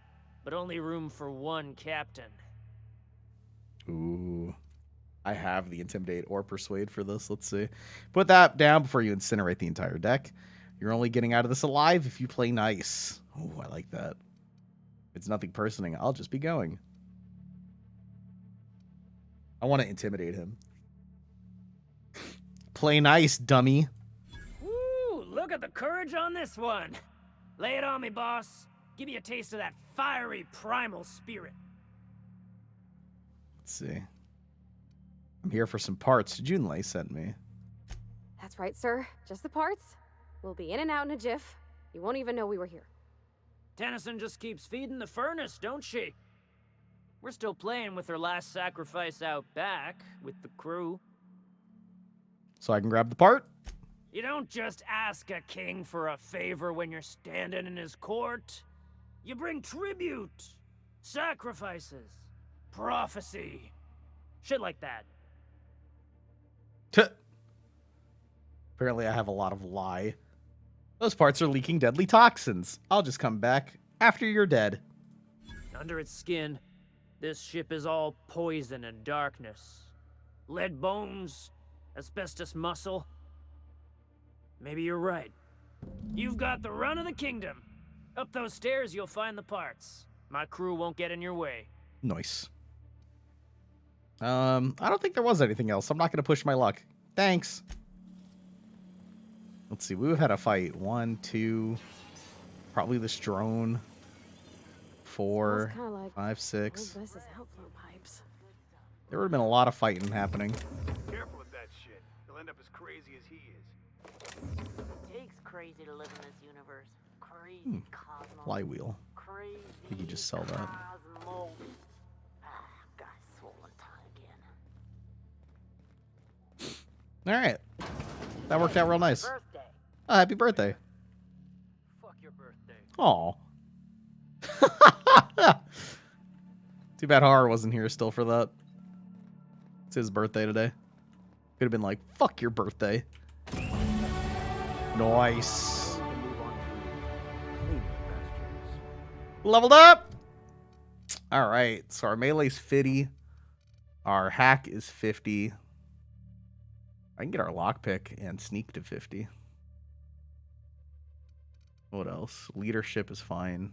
but only room for one captain. Ooh. I have the Intimidate or Persuade for this. Let's see. Put that down before you incinerate the entire deck. You're only getting out of this alive if you play nice. Oh, I like that. If it's nothing personing, I'll just be going. I want to intimidate him. Play nice, dummy. Woo! Look at the courage on this one. Lay it on me, boss. Give me a taste of that fiery primal spirit. Let's see. I'm here for some parts Junlei sent me. That's right, sir. Just the parts. We'll be in and out in a jiff. You won't even know we were here. Tennyson just keeps feeding the furnace, don't she? We're still playing with her last sacrifice out back with the crew. So I can grab the part? You don't just ask a king for a favor when you're standing in his court. You bring tribute, sacrifices, prophecy, shit like that. Apparently I have a lot of lie. Those parts are leaking deadly toxins. I'll just come back after you're dead. Under its skin, This ship is all poison and darkness. Lead bones, asbestos muscle. Maybe you're right. You've got the run of the kingdom. Up those stairs, you'll find the parts. My crew won't get in your way. Nice. I don't think there was anything else. I'm not going to push my luck. Thanks. Let's see. We've had a fight. 1, 2. Probably this drone. 4, 5, 6. There would have been a lot of fighting happening. Careful with that shit. He'll end up as crazy as he is. It takes crazy to live in this universe. Crazy cosmos. Flywheel. Crazy. I think you just sell that. Cosmos. Got swollen tongue again. All right. That worked out real nice. Oh, happy birthday. Fuck your birthday. Aw. Too bad Horror wasn't here still for that. It's his birthday today. Could have been like, fuck your birthday. Nice. Leveled up. All right. So our melee's 50. Our hack is 50. I can get our lockpick and sneak to 50. What else? Leadership is fine.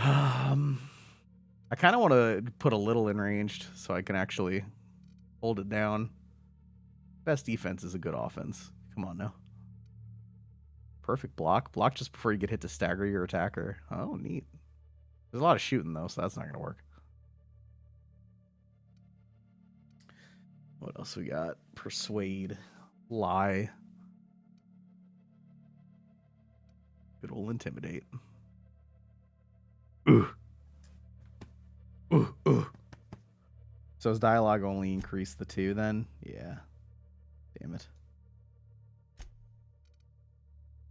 I kind of want to put a little in ranged so I can actually hold it down. Best defense is a good offense. Come on now. Perfect block. Block just before you get hit to stagger your attacker. Oh, neat. There's a lot of shooting, though, so that's not going to work. What else we got? Persuade. Lie. Good old intimidate. Ooh. Ooh, ooh. So his dialogue only increased the 2 then? Yeah. Damn it.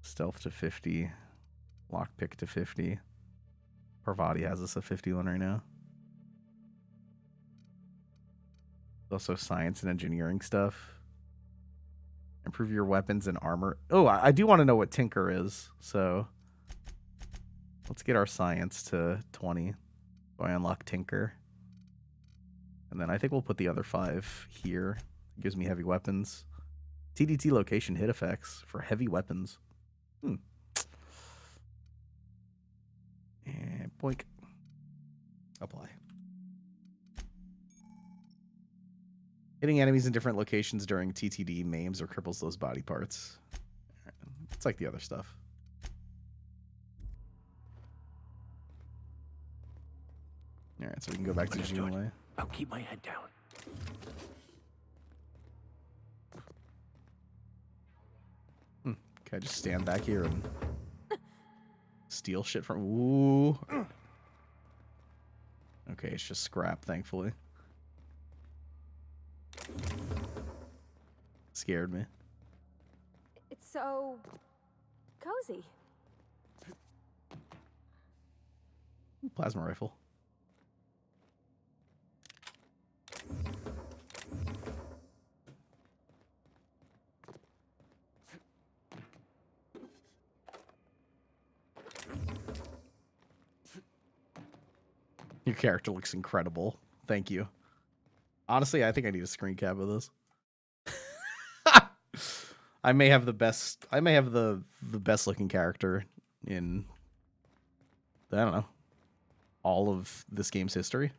Stealth to 50. Lockpick to 50. Parvati has us at 51 right now. Also science and engineering stuff. Improve your weapons and armor. Oh, I do want to know what Tinker is. So let's get our science to 20. So I unlock Tinker. And then I think we'll put the other 5 here. It gives me heavy weapons. TDT location hit effects for heavy weapons. And boink. Apply. Hitting enemies in different locations during TTD maims or cripples those body parts. It's like the other stuff. Alright, so we can go back to Junway. I'll keep my head down. Can I just stand back here and steal shit from... Ooh. Okay, it's just scrap, thankfully. Scared me. It's so cozy. Plasma rifle. Your character looks incredible. Thank you. Honestly, I think I need a screen cap of this. I may have the best looking character in, I don't know, all of this game's history.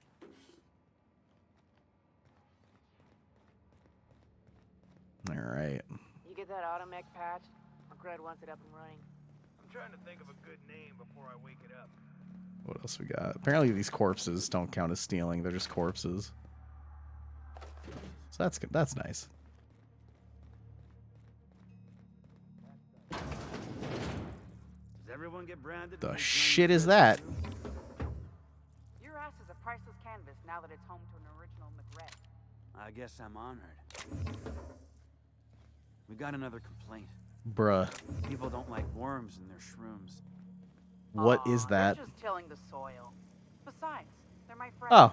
All right. You get that automech patch? Gred wants it up and running. I'm trying to think of a good name before I wake it up. What else we got? Apparently these corpses don't count as stealing. They're just corpses. So that's good. That's nice. Does everyone get branded? The shit is that? Your ass is a priceless canvas now that it's home to an original McRed. I guess I'm honored. We got another complaint. Bruh. People don't like worms in their shrooms. What is that? They're just tilling the soil. Besides, they're my friends. Oh.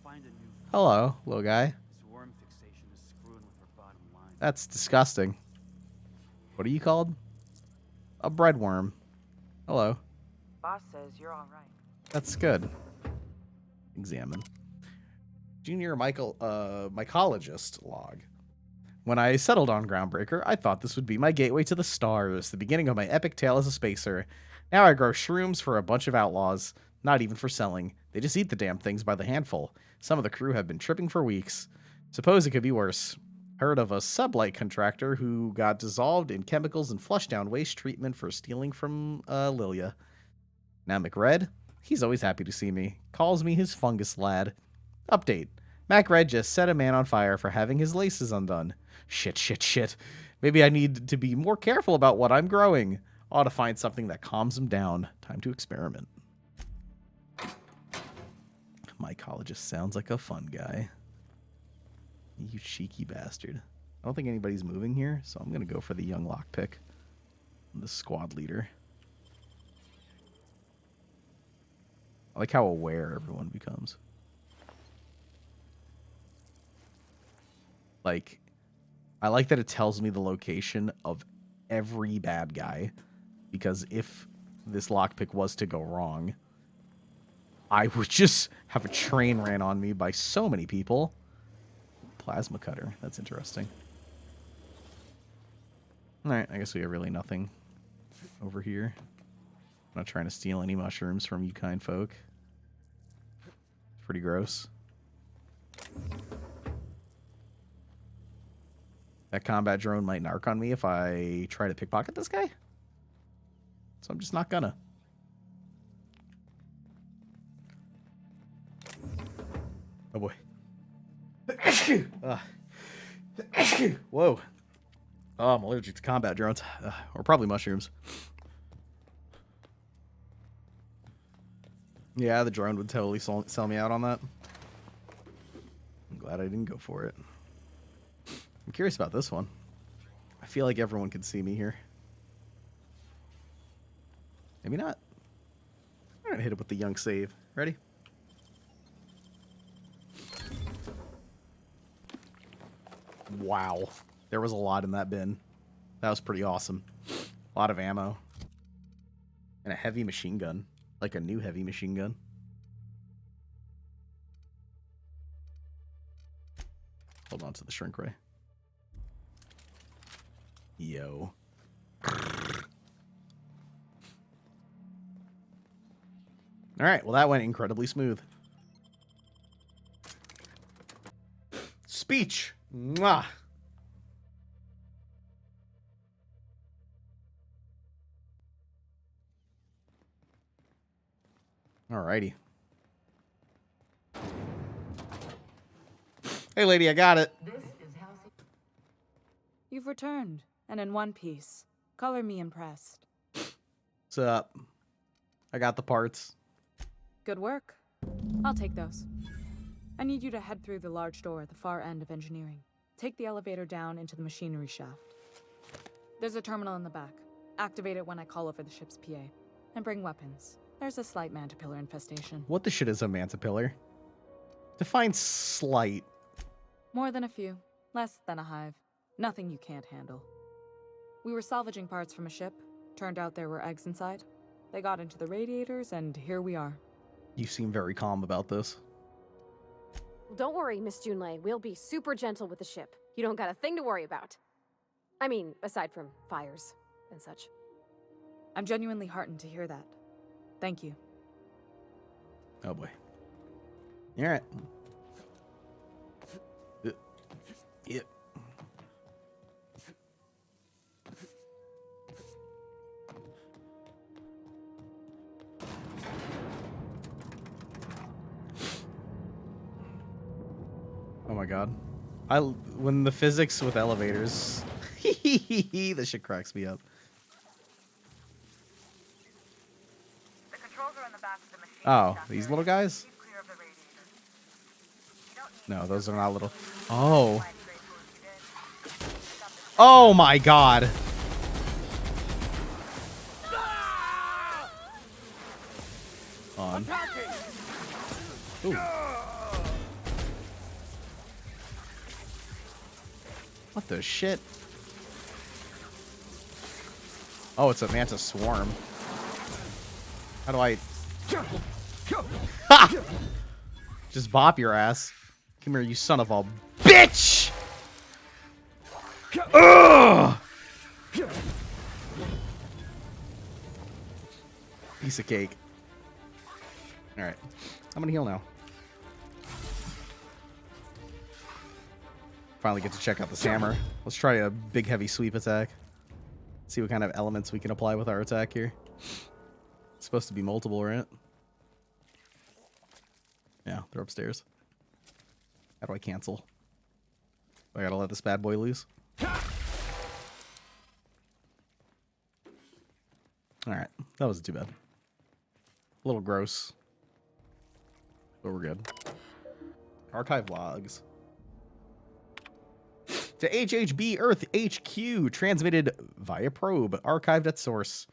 Find a new Hello, little guy. This worm fixation is screwing with our bottom line. That's disgusting. What are you called? A breadworm. Hello. Boss says you're all right. That's good. Examine. Junior mycologist log. When I settled on Groundbreaker, I thought this would be my gateway to the stars, the beginning of my epic tale as a spacer. Now I grow shrooms for a bunch of outlaws, not even for selling. They just eat the damn things by the handful. Some of the crew have been tripping for weeks. Suppose it could be worse. Heard of a sublight contractor who got dissolved in chemicals and flushed down waste treatment for stealing from Lilia. Now McRed, he's always happy to see me. Calls me his fungus lad. Update. MacRed just set a man on fire for having his laces undone. Shit. Maybe I need to be more careful about what I'm growing. Ought to find something that calms him down. Time to experiment. Mycologist sounds like a fun guy. You cheeky bastard. I don't think anybody's moving here, so I'm going to go for the young lockpick. The squad leader. I like how aware everyone becomes. Like, I like that it tells me the location of every bad guy, because if this lockpick was to go wrong, I would just have a train ran on me by so many people. Plasma cutter. That's interesting. Alright, I guess we have really nothing over here. I'm not trying to steal any mushrooms from you kind folk. It's pretty gross. That combat drone might narc on me if I try to pickpocket this guy. So I'm just not gonna. Oh boy. Whoa. Oh, I'm allergic to combat drones. Or probably mushrooms. Yeah, the drone would totally sell me out on that. I'm glad I didn't go for it. I'm curious about this one. I feel like everyone can see me here. Maybe not. I'm gonna hit it with the young save. Ready? Wow. There was a lot in that bin. That was pretty awesome. A lot of ammo. And a heavy machine gun. Like a new heavy machine gun. Hold on to the shrink ray. Yo. Alright, well that went incredibly smooth. Speech! Mwah! Alrighty. Hey lady, I got it. This is how. You've returned, and in one piece. Color me impressed. What's up? I got the parts. Good work. I'll take those. I need you to head through the large door at the far end of engineering. Take the elevator down into the machinery shaft. There's a terminal in the back. Activate it when I call over the ship's PA. And bring weapons. There's a slight mantipillar infestation. What the shit is a mantipillar? Define slight. More than a few. Less than a hive. Nothing you can't handle. We were salvaging parts from a ship. Turned out there were eggs inside. They got into the radiators, and here we are. You seem very calm about this. Don't worry, Miss Junlei. We'll be super gentle with the ship. You don't got a thing to worry about. I mean, aside from fires and such. I'm genuinely heartened to hear that. Thank you. Oh boy. Alright. Yep. Oh my god. When the physics with elevators, this shit cracks me up. The controls are in the back of the machine. Oh, these little guys? No, those are not little. Oh. Oh my god. On. Ooh. What the shit? Oh, it's a mantis swarm. How do I... Ha! Just bop your ass. Come here, you son of a bitch! Ugh! Piece of cake. Alright. I'm gonna heal now. Finally get to check out this hammer. Let's try a big heavy sweep attack. See what kind of elements we can apply with our attack here. It's supposed to be multiple, right? Yeah, they're upstairs. How do I cancel? I gotta let this bad boy loose. Alright, that wasn't too bad. A little gross. But we're good. Archive logs. To HHB Earth HQ, transmitted via probe, archived at source.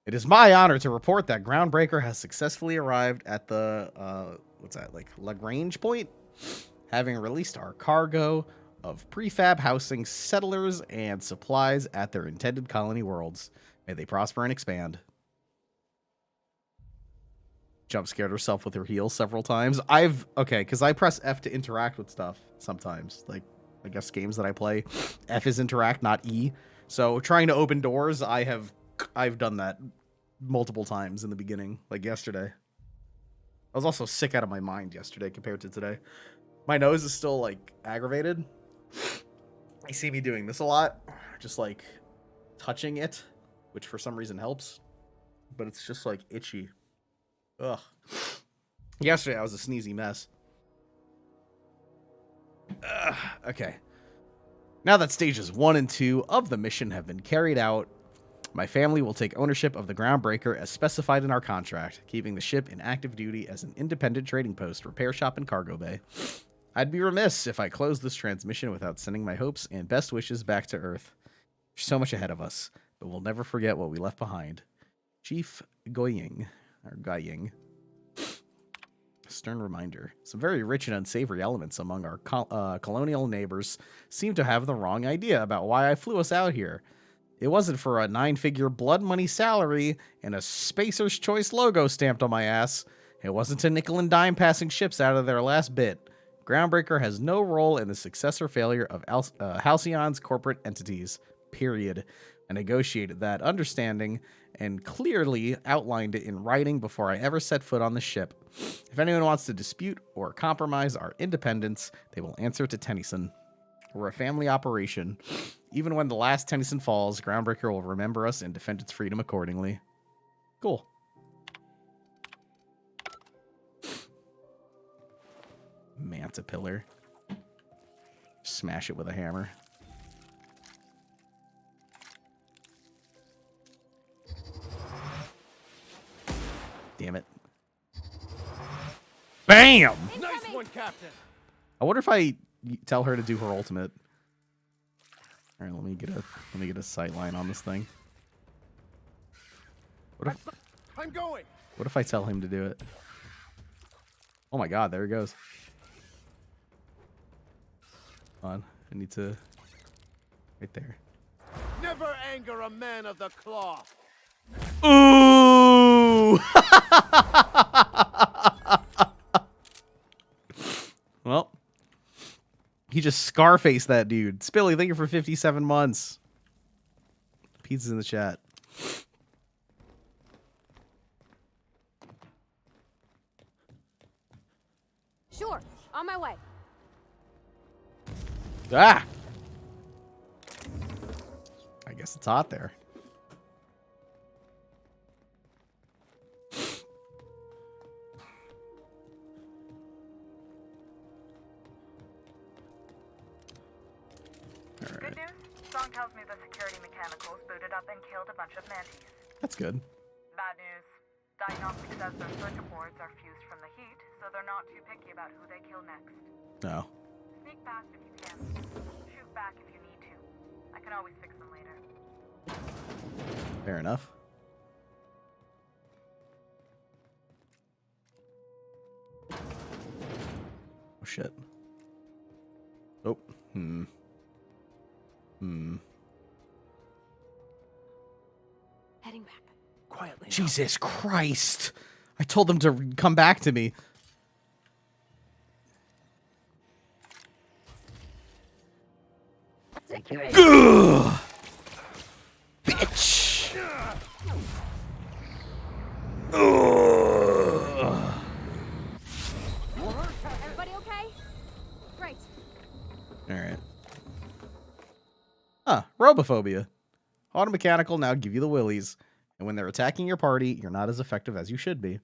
It is my honor to report that Groundbreaker has successfully arrived at the, what's that, like, Lagrange point? Having released our cargo of prefab housing, settlers, and supplies at their intended colony worlds. May they prosper and expand. Jump scared herself with her heels several times. Okay, because I press F to interact with stuff sometimes. Like, I guess games that I play, F is interact, not E. So trying to open doors, I've done that multiple times in the beginning, like yesterday. I was also sick out of my mind yesterday compared to today. My nose is still, like, aggravated. You see me doing this a lot, just, like, touching it, which for some reason helps. But it's just, like, itchy. Ugh. Yesterday, I was a sneezy mess. Okay. Now that stages 1 and 2 of the mission have been carried out, my family will take ownership of the Groundbreaker as specified in our contract, keeping the ship in active duty as an independent trading post, repair shop, and cargo bay. I'd be remiss if I closed this transmission without sending my hopes and best wishes back to Earth. There's so much ahead of us, but we'll never forget what we left behind. Chief Goying, or Guying. Stern reminder. Some very rich and unsavory elements among our colonial neighbors seem to have the wrong idea about why I flew us out here. It wasn't for a 9-figure blood money salary and a Spacer's Choice logo stamped on my ass. It wasn't to nickel and dime passing ships out of their last bit. Groundbreaker has no role in the success or failure of Halcyon's corporate entities. Period. I negotiated that understanding and clearly outlined it in writing before I ever set foot on the ship. If anyone wants to dispute or compromise our independence, they will answer to Tennyson. We're a family operation. Even when the last Tennyson falls, Groundbreaker will remember us and defend its freedom accordingly. Cool. Manta pillar. Smash it with a hammer. Damn it. Bam! Nice one, Captain. I wonder if I tell her to do her ultimate. All right, let me get a sight line on this thing. I'm going. What if I tell him to do it? Oh my god, there he goes. Hold on, I need to... Right there. Never anger a man of the cloth. Ooh! Well, he just Scarfaced that dude. Spilly, thank you for 57 months. Pizza's in the chat. Sure, on my way. Ah! I guess it's hot there. Good news? Song tells me the security mechanicals booted up and killed a bunch of mantis. That's good. Bad news. Diagnostic says their circuit boards are fused from the heat, so they're not too picky about who they kill next. No. Sneak past if you can. Shoot back if you need to. I can always fix them later. Fair enough. Oh shit. Oh. Heading back. Quietly. Jesus Christ. I told them to come back to me. Security. Ugh! Bitch. Ugh. Everybody okay? Great. All right. Huh. Robophobia. Automechanical now give you the willies. And when they're attacking your party, you're not as effective as you should be.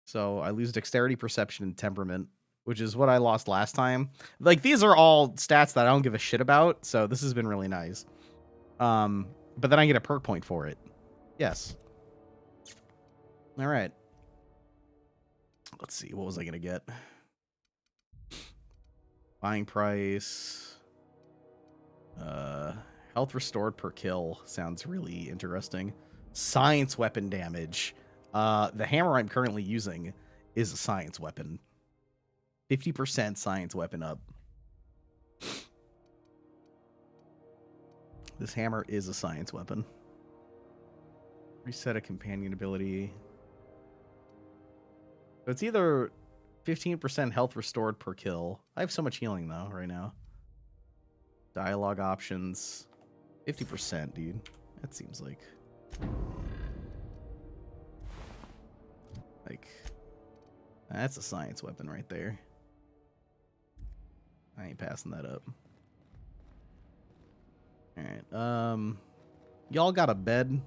So I lose dexterity, perception, and temperament, which is what I lost last time. Like, these are all stats that I don't give a shit about, so this has been really nice. But then I get a perk point for it. Yes. All right. Let's see. What was I going to get? Buying price. Health restored per kill. Sounds really interesting. Science weapon damage. The hammer I'm currently using is a science weapon. 50% science weapon up. This hammer is a science weapon. Reset a companion ability. So it's either 15% health restored per kill. I have so much healing though right now. Dialogue options. 50%, dude. That seems like that's a science weapon right there. I ain't passing that up. Alright, y'all got a bed?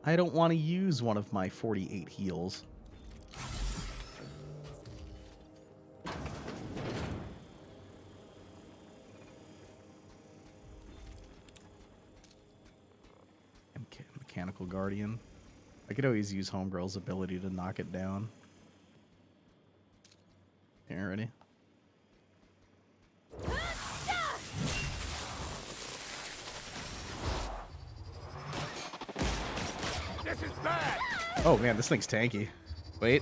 I don't want to use one of my 48 heals. Mechanical Guardian. I could always use Homegirl's ability to knock it down. Here, ready? This is bad. Oh man, this thing's tanky. Wait.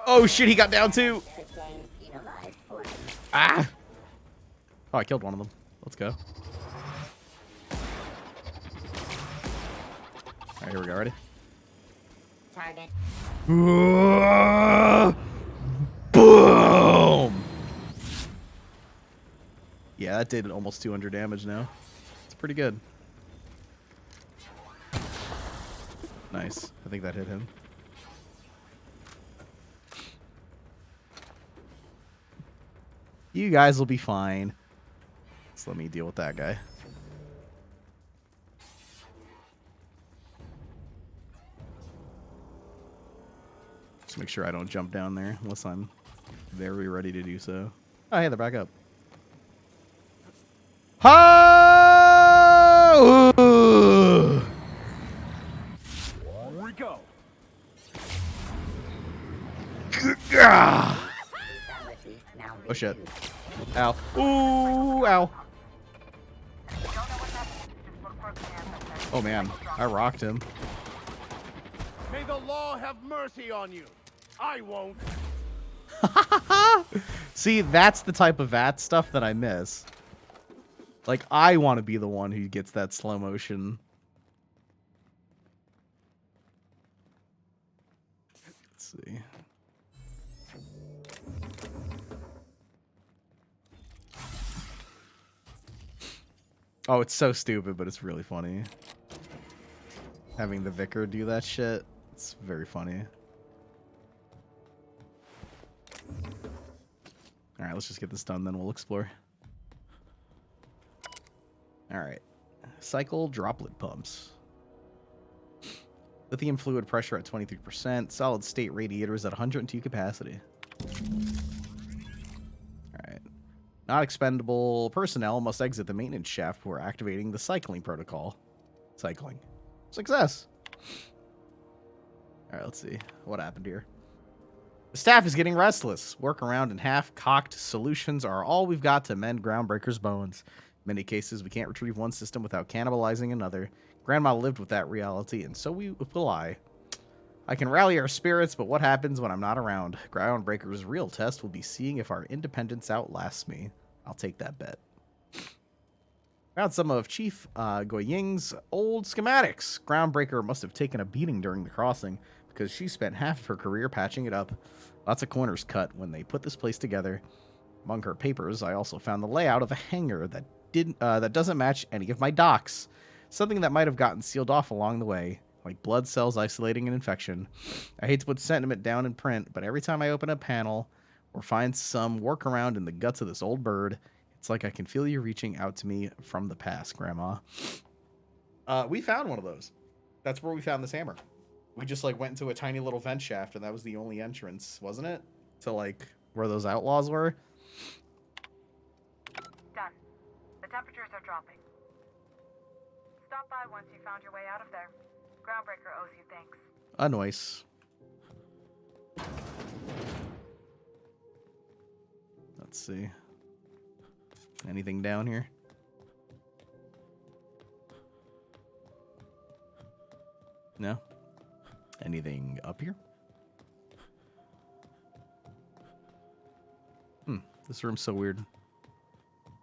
Oh shit, he got down too. Ah! Oh, I killed one of them. Let's go. Alright, here we go. Ready? Target. Boom! Yeah, that did almost 200 damage now. It's pretty good. Nice. I think that hit him. You guys will be fine. So let me deal with that guy. Just make sure I don't jump down there unless I'm very ready to do so. Oh, hey, they're back up. Ha! Here we go. Oh shit. Ow. Ooh, ow. Oh man, I rocked him. May the law have mercy on you. I won't. See, that's the type of VAT stuff that I miss. Like, I want to be the one who gets that slow motion. Let's see. Oh, it's so stupid, but it's really funny. Having the vicar do that shit, it's very funny. Alright, let's just get this done, then we'll explore. Alright. Cycle droplet pumps. Lithium fluid pressure at 23%. Solid state radiators at 102 capacity. Alright. Not expendable personnel must exit the maintenance shaft before activating the cycling protocol. Cycling. Success! Alright, let's see. What happened here? The staff is getting restless. Workaround and half-cocked solutions are all we've got to mend Groundbreaker's bones. In many cases, we can't retrieve one system without cannibalizing another. Grandma lived with that reality, and so will I. I can rally our spirits, but what happens when I'm not around? Groundbreaker's real test will be seeing if our independence outlasts me. I'll take that bet. Found some of Chief Goying's old schematics. Groundbreaker must have taken a beating during the crossing because she spent half of her career patching it up. Lots of corners cut when they put this place together. Among her papers, I also found the layout of a hangar that doesn't match any of my docks. Something that might have gotten sealed off along the way, like blood cells isolating an infection. I hate to put sentiment down in print, but every time I open a panel or find some workaround in the guts of this old bird, it's like I can feel you reaching out to me from the past, Grandma. We found one of those. That's where we found this hammer. We just like went into a tiny little vent shaft, and that was the only entrance, wasn't it? To like where those outlaws were. Done. The temperatures are dropping. Stop by once you found your way out of there. Groundbreaker owes you thanks. Nice. Let's see. Anything down here? No? Anything up here? This room's so weird.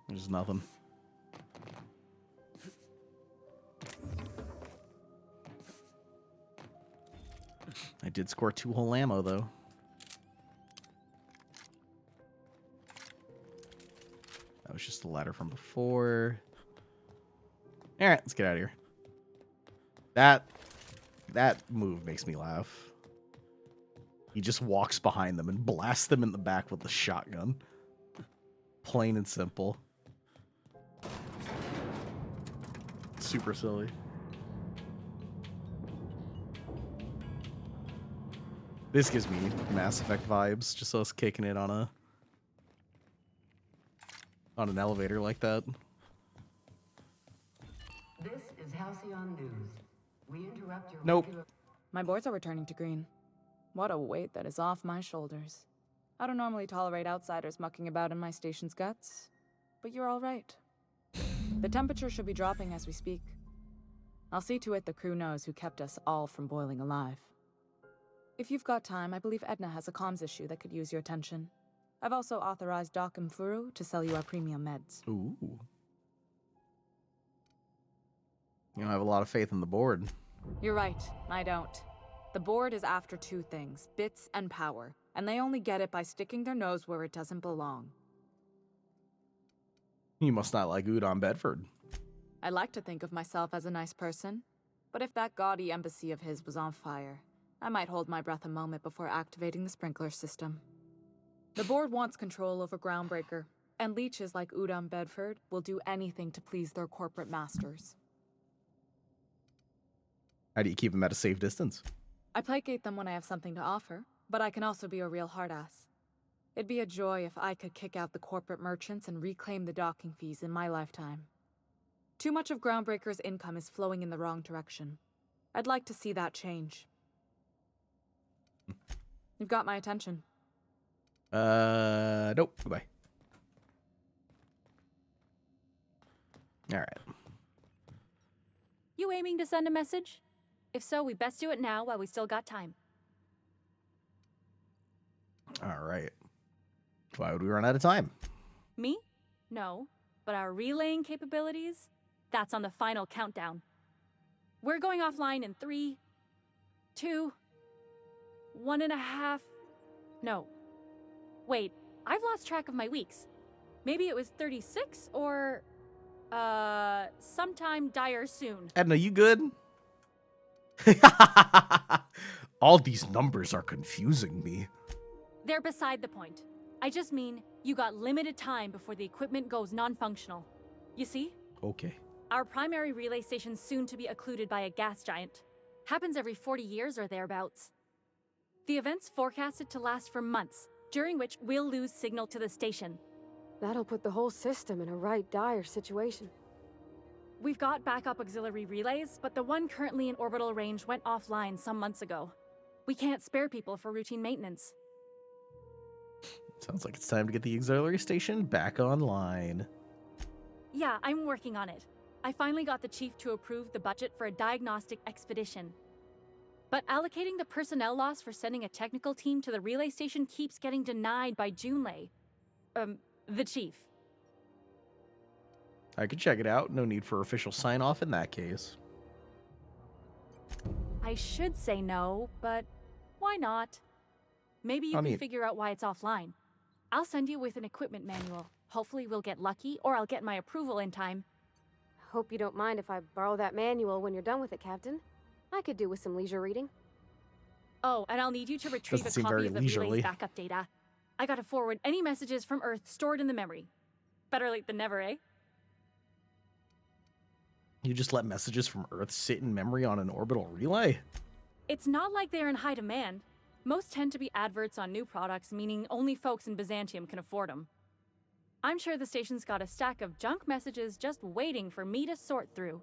There's nothing. I did score 2 whole ammo, though. That was just the ladder from before. Alright, let's get out of here. That move makes me laugh. He just walks behind them and blasts them in the back with the shotgun. Plain and simple. Super silly. This gives me Mass Effect vibes, just us kicking it on an elevator like that. This is Halcyon News. We interrupt your Nope. My boards are returning to green. What a weight that is off my shoulders. I don't normally tolerate outsiders mucking about in my station's guts, but you're all right. The temperature should be dropping as we speak. I'll see to it the crew knows who kept us all from boiling alive. If you've got time, I believe Edna has a comms issue that could use your attention. I've also authorized Doc and Furu to sell you our premium meds. Ooh. You don't have a lot of faith in the board. You're right, I don't. The board is after 2 things, bits and power, and they only get it by sticking their nose where it doesn't belong. You must not like Udon Bedford. I like to think of myself as a nice person, but if that gaudy embassy of his was on fire, I might hold my breath a moment before activating the sprinkler system. The board wants control over Groundbreaker, and leeches like Udon Bedford will do anything to please their corporate masters. How do you keep them at a safe distance? I placate them when I have something to offer, but I can also be a real hard-ass. It'd be a joy if I could kick out the corporate merchants and reclaim the docking fees in my lifetime. Too much of Groundbreaker's income is flowing in the wrong direction. I'd like to see that change. You've got my attention. Nope. Goodbye. Alright. You aiming to send a message? If so, we best do it now while we still got time. Alright. Why would we run out of time? Me? No. But our relaying capabilities? That's on the final countdown. We're going offline in 3, 2, 1.5... No. Wait, I've lost track of my weeks. Maybe it was 36 or... sometime dire soon. Edna, you good? All these numbers are confusing me. They're beside the point. I just mean, you got limited time before the equipment goes non-functional. You see? Okay. Our primary relay station's soon to be occluded by a gas giant. Happens every 40 years or thereabouts. The event's forecasted to last for months, during which we'll lose signal to the station. That'll put the whole system in a right dire situation. We've got backup auxiliary relays, but the one currently in orbital range went offline some months ago. We can't spare people for routine maintenance. Sounds like it's time to get the auxiliary station back online. Yeah, I'm working on it. I finally got the chief to approve the budget for a diagnostic expedition. But allocating the personnel loss for sending a technical team to the relay station keeps getting denied by Junlei. The chief. I could check it out. No need for official sign-off in that case. I should say no, but why not? Maybe you can figure out why it's offline. I'll send you with an equipment manual. Hopefully we'll get lucky, or I'll get my approval in time. Hope you don't mind if I borrow that manual when you're done with it, Captain. I could do with some leisure reading. Oh, and I'll need you to retrieve Doesn't a seem copy very of the leisurely. relay's backup data. I gotta forward any messages from Earth stored in the memory. Better late than never, eh? You just let messages from Earth sit in memory on an orbital relay? It's not like they're in high demand. Most tend to be adverts on new products, meaning only folks in Byzantium can afford them. I'm sure the station's got a stack of junk messages just waiting for me to sort through.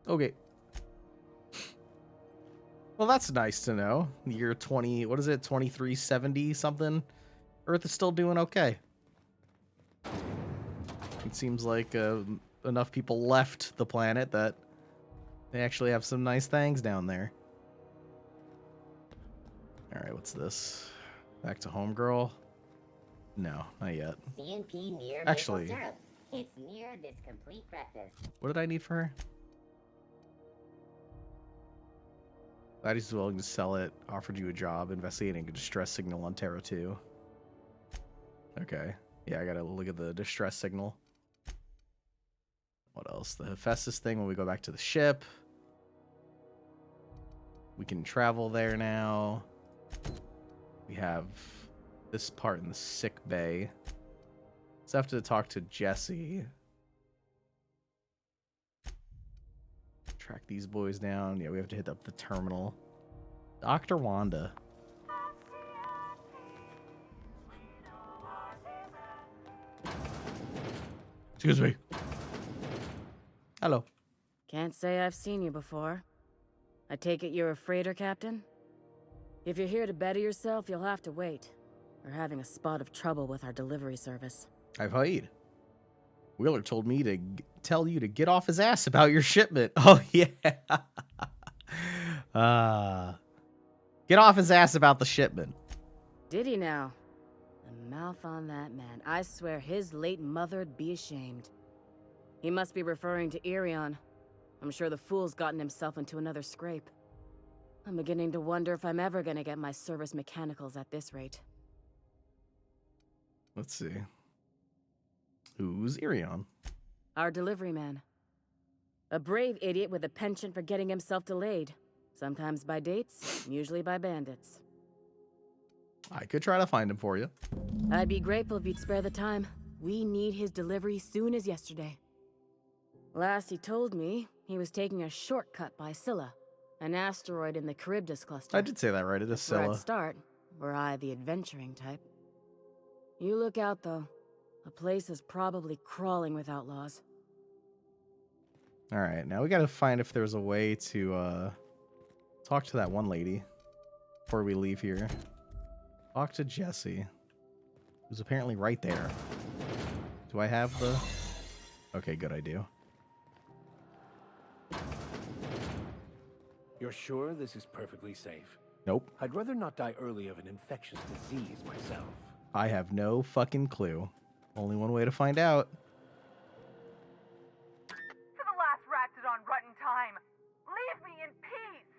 Okay. Well, that's nice to know. Year 20, what is it, 2370 something? Earth is still doing okay. It seems like enough people left the planet that they actually have some nice things down there. Alright, what's this? Back to homegirl? No, not yet. CNP near Actually, maple syrup. It's near this complete breakfast. what did I need for her? Glad he's willing to sell it. Offered you a job investigating a distress signal on Terra 2. Okay. Yeah, I gotta look at the distress signal. What else? The Hephaestus thing when we go back to the ship. We can travel there now. We have this part in the sick bay. Let's have to talk to Jesse. Track these boys down. Yeah, we have to hit up the terminal. Dr. Wanda. Excuse me. Hello. Can't say I've seen you before. I take it you're a freighter, Captain? If you're here to better yourself, you'll have to wait. We're having a spot of trouble with our delivery service. I've heard. Wheeler told me to tell you to get off his ass about your shipment. Oh, yeah. Get off his ass about the shipment. Did he now? The mouth on that man. I swear his late mother'd be ashamed. He must be referring to Irion. I'm sure the fool's gotten himself into another scrape. I'm beginning to wonder if I'm ever gonna get my service mechanicals at this rate. Let's see. Who's Irion? Our delivery man. A brave idiot with a penchant for getting himself delayed. Sometimes by dates, usually by bandits. I could try to find him for you. I'd be grateful if you'd spare the time. We need his delivery soon as yesterday. Last he told me, he was taking a shortcut by Scylla, an asteroid in the Charybdis cluster. I did say that right, it is That's where Scylla. I'd start, were I the adventuring type. You look out, though. The place is probably crawling with outlaws. Alright, now we gotta find if there's a way to talk to that one lady before we leave here. Talk to Jesse, who's apparently right there. Do I have the... Okay, good, I do. You're sure this is perfectly safe? Nope. I'd rather not die early of an infectious disease myself. I have no fucking clue. Only one way to find out. To the last Ratchet on Rutton time, leave me in peace!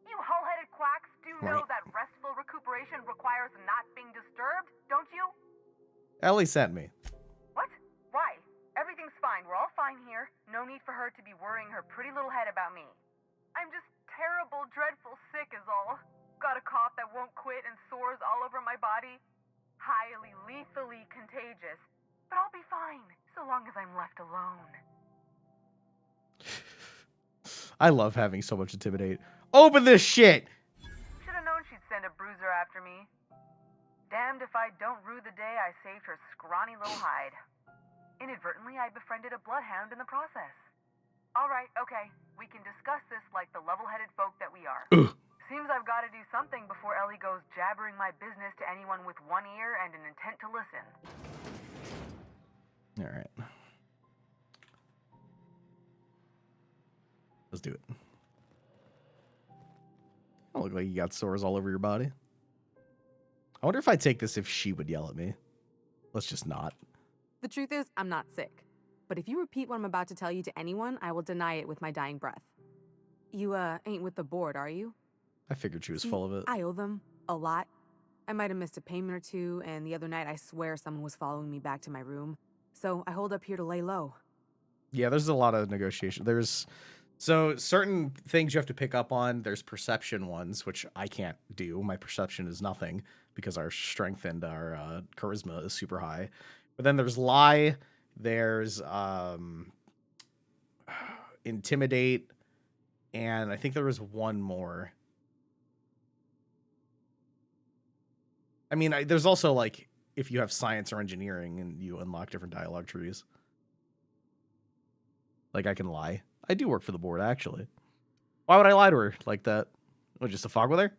You hull-headed quacks do know that restful recuperation requires not being disturbed, don't you? Ellie sent me. What? Why? Everything's fine. We're all fine here. No need for her to be worrying her pretty little head about me. I'm just terrible, dreadful sick is all. Got a cough that won't quit and sores all over my body. Highly lethally contagious. But I'll be fine, so long as I'm left alone. I love having so much intimidate. Open this shit! Should've known she'd send a bruiser after me. Damned if I don't rue the day I saved her scrawny little hide. Inadvertently, I befriended a bloodhound in the process. Alright, okay. We can discuss this like the level-headed folk that we are. Seems I've got to do something before Ellie goes jabbering my business to anyone with one ear and an intent to listen. Alright. Let's do it. Don't look like you got sores all over your body. I wonder if I take this if she would yell at me. Let's just not. The truth is, I'm not sick. but if you repeat what I'm about to tell you to anyone, I will deny it with my dying breath. You, ain't with the board, are you? I figured she was See, full of it. I owe them a lot. I might have missed a payment or two, and the other night I swear someone was following me back to my room. So I hold up here to lay low. Yeah, there's a lot of negotiation. So certain things you have to pick up on. There's perception ones, which I can't do. My perception is nothing because our strength and our charisma is super high. But then there's lie. There's intimidate, and I think there was one more. I mean, there's also like if you have science or engineering and you unlock different dialogue trees. Like I can lie. I do work for the board, actually. Why would I lie to her like that? What, just to fog with her?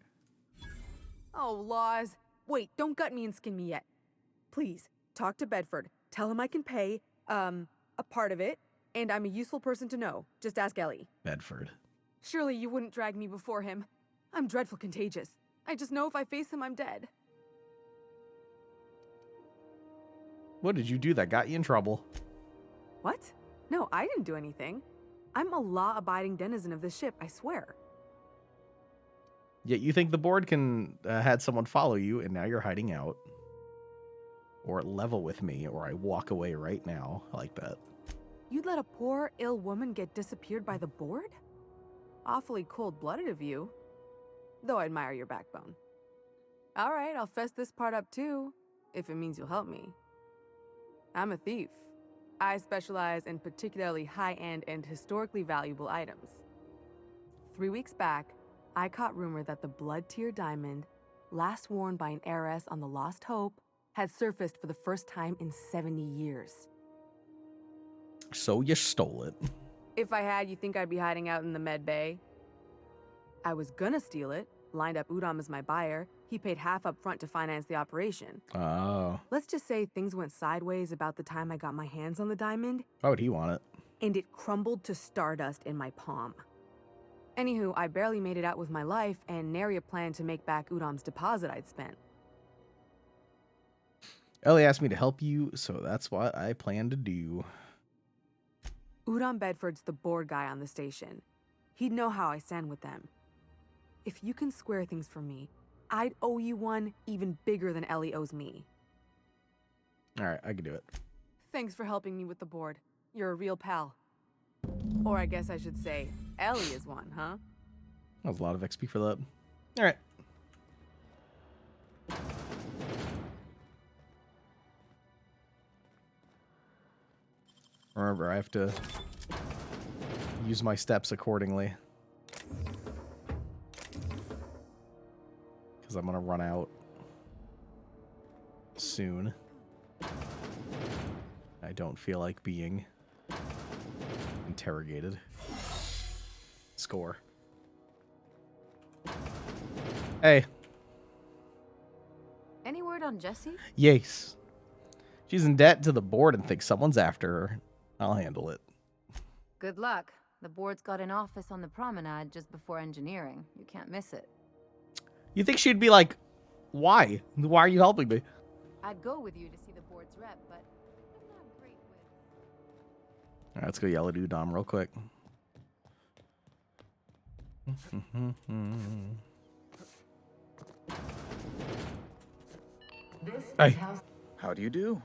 Oh, laws. Wait, don't gut me and skin me yet. Please, talk to Bedford. Tell him I can pay, a part of it, and I'm a useful person to know. Just ask Ellie. Bedford. Surely you wouldn't drag me before him. I'm dreadful contagious. I just know if I face him, I'm dead. What did you do that got you in trouble? What? No, I didn't do anything. I'm a law-abiding denizen of this ship, I swear. Yet you think the board can had someone follow you, and now you're hiding out. Or level with me, or I walk away right now. I like that. You'd let a poor, ill woman get disappeared by the board? Awfully cold-blooded of you. Though I admire your backbone. All right, I'll fess this part up too, if it means you'll help me. I'm a thief. I specialize in particularly high-end and historically valuable items. 3 weeks back, I caught rumor that the blood-tier diamond, last worn by an heiress on the Lost Hope, had surfaced for the first time in 70 years. So you stole it. If I had, you think I'd be hiding out in the med bay? I was gonna steal it, lined up Udom as my buyer. He paid half up front to finance the operation. Oh. Let's just say things went sideways about the time I got my hands on the diamond. Why would he want it? And it crumbled to stardust in my palm. Anywho, I barely made it out with my life, and nary a plan to make back Udom's deposit I'd spent. Ellie asked me to help you, so that's what I plan to do. Udom Bedford's the board guy on the station. He'd know how I stand with them. If you can square things for me, I'd owe you one even bigger than Ellie owes me. All right, I can do it. Thanks for helping me with the board. You're a real pal. Or I guess I should say, Ellie is one, huh? That was a lot of XP for that. All right. Remember, I have to use my steps accordingly. Because I'm going to run out soon. I don't feel like being interrogated. Score. Hey. Any word on Jessie? Yes. She's in debt to the board and thinks someone's after her. I'll handle it. Good luck. The board's got an office on the promenade just before engineering. You can't miss it. You think she'd be like, why? Why are you helping me? I'd go with you to see the board's rep, but I'm not great with... All right, let's go yell at Udom real quick. Hey. How do you do?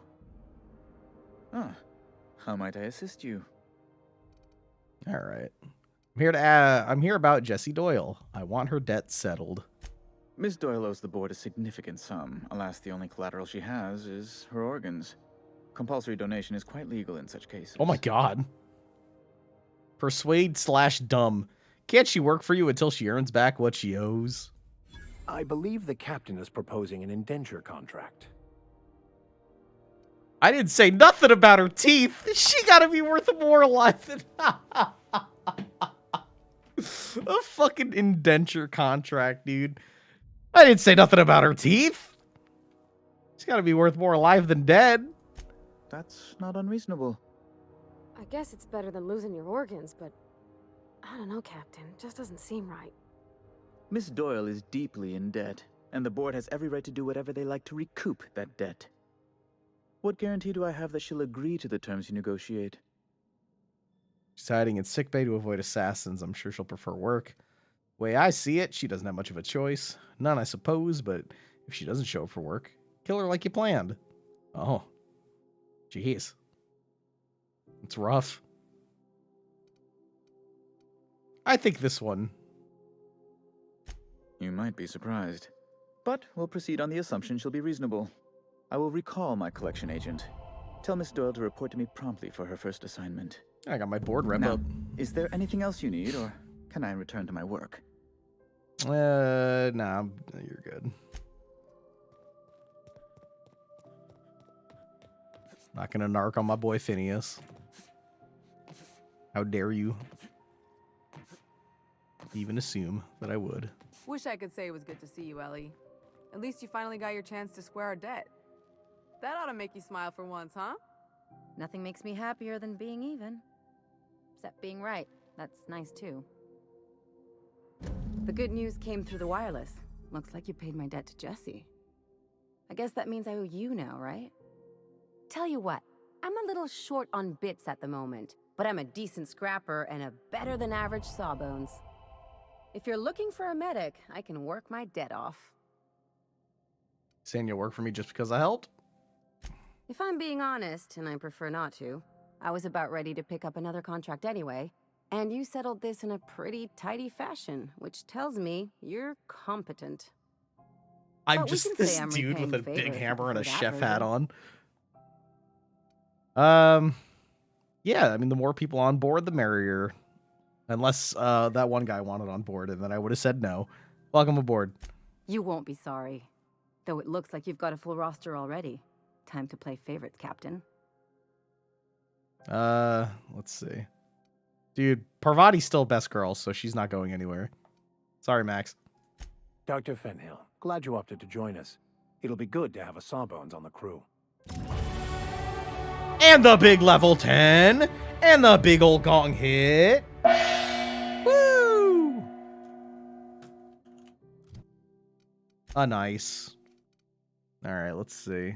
Ah, how might I assist you? All right. I'm here about Jessie Doyle. I want her debt settled. Miss Doyle owes the board a significant sum. Alas, the only collateral she has is her organs. Compulsory donation is quite legal in such cases. Oh my god. Persuade/dumb. Can't she work for you until she earns back what she owes? I believe the captain is proposing an indenture contract. I didn't say nothing about her teeth. She gotta be worth more alive than a fucking indenture contract, dude. I didn't say nothing about her teeth. She's gotta be worth more alive than dead. That's not unreasonable. I guess it's better than losing your organs, but I don't know, Captain. It just doesn't seem right. Miss Doyle is deeply in debt, and the board has every right to do whatever they like to recoup that debt. What guarantee do I have that she'll agree to the terms you negotiate? She's hiding in sickbay to avoid assassins. I'm sure she'll prefer work. Way I see it, she doesn't have much of a choice. None, I suppose, but if she doesn't show up for work, kill her like you planned. Oh. Jeez. It's rough. I think this one. You might be surprised. But we'll proceed on the assumption she'll be reasonable. I will recall my collection agent. Tell Miss Doyle to report to me promptly for her first assignment. I got my board wrapped Now, up. is there anything else you need, or can I return to my work? Nah, you're good. Not gonna narc on my boy Phineas. How dare you even assume that I would. Wish I could say it was good to see you, Ellie. At least you finally got your chance to square our debt. That ought to make you smile for once, huh? Nothing makes me happier than being even. Except being right. That's nice, too. The good news came through the wireless. Looks like you paid my debt to Jesse. I guess that means I owe you now, right? Tell you what, I'm a little short on bits at the moment, but I'm a decent scrapper and a better-than-average sawbones. If you're looking for a medic, I can work my debt off. Saying you'll work for me just because I helped? If I'm being honest, and I prefer not to, I was about ready to pick up another contract anyway, and you settled this in a pretty tidy fashion, which tells me you're competent. I'm But we just can this say I'm dude with a repaying big favors hammer and a for that chef hat version. on. Yeah, I mean, the more people on board, the merrier. Unless that one guy wanted on board, and then I would have said no. Welcome aboard. You won't be sorry. Though it looks like you've got a full roster already. Time to play favorites, Captain. Let's see. Dude, Parvati's still best girl, so she's not going anywhere. Sorry, Max. Dr. Fenhill, glad you opted to join us. It'll be good to have a Sawbones on the crew. And the big level 10. And the big old gong hit. Woo! Nice. All right, let's see.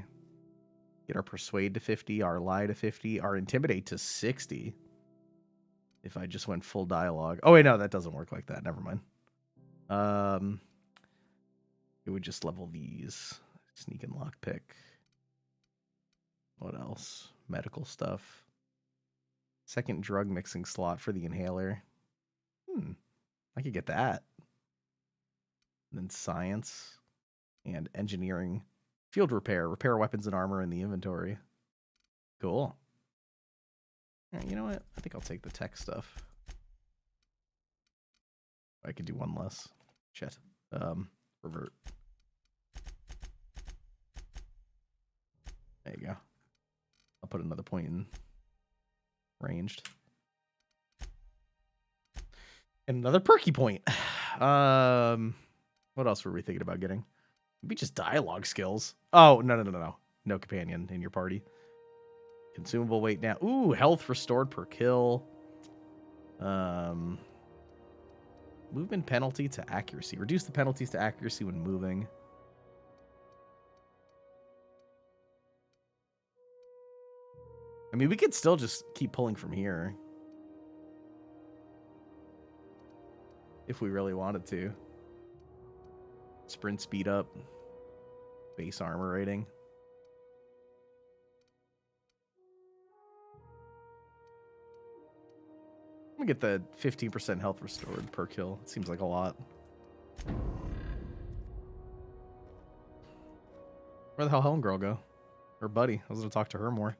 Get our Persuade to 50, our Lie to 50, our Intimidate to 60. If I just went full dialogue. Oh, wait, no, that doesn't work like that. Never mind. It would just level these. Sneak and lockpick. What else? Medical stuff. Second drug mixing slot for the inhaler. I could get that. And then science and engineering. Field repair. Repair weapons and armor in the inventory. Cool. All right, you know what? I think I'll take the tech stuff. I could do one less. Shit. Revert. There you go. I'll put another point in ranged. And another perky point. What else were we thinking about getting? Maybe just dialogue skills. Oh, no. No companion in your party. Consumable weight down. Ooh, health restored per kill. Movement penalty to accuracy. Reduce the penalties to accuracy when moving. I mean, we could still just keep pulling from here. If we really wanted to. Sprint speed up. Base armor rating. I'm gonna get the 15% health restored per kill. It seems like a lot. Where the hell Helen Girl go? Her buddy. I was gonna talk to her more.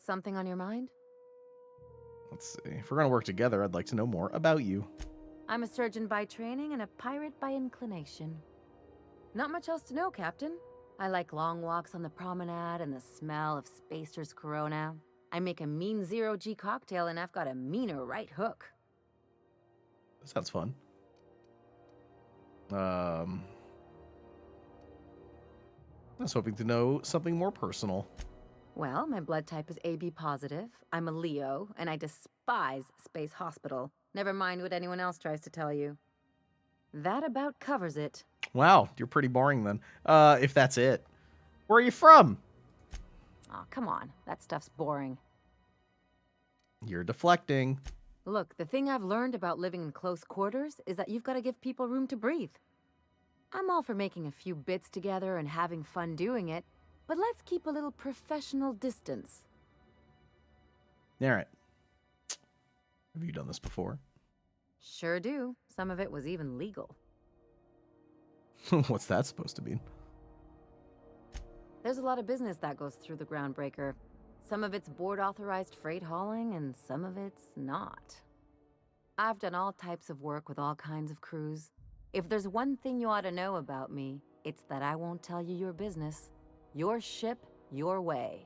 Something on your mind? Let's see. If we're gonna work together, I'd like to know more about you. I'm a surgeon by training and a pirate by inclination. Not much else to know, Captain. I like long walks on the promenade and the smell of Spacer's Corona. I make a mean zero-G cocktail and I've got a meaner right hook. That sounds fun. I was hoping to know something more personal. Well, my blood type is AB positive. I'm a Leo, and I despise Space Hospital. Never mind what anyone else tries to tell you. That about covers it. Wow, you're pretty boring then. If that's it. Where are you from? Aw, come on. That stuff's boring. You're deflecting. Look, the thing I've learned about living in close quarters is that you've got to give people room to breathe. I'm all for making a few bits together and having fun doing it, but let's keep a little professional distance. All right. Have you done this before? Sure do. Some of it was even legal. What's that supposed to mean? There's a lot of business that goes through the Groundbreaker. Some of it's board-authorized freight hauling, and some of it's not. I've done all types of work with all kinds of crews. If there's one thing you ought to know about me, it's that I won't tell you your business. Your ship, your way.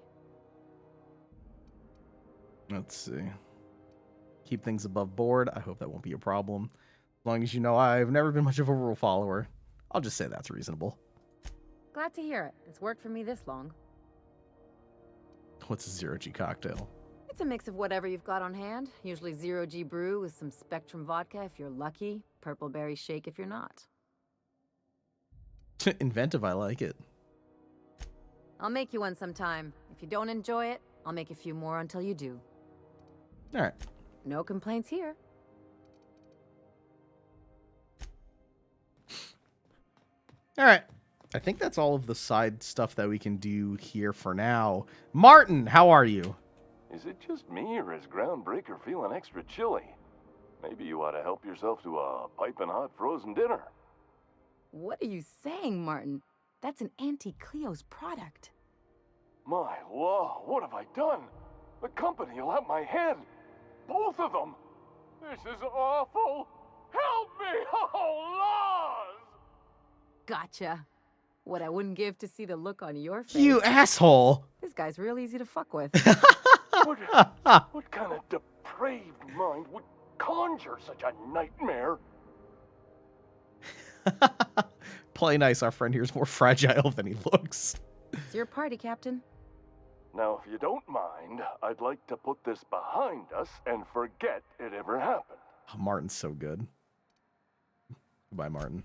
Let's see. Keep things above board. I hope that won't be a problem. As long as you know I've never been much of a rule follower, I'll just say that's reasonable. Glad to hear it. It's worked for me this long. What's a zero-G cocktail? It's a mix of whatever you've got on hand. Usually zero-G brew with some Spectrum vodka if you're lucky, purple berry shake if you're not. Inventive, I like it. I'll make you one sometime. If you don't enjoy it, I'll make a few more until you do. All right. No complaints here. All right. I think that's all of the side stuff that we can do here for now. Martin, how are you? Is it just me, or is Groundbreaker feeling extra chilly? Maybe you ought to help yourself to a piping hot frozen dinner. What are you saying, Martin? That's an Auntie Cleo's product. My law, what have I done? The company will have my head. Both of them. This is awful. Help me! Oh, laws! Gotcha. What I wouldn't give to see the look on your face. You asshole! This guy's real easy to fuck with. What kind of depraved mind would conjure such a nightmare? Play nice. Our friend here is more fragile than he looks. It's your party, Captain. Now, if you don't mind, I'd like to put this behind us and forget it ever happened. Oh, Martin's so good. Goodbye, Martin.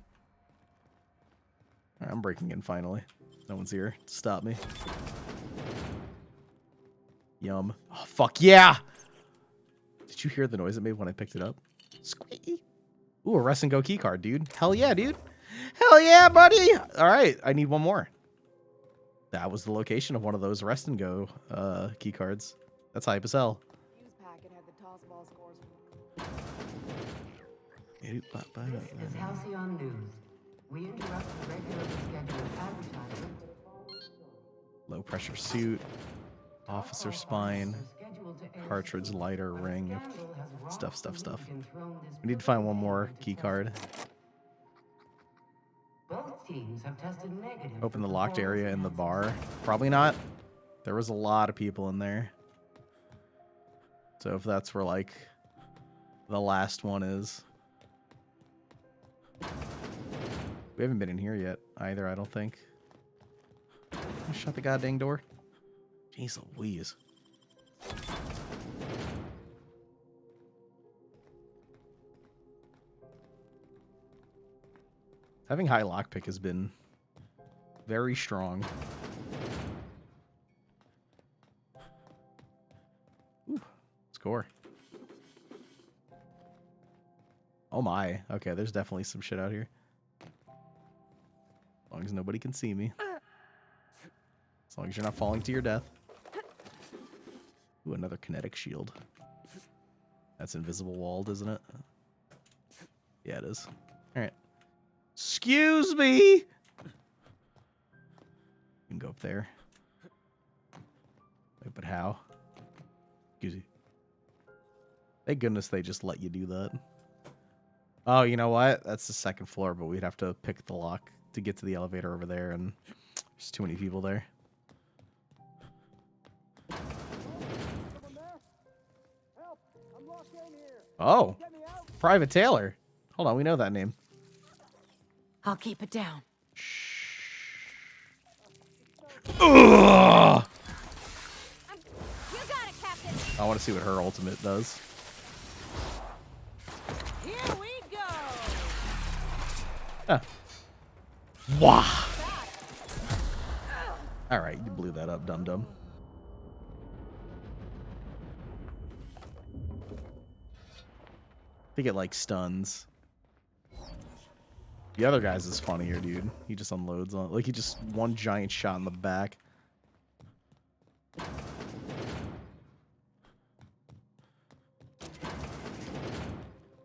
All right, I'm breaking in finally. No one's here to stop me. Yum. Oh, fuck yeah! Did you hear the noise it made when I picked it up? Squeaky. Ooh, a rest and go key card, dude. Hell yeah, dude. Hell yeah, buddy! All right, I need one more. That was the location of one of those rest and go key cards. That's hype as hell. This is Halcyon News. We interrupt the regularly scheduled advertisement. Low pressure suit, officer spine, cartridge lighter ring, stuff. We need to find one more key card. Both teams have tested negative. Open the locked area in the bar. Probably not. There was a lot of people in there. So if that's where like the last one is. We haven't been in here yet either, I don't think. Shut the goddamn door. Jeez Louise. Having high lockpick has been very strong. Ooh, score. Oh my. Okay, there's definitely some shit out here. As long as nobody can see me. As long as you're not falling to your death. Ooh, another kinetic shield. That's invisible walled, isn't it? Yeah, it is. Alright. Excuse me! You can go up there. Wait, but how? Excuse me. Thank goodness they just let you do that. Oh, you know what? That's the second floor, but we'd have to pick the lock to get to the elevator over there, and there's too many people there. Oh, Private Taylor. Hold on, we know that name. I'll keep it down. Ugh! You got it, Captain. I want to see what her ultimate does. Here we go. Huh. Wow. All right, you blew that up, dum-dum. think it like stuns. The other guy's is funnier, dude. He just unloads on, like, he just one giant shot in the back.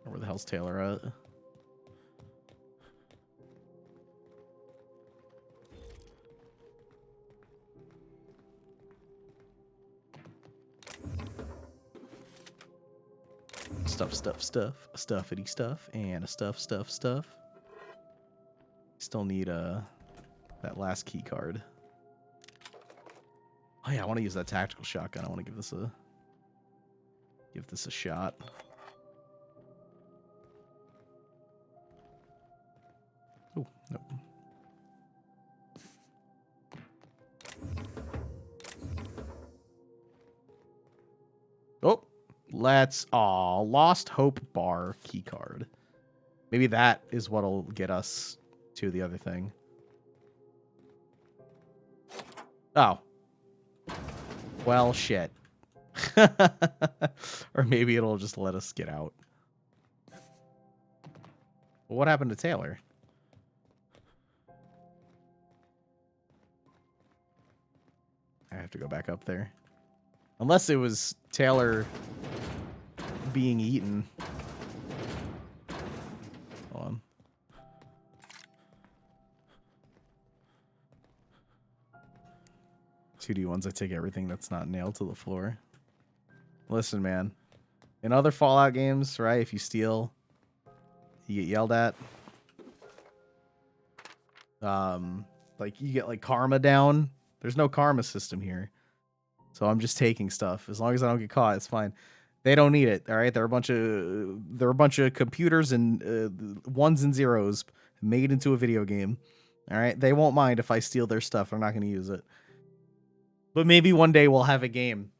Where the hell's Taylor at? Stuffity stuff, and a stuff. Still need that last key card. Oh yeah, I want to use that tactical shotgun. I want to give this a shot. Oh, nope. Oh, Lost Hope Bar key card. Maybe that is what'll get us to the other thing. Oh. Well, shit. Or maybe it'll just let us get out. Well, what happened to Taylor? I have to go back up there. Unless it was Taylor being eaten. Hold on. Two D1s, I take everything that's not nailed to the floor. Listen, man. In other Fallout games, right, if you steal, you get yelled at. Like, you get, like, karma down. There's no karma system here. So I'm just taking stuff. As long as I don't get caught, it's fine. They don't need it, all right? They're a bunch of computers and ones and zeros made into a video game. All right? They won't mind if I steal their stuff. I'm not going to use it. But maybe one day we'll have a game.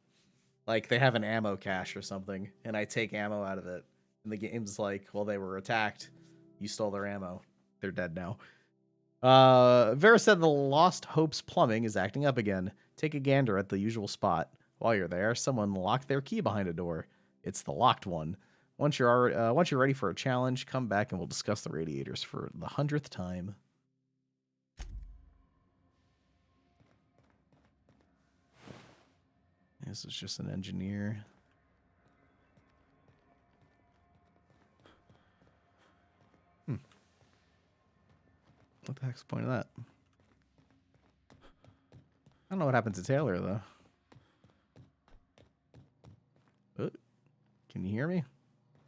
Like, they have an ammo cache or something, and I take ammo out of it. And the game's like, well, they were attacked. You stole their ammo. They're dead now. Vera said the Lost Hopes plumbing is acting up again. Take a gander at the usual spot. While you're there, someone locked their key behind a door. It's the locked one. Once you're ready for a challenge, come back and we'll discuss the radiators for the 100th time. This is just an engineer. What the heck's the point of that? I don't know what happened to Taylor, though. Can you hear me?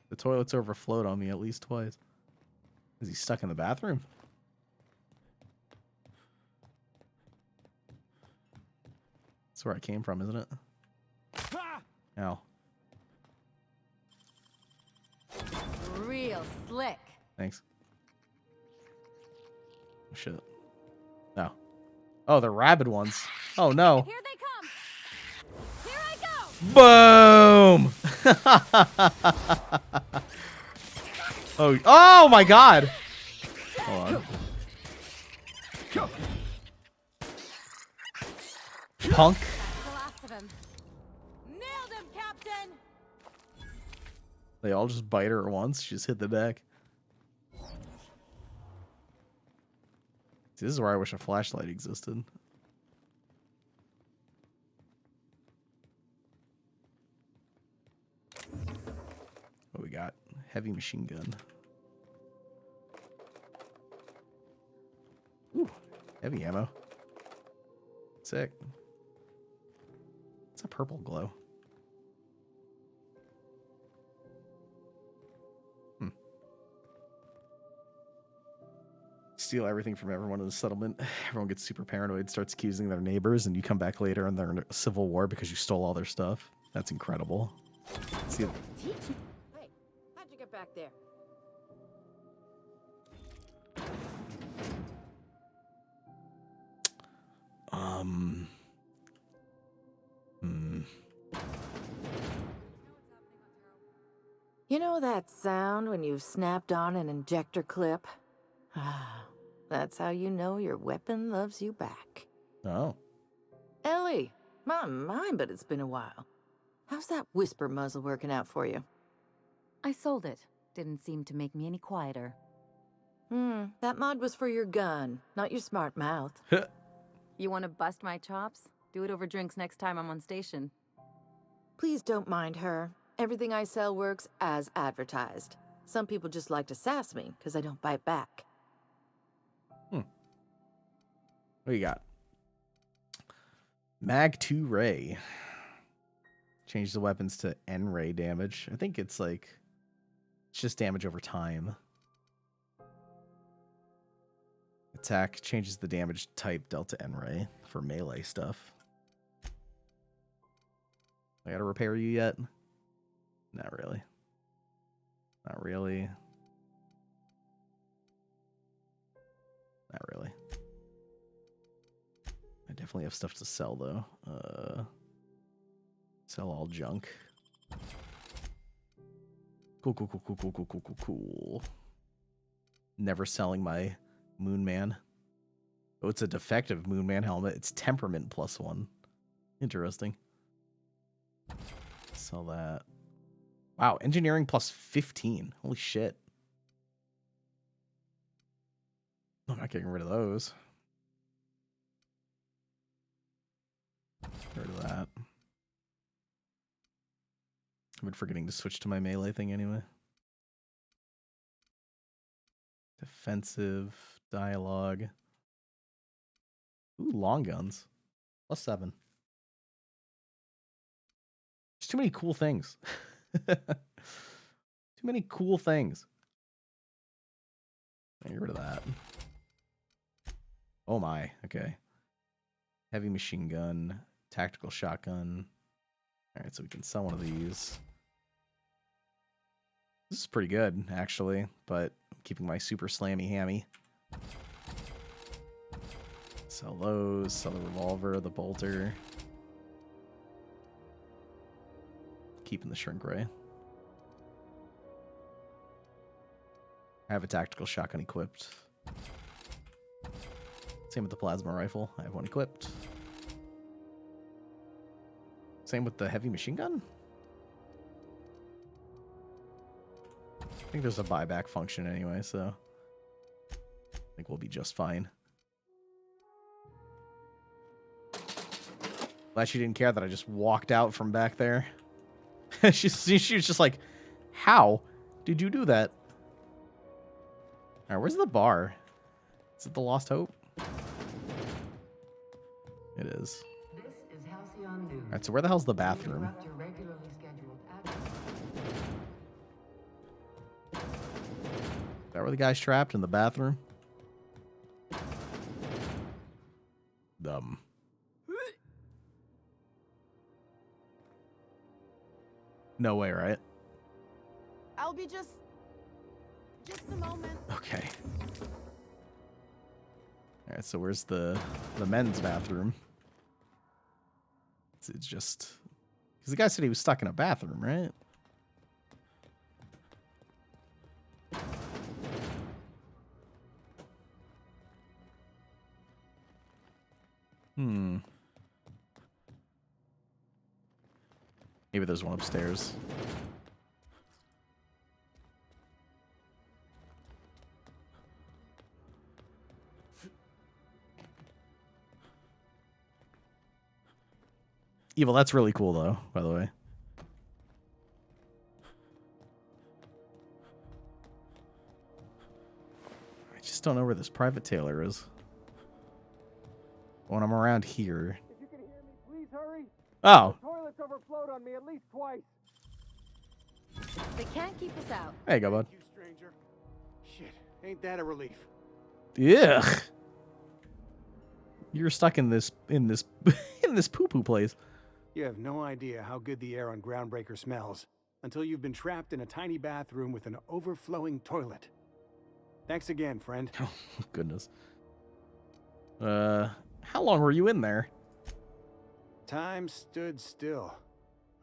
The toilet's overflowed on me at least twice. Is he stuck in the bathroom? That's where I came from, isn't it? Ow. Real slick. Thanks. Oh, shit. No. Oh, the rabid ones. Oh, no. Here they come. Here I go. Boom! Oh my god! Hold on. Punk. The last of him. Nailed him, Captain. They all just bite her at once. She just hit the deck. This is where I wish a flashlight existed. What we got? Heavy machine gun. Ooh, heavy ammo. Sick. It's a purple glow. Steal everything from everyone in the settlement. Everyone gets super paranoid, starts accusing their neighbors, and you come back later and they're in a civil war because you stole all their stuff. That's incredible. See, Hey, how'd you get back there? You know that sound when you've snapped on an injector clip? That's how you know your weapon loves you back. Oh. Ellie, my mind, but it's been a while. How's that whisper muzzle working out for you? I sold it. Didn't seem to make me any quieter. That mod was for your gun, not your smart mouth. You want to bust my chops? Do it over drinks next time I'm on station. Please don't mind her. Everything I sell works as advertised. Some people just like to sass me because I don't bite back. What do you got? Mag 2 Ray. Change the weapons to N-Ray damage. I think it's like... It's just damage over time. Attack changes the damage type Delta N-Ray for melee stuff. I gotta repair you yet? Not really. Not really. Not really. I definitely have stuff to sell though. Sell all junk. Cool. Never selling my Moon Man. Oh, it's a defective Moon Man helmet. It's temperament +1. Interesting. Sell that. Wow, engineering +15. Holy shit. I'm not getting rid of those. Get rid of that. I've been forgetting to switch to my melee thing anyway. Defensive, dialogue. Ooh, long guns. +7. There's too many cool things. Too many cool things. Get rid of that. Oh my, okay. Heavy machine gun, tactical shotgun. Alright, so we can sell one of these. This is pretty good, actually, but I'm keeping my super slammy hammy. Sell those, sell the revolver, the bolter. Keeping the shrink ray. I have a tactical shotgun equipped. Same with the plasma rifle. I have one equipped. Same with the heavy machine gun. I think there's a buyback function anyway, so I think we'll be just fine. Glad she didn't care that I just walked out from back there. she was just like, how did you do that? Alright, where's the bar? Is it the Lost Hope? It is. Alright, so where the hell's the bathroom? Is that where the guy's trapped? In the bathroom? Dumb. No way, right? I'll be just a moment. Okay. Alright, so where's the men's bathroom? It's just... Because the guy said he was stuck in a bathroom, right? Maybe there's one upstairs. Evil, that's really cool, though, by the way. I just don't know where this private tailor is. When I'm around here. If you can hear me, please hurry. Oh. The toilets overflowed on me at least twice. They can't keep us out. There you go, bud. Thank you, stranger. Shit, ain't that a relief? Ugh. You're stuck in this in this poo-poo place. You have no idea how good the air on Groundbreaker smells until you've been trapped in a tiny bathroom with an overflowing toilet. Thanks again, friend. Oh, goodness. How long were you in there? Time stood still.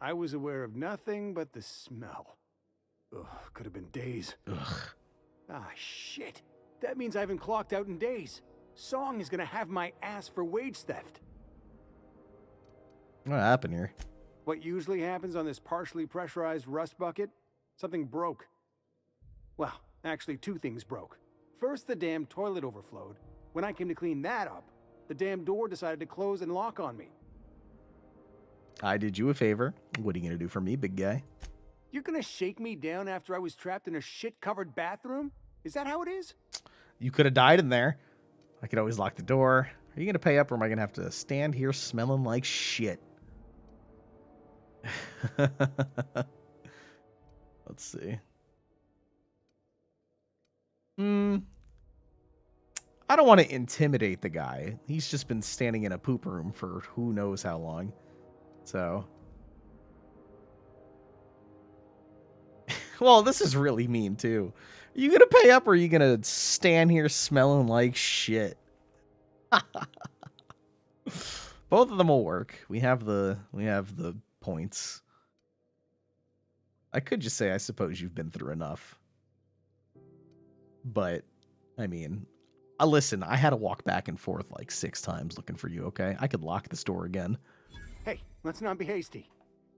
I was aware of nothing but the smell. Ugh, could have been days. Ugh. Ah, shit. That means I haven't clocked out in days. Song is gonna have my ass for wage theft. What happened here? What usually happens on this partially pressurized rust bucket? Something broke. Well, actually 2 things broke. First, the damn toilet overflowed. When I came to clean that up, the damn door decided to close and lock on me. I did you a favor. What are you going to do for me, big guy? You're gonna shake me down after I was trapped in a shit-covered bathroom? Is that how it is? You could have died in there. I could always lock the door. Are you going to pay up or am I going to have to stand here smelling like shit? Let's see. I don't want to intimidate the guy. He's just been standing in a poop room for who knows how long. So. Well, this is really mean, too. Are you going to pay up or are you going to stand here smelling like shit? Both of them will work. We have the points. I could just say, I suppose you've been through enough. But, I mean, listen, I had to walk back and forth like 6 times looking for you, okay? I could lock this door again. Hey, let's not be hasty.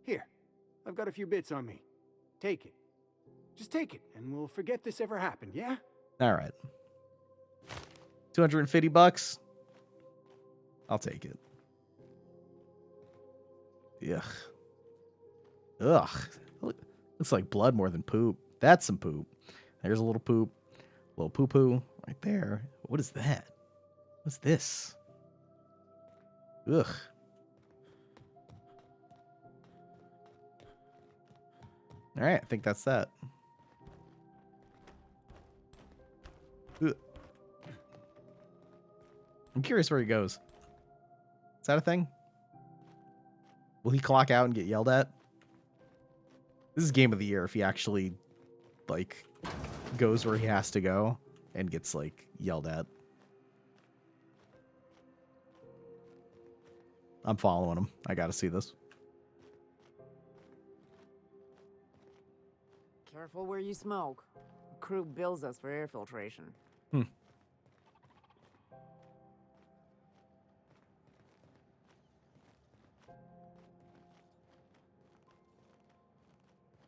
Here, I've got a few bits on me. Take it. Just take it, and we'll forget this ever happened, yeah? All right. $250? I'll take it. Ugh. Ugh. Looks like blood more than poop. That's some poop. There's a little poop. A little poo-poo right there. What is that? What's this? Ugh. All right, I think that's that. Ugh. I'm curious where he goes. Is that a thing? Will he clock out and get yelled at? This is game of the year if he actually, like, goes where he has to go and gets, like, yelled at. I'm following him. I gotta see this. Careful where you smoke. The crew bills us for air filtration.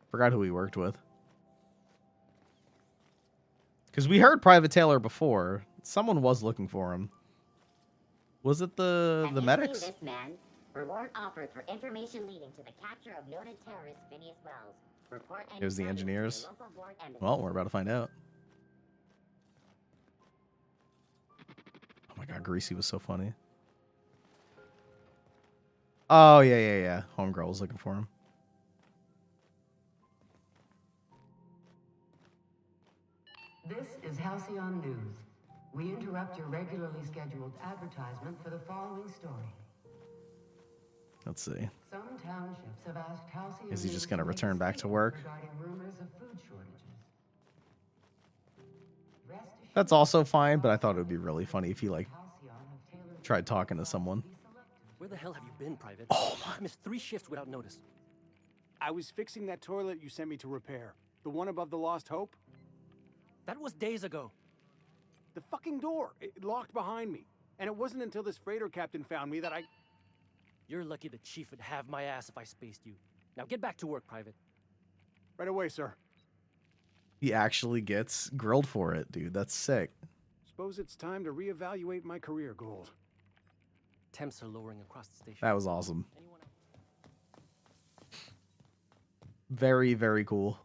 Forgot who he worked with. Because we heard Private Taylor before. Someone was looking for him. Was it the medics? This man. Reward offered for information leading to the capture of noted terrorist Phineas Wells. Report It was the sightings to engineers. your local board embassy. Well, we're about to find out. Oh my god, Greasy was so funny. Oh, yeah. Homegirl was looking for him. This is Halcyon News. We interrupt your regularly scheduled advertisement for the following story. Let's see. Some townships have asked Halcyon Is he just News going to make a return back to statement work? regarding rumors of food shortages. That's also fine, but I thought it would be really funny if he, like, tried talking to someone. Where the hell have you been, Private? Oh, I've missed 3 shifts without notice. I was fixing that toilet you sent me to repair. The one above the Lost Hope. That was days ago. The fucking door. It locked behind me. And it wasn't until this freighter captain found me that I... You're lucky the chief would have my ass if I spaced you. Now get back to work, Private. Right away, sir. He actually gets grilled for it, dude. That's sick. Suppose it's time to reevaluate my career goals. Temps are lowering across the station. That was awesome. Very, very cool.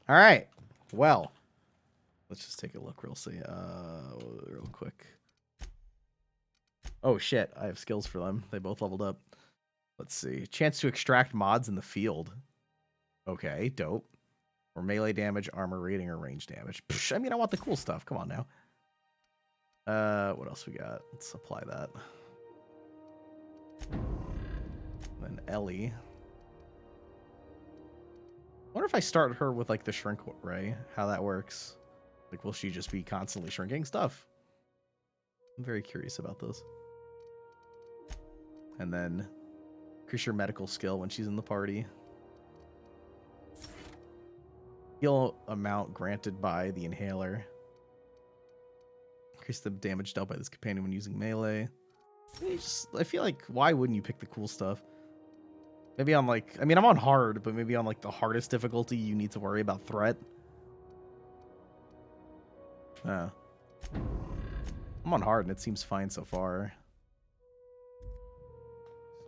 All right. Well, let's just take a look real quick. Oh shit, I have skills for them. They both leveled up. Let's see. Chance to extract mods in the field. Okay, dope. Or melee damage, armor rating, or range damage. Psh, I mean, I want the cool stuff. Come on now. What else we got? Let's apply that. Then Ellie. I wonder if I start her with, like, the shrink ray, how that works. Like, will she just be constantly shrinking stuff? I'm very curious about this. And then increase your medical skill when she's in the party. Heal amount granted by the inhaler. Increase the damage dealt by this companion when using melee. I feel like, why wouldn't you pick the cool stuff? Maybe on like, I mean, I'm on hard, but maybe on like the hardest difficulty, you need to worry about threat. I'm on hard and it seems fine so far.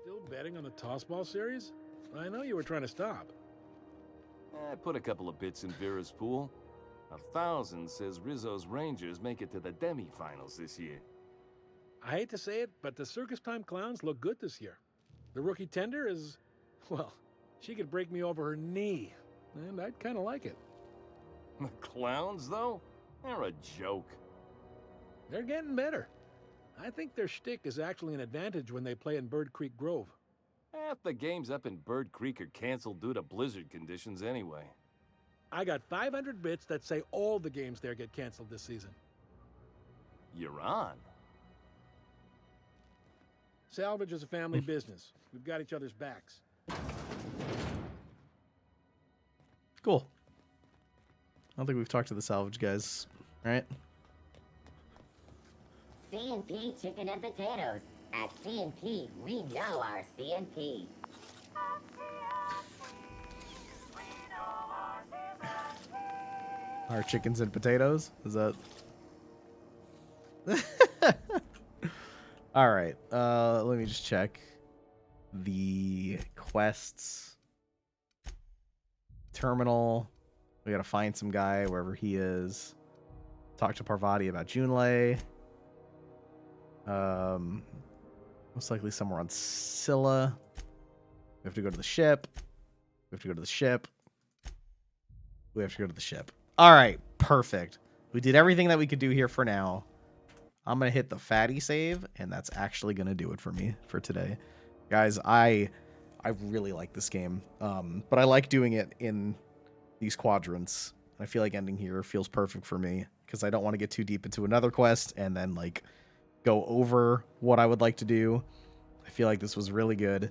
Still betting on the tossball series? I know you were trying to stop. I put a couple of bits in Vera's pool. 1,000 says Rizzo's Rangers make it to the demi-finals this year. I hate to say it, but the Circus Time Clowns look good this year. The rookie tender is, well, she could break me over her knee, and I'd kind of like it. The Clowns, though? They're a joke. They're getting better. I think their shtick is actually an advantage when they play in Bird Creek Grove. Half the games up in Bird Creek are canceled due to blizzard conditions anyway. I got 500 bits that say all the games there get canceled this season. You're on. Salvage is a family business. We've got each other's backs. Cool. I don't think we've talked to the salvage guys, right? C&P chicken and potatoes. At C&P, we know our C&P. Our chickens and potatoes? Is that... All right. Let me just check the quests. Terminal. We gotta find some guy wherever he is. Talk to Parvati about Junlei. Most likely somewhere on Scylla. We have to go to the ship. We have to go to the ship. We have to go to the ship. All right, perfect. We did everything that we could do here for now. I'm going to hit the fatty save, and that's actually going to do it for me for today. Guys, I really like this game, but I like doing it in these quadrants. I feel like ending here feels perfect for me because I don't want to get too deep into another quest and then, like, go over what I would like to do. I feel like this was really good.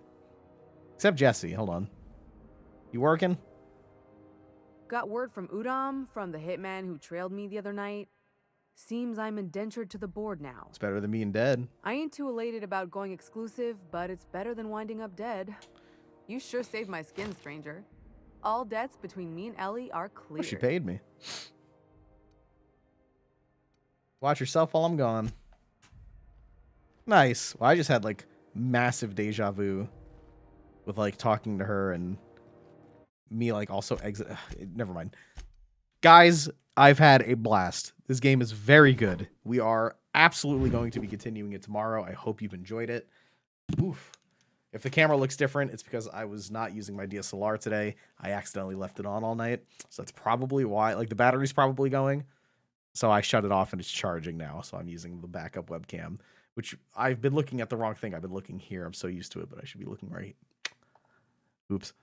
Except Jesse. Hold on. You working? Got word from Udam, from the hitman who trailed me the other night. Seems I'm indentured to the board now. It's better than being dead. I ain't too elated about going exclusive, but it's better than winding up dead. You sure saved my skin, stranger. All debts between me and Ellie are clear. Oh, she paid me. Watch yourself while I'm gone. Nice. Well, I just had, like, massive deja vu with, like, talking to her and me, like, also exit. Never mind. Guys, I've had a blast. This game is very good. We are absolutely going to be continuing it tomorrow. I hope you've enjoyed it. Oof. If the camera looks different, it's because I was not using my DSLR today. I accidentally left it on all night. So that's probably why. Like, the battery's probably going. So I shut it off and it's charging now. So I'm using the backup webcam, which I've been looking at the wrong thing. I've been looking here. I'm so used to it, but I should be looking right. Oops.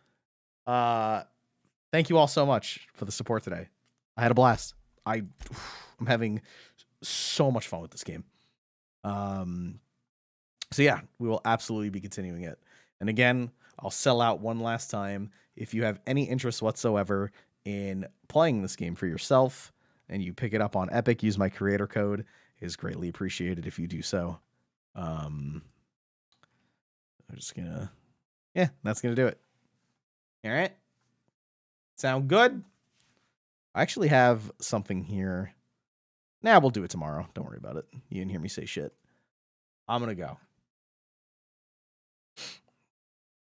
Thank you all so much for the support today. I had a blast. I'm having so much fun with this game. So yeah, we will absolutely be continuing it. And again, I'll sell out one last time. If you have any interest whatsoever in playing this game for yourself and you pick it up on Epic, use my creator code. It is greatly appreciated if you do so. I'm just gonna, yeah, that's gonna do it. All right. Sound good? I actually have something here. Nah, we'll do it tomorrow. Don't worry about it. You didn't hear me say shit. I'm gonna go.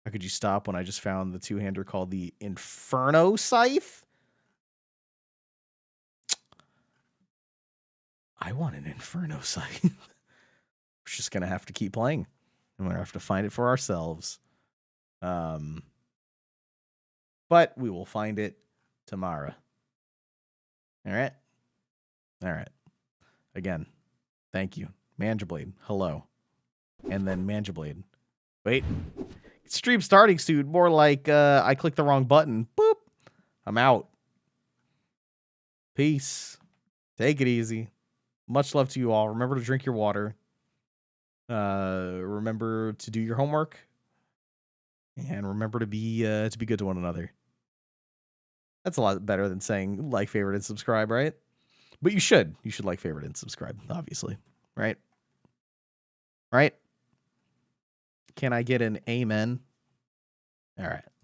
How could you stop when I just found the two-hander called the Inferno Scythe? I want an Inferno Scythe. We're just gonna have to keep playing. And we're gonna have to find it for ourselves. But we will find it tomorrow. All right? All right. Again, thank you. Mandrablade, hello. And then Mandrablade. Wait. Stream starting soon. More like I clicked the wrong button. Boop. I'm out. Peace. Take it easy. Much love to you all. Remember to drink your water. Remember to do your homework. And remember to be good to one another. That's a lot better than saying like, favorite, and subscribe, right? But you should. You should like, favorite, and subscribe, obviously. Right? Right? Can I get an amen? All right.